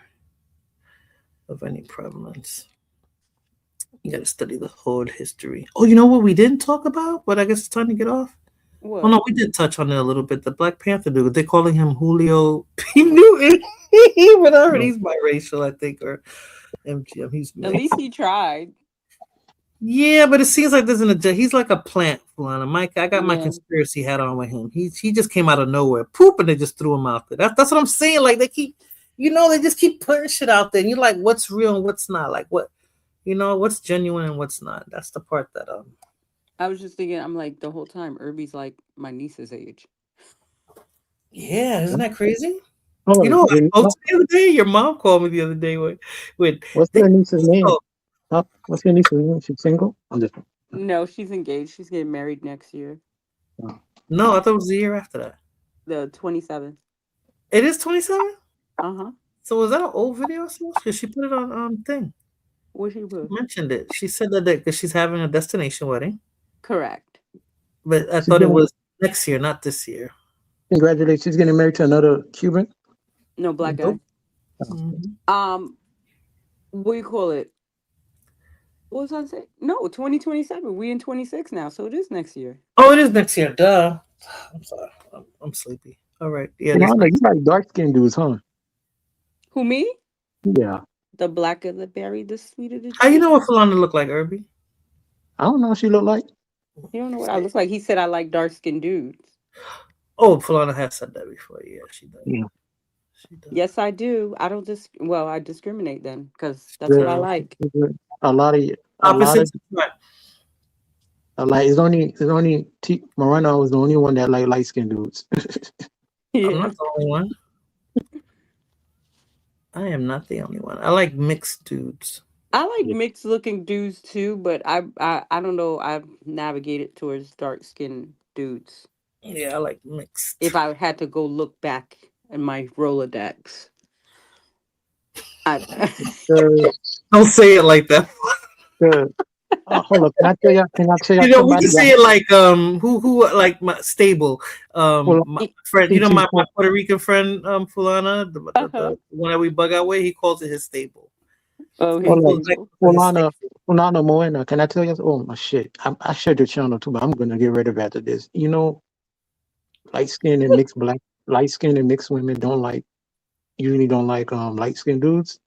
of any prevalence. You got to study the whole history. Oh, you know what we didn't talk about? But I guess it's time to get off. What? Oh no, we did touch on it a little bit. The Black Panther dude. They're calling him Julio P. Newton. But I heard he's biracial, I think, or MGM. He's At least he tried. Yeah, but it seems like there's he's like a plant, Fulana. Mike, I got my conspiracy hat on with him. He just came out of nowhere, poop, and they just threw him out there. That's what I'm saying. Like they keep, they just keep putting shit out there. And you're like, what's real and what's not? Like what, what's genuine and what's not? That's the part that I was just thinking. I'm like the whole time. Irby's like my niece's age. Yeah, isn't that crazy? Oh, I spoke to the other day. Your mom called me the other day with what's your niece's name? Huh? What's your niece's name? She's single? I'm just No, she's engaged. She's getting married next year. No, I thought it was the year after that. The 27th. It is 27? Uh-huh. So was that an old video? Because she put it on thing. What she put? Mentioned it. She said that because she's having a destination wedding. Correct. But I thought it was next year, not this year. Congratulations. She's getting married to another Cuban? No, black guy. Mm-hmm. What do you call it? What was I saying? No, 2027. We in 26 now, so it is next year. Oh, it is next year. Duh. I'm sorry. I'm sleepy. All right. Yeah. You like dark skinned dudes, huh? Who, me? Yeah. The blacker the berry, the sweeter the juice. How you know what Fulana look like, Irby? I don't know what she look like. You don't know what I look like. He said I like dark skinned dudes. Oh, Fulana has said that before. Yeah, she does. Yeah. She does. Yes, I do. I don't I discriminate then because that's what I like. Opposites. It's only Moreno was the only one that like light skinned dudes. Yeah. I'm not the only one. I am not the only one. I like mixed dudes. I like mixed looking dudes too, but I don't know. I've navigated towards dark skinned dudes. Yeah, I like mixed. If I had to go look back in my Rolodex. Don't say it like that. Hold up, can I tell you? We can say it like who like my stable my friend. My Puerto Rican friend Fulana, the one that we bug out with. He calls it his stable. Oh, Fulana Moena. Can I tell you? Oh my shit! I shared the channel too, but I'm gonna get rid of after this. Light skin and mixed women usually don't like light skinned dudes.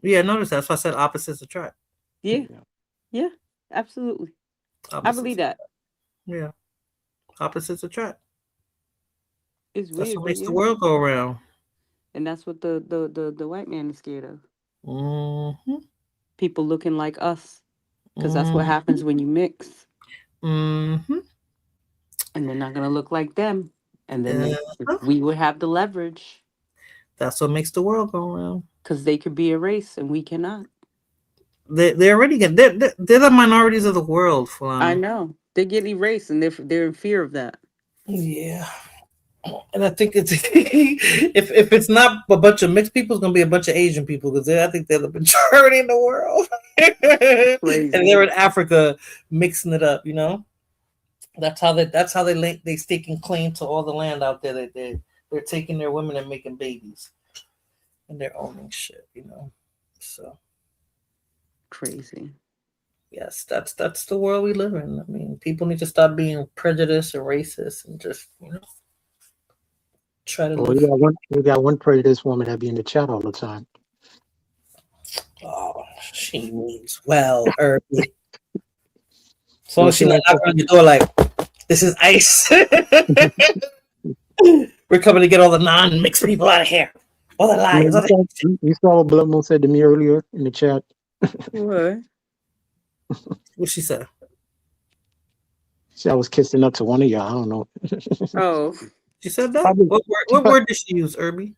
Yeah, notice that. That's why I said opposites attract. Yeah, absolutely. I believe that. Yeah, opposites attract. It's weird. That's what makes the world go around. And that's what the white man is scared of. Mm-hmm. People looking like us, because that's what happens when you mix. Mm-hmm. And they're not gonna look like them, and then we would have the leverage. That's what makes the world go around. Because they could be erased and we cannot. They already get. They're the minorities of the world, Fulana. I know they get erased, and they're in fear of that. Yeah, and I think it's if it's not a bunch of mixed people, it's gonna be a bunch of Asian people because I think they're the majority in the world, and they're in Africa mixing it up. That's how they staking claim to all the land out there. They're taking their women and making babies, and they're owning shit. So. Crazy. Yes, that's the world we live in. I mean, people need to stop being prejudiced or racist and just try to live. We got one prejudiced woman that be in the chat all the time. Oh, she means well, Irby. So she not knocking on your door like, this is ICE. We're coming to get all the non-mixed people out of here. All the lies. You saw what Blood Moon said to me earlier in the chat. What? What she said? I was kissing up to one of y'all. I don't know. Oh, She said that. Probably, What word did she use, Irby?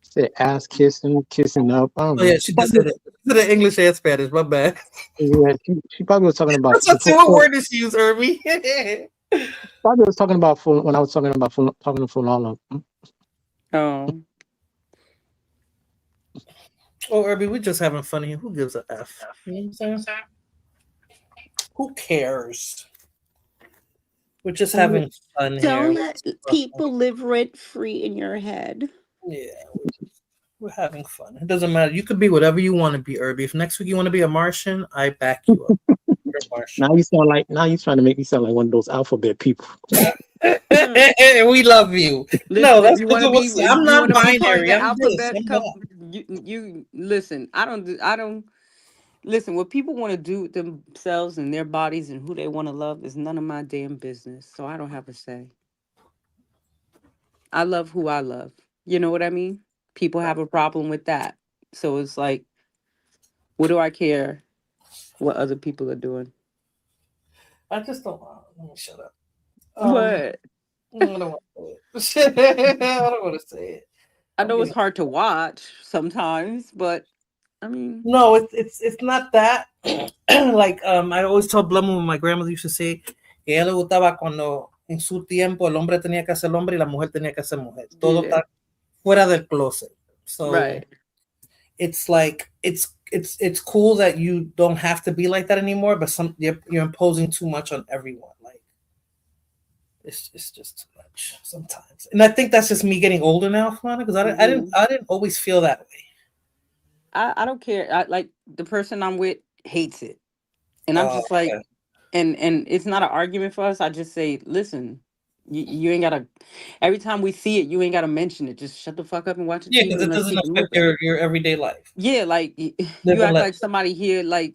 said ass kissing, kissing up. I don't Oh know. yeah, she just said it. She said it English and Spanish. My bad. Yeah, she probably was talking about. So what word did she use, Irby? Probably was talking about full when I was talking about talking to Fulana. oh, Oh, Irby, we're just having fun here. Who gives a F? You know what I'm saying? Who cares? We're just having fun Don't here. let people live rent free in your head. Yeah, we're having fun. It doesn't matter. You could be whatever you want to be, Irby. If next week you want to be a Martian, I back you up. You're a Martian. Now you trying to make me sound like one of those alphabet people. We love you. listen, No, that's you want to because be. I'm you not want to be part of binary. the I'm this. alphabet. I'm that. You listen. I don't. Listen. What people want to do with themselves and their bodies and who they want to love is none of my damn business. So I don't have a say. I love who I love. You know what I mean? People have a problem with that. So it's like, what do I care what other people are doing? I just don't want. Let me shut up. What? I don't want to say it. I don't want to say it. I know it's hard to watch sometimes, but I mean, No, it's not that. Like I always tell Blum when my grandmother used to say, que ella le gustaba cuando en su tiempo el hombre tenía que ser hombre y la mujer tenía que ser mujer. Todo yeah, está fuera del closet. So right. it's like it's cool that you don't have to be like that anymore, but you're imposing too much on everyone. Like it's just too much sometimes. And I think that's just me getting older now, Flana, because I didn't always feel that way. I don't care. I like the person I'm with hates it, and I'm just like, Okay. and it's not an argument for us. I just say, listen, you ain't gotta. Every time we see it, you ain't gotta mention it. Just shut the fuck up and watch the Yeah, TV. because it and let's doesn't keep it affect moving. your everyday life. Yeah, like you Live and act let like somebody here, like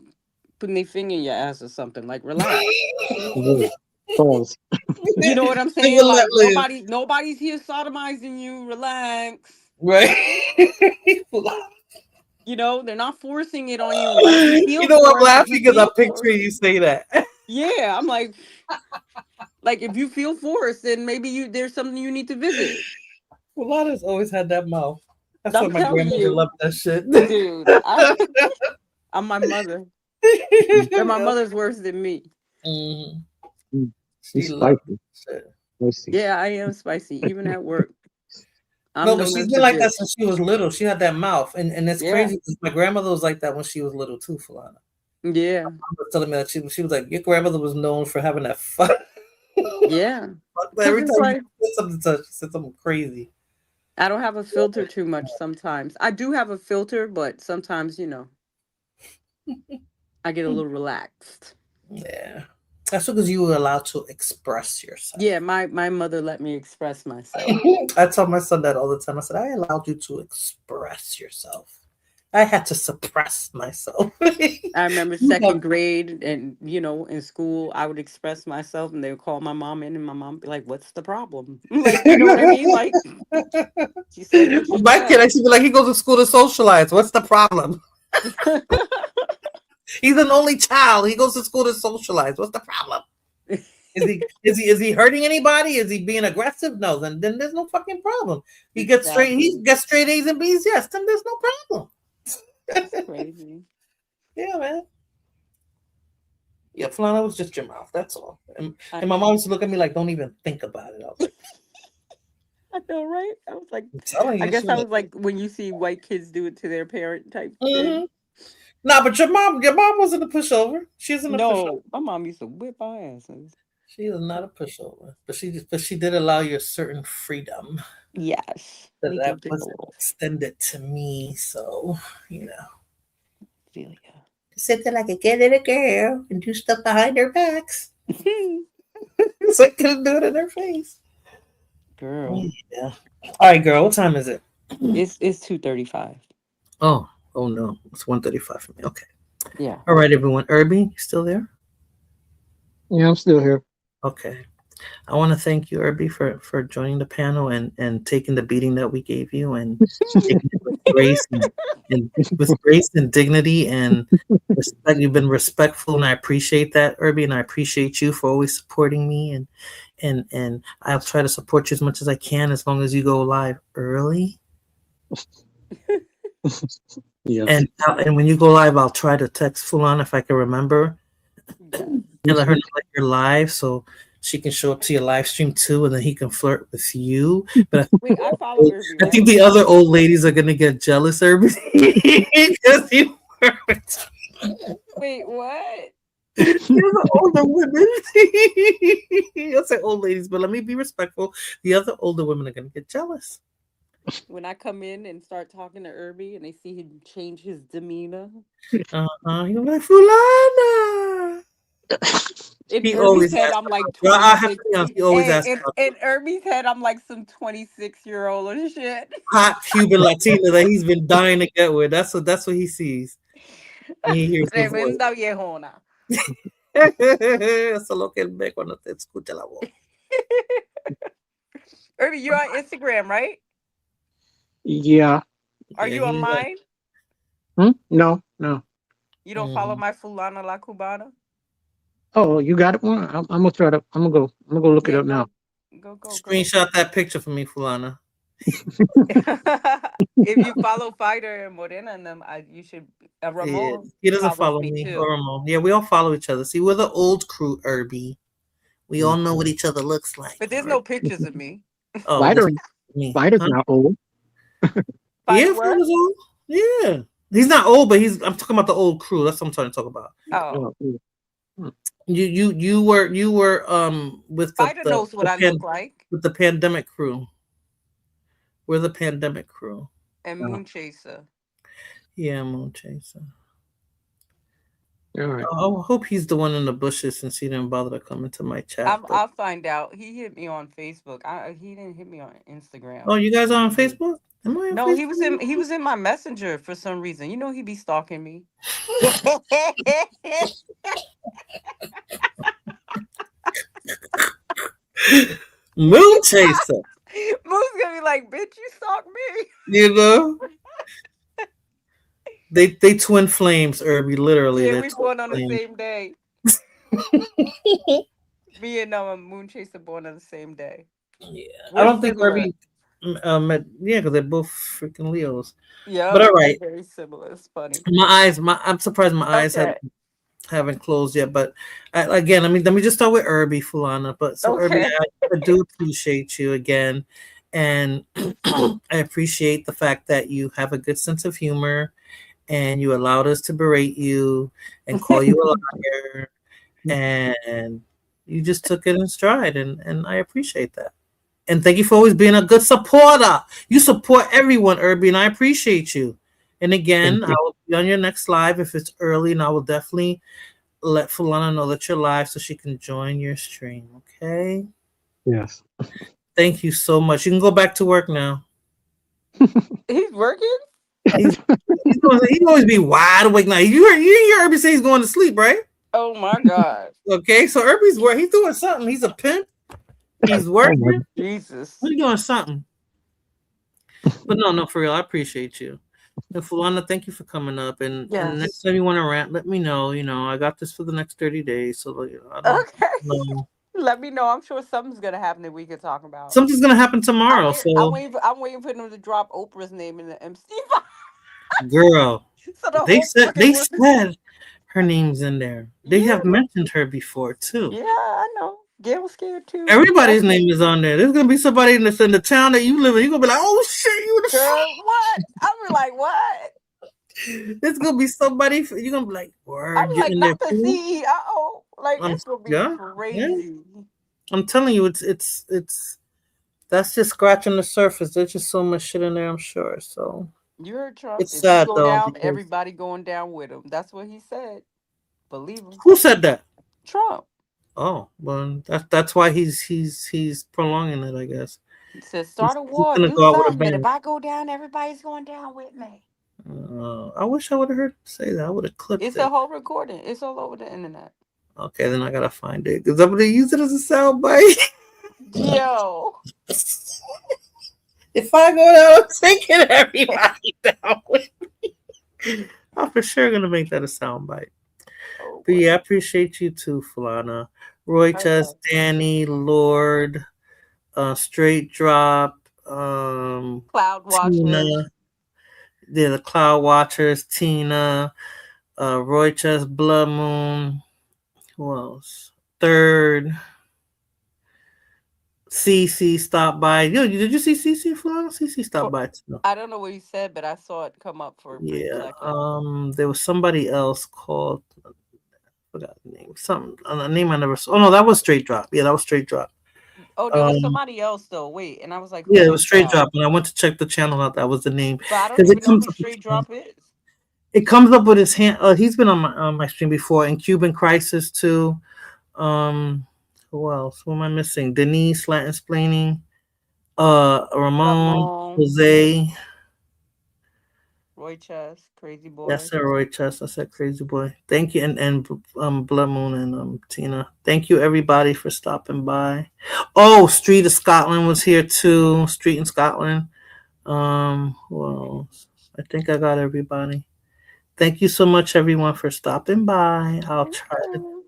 putting their finger in your ass or something. Like, relax. Yeah. Pause. You know what I'm Live saying? and Like let live. nobody's here sodomizing you. Relax. Right. You know, they're not forcing it on you unless you feel You know, I'm forced. If laughing you because I'm feel picturing forced, you say that. yeah, I'm like if you feel forced, then maybe there's something you need to visit. Mulata's always had that mouth. That's why I'm my telling grandmother you, loved that shit. dude. I'm my mother, and my mother's worse than me. Mhm. She She's loved spicy. shit. Spicy. Yeah, I am spicy, even at work. I'm No, but known she's as been the like that bitch. since she was little. She had that mouth, and it's Yeah, crazy because my grandmother was like that when she was little too. Fulana yeah, was telling me that she was like, your grandmother was known for having that fuck. yeah. Because Every it's time you like said something to her, she said something crazy. I don't have a filter too much sometimes. I do have a filter, but sometimes, I get a little relaxed. Yeah, that's because you were allowed to express yourself. Yeah, my mother let me express myself. I tell my son that all the time. I said, I allowed you to express yourself. I had to suppress myself. I remember second grade and, in school, I would express myself and they would call my mom in and my mom would be like, what's the problem? Like, you know what I mean? Like, she said what she My kid said. actually be like, he goes to school to socialize. What's the problem? He's an only child. He goes to school to socialize. What's the problem? Is he hurting anybody? Is he being aggressive? No, then there's no fucking problem. He gets straight A's and B's, yes, then there's no problem. That's crazy. Yeah, man. Yeah, Flana was just your mouth. That's all. And my mom used to look at me like, don't even think about it. I was like, I know, right? I was like, I'm telling you. I guess I was like when you see white kids do it to their parent type Mm-hmm. thing. Nah, but your mom wasn't a pushover. She isn't a pushover. No, my mom used to whip our asses. She is not a pushover, but she did allow you a certain freedom. Yes, That wasn't extended to me, so feel ya. Sit there like a good little girl and do stuff behind their backs. So I couldn't do it in their face. Girl. Yeah. All right, girl. What time is it? It's 2:35. Oh no, it's 1:35 for me. Okay. Yeah. All right, everyone. Irby, you still there? Yeah, I'm still here. Okay. I want to thank you, Irby, for joining the panel and taking the beating that we gave you and taking it with grace and with grace and dignity and respect. You've been respectful, and I appreciate that, Irby, and I appreciate you for always supporting me. And I'll try to support you as much as I can, as long as you go live early. Yeah. And when you go live, I'll try to text Fulan if I can remember, and let her know that you're live, so she can show up to your live stream too, and then he can flirt with you. But Wait, I follow Irby, I think the other old ladies are gonna get jealous, Irby, because you were. Wait, what? You're the older women. I'll say old ladies, but let me be respectful. The other older women are gonna get jealous. When I come in and start talking to Irby and they see him change his demeanor. You're like, Fulana. In He Irby's always head, asks I'm like about- I have to 26. be honest, he always Hey, asks in, about in Irby's head, I'm like some 26-year-old or shit. hot Cuban Latina that he's been dying to get with. That's what he sees. And he hears the voice. Tremenda viejona. Eso es lo que él ve cuando te escucha la voz. Irby, you're on Instagram, right? Yeah. Are you on mine? No. You don't follow my Fulana La Cubana? Oh, you got it one? I'm gonna try to. I'm gonna go look it up now. Go. Screenshot that picture for me, Fulana. If you follow Fighter and Morena and them, you should. Ramon. He doesn't follow follows me too. or Ramon. Yeah, we all follow each other. See, we're the old crew, Irby. We all know what each other looks like. But there's no pictures of me. Oh, Fighter's huh? not old. Yeah, Fighter's old. Yeah, he's not old, but I'm talking about the old crew. That's what I'm trying to talk about. Oh. You were with Fighter knows what I look like. With the pandemic crew. We're the pandemic crew. And Moon Chaser. Yeah, Moon Chaser. All right. I hope he's the one in the bushes since he didn't bother to come into my chat. I'll find out. He hit me on Facebook. He didn't hit me on Instagram. Oh, you guys are on Facebook? Am I on No, Facebook? he was in my messenger for some reason. You know he be stalking me. Moon Chaser. Moon's gonna be like, bitch, you stalked me. You know? They twin flames, Irby, literally. Yeah, we born on the same day. Me and Moon Chaser born on the same day. Yeah. I don't think Irby met, because they're both freaking Leos. Yeah, but all right. Very similar. It's funny. I'm surprised my eyes haven't closed yet. But again, let me just start with Irby, Fulana. But so Irby, I do appreciate you again, and I appreciate the fact that you have a good sense of humor, and you allowed us to berate you and call you a liar, and you just took it in stride, and I appreciate that. And thank you for always being a good supporter. You support everyone, Irby, and I appreciate you. And again, I will be on your next live if it's early, and I will definitely let Fulana know that you're live so she can join your stream, okay? Yes. Thank you so much. You can go back to work now. He's working? He's always be wide awake now. You hear Irby say he's going to sleep, right? Oh my God. Okay, so Irby's working. He's doing something. He's a pimp. He's working. Jesus. He's doing something. But no, for real, I appreciate you. And Fulana, thank you for coming up. And next time you want to rant, let me know. I got this for the next 30 days. So I don't know. Let me know. I'm sure something's gonna happen that we could talk about. Something's gonna happen tomorrow. I'm waiting for them to drop Oprah's name in the MC file. Girl, so they said her name's in there. They have mentioned her before too. Yeah, I know. Gail was scared too. Everybody's name is on there. There's gonna be somebody in the town that you live in. You're gonna be like, oh shit, you the girl. What? I'm like, what? There's gonna be somebody. You're gonna be like, word. I'm like, not the CEO. Like, it's gonna be crazy. Yeah. I'm telling you, it's that's just scratching the surface. There's just so much shit in there, I'm sure. So you heard Trump. It's sad though. Down, everybody going down with him. That's what he said. Believe him. Who said that? Trump. Oh, well, that's why he's prolonging it, I guess. He said, "Start a war. Do something. If I go down, everybody's going down with me." I wish I would have heard say that. I would have clipped it. It's a whole recording. It's all over the internet. Okay, then I gotta find it because I'm gonna use it as a soundbite. Yo. If I go down, I'm taking everybody down with me. I'm for sure gonna make that a soundbite. Oh, But yeah, I appreciate you too, Falana. Roy Chess, Danny, Lord, Straight Drop, Cloud Tina, Watchers. the Cloud Watchers, Tina, Roy Chess, Blood Moon. Who else? Third. CC stopped by. Yo, did you see CC Falana? CC stopped by too. I don't know what he said, but I saw it come up for a brief second. There was somebody else called. I forgot the name. A name I never saw. Oh no, that was Straight Drop. Yeah, that was Straight Drop. Oh, there was somebody else though. Wait, and I was like, yeah, it was Straight Drop, and I went to check the channel out. That was the name. But I don't even know who Straight Drop is. It comes up with his hand. He's been on my stream before, and Cuban Crisis too. Who else? Who am I missing? Denise, Latin Splaining, Ramon, Jose, Roy Chess, Crazy Boy. Yes, sir, Roy Chess. I said Crazy Boy. Thank you, and Blood Moon and Tina. Thank you everybody for stopping by. Oh, Street of Scotland was here too. Street in Scotland. Who else? I think I got everybody. Thank you so much, everyone, for stopping by. I'll try to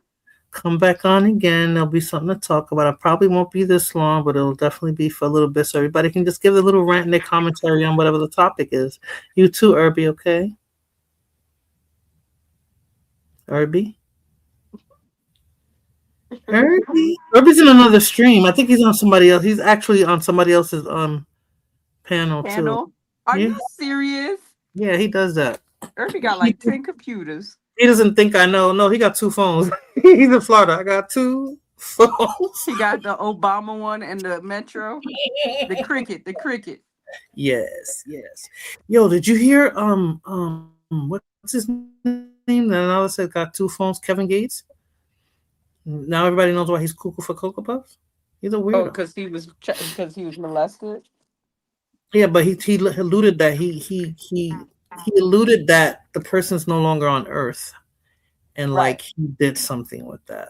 come back on again. There'll be something to talk about. I probably won't be this long, but it'll definitely be for a little bit, so everybody can just give a little rant and their commentary on whatever the topic is. You too, Irby, okay? Irby? Irby's in another stream. I think he's on somebody else. He's actually on somebody else's panel too. Are you serious? Yeah, he does that. Irby got like 10 computers. He doesn't think I know. No, he got 2 phones. He's in Florida. I got 2 phones. He got the Obama one and the Metro. The cricket. Yes. Yo, did you hear what's his name? Another said got 2 phones, Kevin Gates. Now everybody knows why he's cuckoo for Cocoa Puffs. He's a weirdo. Oh, because he was molested. Yeah, but he alluded that he alluded that the person's no longer on Earth, and like he did something with that.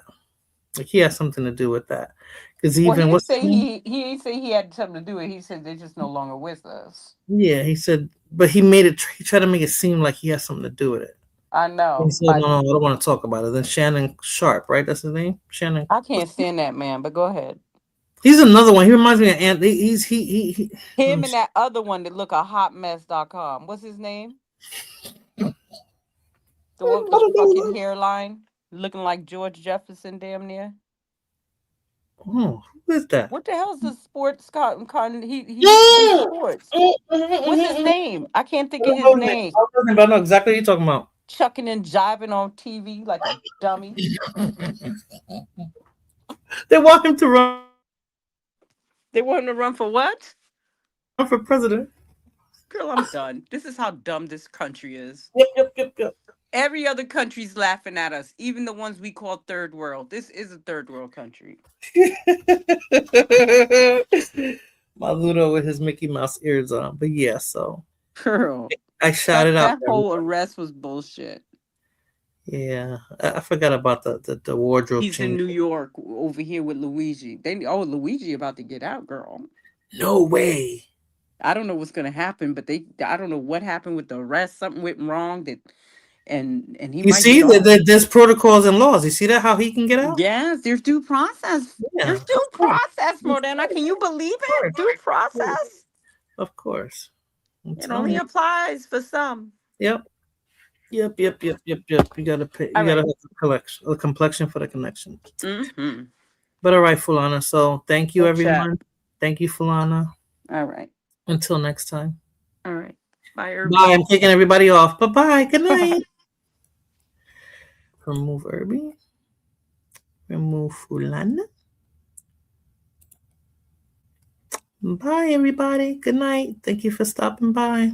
Like he has something to do with that. Because he didn't say he had something to do with it. He said they're just no longer with us. Yeah, he said, but he tried to make it seem like he has something to do with it. I know. He said, no, I don't want to talk about it. Then Shannon Sharp, right? That's his name? Shannon. I can't stand that man, but go ahead. He's another one. He reminds me of Anthony. Him and that other one that look a hotmess.com. What's his name? The one with the fucking hairline, looking like George Jefferson, damn near. Oh, who is that? What the hell is the sports he's sports. What's his name? I can't think of his name. I know exactly what you're talking about. Chucking and jiving on TV like a dummy. They want him to run. They want him to run for what? Run for president. Girl, I'm done. This is how dumb this country is. Yep. Every other country's laughing at us, even the ones we call third world. This is a third world country. My Ludo with his Mickey Mouse ears on. But yeah, so. Girl. I shouted out. That whole arrest was bullshit. Yeah, I forgot about the wardrobe. He's in New York over here with Luigi. Luigi about to get out, girl. No way. I don't know what's gonna happen, but I don't know what happened with the arrest. Something went wrong and he. You see that there's protocols and laws. You see that how he can get out? Yes, there's due process. Yeah. There's due process, Modena. Can you believe it? Due process. Of course. It only applies for some. Yep. You gotta pay. You gotta have a complexion for the connection. Mm-hmm. But all right, Fulana. So thank you, everyone. Thank you, Fulana. All right. Until next time. All right. Bye, Irby. Bye. I'm taking everybody off. Bye. Good night. Remove Irby. Remove Fulana. Bye, everybody. Good night. Thank you for stopping by.